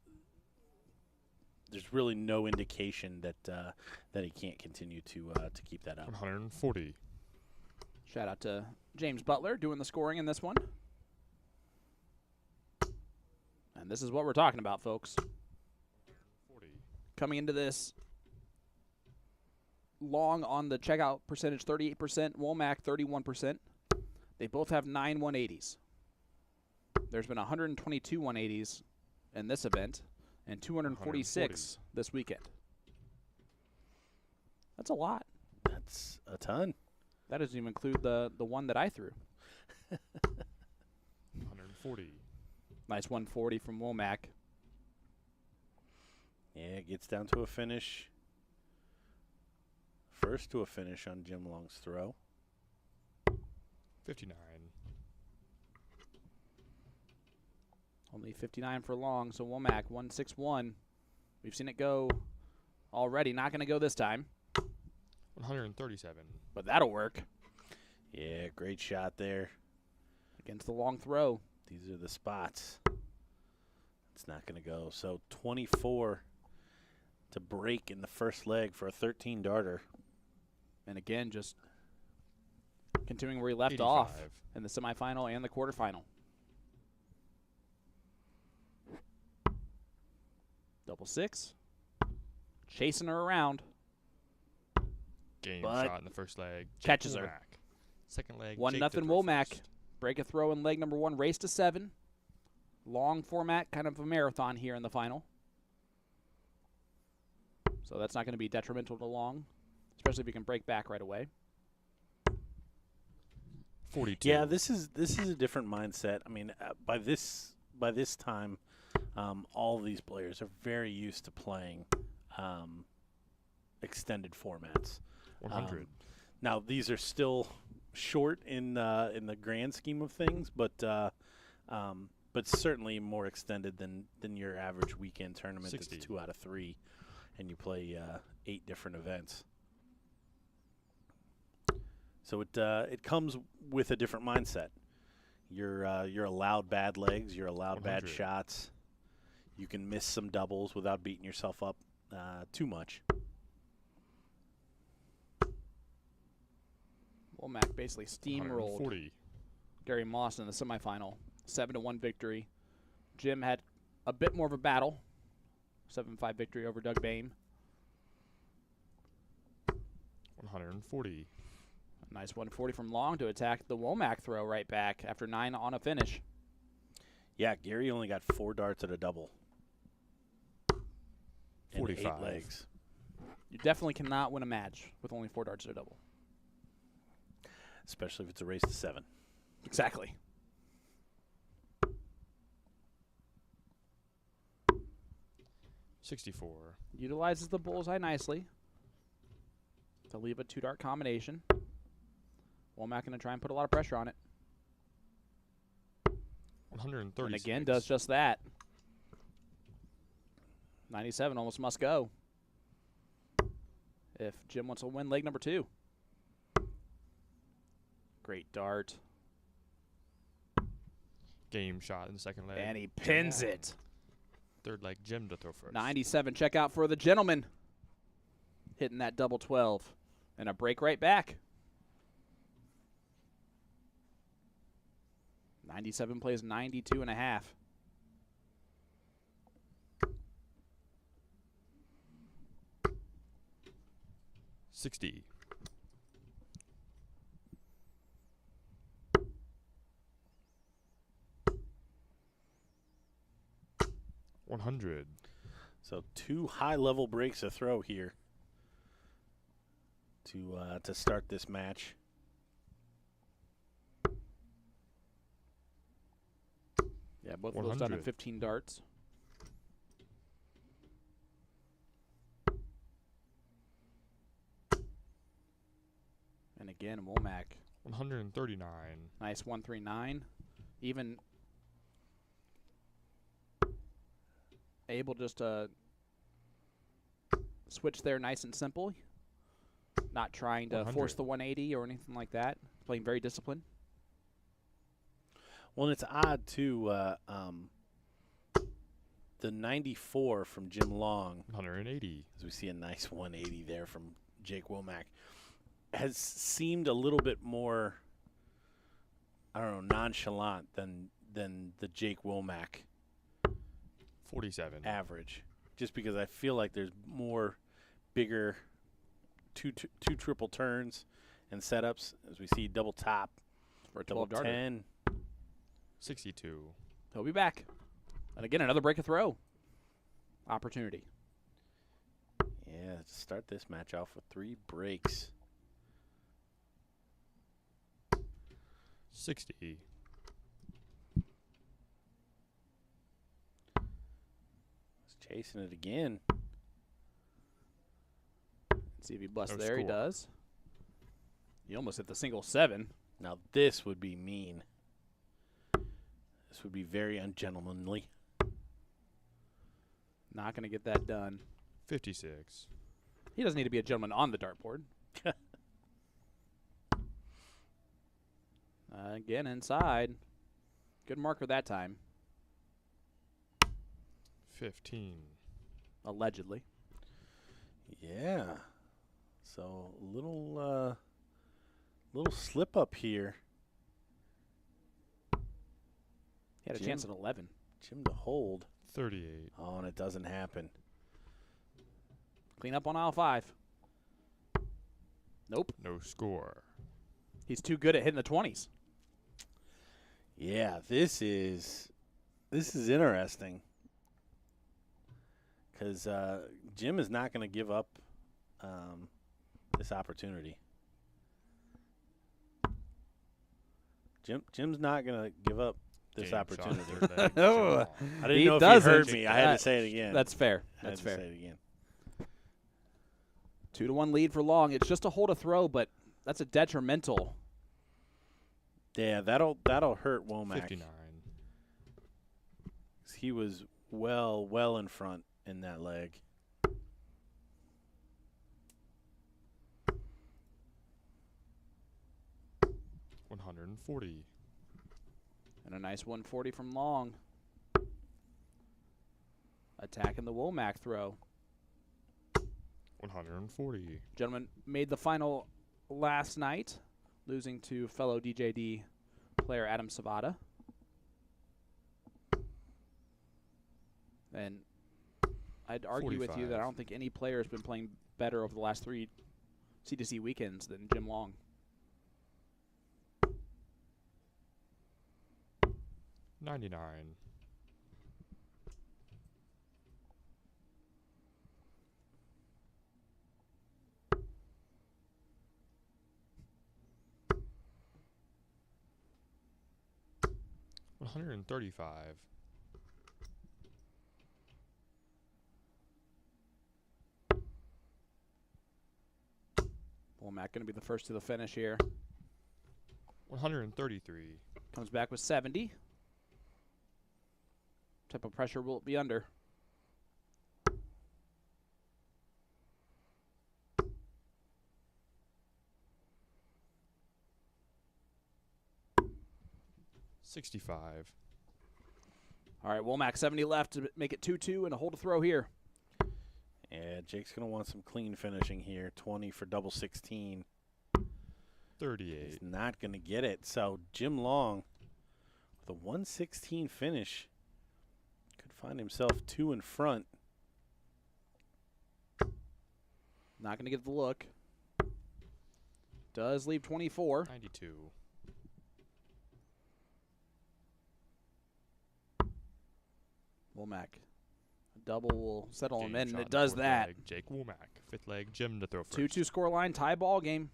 really no indication that he can't continue to keep that up. 140. Shout out to James Butler doing the scoring in this one. And this is what we're talking about, folks. 40. Coming into this Long on the checkout percentage, 38%. Womack, 31%. They both have 9 180s. There's been 122 180s in this event and 246 this weekend. That's a lot. That's a ton. That doesn't even include the one that I threw. 140. Nice 140 from Womack. Yeah, it gets down to a finish. First to a finish on Jim Long's throw. 59. Only 59 for Long, so Womack 161. We've seen it go already. Not going to go this time, 137. but that'll work Yeah, great shot there. against the long throw. These are the spots. It's not going to go. So 24 to break in the first leg for a 13 darter. And again, just continuing where he left off 85. in the semifinal and the quarterfinal. Double six. Chasing her around. Game But shot in the first leg. catches her. Womack. Second leg. 1-0 Jake to throw Womack. first. Break a throw in leg number 1. Race to 7. Long format, kind of a marathon here in the final. So that's not going to be detrimental to Long, especially if he can break back right away. 42. Yeah, this is a different mindset. I mean, by this time, all of these players are very used to playing extended formats. 100. Now these are still short in the grand scheme of things, but certainly more extended than your average weekend tournament. 60. That's 2 out of 3, and you play 8 different events. So it comes with a different mindset. You're allowed bad legs. You're allowed 100. bad shots. You can miss some doubles without beating yourself up too much. Womack basically steamrolled 140. Gary Mawson in the semifinal. 7-1 victory. Jim had a bit more of a battle. 7-5 victory over Doug Bame. 140. A nice 140 from Long to attack the Womack throw right back after 9 on a finish. Yeah, Gary only got 4 darts at a double. And 45. 8 legs. You definitely cannot win a match with only 4 darts at a double. Especially if it's a race to 7. Exactly. $64. Utilizes the bullseye nicely to leave a 2-dart combination. Womack going to try and put a lot of pressure on it. 130. And again, does just that. 97 almost must go if Jim wants to win leg number 2. Great dart. Game shot in the second leg. And he pins it. Third leg, Jim to throw first. 97, check out for the gentleman. Hitting that double 12. And a break right back. 97 plays 92 and a half. $60. $100. So 2 high-level breaks a throw here to start this match. Yeah, both of those done at 100. 15 darts. And again, Womack. 139. Nice 139. Even able just to switch there nice and simple. Not trying to 100. force the 180 or anything like that. Playing very disciplined. Well, and it's odd, too, the 94 from Jim Long, 180. as we see a nice 180 there from Jake Womack, has seemed a little bit more, I don't know, nonchalant than the Jake Womack 47. average. Just because I feel like there's more bigger two triple turns and setups as we see double top For a double 12 darter. 10. 62. He'll be back. And again, another break a throw opportunity. Yeah, to start this match off with 3 breaks. 60. He's chasing it again. See if he busts No there. He score. does. He almost hit the single 7. Now this would be mean. This would be very ungentlemanly. Not going to get that done. 56. He doesn't need to be a gentleman on the dartboard. Again, inside. Good marker that time, 15. allegedly. Yeah. So little slip up here. He had a Jim. chance at 11. Jim to hold. 38. Oh, and it doesn't happen. Clean up on aisle 5. Nope. No score. He's too good at hitting the 20s. Yeah, this is interesting. Because Jim is not going to give up this opportunity. Jim's not going to give up this Game shot, opportunity. third leg, Oh, Jim Long. I didn't He know if you doesn't. heard me. I had That- to say it again. That's fair. I had That's to fair. say it again. 2-1 lead for Long. It's just a hold a throw, but that's a detrimental. Yeah, that'll hurt Womack. 59. He was well in front in that leg. $140. And a nice 140 from Long. Attacking the Womack throw. $140. Gentleman made the final last night, losing to fellow DJD player Adam Savada. And I'd argue with you that I 45. don't think any player has been playing better over the last 3 C2C weekends than Jim Long. $99. $135. Womack going to be the first to the finish here. 133. Comes back with 70. Type of pressure will it be under? $65. All right, Womack 70 left to make it 2-2 and a hold to throw here. Yeah, Jake's going to want some clean finishing here. 20 for double 16. 38. He's not going to get it. So Jim Long, with a 116 finish, could find himself 2 in front. Not going to get the look. Does leave 24. 92. Womack. A double will settle him Game in, and shot it does fourth that. leg, Jake Womack. Fifth leg, Jim to throw first. 2-2 score line, tie ball game.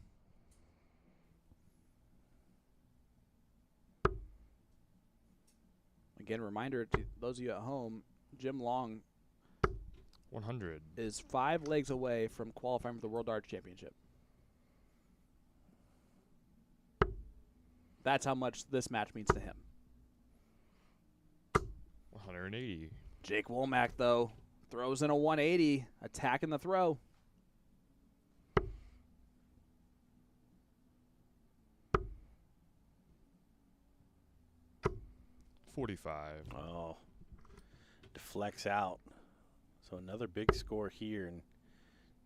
Again, reminder to those of you at home, Jim Long 100. is 5 legs away from qualifying for the World Darts Championship. That's how much this match means to him. 180. Jake Womack, though, throws in a 180, attacking the throw. $45. Oh, deflects out. So another big score here, and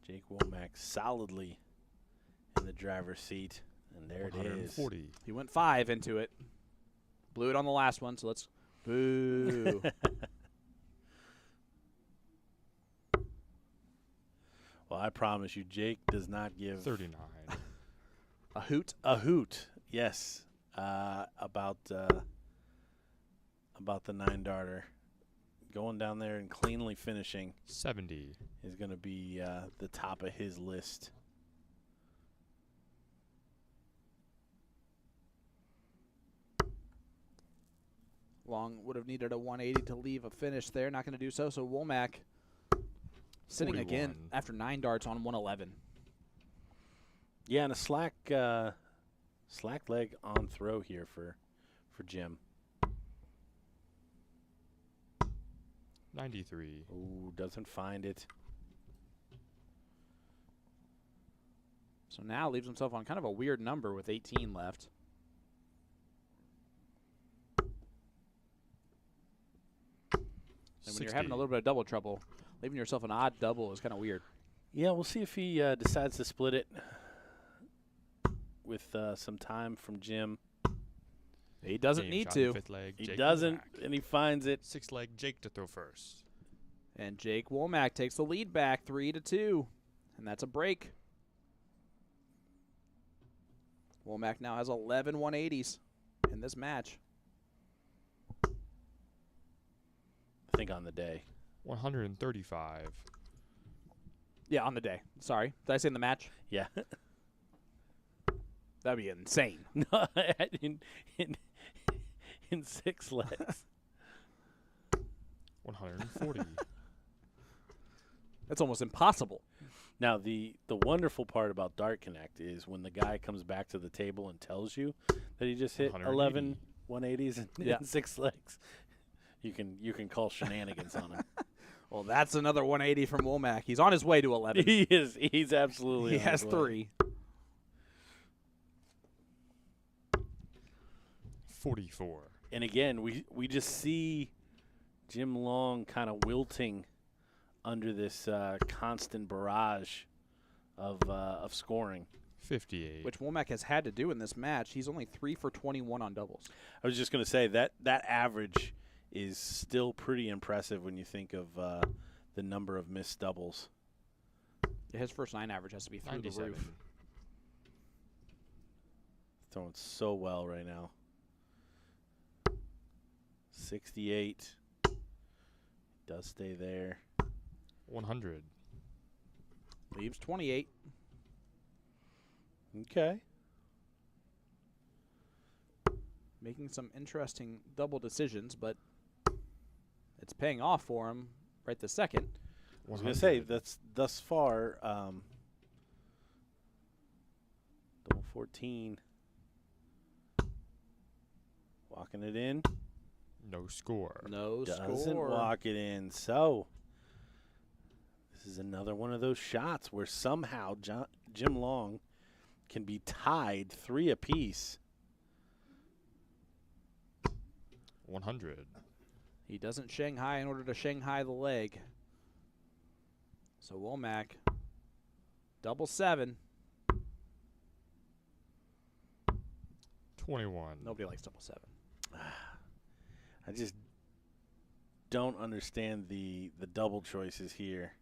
Jake Womack solidly in the driver's seat. And there it is. 140. He went 5 into it. Blew it on the last one, so let's boo. Well, I promise you, Jake does not give 39. A hoot. a hoot. Yes, about the 9-darter. Going down there and cleanly finishing 70. is going to be the top of his list. Long would have needed a 180 to leave a finish there. Not going to do so. So Womack sitting 41. again after 9 darts on 111. Yeah, and a slack leg on throw here for Jim. 93. Ooh, doesn't find it. So now leaves himself on kind of a weird number with 18 left. And when you're having a 60. little bit of double trouble, leaving yourself an odd double is kind of weird. Yeah, we'll see if he decides to split it with some time from Jim. He doesn't Game need shot to. in 5th leg. He Jake doesn't, Womack. and he finds it. 6th leg, Jake to throw first. And Jake Womack takes the lead back 3-2. And that's a break. Womack now has 11 180s in this match. I think on the day. 135. Yeah, on the day. Sorry. Did I say in the match? Yeah. That'd be insane. No, in 6 legs. 140. That's almost impossible. Now, the wonderful part about Dart Connect is when the guy comes back to the table and tells you that he just hit 11 180s in 6 legs, you can call shenanigans on him. Well, that's another 180 from Womack. He's on his way to 11. He is. He's absolutely. He on has his way. 3. 44. And again, we just see Jim Long kind of wilting under this constant barrage of scoring. 58. Which Womack has had to do in this match. He's only 3 for 21 on doubles. I was just going to say that average is still pretty impressive when you think of the number of missed doubles. His first 9 average has to be through 97. the roof. Throwing so well right now. 68. Does stay there. 100. Leaves 28. Okay. Making some interesting double decisions, but it's paying off for him right this second. I was going to say, that's thus far, double 14. Walking it in. No score. No Doesn't score. walk it in. So, this is another one of those shots where somehow Jim Long can be tied 3 apiece. 100. He doesn't Shanghai in order to Shanghai the leg. So Womack, double 7. 21. Nobody likes double 7. I just don't understand the double choices here.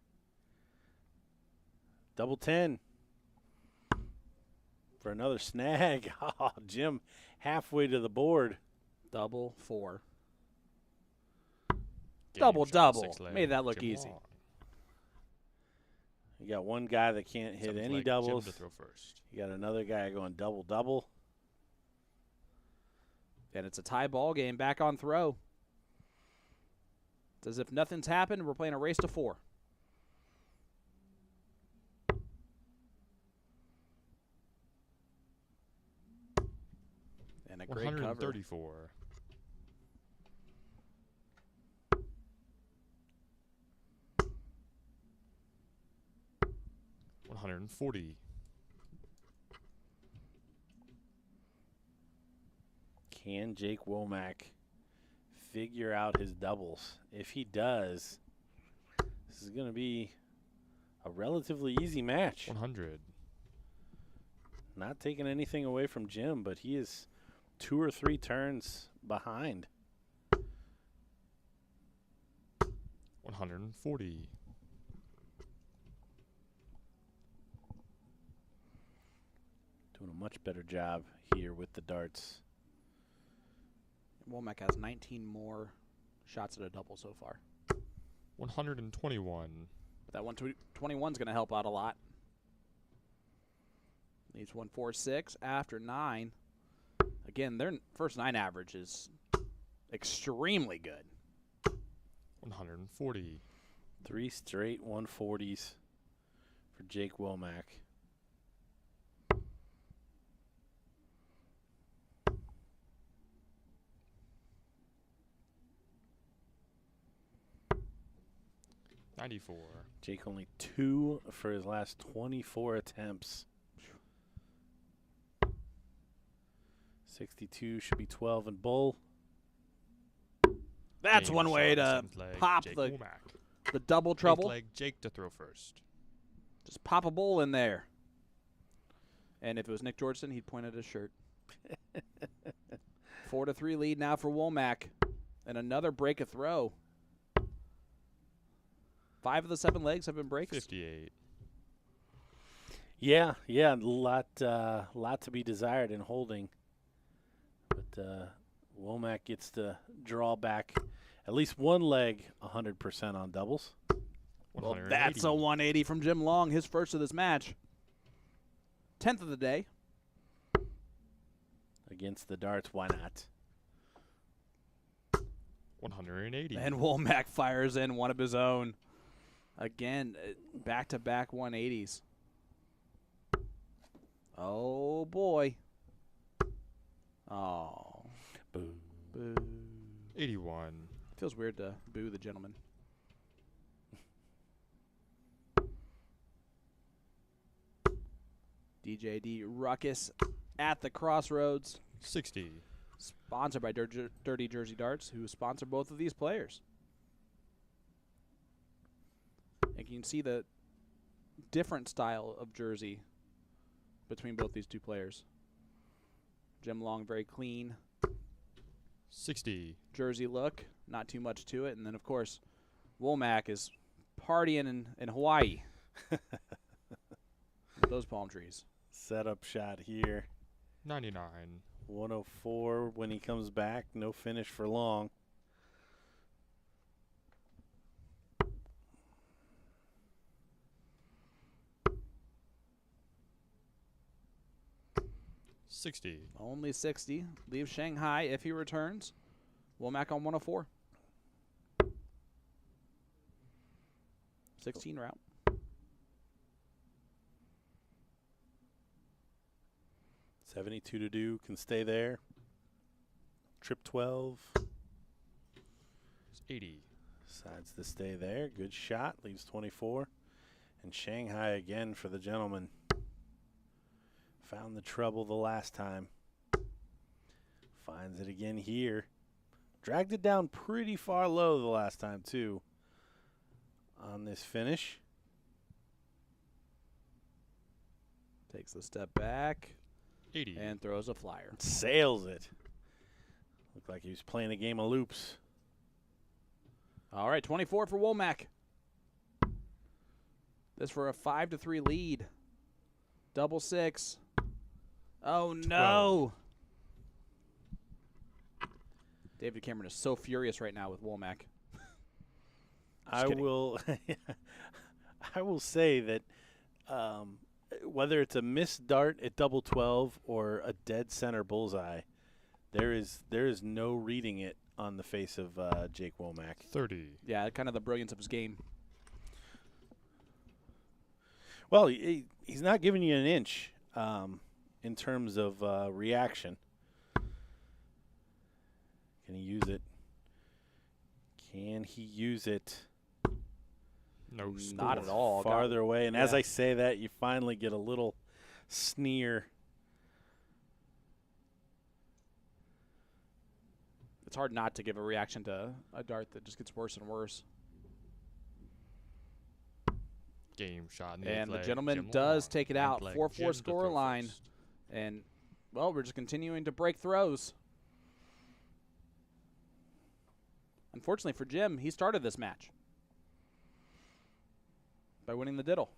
Double 10 for another snag. Oh, Jim halfway to the board. Double 4. Game Double, shot, double. 6th leg, Made that look Jim easy. Long. You got one guy that can't hit 7th any leg, doubles. Jim to throw first. You got another guy going double-double. And it's a tie ball game back on throw. It's as if nothing's happened. We're playing a race to 4. And a great cover. 134. $140. Can Jake Womack figure out his doubles? If he does, this is going to be a relatively easy match. 100. Not taking anything away from Jim, but he is 2 or 3 turns behind. 140. Doing a much better job here with the darts. Womack has 19 more shots at a double so far. 121. But that 121 is going to help out a lot. Leaves 146 after 9. Again, their first 9 average is extremely good. 140. 3 straight 140s for Jake Womack. $94. Jake only 2 for his last 24 attempts. 62 should be 12 in bull. That's Game one way shot, to seventh leg, pop Jake the Womack. double trouble. Eighth leg, Jake to throw first. Just pop a bowl in there. And if it was Nick Georgeson, he'd point at his shirt. 4-3 lead now for Womack. And another break a throw. 5 of the 7 legs have been breaks. 58. Yeah, a lot to be desired in holding. But Womack gets to draw back at least one leg 100% on doubles. Well, that's a 180 from Jim Long, his first of this match. 10th of the day. Against the darts, why not? 180. And Womack fires in one of his own. Again, back-to-back 180s. Oh, boy. Oh. Boo. Boo. 81. Feels weird to boo the gentleman. DJD Ruckus at the Crossroads. 60. Sponsored by Dirty Jersey Darts, who sponsor both of these players. And you can see the different style of jersey between both these two players. Jim Long, very clean 60. jersey look, not too much to it. And then, of course, Womack is partying in Hawaii with those palm trees. Setup shot here. 99. 104 when he comes back. No finish for long. $60. Only 60. Leaves Shanghai if he returns. Womack on 104. 16 route. $72 to do. Can stay there. Trip 12. It's 80. Decides to stay there. Good shot. Leaves 24. And Shanghai again for the gentleman. Found the trouble the last time. Finds it again here. Dragged it down pretty far low the last time, too, on this finish. Takes the step back. 80. And throws a flyer. Sails it. Looked like he was playing a game of loops. All right, 24 for Womack. This for a 5-3 lead. Double 6. Oh, no. David Cameron is so furious right now with Womack. I will say that whether it's a missed dart at double 12 or a dead center bullseye, there is no reading it on the face of Jake Womack. 30. Yeah, kind of the brilliance of his game. Well, he's not giving you an inch in terms of reaction. Can he use it? Can he use it? No score. Not at all. Farther away. And as I say that, you finally get a little sneer. It's hard not to give a reaction to a dart that just gets worse and worse. Game shot. In the And the leg. gentleman Jim does Long. take it out. Leg. 4-4 Jim to score throw line. first. And, well, we're just continuing to break throws. Unfortunately for Jim, he started this match by winning the diddle.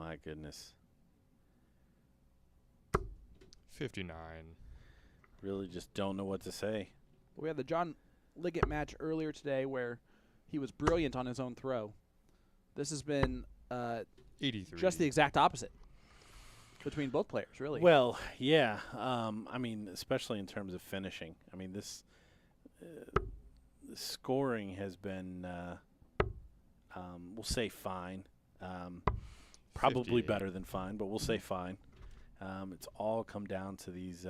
my goodness. 59. Really just don't know what to say. We had the John Liggett match earlier today where he was brilliant on his own throw. This has been 83. just the exact opposite between both players, really. Well, yeah. I mean, especially in terms of finishing. I mean, this the scoring has been, we'll say fine. Probably 58. better than fine, but we'll say fine. It's all come down to these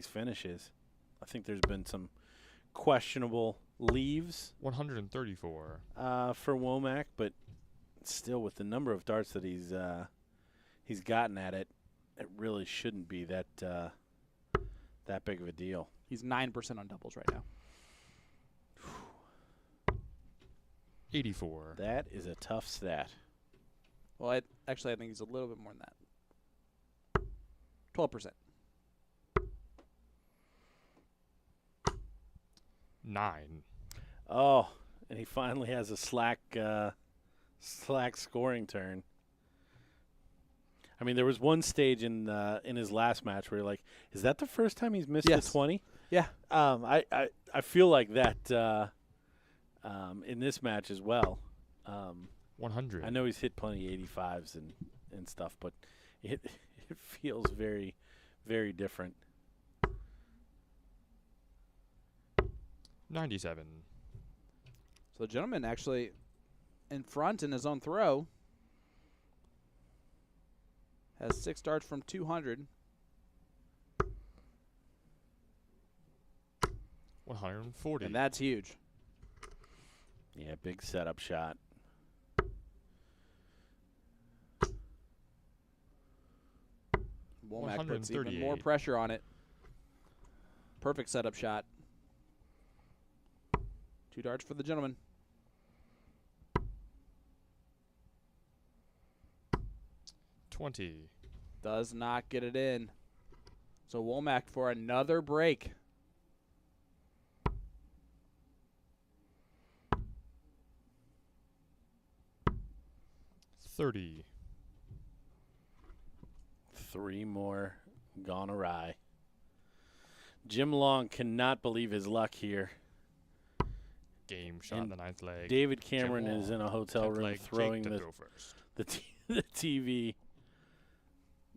finishes. I think there's been some questionable leaves 134. for Womack, but still, with the number of darts that he's gotten at it, it really shouldn't be that big of a deal. He's 9% on doubles right now. 84. That is a tough stat. Well, I think he's a little bit more than that. 12%. 9. Oh, and he finally has a slack scoring turn. I mean, there was one stage in his last match where you're like, is that the first time he's missed Yes. the 20? Yeah. I feel like that in this match as well. 100. I know he's hit plenty of 85s and stuff, but it feels very, very different. 97. So the gentleman actually in front in his own throw has 6 darts from 200. 140. And that's huge. Yeah, big setup shot. Womack puts even 138. more pressure on it. Perfect setup shot. 2 darts for the gentleman. $20. Does not get it in. So Womack for another break. $30. 3 more gone awry. Jim Long cannot believe his luck here. Game shot And the 9th leg. David Cameron is in a hotel 10th room leg, throwing Jake to the throw first. the TV.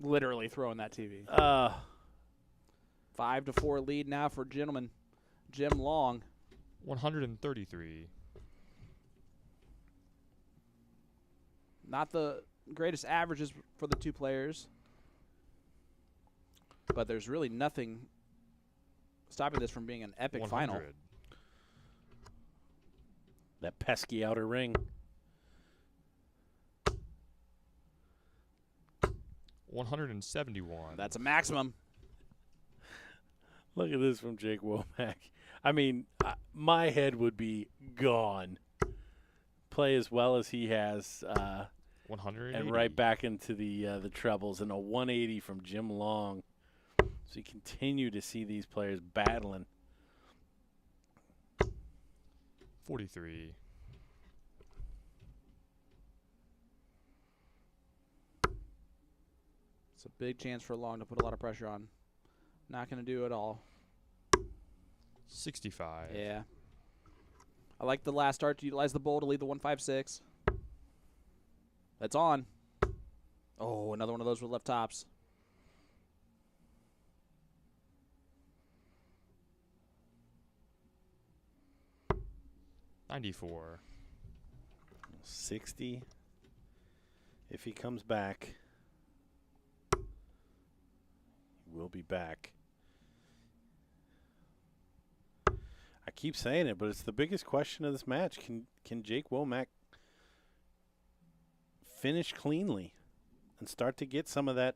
Literally throwing that TV. 5-4 lead now for gentleman Jim Long. 133. Not the greatest averages for the two players, but there's really nothing stopping this from being an epic 100. final. That pesky outer ring. 171. That's a maximum. Look at this from Jake Womack. I mean, my head would be gone. Play as well as he has, 180. and right back into the trebles, and a 180 from Jim Long. So you continue to see these players battling. 43. It's a big chance for Long to put a lot of pressure on. Not going to do it all. 65. Yeah. I like the last start to utilize the bowl to lead the 156. That's on. Oh, another one of those with left tops. $94. 60. If he comes back, he will be back. I keep saying it, but it's the biggest question of this match. Can Jake Womack finish cleanly and start to get some of that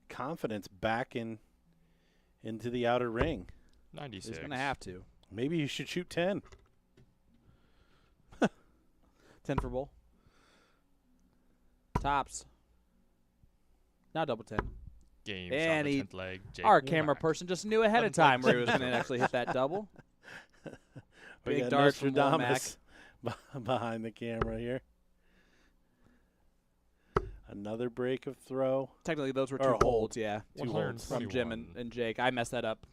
confidence back into the outer ring? 96. He's going to have to. Maybe he should shoot 10. 10 for bowl. Tops. Now double 10. Game And shot he- the 10th leg. Jake Our camera Womack. person just knew ahead of time where he was going to actually hit that double. We Big got darts from Nostradamus behind the camera here. Another break of throw. Technically, those were Or two a hold. holds, yeah. Two holds. From Jim and Jake. I messed that up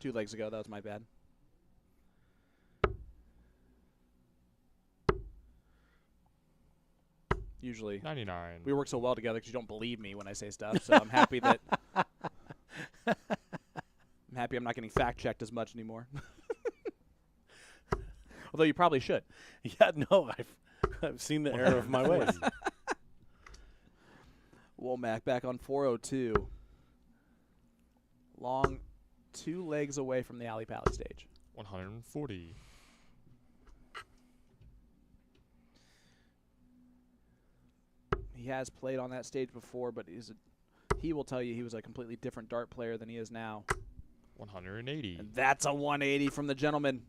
2 legs ago. That was my bad. Usually 99. we work so well together because you don't believe me when I say stuff. So I'm happy that I'm not getting fact checked as much anymore. Although you probably should. Yeah, no, I've seen the error of my ways. Womack back on 402. Long 2 legs away from the alley pally stage. 140. He has played on that stage before, but he will tell you he was a completely different dart player than he is now. 180. And that's a 180 from the gentleman.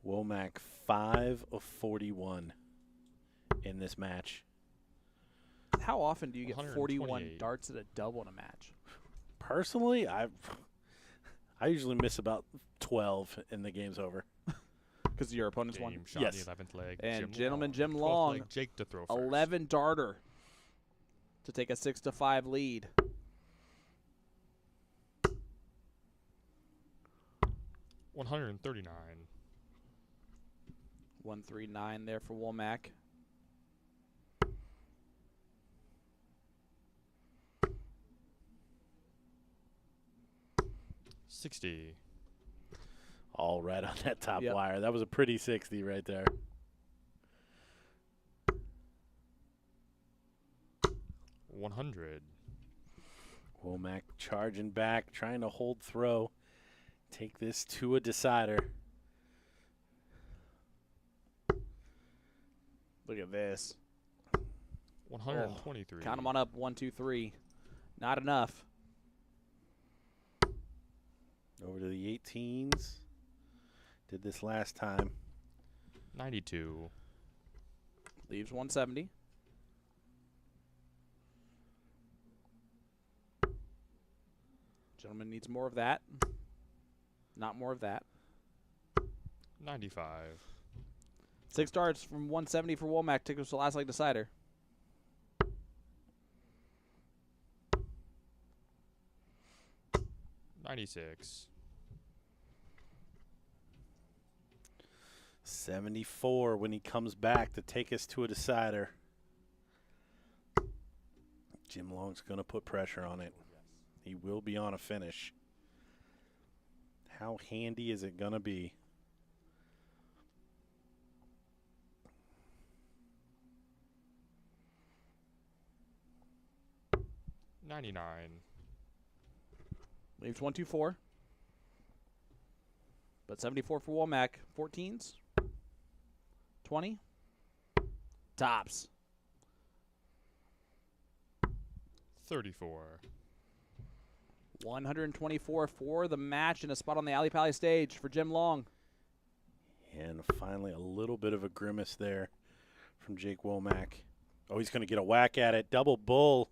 Womack 5 of 41 in this match. How often do you get 41 128. darts at a double in a match? Personally, I usually miss about 12 and the game's over. Because your opponent's won. Game shot Yes. the 11th leg. And gentleman Jim 12th Long, leg, Jake to throw first. 11 darter to take a 6-5 lead. 139. 139 there for Womack. $60. All right on that top Yep. wire. That was a pretty 60 right there. $100. Womack charging back, trying to hold throw. Take this to a decider. Look at this. 123. Count them on up. 1, 2, 3. Not enough. Over to the 18s. Did this last time. 92. Leaves 170. Gentleman needs more of that. Not more of that. 95. 6 darts from 170 for Womack. Takes us to the last leg decider. $96. 74 when he comes back to take us to a decider. Jim Long's going to put pressure on it. He will be on a finish. How handy is it going to be? $99. Leaves 1, 2, 4. But 74 for Womack. 14s. 20. Tops. 34. 124 for the match and a spot on the alley pally stage for Jim Long. And finally a little bit of a grimace there from Jake Womack. Oh, he's going to get a whack at it. Double bull.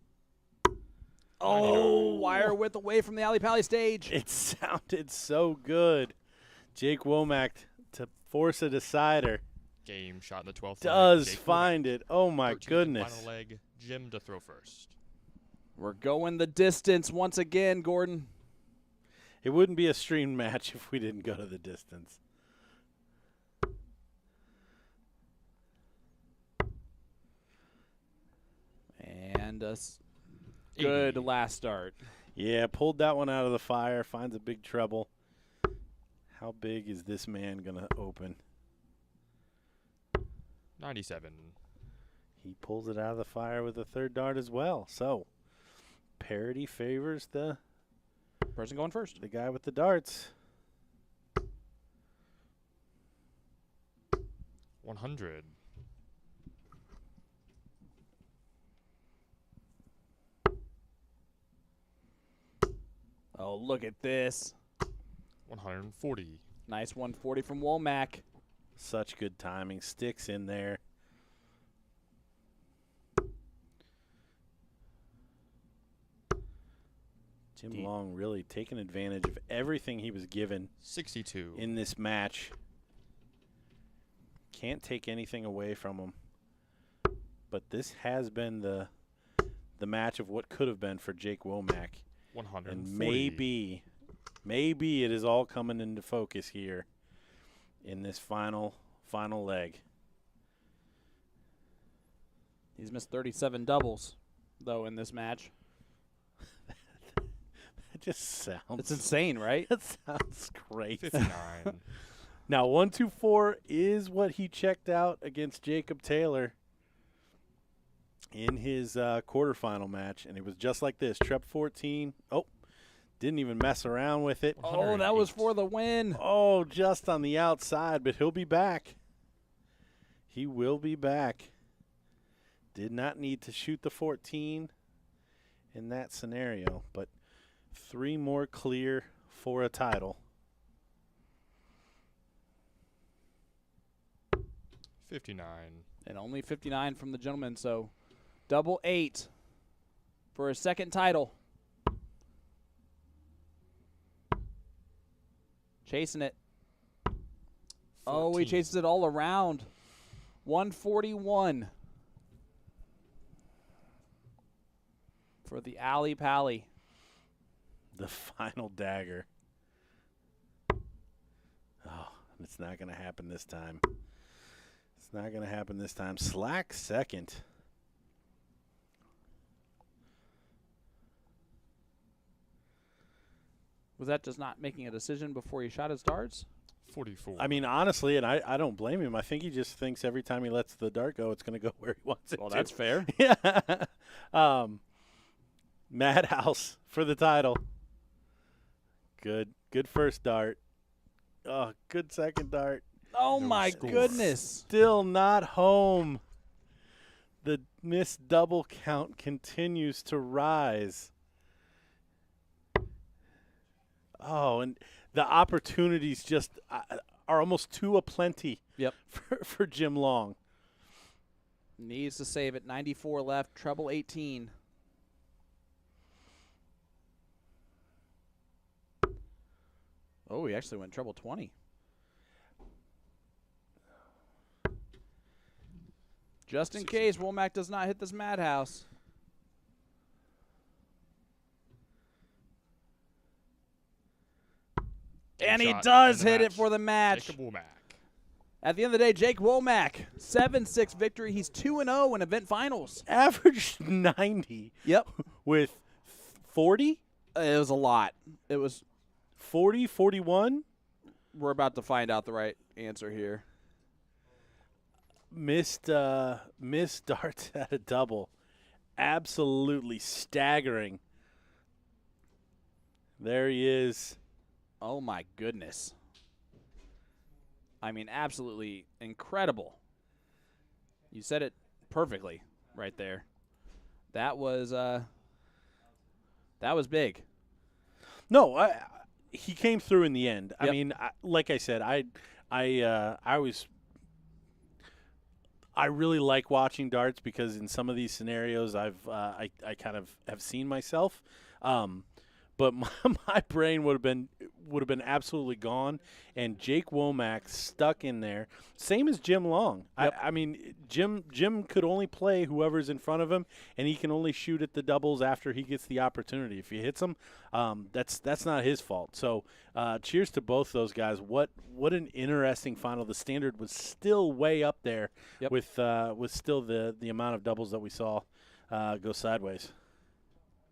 Oh, wire width away from the alley pally stage. It sounded so good. Jake Womack to force a decider. Game shot in the 12th Does leg. Jake find Womack. it. Oh, my 13th and goodness. Final leg. Jim to throw first. We're going the distance once again, Gordon. It wouldn't be a streamed match if we didn't go to the distance. And a good 80. last start. Yeah, pulled that one out of the fire. Finds a big treble. How big is this man going to open? 97. He pulls it out of the fire with a third dart as well. So, parity favors the Person going first. the guy with the darts. 100. Oh, look at this. 140. Nice 140 from Womack. Such good timing. Sticks in there. Jim Long really taking advantage of everything he was given 62. in this match. Can't take anything away from him. but this has been the match of what could have been for Jake Womack. 140. And maybe it is all coming into focus here in this final leg. He's missed 37 doubles, though, in this match. That just sounds... It's insane, right? That sounds great. 59. Now, 124 is what he checked out against Jacob Taylor in his quarterfinal match, and it was just like this. Trep 14. Oh, didn't even mess around with it. Oh, that was for the win. Oh, just on the outside, but he'll be back. He will be back. Did not need to shoot the 14 in that scenario, but 3 more clear for a title. 59. And only 59 from the gentleman, so double 8 for a second title. Chasing it. 14. Oh, he chases it all around. 141 for the Alley Pally. The final dagger. Oh, it's not going to happen this time. It's not going to happen this time. Slack second. Was that just not making a decision before he shot his darts? 44. I mean, honestly, and I don't blame him. I think he just thinks every time he lets the dart go, it's going to go where he wants it Well, to. that's fair. Yeah. Madhouse for the title. Good first dart. Oh, good second dart. Oh, No my score. goodness. Still not home. The missed double count continues to rise. Oh, and the opportunities just are almost too aplenty. Yep. For Jim Long. Needs to save it. 94 left. Treble 18. Oh, he actually went treble 20. Just in case Womack does not hit this madhouse. And he Shot does in the hit it match. for the match. Jacob Womack. At the end of the day, Jake Womack, 7-6 victory. He's 2-0 in event finals. Average 90 Yep. with 40, It was a lot. It was. 40, 41. We're about to find out the right answer here. Missed darts at a double. Absolutely staggering. There he is. Oh, my goodness. I mean, absolutely incredible. You said it perfectly right there. That was big. No, he came through in the end. Yep. I mean, like I said, I really like watching darts because in some of these scenarios I kind of have seen myself. But my brain would have been absolutely gone, and Jake Womack stuck in there. Same as Jim Long. Yep. I mean, Jim could only play whoever's in front of him, and he can only shoot at the doubles after he gets the opportunity. If he hits them, that's not his fault. So, cheers to both those guys. What an interesting final. The standard was still way up there with still the amount of doubles that we saw go sideways.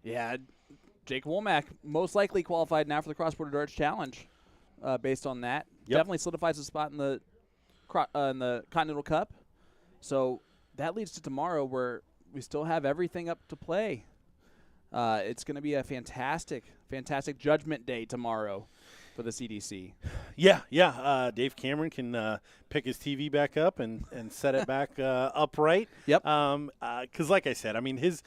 Yeah. Jake Womack most likely qualified now for the Cross Border Darts Challenge based on that. Yep. Definitely solidifies a spot in the Continental Cup. So that leads to tomorrow where we still have everything up to play. It's going to be a fantastic judgment day tomorrow for the CDC. Yeah. Dave Cameron can pick his TV back up and set it back upright. Yep. Because, like I said, I mean, his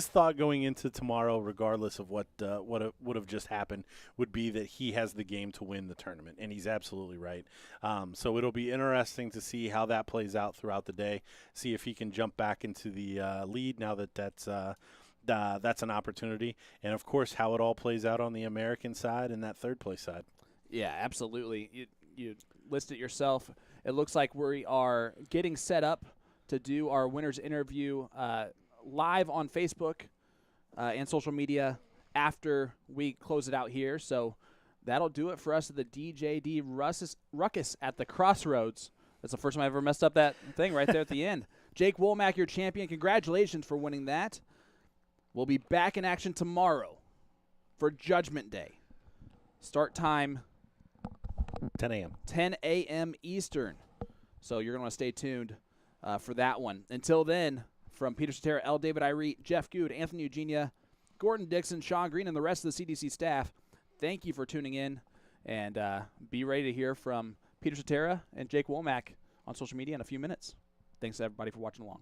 thought going into tomorrow, regardless of what would have just happened, would be that he has the game to win the tournament, and he's absolutely right. So it'll be interesting to see how that plays out throughout the day. See if he can jump back into the lead now that that's an opportunity, and of course how it all plays out on the American side and that third place side. Yeah, absolutely. You list it yourself. It looks like we are getting set up to do our winners interview live on Facebook and social media after we close it out here. So that'll do it for us at the DJD Ruckus at the Crossroads. That's the first time I ever messed up that thing right there at the end. Jake Womack, your champion. Congratulations for winning that. We'll be back in action tomorrow for Judgment Day. Start time 10 a.m. 10 a.m. Eastern. So you're going to want to stay tuned for that one. Until then, from Peter Cetera, L. David Irete, Jeff Good, Anthony Eugenia, Gordon Dixon, Sean Green, and the rest of the CDC staff, thank you for tuning in. And be ready to hear from Peter Cetera and Jake Womack on social media in a few minutes. Thanks, everybody, for watching along.